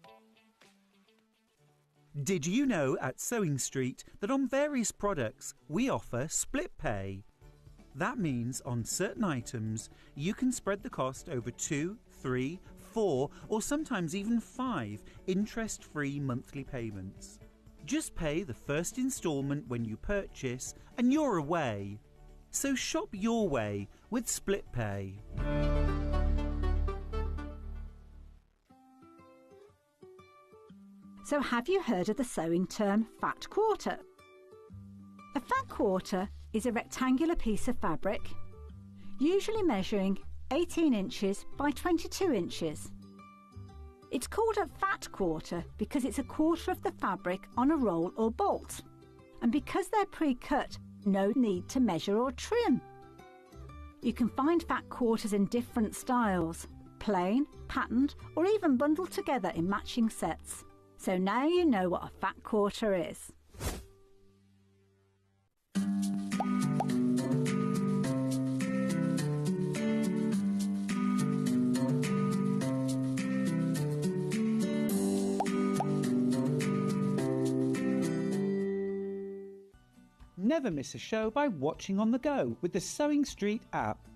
Did you know at Sewing Street that on various products we offer split pay? That means on certain items you can spread the cost over 2, 3, 4 or sometimes even 5 interest-free monthly payments. Just pay the first instalment when you purchase and you're away. So shop your way with split pay. So have you heard of the sewing term fat quarter? A fat quarter is a rectangular piece of fabric, usually measuring 18 inches by 22 inches. It's called a fat quarter because it's a quarter of the fabric on a roll or bolt, and because they're pre-cut, no need to measure or trim. You can find fat quarters in different styles, plain, patterned, or even bundled together in matching sets. So now you know what a fat quarter is. Never miss a show by watching on the go with the Sewing Street app.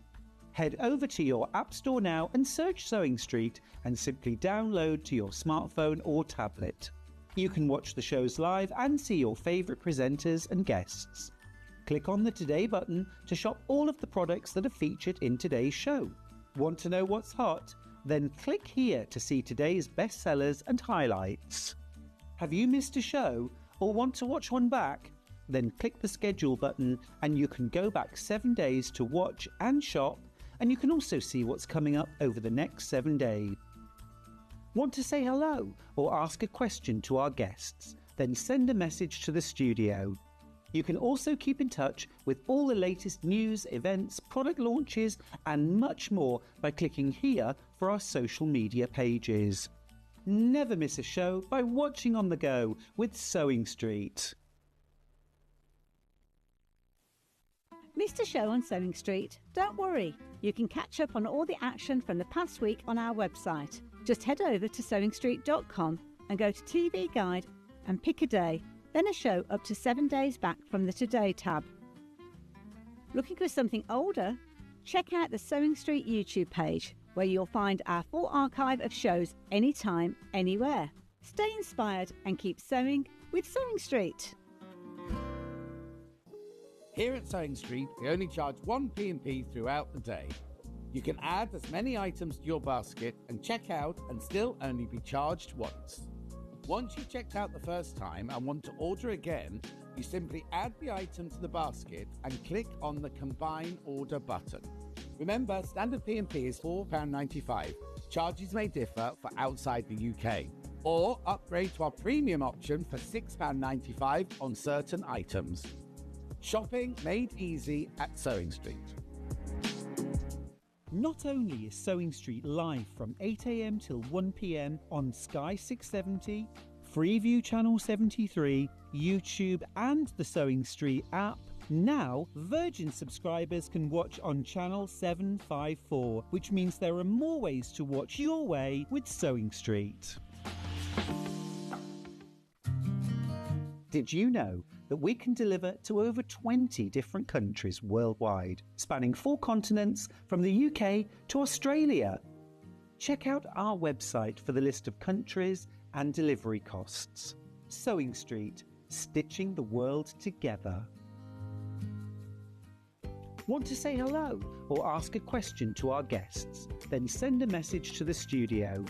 Head over to your app store now and search Sewing Street and simply download to your smartphone or tablet. You can watch the shows live and see your favourite presenters and guests. Click on the Today button to shop all of the products that are featured in today's show. Want to know what's hot? Then click here to see today's bestsellers and highlights. Have you missed a show or want to watch one back? Then click the schedule button and you can go back 7 days to watch and shop, and you can also see what's coming up over the next 7 days. Want to say hello or ask a question to our guests? Then send a message to the studio. You can also keep in touch with all the latest news, events, product launches and much more by clicking here for our social media pages. Never miss a show by watching on the go with Sewing Street. Missed a show on Sewing Street? Don't worry, you can catch up on all the action from the past week on our website. Just head over to sewingstreet.com and go to TV Guide and pick a day, then a show up to 7 days back from the Today tab. Looking for something older? Check out the Sewing Street YouTube page, where you'll find our full archive of shows anytime, anywhere. Stay inspired and keep sewing with Sewing Street. Here at Sewing Street, we only charge one P&P throughout the day. You can add as many items to your basket and check out and still only be charged once. Once you've checked out the first time and want to order again, you simply add the item to the basket and click on the Combine Order button. Remember, standard P&P is £4.95. Charges may differ for outside the UK. Or upgrade to our premium option for £6.95 on certain items. Shopping made easy at Sewing Street. Not only is Sewing Street live from 8 AM till 1 PM on Sky 670, Freeview Channel 73, YouTube and the Sewing Street app, now Virgin subscribers can watch on Channel 754, which means there are more ways to watch your way with Sewing Street. Did you know that we can deliver to over 20 different countries worldwide, spanning 4 continents from the UK to Australia? Check out our website for the list of countries and delivery costs. Sewing Street, stitching the world together. Want to say hello or ask a question to our guests? Then send a message to the studio.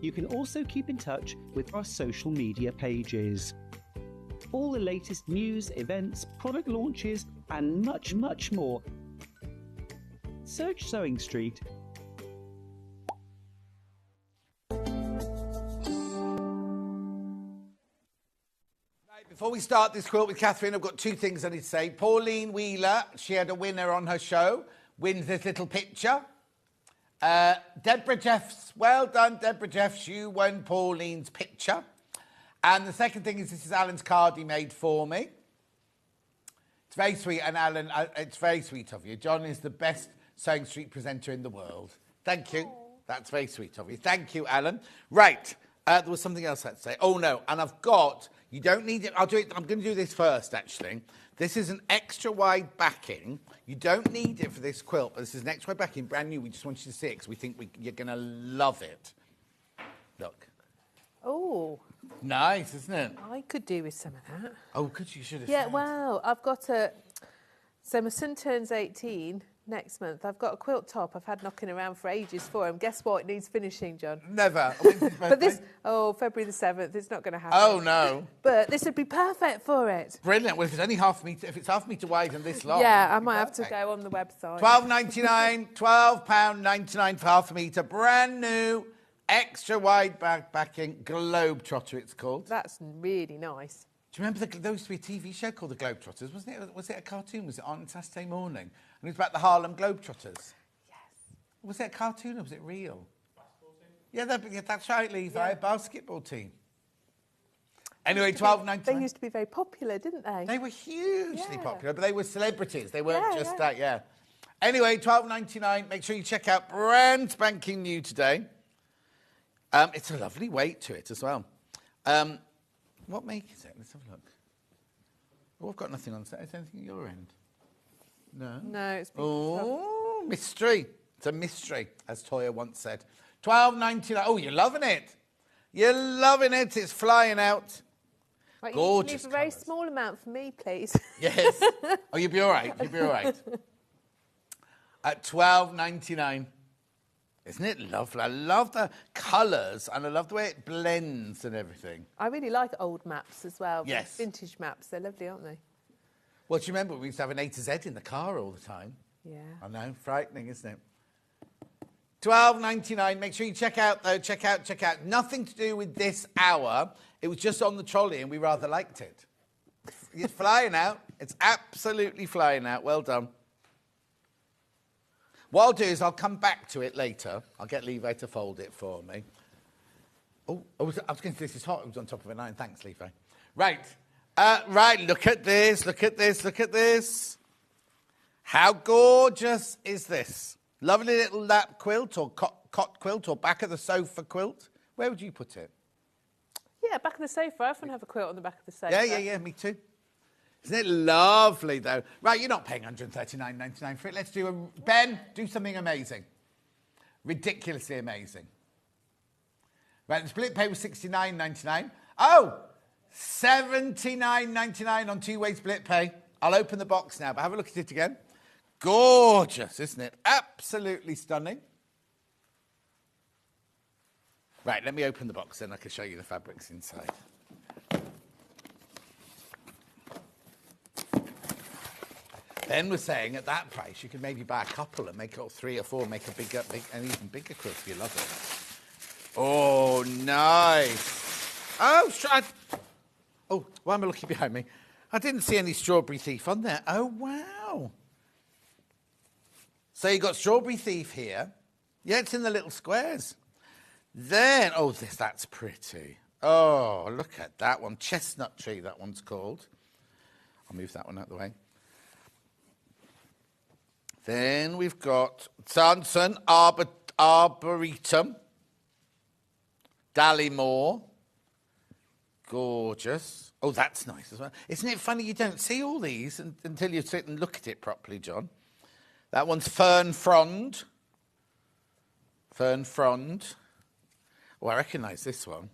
You can also keep in touch with our social media pages. All the latest news, events, product launches, and much, much more. Search Sewing Street. Before we start this quilt with Catherine, I've got two things I need to say. Pauline Wheeler, she had a winner on her show, wins this little picture. Deborah Jeffs, well done, Deborah Jeffs, you won Pauline's picture. And the second thing is this is Alan's card he made for me. It's very sweet, and Alan, it's very sweet of you. John is the best Sewing Street presenter in the world. Thank you. That's very sweet of you. Thank you, Alan. Right, there was something else I had to say. Oh, no, and I've got... You don't need it. I'll do it. I'm going to do this first, actually. This is an extra wide backing. You don't need it for this quilt, but this is an extra wide backing, brand new. We just want you to see it because we think you're going to love it. Look. Oh. Nice, isn't it? I could do with some of that. Oh, could you? Should have. Yeah, said. wow. I've got a... So my son turns 18 next month. I've got a quilt top I've had knocking around for ages for him. Guess what? It needs finishing, John. Never. When's his birthday? But this... Oh, February the 7th. It's not going to happen. Oh, no. But this would be perfect for it. Brilliant. Well, if it's only half a metre, if it's half a metre wide and this long... Yeah, I might have to go on the website. £12.99, £12.99 for half a metre. Brand new, extra wide backing, Globetrotter it's called. That's really nice. Do you remember there used to be a TV show called The Globetrotters, wasn't it? Was it a cartoon? Was it on Saturday morning? And it was about the Harlem Globetrotters. Yes. Was it a cartoon or was it real? Basketball team. Yeah, that's right, Levi. Yeah. Basketball team. Anyway, £12.99. They used to be very popular, didn't they? They were hugely Yeah. popular, but they were celebrities. They weren't Yeah, just yeah. that, yeah. Anyway, £12.99. Make sure you check out brand spanking new today. It's a lovely weight to it as well. What make is it? Let's have a look. Oh, I've got nothing on set. Is there anything at your end? No? No, it's been Oh, mystery. It's a mystery, as Toya once said. £12.99. Oh, you're loving it. You're loving it. It's flying out. Right, Gorgeous you leave a very colours. small amount for me, please. Yes. Oh, you'll be all right. You'll be all right. At £12.99. Isn't it lovely? I love the colours and I love the way it blends and everything. I really like old maps as well. Yes. Vintage maps. They're lovely, aren't they? Well, do you remember we used to have an A to Z in the car all the time? Yeah. I know, frightening, isn't it? £12.99. Make sure you check out, though. Check out. Nothing to do with this hour. It was just on the trolley and we rather liked it. It's flying out. It's absolutely flying out. Well done. What I'll do is I'll come back to it later. I'll get Levi to fold it for me. Oh, I was going to say this is hot. It was on top of an iron. Thanks, Levi. Right. Right, look at this. Look at this. Look at this. How gorgeous is this? Lovely little lap quilt or cot quilt or back of the sofa quilt. Where would you put it? Yeah, back of the sofa. I often have a quilt on the back of the sofa. Yeah, me too. Isn't it lovely, though? Right, you're not paying $139.99 for it. Let's do Ben, do something amazing. Ridiculously amazing. Right, the split pay was $69.99. Oh, $79.99 on two-way split pay. I'll open the box now, but have a look at it again. Gorgeous, isn't it? Absolutely stunning. Right, let me open the box, then I can show you the fabrics inside. Ben was saying at that price you could maybe buy a couple and make it 3 or 4, make an even bigger quilt if you love it. Oh, nice. Oh, why am I looking behind me? I didn't see any Strawberry Thief on there. Oh, wow. So you got Strawberry Thief here. Yeah, it's in the little squares. Then, that's pretty. Oh, look at that one. Chestnut Tree, that one's called. I'll move that one out of the way. Then we've got Sanderson, Arboretum, Dallymore. Gorgeous. Oh, that's nice as well. Isn't it funny you don't see all these until you sit and look at it properly, John? That one's Fern Frond. Fern Frond. Oh, I recognise this one.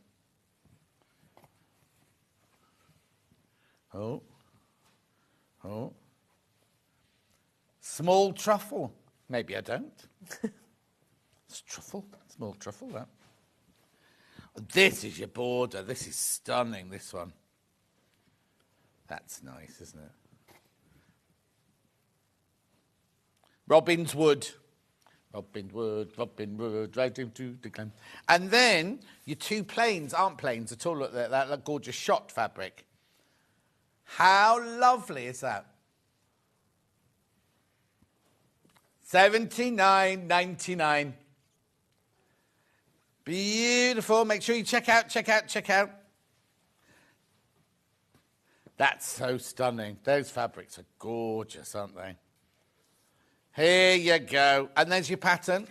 Oh. Small Truffle. Maybe I don't. It's truffle. Small truffle, that. This is your border. This is stunning, this one. That's nice, isn't it? Robin's Wood. Robin Wood, right into the glen. And then your two plains aren't plains at all. Look, that gorgeous shot fabric. How lovely is that? $79.99. Beautiful. Make sure you check out. That's so stunning. Those fabrics are gorgeous, aren't they? Here you go. And there's your pattern.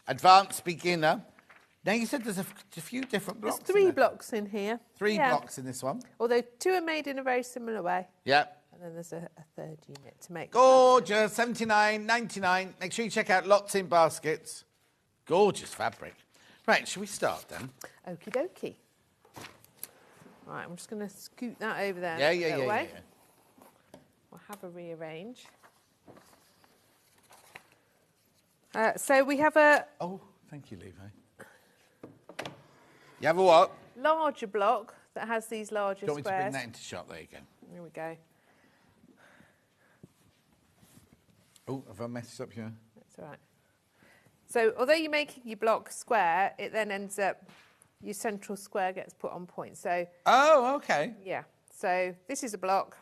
Advanced beginner. Now, you said there's a few different blocks. There's 3 blocks in here. Three blocks in this one. Although 2 are made in a very similar way. Yep. And then there's a third unit to make. Gorgeous. $79.99. Make sure you check out Lots in Baskets. Gorgeous fabric. Right, shall we start then? Okie dokie. Right, I'm just going to scoot that over there. Yeah. We'll have a rearrange. So we have a... Oh, thank you, Levi. You have a what? Larger block that has these larger Do you want me to squares. bring that into shot? There you go. Here we go. Oh, have I messed up here? That's all right. So although you're making your block square, it then ends up, your central square gets put on point. So... Oh, okay. Yeah. So this is a block.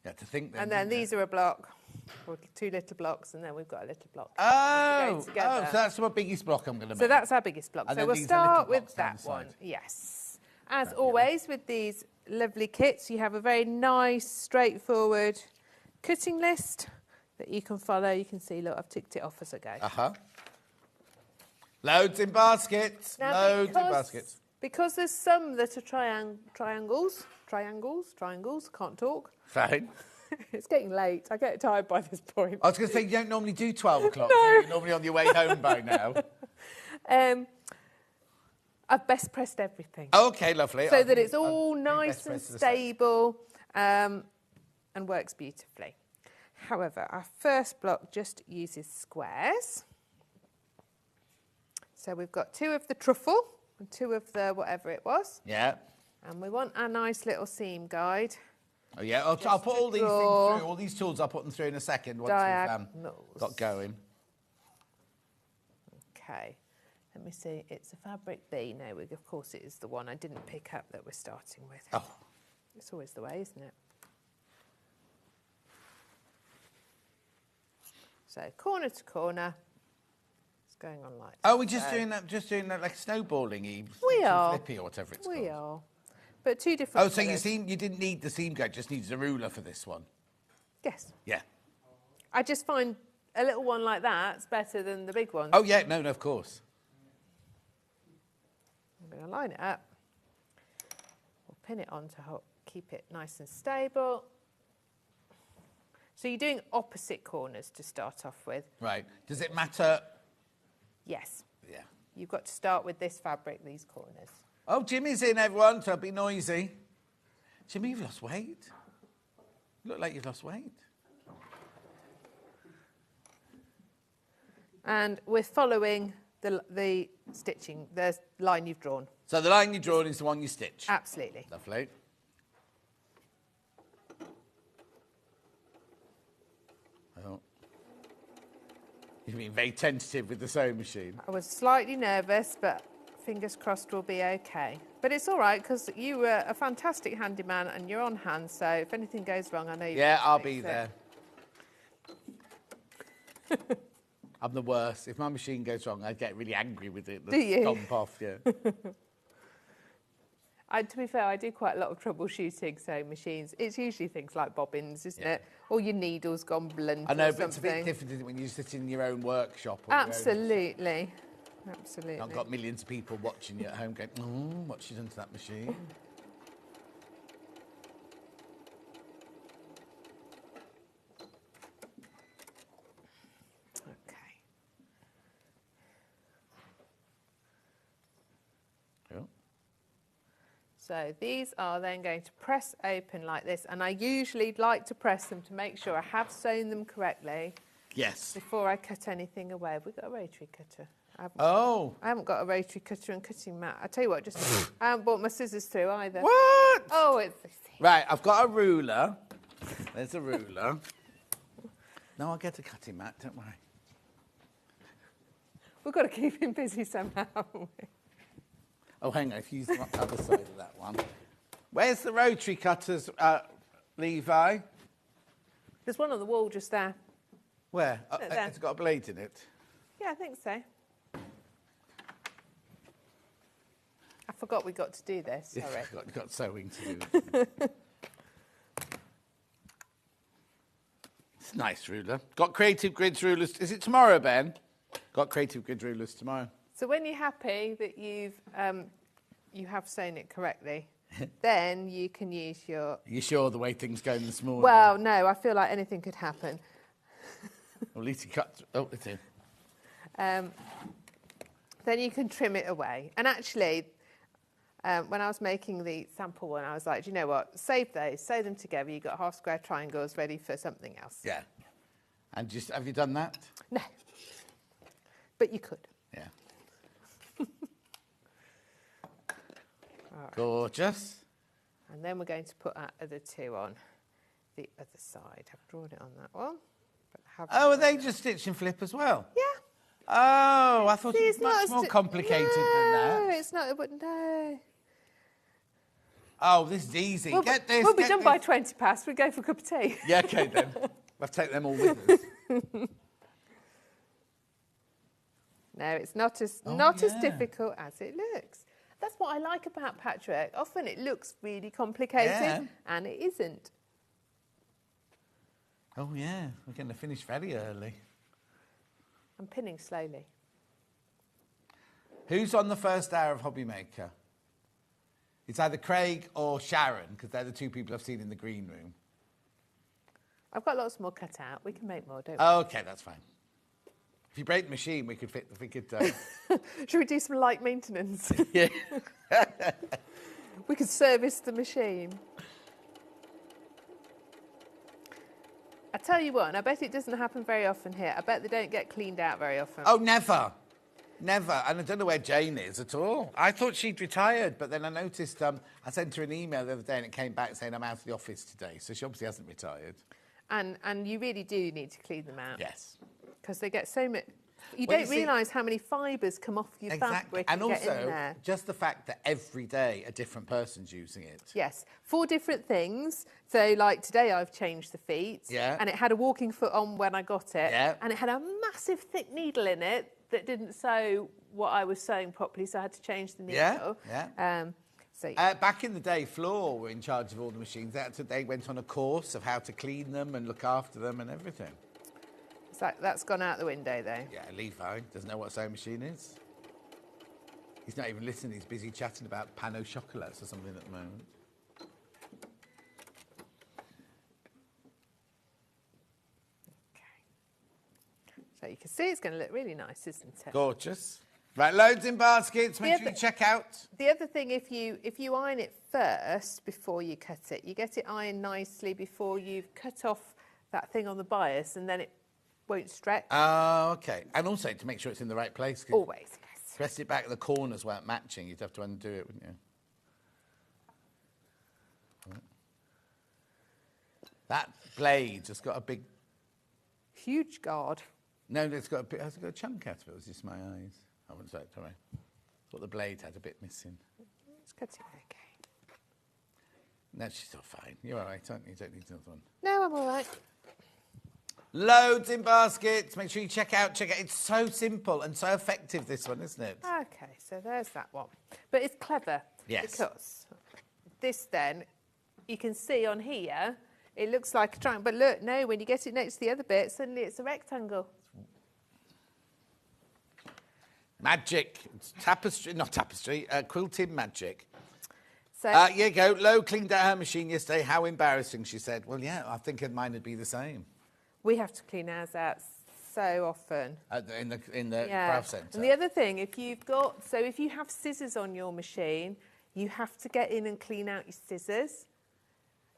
You have to think then. And then these are a block, or 2 little blocks, and then we've got a little block. Oh, so together. that's my biggest block I'm going to make. So that's our biggest block. And So then we'll these are little start with blocks down that the one. side. Yes. As always with these lovely kits, you have a very nice, straightforward cutting list that you can follow. You can see, look, I've ticked it off as I go. Uh-huh. Loads in baskets. Now, Loads in baskets. Because there's some that are triangles, can't talk. Fine. It's getting late. I get tired by this point. I was going to say, you don't normally do 12 o'clock. No. You're normally on your way home by now. I've best pressed everything. Okay, lovely. So that it's all nice and best press to the side. stable and works beautifully. However, our first block just uses squares. So we've got 2 of the truffle and 2 of the whatever it was. Yeah. And we want our nice little seam guide. Oh, yeah. I'll put all these things through. All these tools, I'll put them through in a second once we've got going. Okay. Let me see. It's a fabric B. No, of course it is the one I didn't pick up that we're starting with. Oh. It's always the way, isn't it? So corner to corner. It's going on like that. Oh, we're just doing that like snowballing-y. We are. Flippy or whatever it's called. We are. But 2 different Oh, so colours. you didn't need the seam guide, just needs a ruler for this one. Yes. Yeah. I just find a little one like that's better than the big one. Oh, yeah. No, of course. I'm going to line it up. We'll pin it on to keep it nice and stable. So you're doing opposite corners to start off with. Right. Does it matter? Yes. Yeah. You've got to start with this fabric, these corners. Oh, Jimmy's in, everyone, so be noisy. Jimmy, you've lost weight. You look like you've lost weight. And we're following the stitching, the line you've drawn. So the line you're drawing is the one you stitch? Absolutely. Lovely. Oh. You've been very tentative with the sewing machine. I was slightly nervous, but fingers crossed we'll be okay. But it's all right, because you were a fantastic handyman and you're on hand, so if anything goes wrong, I know you Yeah, can I'll fix be it. there. I'm the worst. If my machine goes wrong, I get really angry with it. Do you? Stomp off, yeah. To be fair, I do quite a lot of troubleshooting sewing machines. It's usually things like bobbins, isn't it? Or your needle's gone blunt I know, or but it's a bit something. different isn't it, when you sit in your own workshop. Or Absolutely. Absolutely. I've got millions of people watching you at home going, what's she done to that machine? Okay. Yeah. So these are then going to press open like this, and I usually like to press them to make sure I have sewn them correctly Yes. before I cut anything away. We've got a rotary cutter. Oh. I haven't got a rotary cutter and cutting mat. I tell you what, just I haven't bought my scissors through either. What? Oh, it's Right, I've got a ruler. There's a ruler. No, I'll get a cutting mat, don't worry. We've got to keep him busy somehow. Oh, hang on, if you use the other side of that one. Where's the rotary cutters, Levi? There's one on the wall just there. Where? There. It's got a blade in it. Yeah, I think so. I forgot we got to do this. Sorry. Yeah, got sewing to do. It's a nice ruler. Got Creative Grids rulers. Is it tomorrow, Ben? Got Creative Grid rulers tomorrow. So when you're happy that you have sewn it correctly, then you can use your... You sure the way things going this morning? Well, no, I feel like anything could happen. Well, at least you cut... Oh, it's in. Then you can trim it away. And actually, when I was making the sample one, I was like, do you know what? Save those, sew them together. You've got half square triangles ready for something else. Yeah. And just have you done that? No. But you could. Yeah. Gorgeous. And then we're going to put our other two on the other side. I've drawn it on that one. But I haven't Oh, are they drawn it. just stitch and flip as well? Yeah. Oh, I thought See, it was it's not much as more di- complicated than No, that. it's not. But no. Oh, this is easy. Get this. We'll be get done this. by 20 past. We go for a cup of tea. Yeah, okay then. We'll take them all with us. No, it's not as as difficult as it looks. That's what I like about patchwork. Often it looks really complicated, and it isn't. Oh, yeah. We're going to finish very early. I'm pinning slowly. Who's on the first hour of Hobby Maker? It's either Craig or Sharon, because they're the two people I've seen in the green room. I've got lots more cut out. We can make more, don't we? Oh, okay, that's fine. If you break the machine, we could fit. We could. Should we do some light maintenance? Yeah. We could service the machine. I tell you what, and I bet it doesn't happen very often here. I bet they don't get cleaned out very often. Oh, never. Never. And I don't know where Jane is at all. I thought she'd retired, but then I noticed I sent her an email the other day and it came back saying I'm out of the office today. So she obviously hasn't retired. And you really do need to clean them out. Yes. Because they get so much... You Well, don't you see- realise how many fibres come off your fabric And and get in also, there. just the fact that every day a different person's using it. Yes, 4 different things. So, like today, I've changed the feet. Yeah. And it had a walking foot on when I got it. Yeah. And it had a massive thick needle in it that didn't sew what I was sewing properly, so I had to change the needle. Yeah. So Back in the day, Floral were in charge of all the machines. They went on a course of how to clean them and look after them and everything. that's gone out the window, though. Yeah, Levi doesn't know what a sewing machine is. He's not even listening. He's busy chatting about pan au chocolats or something at the moment. So you can see it's going to look really nice, isn't it? Gorgeous. Right, loads in baskets. Make The sure you other- check out. The other thing, if you iron it first before you cut it, you get it ironed nicely before you've cut off that thing on the bias, and then it won't stretch. Oh, okay. And also to make sure it's in the right place. 'Cause Always, yes. press it back, the corners weren't matching. You'd have to undo it, wouldn't you? That blade has got a big... Huge guard. No, it's got a bit, has it got a chunk out of it? Or was it just my eyes? I wouldn't say it, sorry. Thought the blade had a bit missing. It's cutting okay. No, she's all fine. You're all right, aren't you? You don't need another one. No, I'm all right. Loads in baskets. Make sure you check out. It's so simple and so effective, this one, isn't it? Okay, so there's that one. But it's clever. Yes. Because this then, you can see on here, it looks like a triangle. But look, no, when you get it next to the other bit, suddenly it's a rectangle. Magic. It's tapestry, not tapestry, quilting magic. So Here you go. Lo cleaned out her machine yesterday. How embarrassing, she said. Well, yeah, I think mine would be the same. we have to clean ours out so often. In the craft centre. And the other thing, if you have scissors on your machine, you have to get in and clean out your scissors.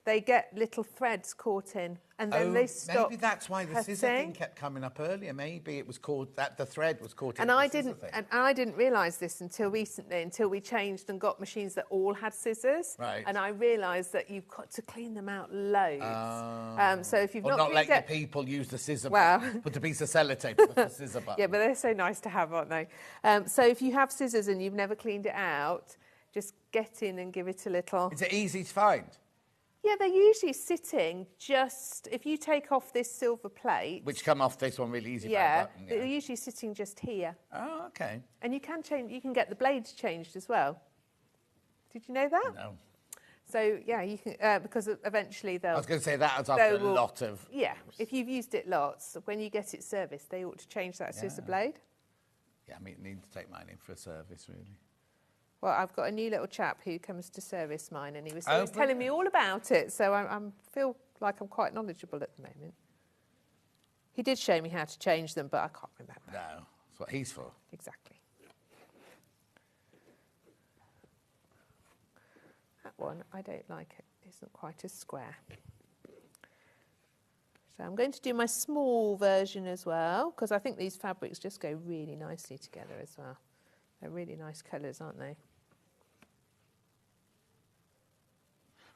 they get little threads caught in, and then they stop. Maybe that's why the scissor cutting. thing kept coming up earlier. Maybe it was called that the thread was caught in. And the I scissor didn't, thing. and I didn't realise this until recently, until we changed and got machines that all had scissors. Right. And I realised that you've got to clean them out loads. So if you've Or not let cleaned the people use the scissor Well- button. Put a piece of sellotape with the scissor button. Yeah, but they're so nice to have, aren't they? So if you have scissors and you've never cleaned it out, just get in and give it a little. Is it easy to find? Yeah, they're usually sitting just, if you take off this silver plate. Which come off this one really easy. by Yeah, the button, they're usually sitting just here. Oh, okay. And you can change, you can get the blades changed as well. Did you know that? No. So, yeah, you can, because eventually they'll... I was going to say that was after a lot of... Yeah, if you've used it lots, when you get it serviced, they ought to change that scissor blade. Yeah, I mean, I need to take mine in for a service, really. Well, I've got a new little chap who comes to service mine, and he was Oh, telling me all about it, so I feel like I'm quite knowledgeable at the moment. He did show me how to change them, but I can't remember. No, that's what he's for. Exactly. That one, I don't like it. It isn't quite as square. So I'm going to do my small version as well, because I think these fabrics just go really nicely together as well. They're really nice colours, aren't they?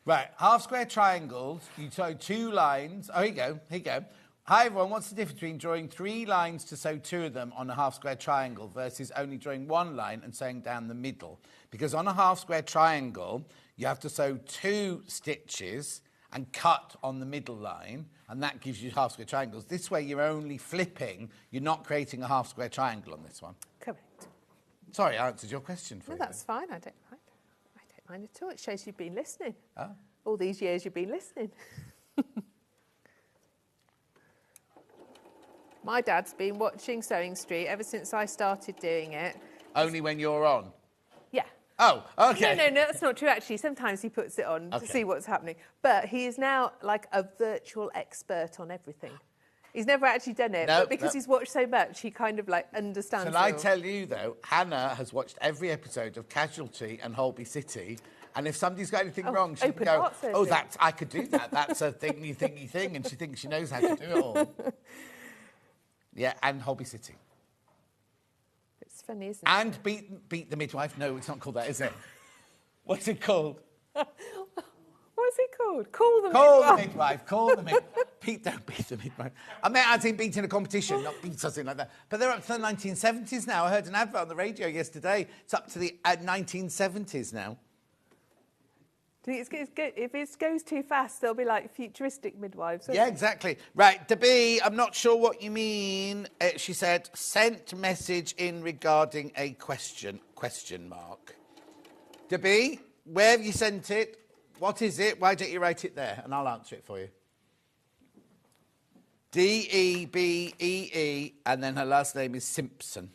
Right, half square triangles. You sew 2 lines. Oh, here you go. Hi, everyone. What's the difference between drawing 3 lines to sew 2 of them on a half square triangle versus only drawing 1 line and sewing down the middle? Because on a half square triangle, you have to sew 2 stitches and cut on the middle line, and that gives you half square triangles. This way, you're only flipping. You're not creating a half square triangle on this one. Correct. Sorry, I answered your question for No, you. that's fine. I don't mind. I don't mind at all. It shows you've been listening. Oh. All these years you've been listening. My dad's been watching Sewing Street ever since I started doing it. Only when you're on? Yeah. Oh, okay. No, that's not true, actually. Sometimes he puts it on to see what's happening. But he is now like a virtual expert on everything. He's never actually done it, but because he's watched so much, he kind of like understands Shall I tell you, though, Hannah has watched every episode of Casualty and Holby City, and if somebody's got anything wrong, she can go, oh, I could do that. That's a thingy thing, and she thinks she knows how to do it all. Yeah, and Holby City. It's funny, isn't it? And Beat the Midwife. No, it's not called that, is it? What's it called? What's it called? Call the Midwife. Call the Midwife. Pete, don't beat the midwife. I meant as in beat in a competition, not beat something like that. But they're up to the 1970s now. I heard an advert on the radio yesterday. It's up to the 1970s now. Do you think if it goes too fast, they'll be like futuristic midwives? Yeah, exactly. Right, Debbie, I'm not sure what you mean. She said, sent message in regarding a question mark. Debbie, where have you sent it? What is it? Why don't you write it there? And I'll answer it for you. D-E-B-E-E, and then her last name is Simpson.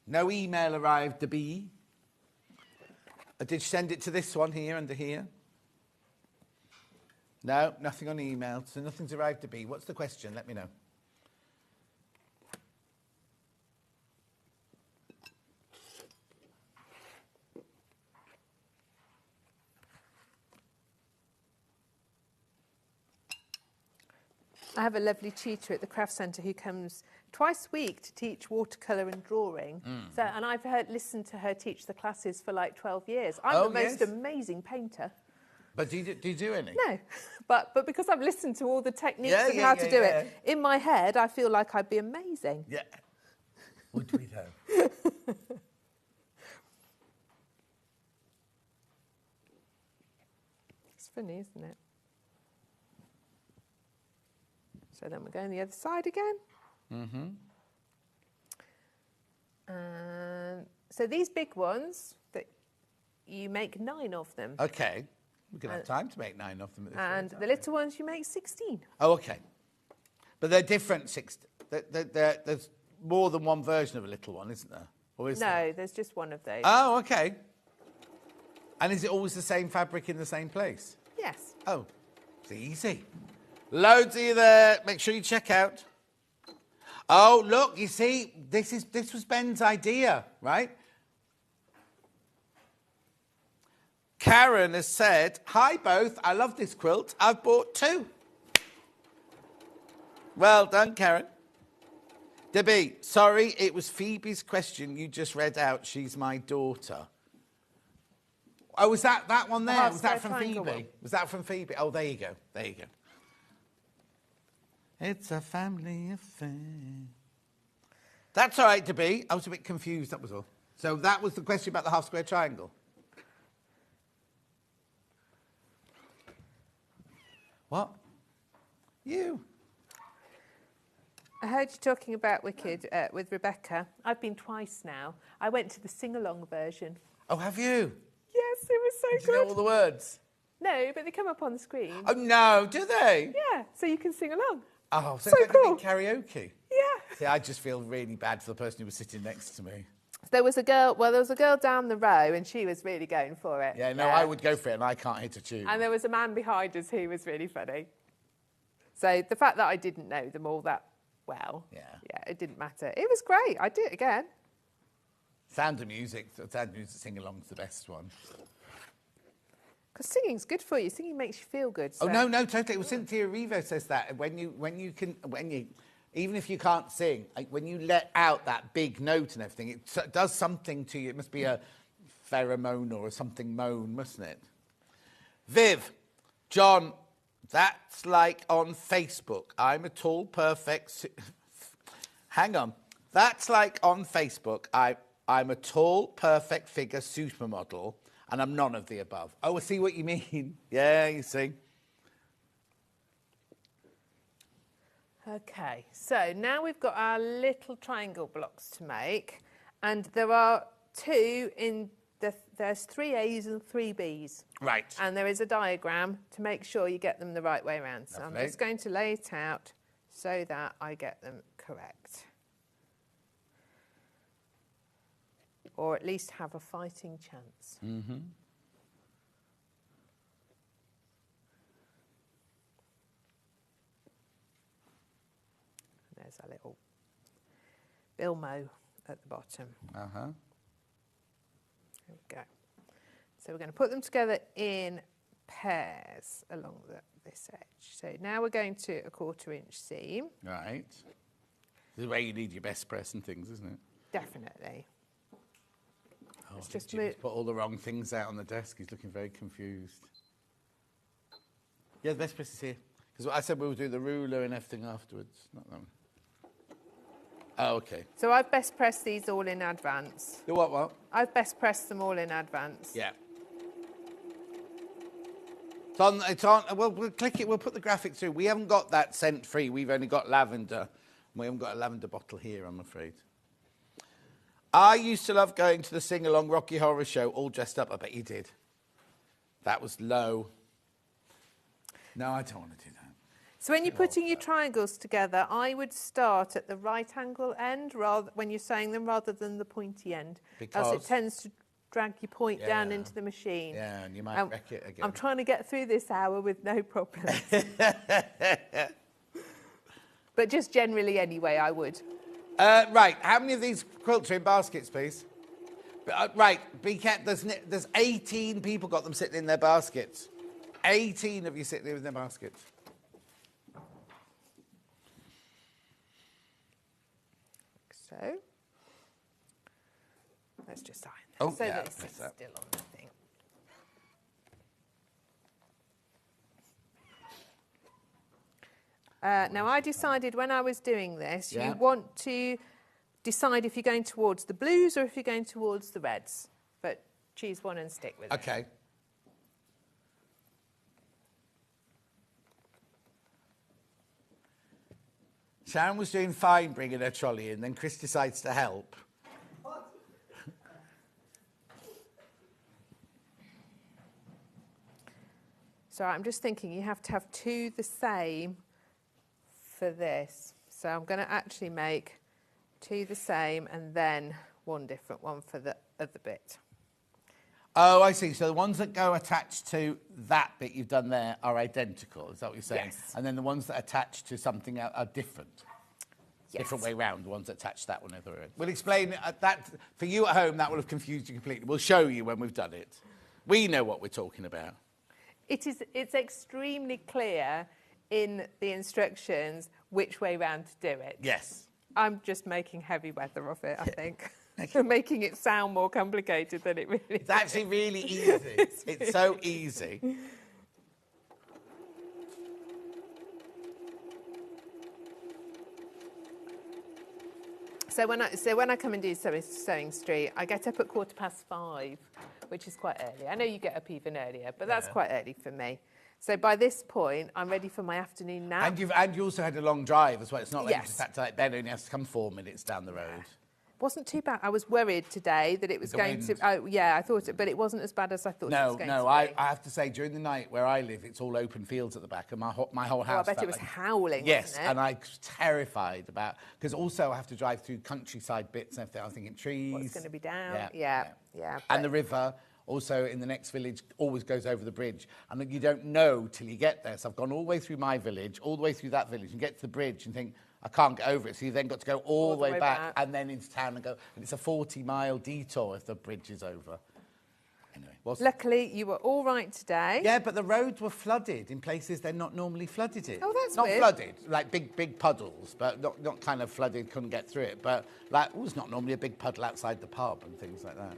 No email arrived, Debbie. Did you send it to this one here, under here? No, nothing on email, so nothing's arrived, Debbie. What's the question? Let me know. I have a lovely tutor at the craft centre who comes twice a week to teach watercolour and drawing. So, and I've listened to her teach the classes for like 12 years. I'm the most amazing painter. But do you do any? No, but because I've listened to all the techniques and how to do it, in my head I feel like I'd be amazing. Yeah. Would we though? It's funny, isn't it? So then we're going the other side again. Mm-hmm. So these big ones, that you make 9 of them. Okay. We're going to have time to make 9 of them at this And rate, the little ones, you make 16. Oh, okay. But they're different. There's more than one version of a little one, isn't there? Or is there? No, there's just one of those. Oh, okay. And is it always the same fabric in the same place? Yes. Oh, it's easy. Loads of you there. Make sure you check out. Oh, look, you see, this was Ben's idea, right? Karen has said, hi both, I love this quilt. I've bought 2. Well done, Karen. Debbie, sorry, it was Phoebe's question you just read out. She's my daughter. Oh, was that one there? Was that from Phoebe? One. Was that from Phoebe? Oh, there you go. There you go. It's a family affair. That's all right, Debbie. I was a bit confused, that was all. So that was the question about the half-square triangle. What? You. I heard you talking about Wicked with Rebecca. I've been twice now. I went to the sing-along version. Oh, have you? Yes, it was so Did you know all the words? No, but they come up on the screen. Oh, no, do they? Yeah, so you can sing along. Oh, so So it's like cool. a big karaoke. Yeah. See, I just feel really bad for the person who was sitting next to me. There was a girl down the row and she was really going for it. Yeah, no, I would go for it and I can't hit a tune. And there was a man behind us who was really funny. So the fact that I didn't know them all that well, yeah, it didn't matter. It was great. I did it again. Sound of Music sing-along's the best one. Because singing's good for you. Singing makes you feel good. So. Oh, no, totally. Well, Cynthia Erivo says that even if you can't sing, when you let out that big note and everything, it does something to you. It must be a pheromone or something moan, mustn't it? Viv, John, that's like on Facebook. I'm a tall, perfect... Hang on. That's like on Facebook. I'm a tall, perfect figure supermodel, and I'm none of the above. Oh, I see what you mean. Yeah, you see. Okay, so now we've got our little triangle blocks to make, and there are 2 in there's 3 A's and 3 B's. Right. And there is a diagram to make sure you get them the right way around. So Lovely. I'm just going to lay it out so that I get them correct. Or at least have a fighting chance. Mm-hmm. There's a little Bilmo at the bottom. Uh-huh. There we go. So we're going to put them together in pairs along this edge. So now we're going to a 1/4 inch seam. Right. This is where you need your best press and things, isn't it? Definitely. Oh, Let's just Jim's move. put all the wrong things out on the desk. He's looking very confused. Yeah, the best press is here. Because I said we'll do the ruler and everything afterwards. Not that one. Oh, okay. So I've best pressed these all in advance. The what? I've best pressed them all in advance. Yeah. It's on. Well, we'll click it. We'll put the graphic through. We haven't got that scent free. We've only got lavender. We haven't got a lavender bottle here, I'm afraid. I used to love going to the sing-along Rocky Horror Show all dressed up. I bet you did. That was low. No, I don't want to do that. So when you're putting your triangles together, I would start at the right angle end when you're sewing them rather than the pointy end. Because it tends to drag your point down into the machine. Yeah, and you might wreck it again. I'm trying to get through this hour with no problems. But just generally anyway, I would. Right, how many of these quilts are in baskets, please? Right, there's 18 people got them sitting in their baskets. 18 of you sitting there in their baskets. So, let's just iron that. Oh, so yeah, this is that. still on the thing. Now, I decided when I was doing this, you want to decide if you're going towards the blues or if you're going towards the reds. But choose one and stick with it. Okay. Sharon was doing fine bringing her trolley in, then Chris decides to help. So I'm just thinking you have to have 2 the same for this. So I'm going to actually make 2 the same and then 1 different one for the other bit. Oh, I see. So the ones that go attached to that bit you've done there are identical, is that what you're saying? Yes. And then the ones that attach to something else are different? Yes. Different way round, the ones that attach that one other way. We'll explain that. For you at home, that will have confused you completely. We'll show you when we've done it. We know what we're talking about. It's extremely clear in the instructions which way round to do it. Yes. I'm just making heavy weather of it, I think. Making it sound more complicated than it really is. It's actually really easy. It's so easy. So when I come and do Sewing Street, I get up at 5:15, which is quite early. I know you get up even earlier, but that's quite early for me. So by this point, I'm ready for my afternoon nap. And you also had a long drive as well. It's not like you Yes. just had to like Ben only has to come 4 minutes down the road. Wasn't too bad. I was worried today that it was The going wind. to. Oh, yeah, I thought it, but it wasn't as bad as I thought it was going to be. I have to say during the night where I live, it's all open fields at the back, and my whole Oh, house. I bet it felt was like- howling. Yes, wasn't it? and I was terrified about because also I have to drive through countryside bits and everything. I was thinking trees. What's going to be down? Yeah. Yeah. And the river also in the next village always goes over the bridge, and you don't know till you get there. So I've gone all the way through my village, all the way through that village, and get to the bridge and think I can't get over it. So you then got to go all the way back and then into town and go. And it's a 40-mile detour if the bridge is over. Anyway, Luckily, you were all right today. yeah, but the roads were flooded in places they're not normally flooded in. Oh, that's not weird. flooded, like big puddles, but not kind of flooded, couldn't get through it. But like, it was not normally a big puddle outside the pub and things like that.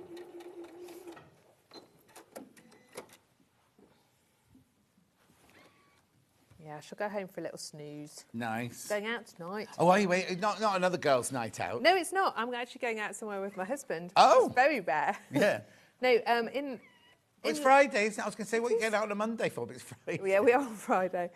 Yeah, I shall go home for a little snooze. Nice. Going out tonight. Oh, wait, not another girls' night out. No, it's not. I'm actually going out somewhere with my husband. Oh. It's very rare. Yeah. No, It's Friday, isn't it? I was going to say, what are you going out on a Monday for? But it's Friday. Yeah, we are on Friday.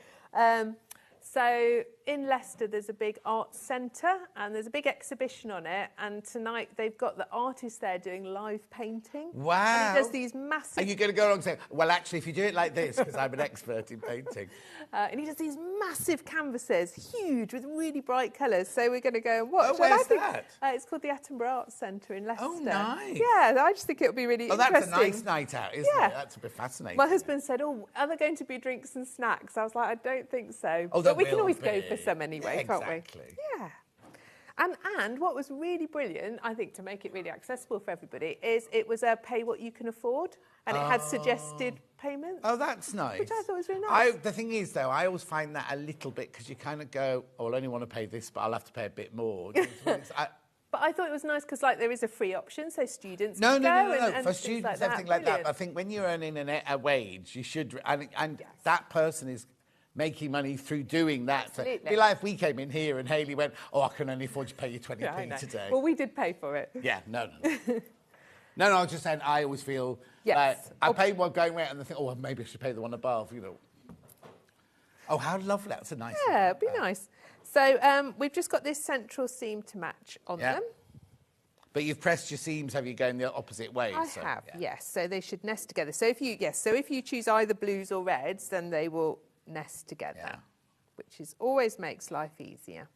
So in Leicester, there's a big arts centre and there's a big exhibition on it. And tonight they've got the artist there doing live painting. Wow. And he does these massive... Are you going to go along and say, well, actually, if you do it like this, because I'm an expert in painting. and he does these massive canvases, huge, with really bright colours. So we're going to go and watch. Oh, And I where's think, that? It's called the Attenborough Arts Centre in Leicester. Oh, nice. Yeah, I just think it'll be really interesting. That's a nice night out, isn't Yeah. it? That's a bit fascinating. My husband said, "Oh, are there going to be drinks and snacks?" I was like, "I don't think so." Oh, but there we can will always go be. for some anyway, can't we? Exactly. Yeah. And what was really brilliant, I think, to make it really accessible for everybody, is it was a pay what you can afford, and it had suggested payments. Oh, that's nice. Which I thought was really nice. The thing is, though, I always find that a little bit, because you kind of go, oh, I'll only want to pay this, but I'll have to pay a bit more. But I thought it was nice because, like, there is a free option, so students No. can go and For things students, like that. everything like that. Brilliant. I think when you're earning a wage, you should, and Yes. that person is making money through doing that. So it'd Absolutely. be like if we came in here and Hayley went, oh, I can only afford to pay you 20p Yeah, I know. today. Well, we did pay for it. Yeah, no. No, I was just saying, I always feel Yes. I pay one going away and I think, oh, well, maybe I should pay the one above, you know. Oh, how lovely. That's a nice Yeah, one. it'd be nice. So we've just got this central seam to match on Yeah. them. But you've pressed your seams, have you, going the opposite way? I so, have, yeah. yes. So they should nest together. So if you choose either blues or reds, then they will nest together, Yeah. which is always makes life easier.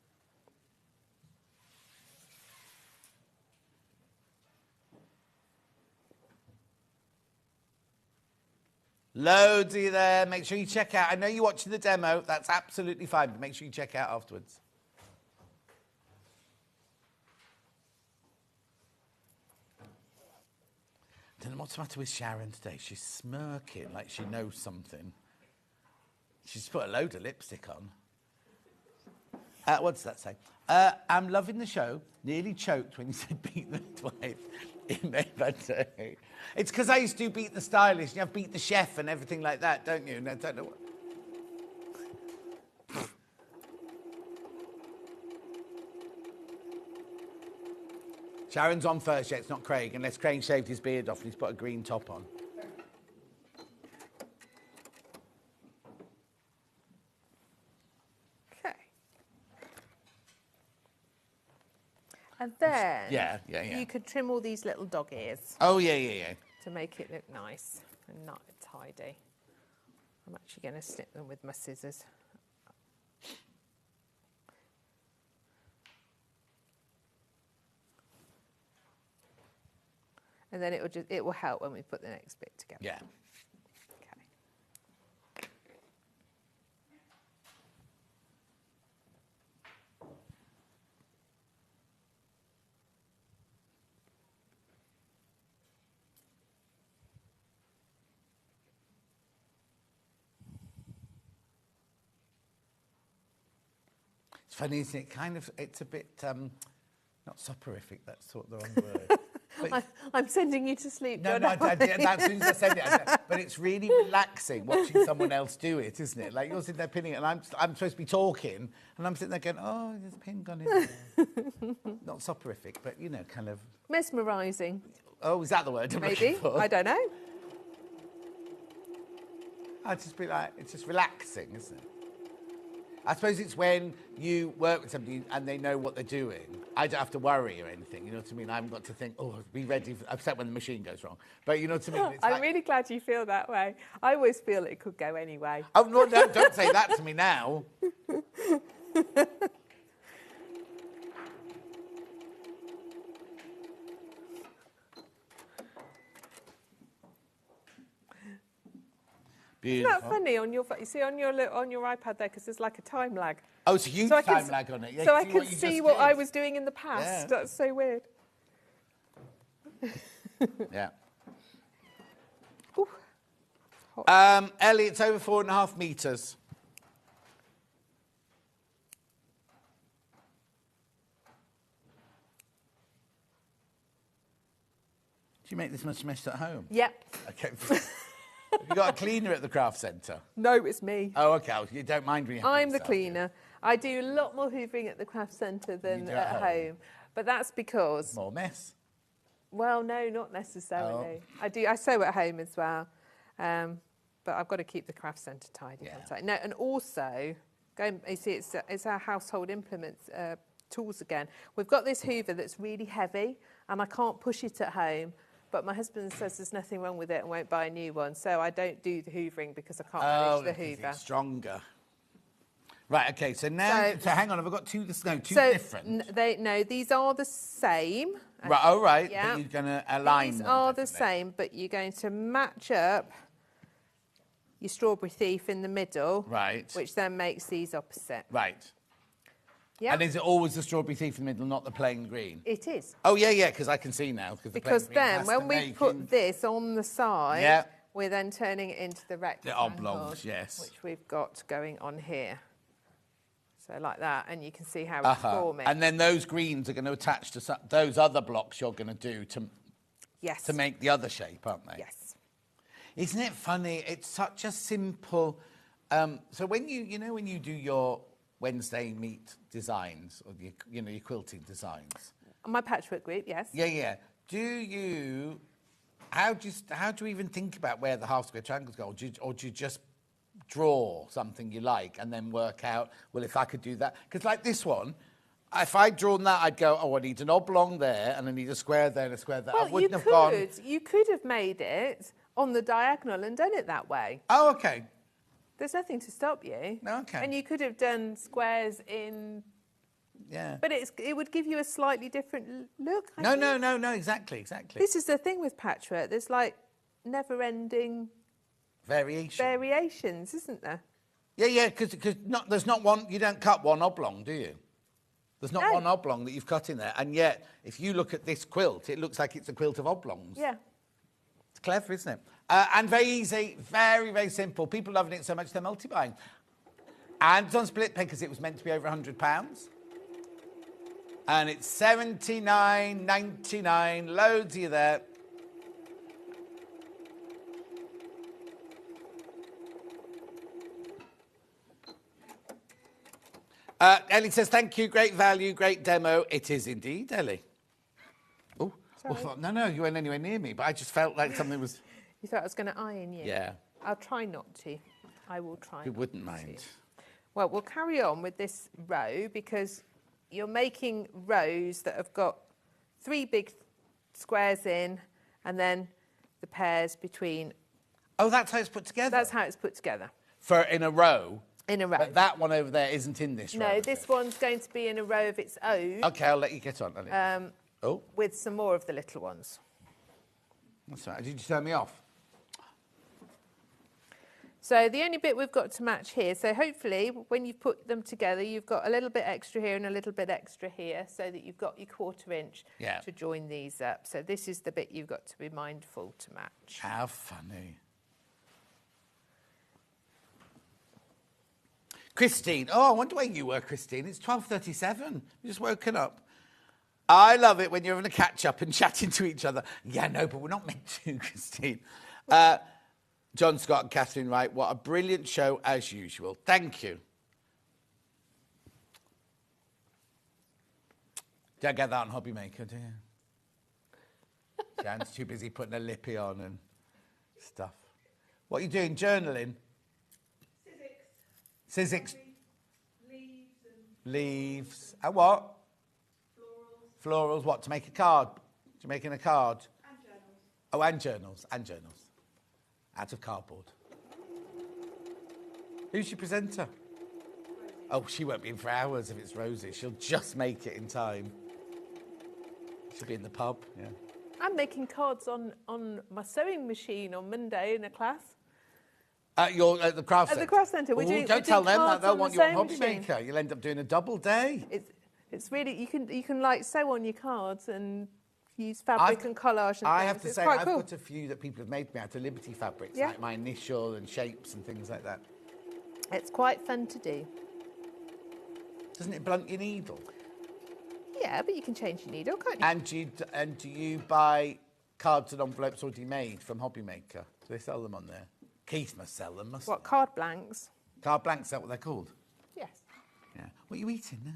Loads of you there. Make sure you check out. I know you're watching the demo. That's absolutely fine, but make sure you check out afterwards. I don't know what's the matter with Sharon today. She's smirking like she knows something. She's put a load of lipstick on. What does that say? I'm loving the show. Nearly choked when you said beat the twice in Embellishing. It's because I used to do Beat the Stylist. You have Beat the Chef and everything like that, don't you? No, don't know what. Sharon's on first, yeah, it's not Craig, unless Craig shaved his beard off and he's put a green top on. Okay. And then Yeah. you could trim all these little dog ears Oh, yeah. to make it look nice and not tidy. I'm actually going to snip them with my scissors. And then it will help when we put the next bit together. Yeah. Okay. It's funny, isn't it? It's a bit, not soporific, that's sort of the wrong word. But I'm sending you to sleep, no, John. no, as soon as I said it, but it's really relaxing watching someone else do it, isn't it? Like you're sitting there pinning it, and I'm supposed to be talking, and I'm sitting there going, oh, there's a pin gone in there. Not soporific, but, you know, kind of... Mesmerising. Oh, is that the word I'm Maybe. looking for? I don't know. I'd just be like, it's just relaxing, isn't it? I suppose it's when you work with somebody and they know what they're doing. I don't have to worry or anything, you know what I mean? I haven't got to think, oh, be ready. Except when the machine goes wrong. But you know what I mean? It's I'm like, really glad you feel that way. I always feel it could go anyway. oh, no, don't say that to me now. Beautiful. Isn't that funny on your? You see on your iPad there, because there's like a time lag. Oh, it's a huge time lag on it. Yeah, so I see can what you see just what I did. was doing in the past. Yeah. That's so weird. Yeah. Ooh. Ellie, it's over 4.5 metres. Do you make this much mess at home? Yep. Okay. Have you got a cleaner at the craft centre? No, it's me. Oh, okay. You don't mind me. I'm the cleaner. I do a lot more hoovering at the craft centre than do at home. But that's because... More mess. Well, no, not necessarily. I sew at home as well. But I've got to keep the craft centre tidy. Yeah. No, and also, you see, it's our household implements, tools again. We've got this hoover that's really heavy, and I can't push it at home. But my husband says there's nothing wrong with it and won't buy a new one. So I don't do the hoovering because I can't manage the hoover. It's stronger. Right, okay, so now... So hang on, have I got two different? No, these are the same. Right, oh, right, Yeah. but you're going to align These them. are the definitely. same, but you're going to match up your strawberry thief in the middle. Right. Which then makes these opposite. Right. Yeah. And is it always the strawberry thief in the middle, not the plain green? It is. Oh, yeah, because I can see now. Because then, when we put this on the side, we're then turning it into the rectangle. The oblongs, yes. Which we've got going on here. So like that, and you can see how it's forming. And then those greens are going to attach to those other blocks you're going to do to make the other shape, aren't they? Yes. Isn't it funny? It's such a simple... so when when you do your Wednesday meet designs, or your quilting designs... My patchwork group, yes. Yeah. How do you even think about where the half square triangles go? Or do you just draw something you like and then work out, well, if I could do that? Because like this one, if I'd drawn that, I'd go, oh, I need an oblong there, and I need a square there and a square there. Well, I wouldn't have gone... You could have made it on the diagonal and done it that way. Oh, OK. There's nothing to stop you. OK. And you could have done squares in... Yeah. But it would give you a slightly different look. No, exactly. This is the thing with patchwork. There's like never-ending... Variations, isn't there? Yeah, because there's not one... You don't cut one oblong, do you? There's not one oblong that you've cut in there. And yet, if you look at this quilt, it looks like it's a quilt of oblongs. Yeah. It's clever, isn't it? And very easy, very, very simple. People loving it so much they're multi-buying. And it's on split pay because it was meant to be over £100. And it's $79.99. Loads of you there. Ellie says, thank you, great value, great demo. It is indeed, Ellie. Oh, no, you weren't anywhere near me, but I just felt like something was... You thought I was going to iron you? Yeah. I'll try not to. I will try. You wouldn't mind. Well, we'll carry on with this row because you're making rows that have got 3 big squares in and then the pairs between. Oh, that's how it's put together? That's how it's put together. In a row? In a row. But that one over there isn't in this row? No, this one's going to be in a row of its own. OK, I'll let you get on. With some more of the little ones. That's right. Did you turn me off? So the only bit we've got to match here, so hopefully when you've put them together, you've got a little bit extra here and a little bit extra here so that you've got your 1/4 inch to join these up. So this is the bit you've got to be mindful to match. How funny. Christine. Oh, I wonder where you were, Christine. It's 12:37. You just woken up. I love it when you're having a catch-up and chatting to each other. Yeah, no, but we're not meant to, Christine. John Scott and Catherine Wright, what a brilliant show as usual. Thank you. Don't get that on Hobby Maker, do you? Jan's too busy putting a lippy on and stuff. What are you doing? Journaling? Sizzix. Leaves. And what? Florals. What? To make a card? To making a card? And journals. Oh, and journals. And journals. Out of cardboard. Who's your presenter? Rosie. Oh, she won't be in for hours if it's Rosie. She'll just make it in time. She'll be in the pub, yeah. I'm making cards on my sewing machine on Monday in a class. At the craft centre? At the craft centre. Don't tell them that. They'll want you on Hobby Maker. You'll end up doing a double day. It's really, you can like sew on your cards and use fabric and collage and things. I have to say, I've cool. got a few that people have made me out of Liberty fabrics, Yeah. like my initial and shapes and things like that. It's quite fun to do. Doesn't it blunt your needle? Yeah, but you can change your needle, can't you? And do you buy cards and envelopes already made from Hobby Maker? Do they sell them on there? Keith must sell them, mustn't What, card blanks? Card blanks, is that what they're called? Yes. Yeah. What are you eating now?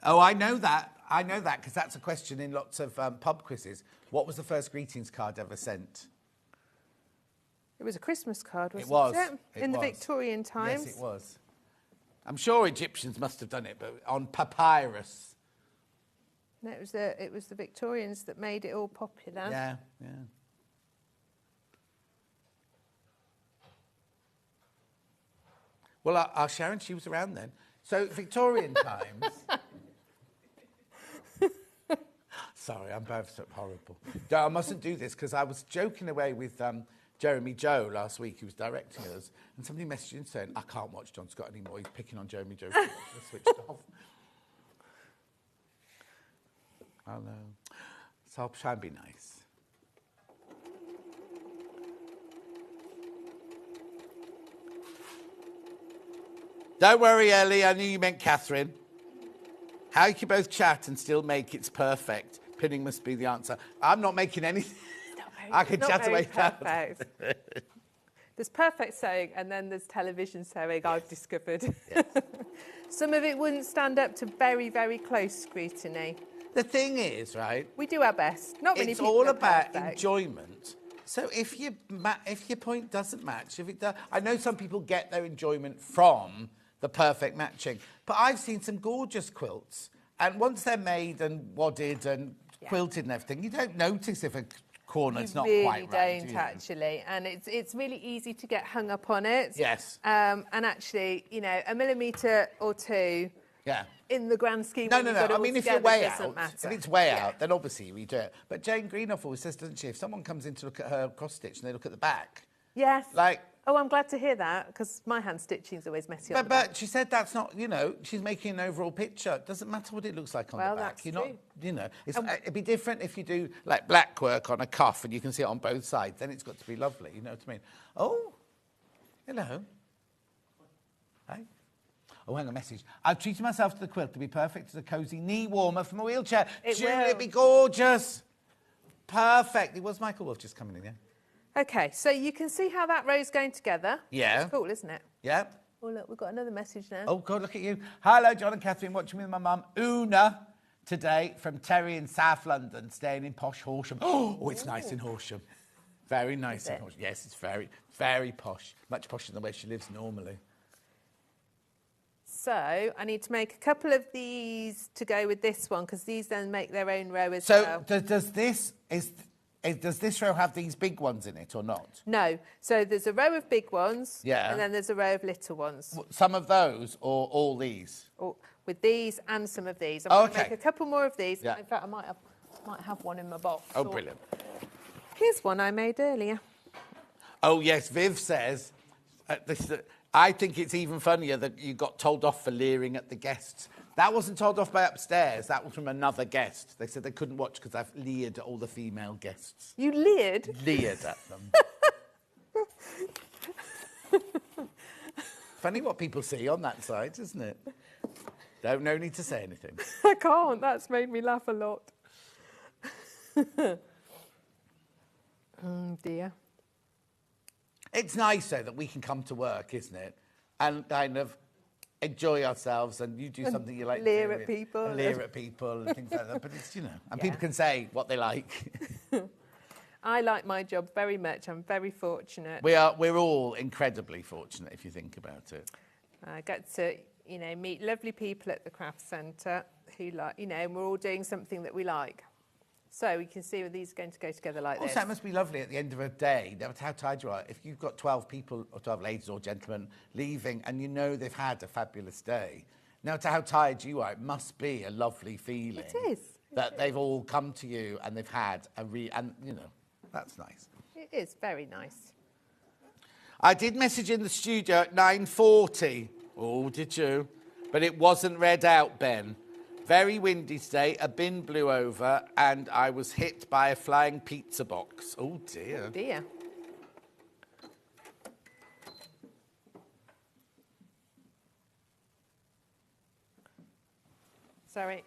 Oh, I know that. I know that because that's a question in lots of pub quizzes. What was the first greetings card ever sent? It was a Christmas card, wasn't it? In the Victorian times. Yes, it was. I'm sure Egyptians must have done it, but on papyrus. No, it was the Victorians that made it all popular. Yeah. Well, our Sharon, she was around then. So Victorian times. Sorry, I'm both horrible. No, I mustn't do this because I was joking away with Jeremy Joe last week, who was directing us, and somebody messaged in saying, I can't watch John Scott anymore. He's picking on Jeremy Joe. I switched off. I know. So I'll try and be nice. Don't worry, Ellie. I knew you meant Catherine. How you can both chat and still make it's perfect. Pinning must be the answer. I'm not making anything. I can chat away perfect. There's perfect sewing and then there's television sewing, I've discovered. Yes. Some of it wouldn't stand up to very, very close scrutiny. The thing is, right? We do our best. Not many it's people all are about perfect. enjoyment. So if your point doesn't match, if it does, I know some people get their enjoyment from the perfect matching, but I've seen some gorgeous quilts, and once they're made and wadded and quilted and everything, you don't notice if a corner's not quite right. You don't actually, and it's really easy to get hung up on it. Yes. And actually, you know, a millimetre or two. Yeah. In the grand scheme. No. I mean, if you're way out, if it's way Yeah. out, then obviously we do it. But Jane Greenough always says, doesn't she, if someone comes in to look at her cross stitch and they look at the back. Yes. Like. Oh, I'm glad to hear that because my hand stitching is always messy. But she said that's not, you know, she's making an overall picture. It doesn't matter what it looks like on the back. That's You're true. not, you know, it'd be different if you do like black work on a cuff and you can see it on both sides. Then it's got to be lovely. You know what I mean? Oh, hello. Hey. Oh, hang on, a message. I've treated myself to the quilt to be perfect as a cosy knee warmer from a wheelchair. It'd be gorgeous. Perfect. It was Michael Wolf just coming in, yeah? Okay, so you can see how that row's going together. Yeah. It's cool, isn't it? Yeah. Oh, look, we've got another message now. Oh, God, look at you. Hello, John and Catherine, watching with my mum, Una, today from Terry in South London, staying in posh Horsham. Oh, it's nice in Horsham. Very nice in Horsham. Yes, it's very, very posh. Much posher than where she lives normally. So I need to make a couple of these to go with this one because these then make their own row as well. So does this row have these big ones in it or not? No. So there's a row of big ones. Yeah. And then there's a row of little ones. Some of those or all these? With these and some of these. I'm going to make a couple more of these. Yeah. In fact, I might have one in my box. Oh, brilliant. Here's one I made earlier. Oh, yes. Viv says, I think it's even funnier that you got told off for leering at the guests. That wasn't told off by upstairs. That was from another guest. They said they couldn't watch because I've leered at all the female guests. You leered? Leered at them. funny what people see on that side, isn't it? No need to say anything. I can't. That's made me laugh a lot. Oh, dear. It's nice, though, that we can come to work, isn't it? And kind of enjoy ourselves, and you do something you like leer to at people. And leer at people and things like that. But it's, and people can say what they like. I like my job very much. I'm very fortunate. We're all incredibly fortunate, if you think about it. I get to, meet lovely people at the craft centre who like, and we're all doing something that we like. So we can see where these are going to go together like this. Also, it must be lovely at the end of a day, no matter how tired you are, if you've got 12 people, or 12 ladies or gentlemen leaving, and they've had a fabulous day. No matter how tired you are, it must be a lovely feeling. It is. That they've all come to you and they've had that's nice. It is very nice. I did message in the studio at 9:40. Oh, did you? But it wasn't read out, Ben. Very windy today, a bin blew over, and I was hit by a flying pizza box. Oh, dear. Oh, dear. Sorry.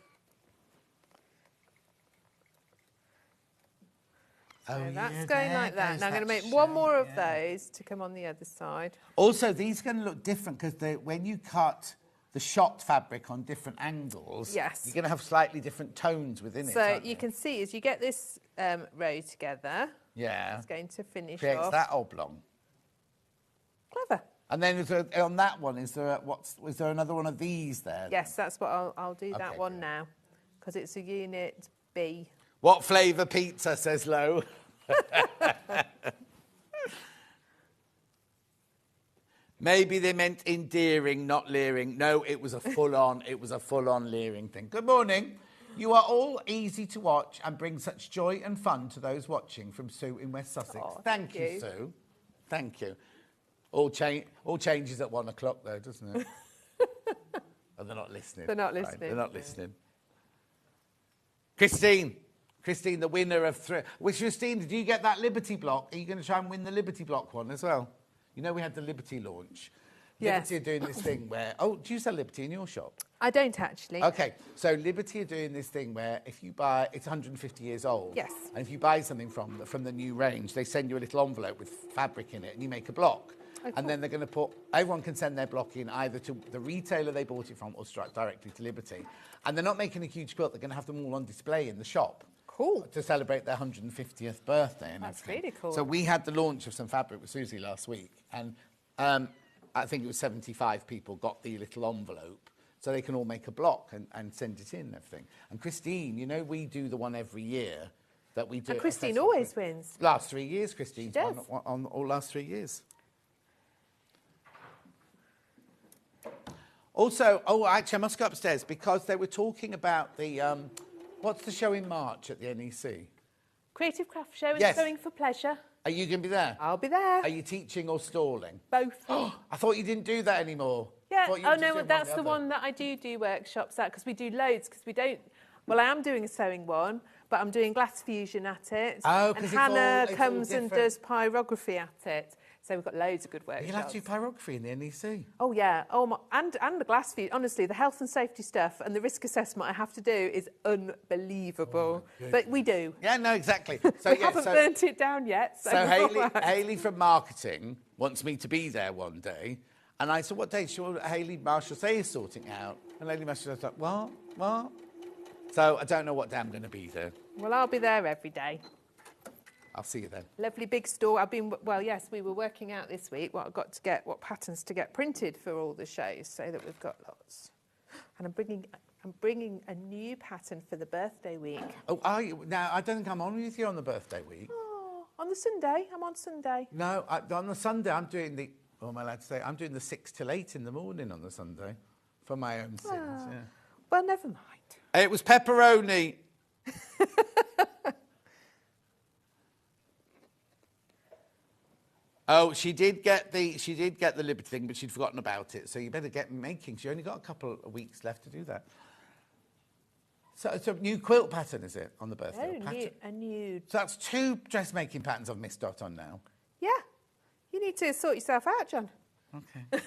So that's going like that. Now I'm going to make one more of those to come on the other side. Also, these are going to look different because when you cut the shot fabric on different angles, yes, you're going to have slightly different tones within it. So you can see as you get this row together, it's going to finish creates off. that oblong. Clever. And then on that one, is there another one of these there? Yes, that's what I'll do that one now because it's a unit B. What flavour pizza, says Lo. Maybe they meant endearing, not leering. No, it was a full-on leering thing. Good morning. You are all easy to watch and bring such joy and fun to those watching, from Sue in West Sussex. Oh, thank you, Sue. Thank you. All changes at 1 o'clock, though, doesn't it? Oh, they're not listening. They're not listening. They're not listening. Christine, the winner of three. Christine, did you get that Liberty block? Are you going to try and win the Liberty block one as well? We had the Liberty launch. Yes. Liberty are doing this thing where... Oh, do you sell Liberty in your shop? I don't actually. OK, so Liberty are doing this thing where if you buy... It's 150 years old. Yes. And if you buy something from the new range, they send you a little envelope with fabric in it and you make a block. Oh, and then they're going to put... Everyone can send their block in either to the retailer they bought it from or directly to Liberty. And they're not making a huge quilt. They're going to have them all on display in the shop. Cool. To celebrate their 150th birthday. And That's everything. really cool. So we had the launch of some fabric with Susie last week. And I think it was 75 people got the little envelope. So they can all make a block and send it in and everything. And Christine, we do the one every year that we do. And Christine always wins. Last 3 years, Christine's She does. won on all last 3 years. Also, actually, I must go upstairs because they were talking about the, what's the show in March at the NEC? Creative Craft Show and Yes. Sewing for Pleasure. Are you going to be there? I'll be there. Are you teaching or stalling? Both. I thought you didn't do that anymore. Yeah. Thought you Oh were just no, doing that's or the other. one that I do workshops at because we do loads because we don't. Well, I am doing a sewing one, but I'm doing glass fusion at it. Oh, and 'cause Hannah it's all comes and different. does pyrography at it. So we've got loads of good workshops. You'll have to do pyrography in the NEC. Oh yeah. Oh my, and the glass fusion. Honestly, the health and safety stuff and the risk assessment I have to do is unbelievable. But we do. Yeah, no, exactly. So, We haven't burnt it down yet. So, So Hayley from marketing wants me to be there one day. And I said, what day should Hayley Marshall say is sorting out? And Lady Marshall was like, what? So I don't know what day I'm going to be there. Well, I'll be there every day. I'll see you then. Lovely big store. Yes, we were working out this week what patterns to get printed for all the shows so that we've got lots. And I'm bringing a new pattern for the birthday week. Oh, are you? Now, I don't think I'm on with you on the birthday week. Oh, on the Sunday. I'm on Sunday. No, on the Sunday, I'm doing the... What am I allowed to say? I'm doing the 6 till 8 in the morning on the Sunday for my own sins, yeah. Well, never mind. It was pepperoni. Oh, she did get the Liberty thing, but she'd forgotten about it. So you better get making. She only got a couple of weeks left to do that. So it's a new quilt pattern, is it, on the birthday? A new. So that's 2 dressmaking patterns I've missed out on now. Yeah. You need to sort yourself out, John. Okay.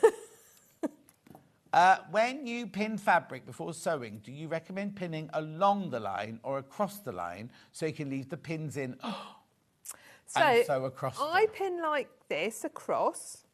When you pin fabric before sewing, do you recommend pinning along the line or across the line so you can leave the pins in and sew across I them? pin like this across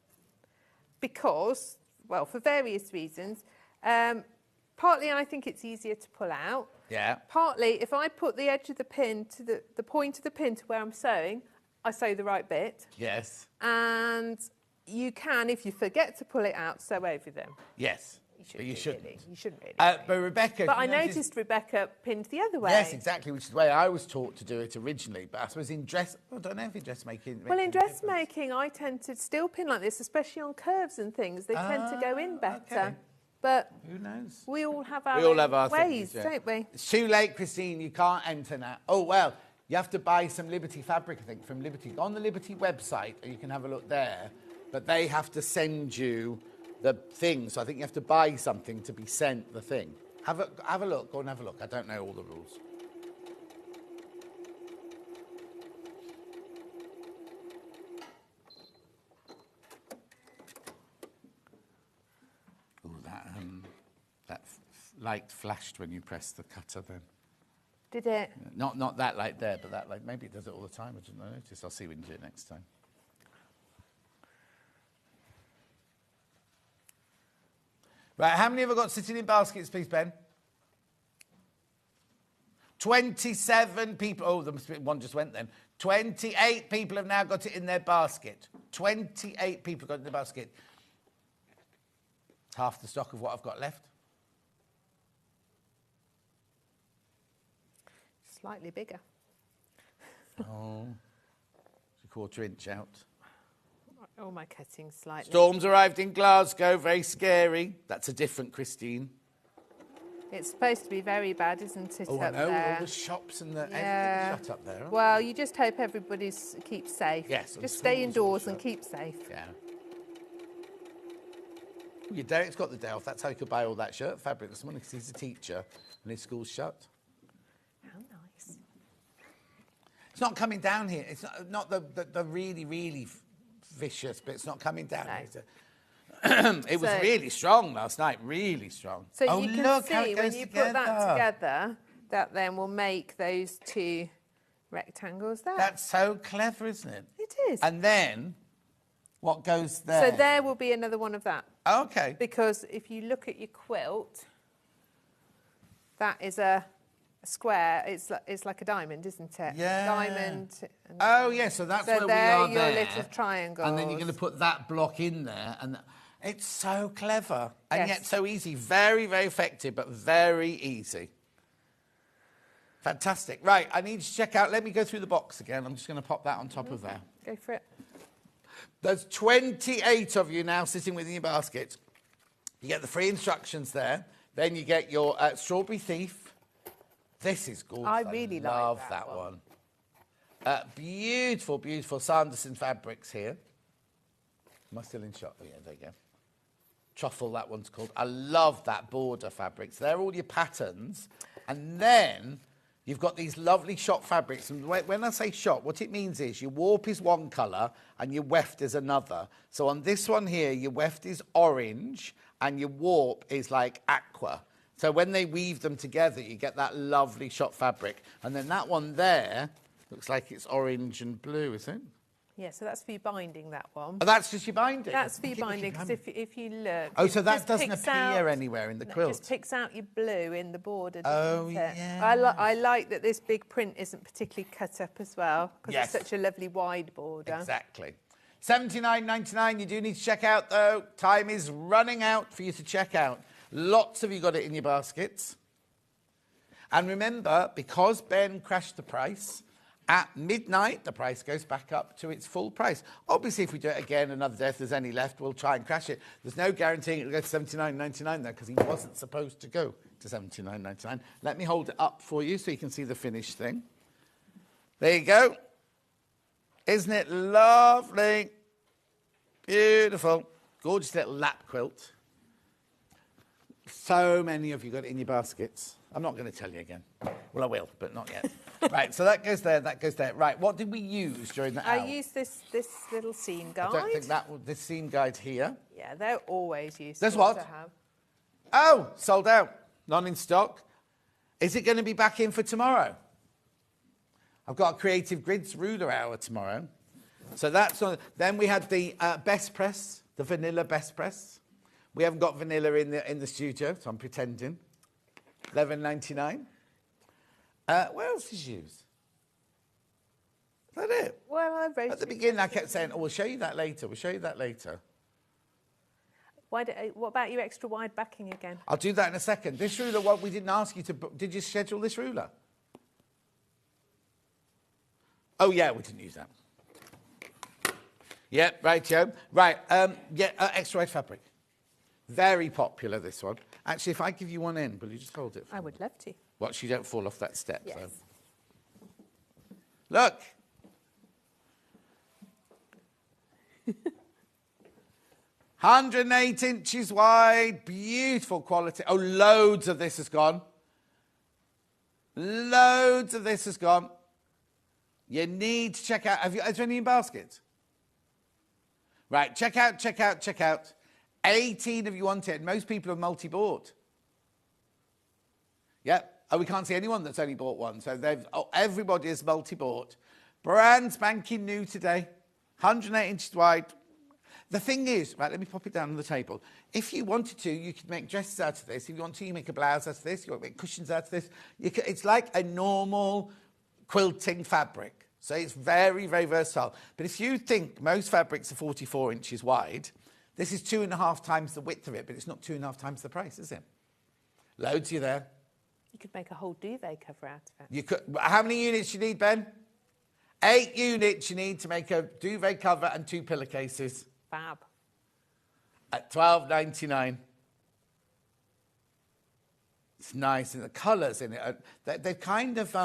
because, well, for various reasons. Partly I think it's easier to pull out. Yeah. Partly, if I put the edge of the pin to the point of the pin to where I'm sewing, I sew the right bit. Yes. And you can, if you forget to pull it out, sew over them. Yes. You shouldn't. Really. You shouldn't really. But Rebecca... But I noticed Rebecca pinned the other way. Yes, exactly, which is the way I was taught to do it originally. But I suppose in I don't know if in dressmaking... Well, in dressmaking, I tend to still pin like this, especially on curves and things. They tend to go in better. Okay. But who knows? we all have our ways, don't we? It's too late, Christine. You can't enter now. Oh, well, you have to buy some Liberty fabric, I think, from Liberty. On the Liberty website, you can have a look there. But they have to send you the thing. So I think you have to buy something to be sent the thing. Have a look. Go and have a look. I don't know all the rules. That light flashed when you pressed the cutter then. Did it? Not that light there, but that light. Maybe it does it all the time. I didn't notice. I'll see when you do it next time. Right, how many have I got sitting in baskets, please, Ben? 27 people. Oh, one just went then. 28 people have now got it in their basket. 28 people got it in the basket. Half the stock of what I've got left. Slightly bigger. Oh, it's a quarter inch out. Oh, my cutting's slightly... Storms arrived in Glasgow, very scary. That's a different Christine. It's supposed to be very bad, isn't it, Oh, I up know, there? all the shops and everything's shut up there, aren't Well, you just hope everybody keeps safe. Yes, and just stay schools indoors all and keep safe. Yeah. Well, Derek's got the day off. That's how he could buy all that shirt fabric this morning, because he's a teacher and his school's shut. How nice. It's not coming down here. It's not the really, really vicious, but it's not coming down. No. It was really strong last night, really strong. So you can see when you put that together, that then will make those two rectangles there. That's so clever, isn't it? It is. And then what goes there? So there will be another one of that. Okay. Because if you look at your quilt, that is a square. It's like a diamond, isn't it? Yeah. Diamond. Oh, yeah, so that's where we are your little triangles. And then you're going to put that block in there. And it's so clever. And Yes. yet so easy. Very, very effective, but very easy. Fantastic. Right, I need to check out. Let me go through the box again. I'm just going to pop that on top of there. Go for it. There's 28 of you now sitting within your basket. You get the free instructions there. Then you get your Strawberry Thief. This is gorgeous. I really love like that one. Beautiful, beautiful Sanderson fabrics here. Am I still in shot? Oh, yeah, there you go. Truffle, that one's called. I love that border fabrics. They're all your patterns. And then you've got these lovely shot fabrics. And when I say shot, what it means is your warp is one colour and your weft is another. So on this one here, your weft is orange and your warp is like aqua. So when they weave them together, you get that lovely shot fabric. And then that one there looks like it's orange and blue, is it? Yeah, so that's for your binding, that one. Oh, that's just your binding? That's for your binding, because if you look... Oh, it so that just doesn't picks appear anywhere in the quilt? It just picks out your blue in the border, Oh, doesn't it? yeah. I like that this big print isn't particularly cut up as well, because Yes. it's such a lovely wide border. Exactly. $79.99. You do need to check out, though. Time is running out for you to check out. Lots of you got it in your baskets. And remember, because Ben crashed the price, at midnight, the price goes back up to its full price. Obviously, if we do it again another day, if there's any left, we'll try and crash it. There's no guaranteeing it'll go to $79.99 though, because he wasn't supposed to go to $79.99. Let me hold it up for you so you can see the finished thing. There you go. Isn't it lovely? Beautiful. Gorgeous little lap quilt. So many of you got it in your baskets. I'm not going to tell you again. Well, I will, but not yet. Right, so that goes there, that goes there. Right, what did we use during the hour? I used this little seam guide. I don't think this seam guide here. Yeah, they're always useful There's what? to have. Oh, sold out. Not in stock. Is it going to be back in for tomorrow? I've got a Creative Grids ruler hour tomorrow. So that's on. Then we had the best press, the vanilla best press. We haven't got vanilla in the studio, so I'm pretending. $11.99. What else did you use? Is that it? Well, I wrote At the beginning, I kept saying, "Oh, we'll show you that later. We'll show you that later." What about your extra wide backing again? I'll do that in a second. This ruler, what we didn't ask you to. Did you schedule this ruler? Oh yeah, we didn't use that. Yeah, right, Joe. Right, extra wide fabric. Very popular, this one. Actually, if I give you one end, will you just hold it? I would love to. Watch you don't fall off that step, Yes. though. Look. 108 inches wide, beautiful quality. Oh, loads of this has gone. Loads of this has gone. You need to check out. Is there any in baskets? Right, check out. 18 of you want it. Most people have multi-bought. Yep. Oh, we can't see anyone that's only bought one. So everybody is multi-bought. Brand spanking new today. 108 inches wide. The thing is, right, let me pop it down on the table. If you wanted to, you could make dresses out of this. If you want to, you make a blouse out of this. You want to make cushions out of this. It's like a normal quilting fabric. So it's very, very versatile. But if you think most fabrics are 44 inches wide, this is 2.5 times the width of it, but it's not 2.5 times the price, is it? Loads you there. You could make a whole duvet cover out of it. You could. How many units you need, Ben? 8 units you need to make a duvet cover and 2 pillowcases. Fab. At $12.99. It's nice, and the colours in it, they've kind of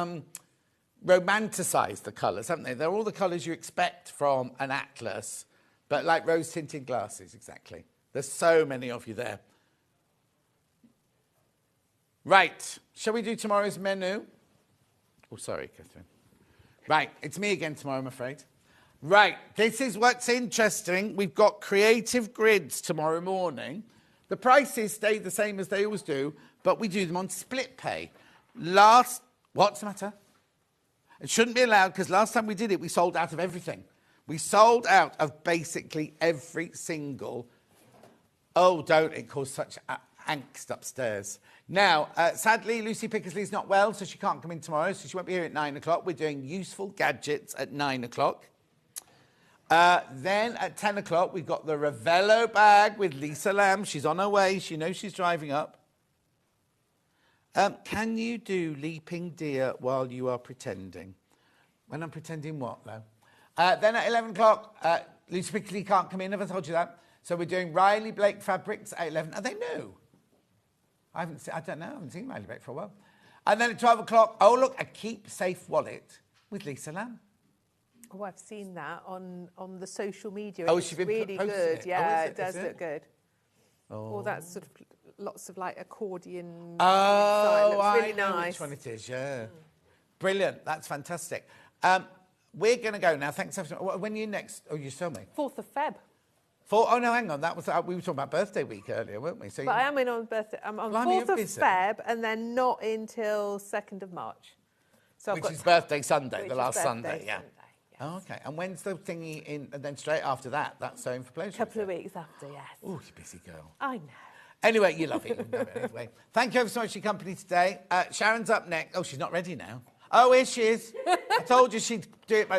romanticised the colours, haven't they? They're all the colours you expect from an atlas, but like rose-tinted glasses, exactly. There's so many of you there. Right, shall we do tomorrow's menu? Oh, sorry, Catherine. Right, it's me again tomorrow, I'm afraid. Right, this is what's interesting. We've got Creative Grids tomorrow morning. The prices stay the same as they always do, but we do them on split pay. What's the matter? It shouldn't be allowed because last time we did it, we sold out of everything. We sold out of basically every single... Oh, don't. It caused such angst upstairs. Now, sadly, Lucy Pickersley's not well, so she can't come in tomorrow, so she won't be here at 9 o'clock. We're doing useful gadgets at 9 o'clock. Then at 10 o'clock, we've got the Ravello bag with Lisa Lamb. She's on her way. She knows she's driving up. Can you do Leaping Deer while you are pretending? When I'm pretending what, though? Then at 11 o'clock, Lucy Pickersley can't come in. Have I told you that? So we're doing Riley Blake fabrics at 11. Are they new? I don't know. I haven't seen Riley Blake for a while. And then at 12 o'clock, oh, look, a Keep Safe wallet with Lisa Lamb. Oh, I've seen that on the social media. Oh, it's she's been really posting good. it? Yeah, Oh, it does look good. Oh, that's sort of lots of like accordion. Oh, looks really I know nice. which one it is, yeah. Brilliant, that's fantastic. We're going to go now. Thanks so much. When are you next? Oh, you saw me. 4th of Feb. Oh, no, hang on. That was we were talking about birthday week earlier, weren't we? So But I am in on birthday. I'm on Blimey, 4th of busy. Feb and then not until 2nd of March. So which is birthday Sunday, which the is last birthday Sunday, yeah. Sunday, yes. Oh, okay. And when's the thingy in? And then straight after that, that's Sewing for Pleasure. A couple of weeks after, yes. Oh, you busy girl. I know. Anyway, you love it. You know it anyway. Thank you ever so much for your company today. Sharon's up next. Oh, she's not ready now. Oh, here she is. I told you she'd do it by